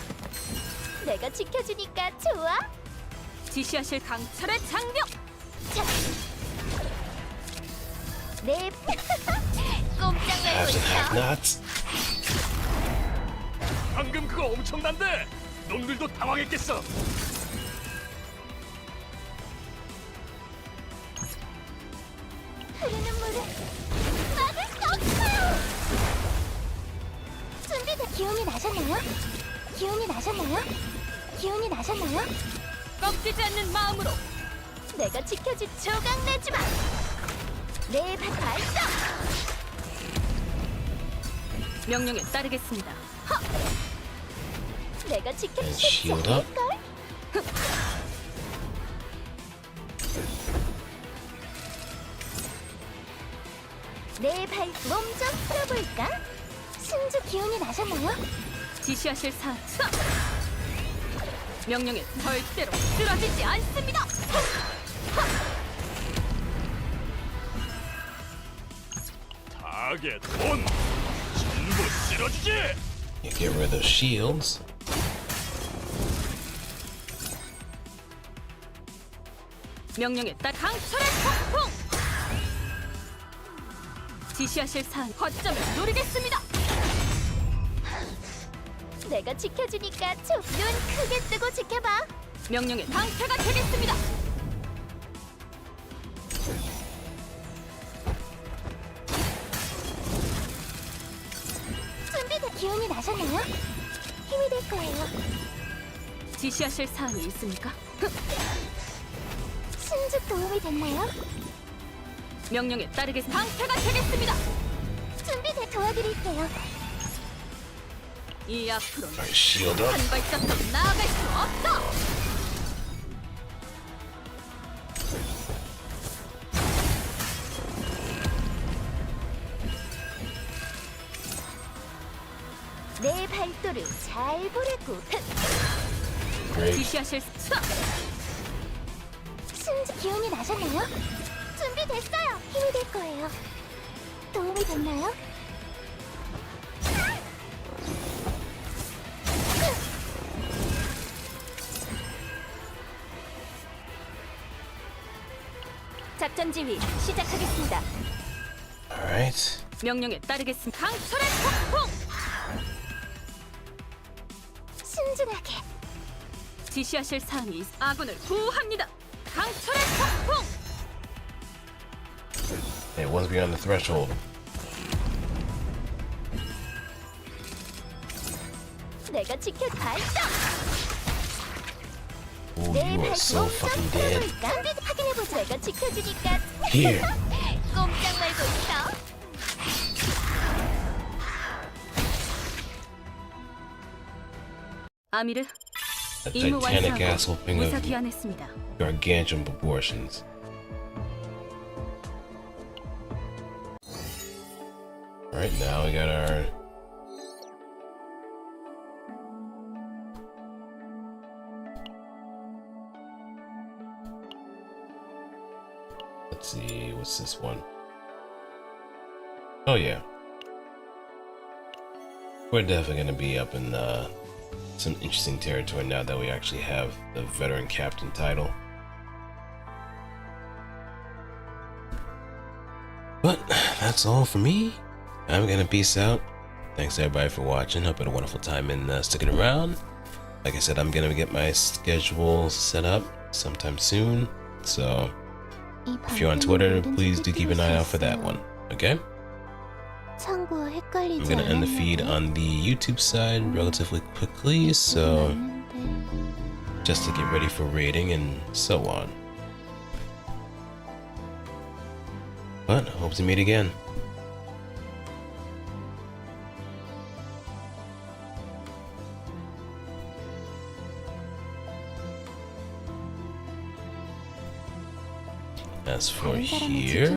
내가 지켜주니까 좋아? 지시하실 강철의 장벽. 자. 내 꼼짝 말고 Haves and 있어. have-nots. 방금 그거 엄청난데. 놈들도 당황했겠어. 흐르는 물을 막을 수 없어요. 준비됐. 기운이 나셨나요? 기운이 나셨나요? 기운이 나셨나요? 꺾이지 않는 마음으로. 내가 지켜줄 조각 내지 마. 내 발사. 명령에 따르겠습니다. 내가 지켜줄 And 수 shield up. 있을걸? 내 발 몸 좀 풀어볼까? 신주 기운이 나셨나요? 지시하실 사항. 명령에 절대로 쓰러지지 않습니다. 타겟 온. 전부 쓰러지지. You get rid of those shields. 명령에 따라 강철의 폭풍. 지시하실 사항 거점을 노리겠습니다. 내가 지켜주니까 눈 크게 뜨고 지켜봐. 명령에 방패가 되겠습니다. 준비됐. 기운이 나셨나요? 힘이 될 거예요. 지시하실 사항이 있습니까? 신주 도움이 됐나요? 명령에 따르겠습니다. 방패가 되겠습니다. 준비됐. 도와드릴게요. 이 앞으로 Alright, shield up. 한 발짝 더 나아갈 수 없어. 내 발도를 잘 보라고. Great. 지시하실 사. 신주 기운이 나셨나요? 준비됐어요. 힘이 될 거예요. 도움이 됐나요? 작전 지휘 시작하겠습니다. Alright. 명령에 따르겠습니다. 강철의 폭풍. 신중하게. 지시하실 사항이 아군을 구합니다. 강철의 폭풍. Hey, one's beyond the threshold. 내가 지켜 발사. Oh, you are so fucking dead. 확인해보자. 내가 지켜주니까 Here. 꼼짝 말고 있어. 아미르 A 임무 titanic ass 완수하고 whooping 무사 of 귀환했습니다. gargantuan proportions. Alright, now we got our let's see, what's this one? Oh yeah. We're definitely gonna be up in some interesting territory now that we actually have the veteran captain title. But that's all for me. I'm gonna peace out. Thanks everybody for watching. Hope you had a wonderful time and sticking around. Like I said, I'm gonna get my schedule set up sometime soon. So if you're on Twitter, please do keep an eye out for that one. Okay? 참고 I'm 헷갈리지 gonna end the feed on the YouTube side relatively quickly, so just to get ready for rating and so on. But hope to meet again. As for 다른 사람의 here,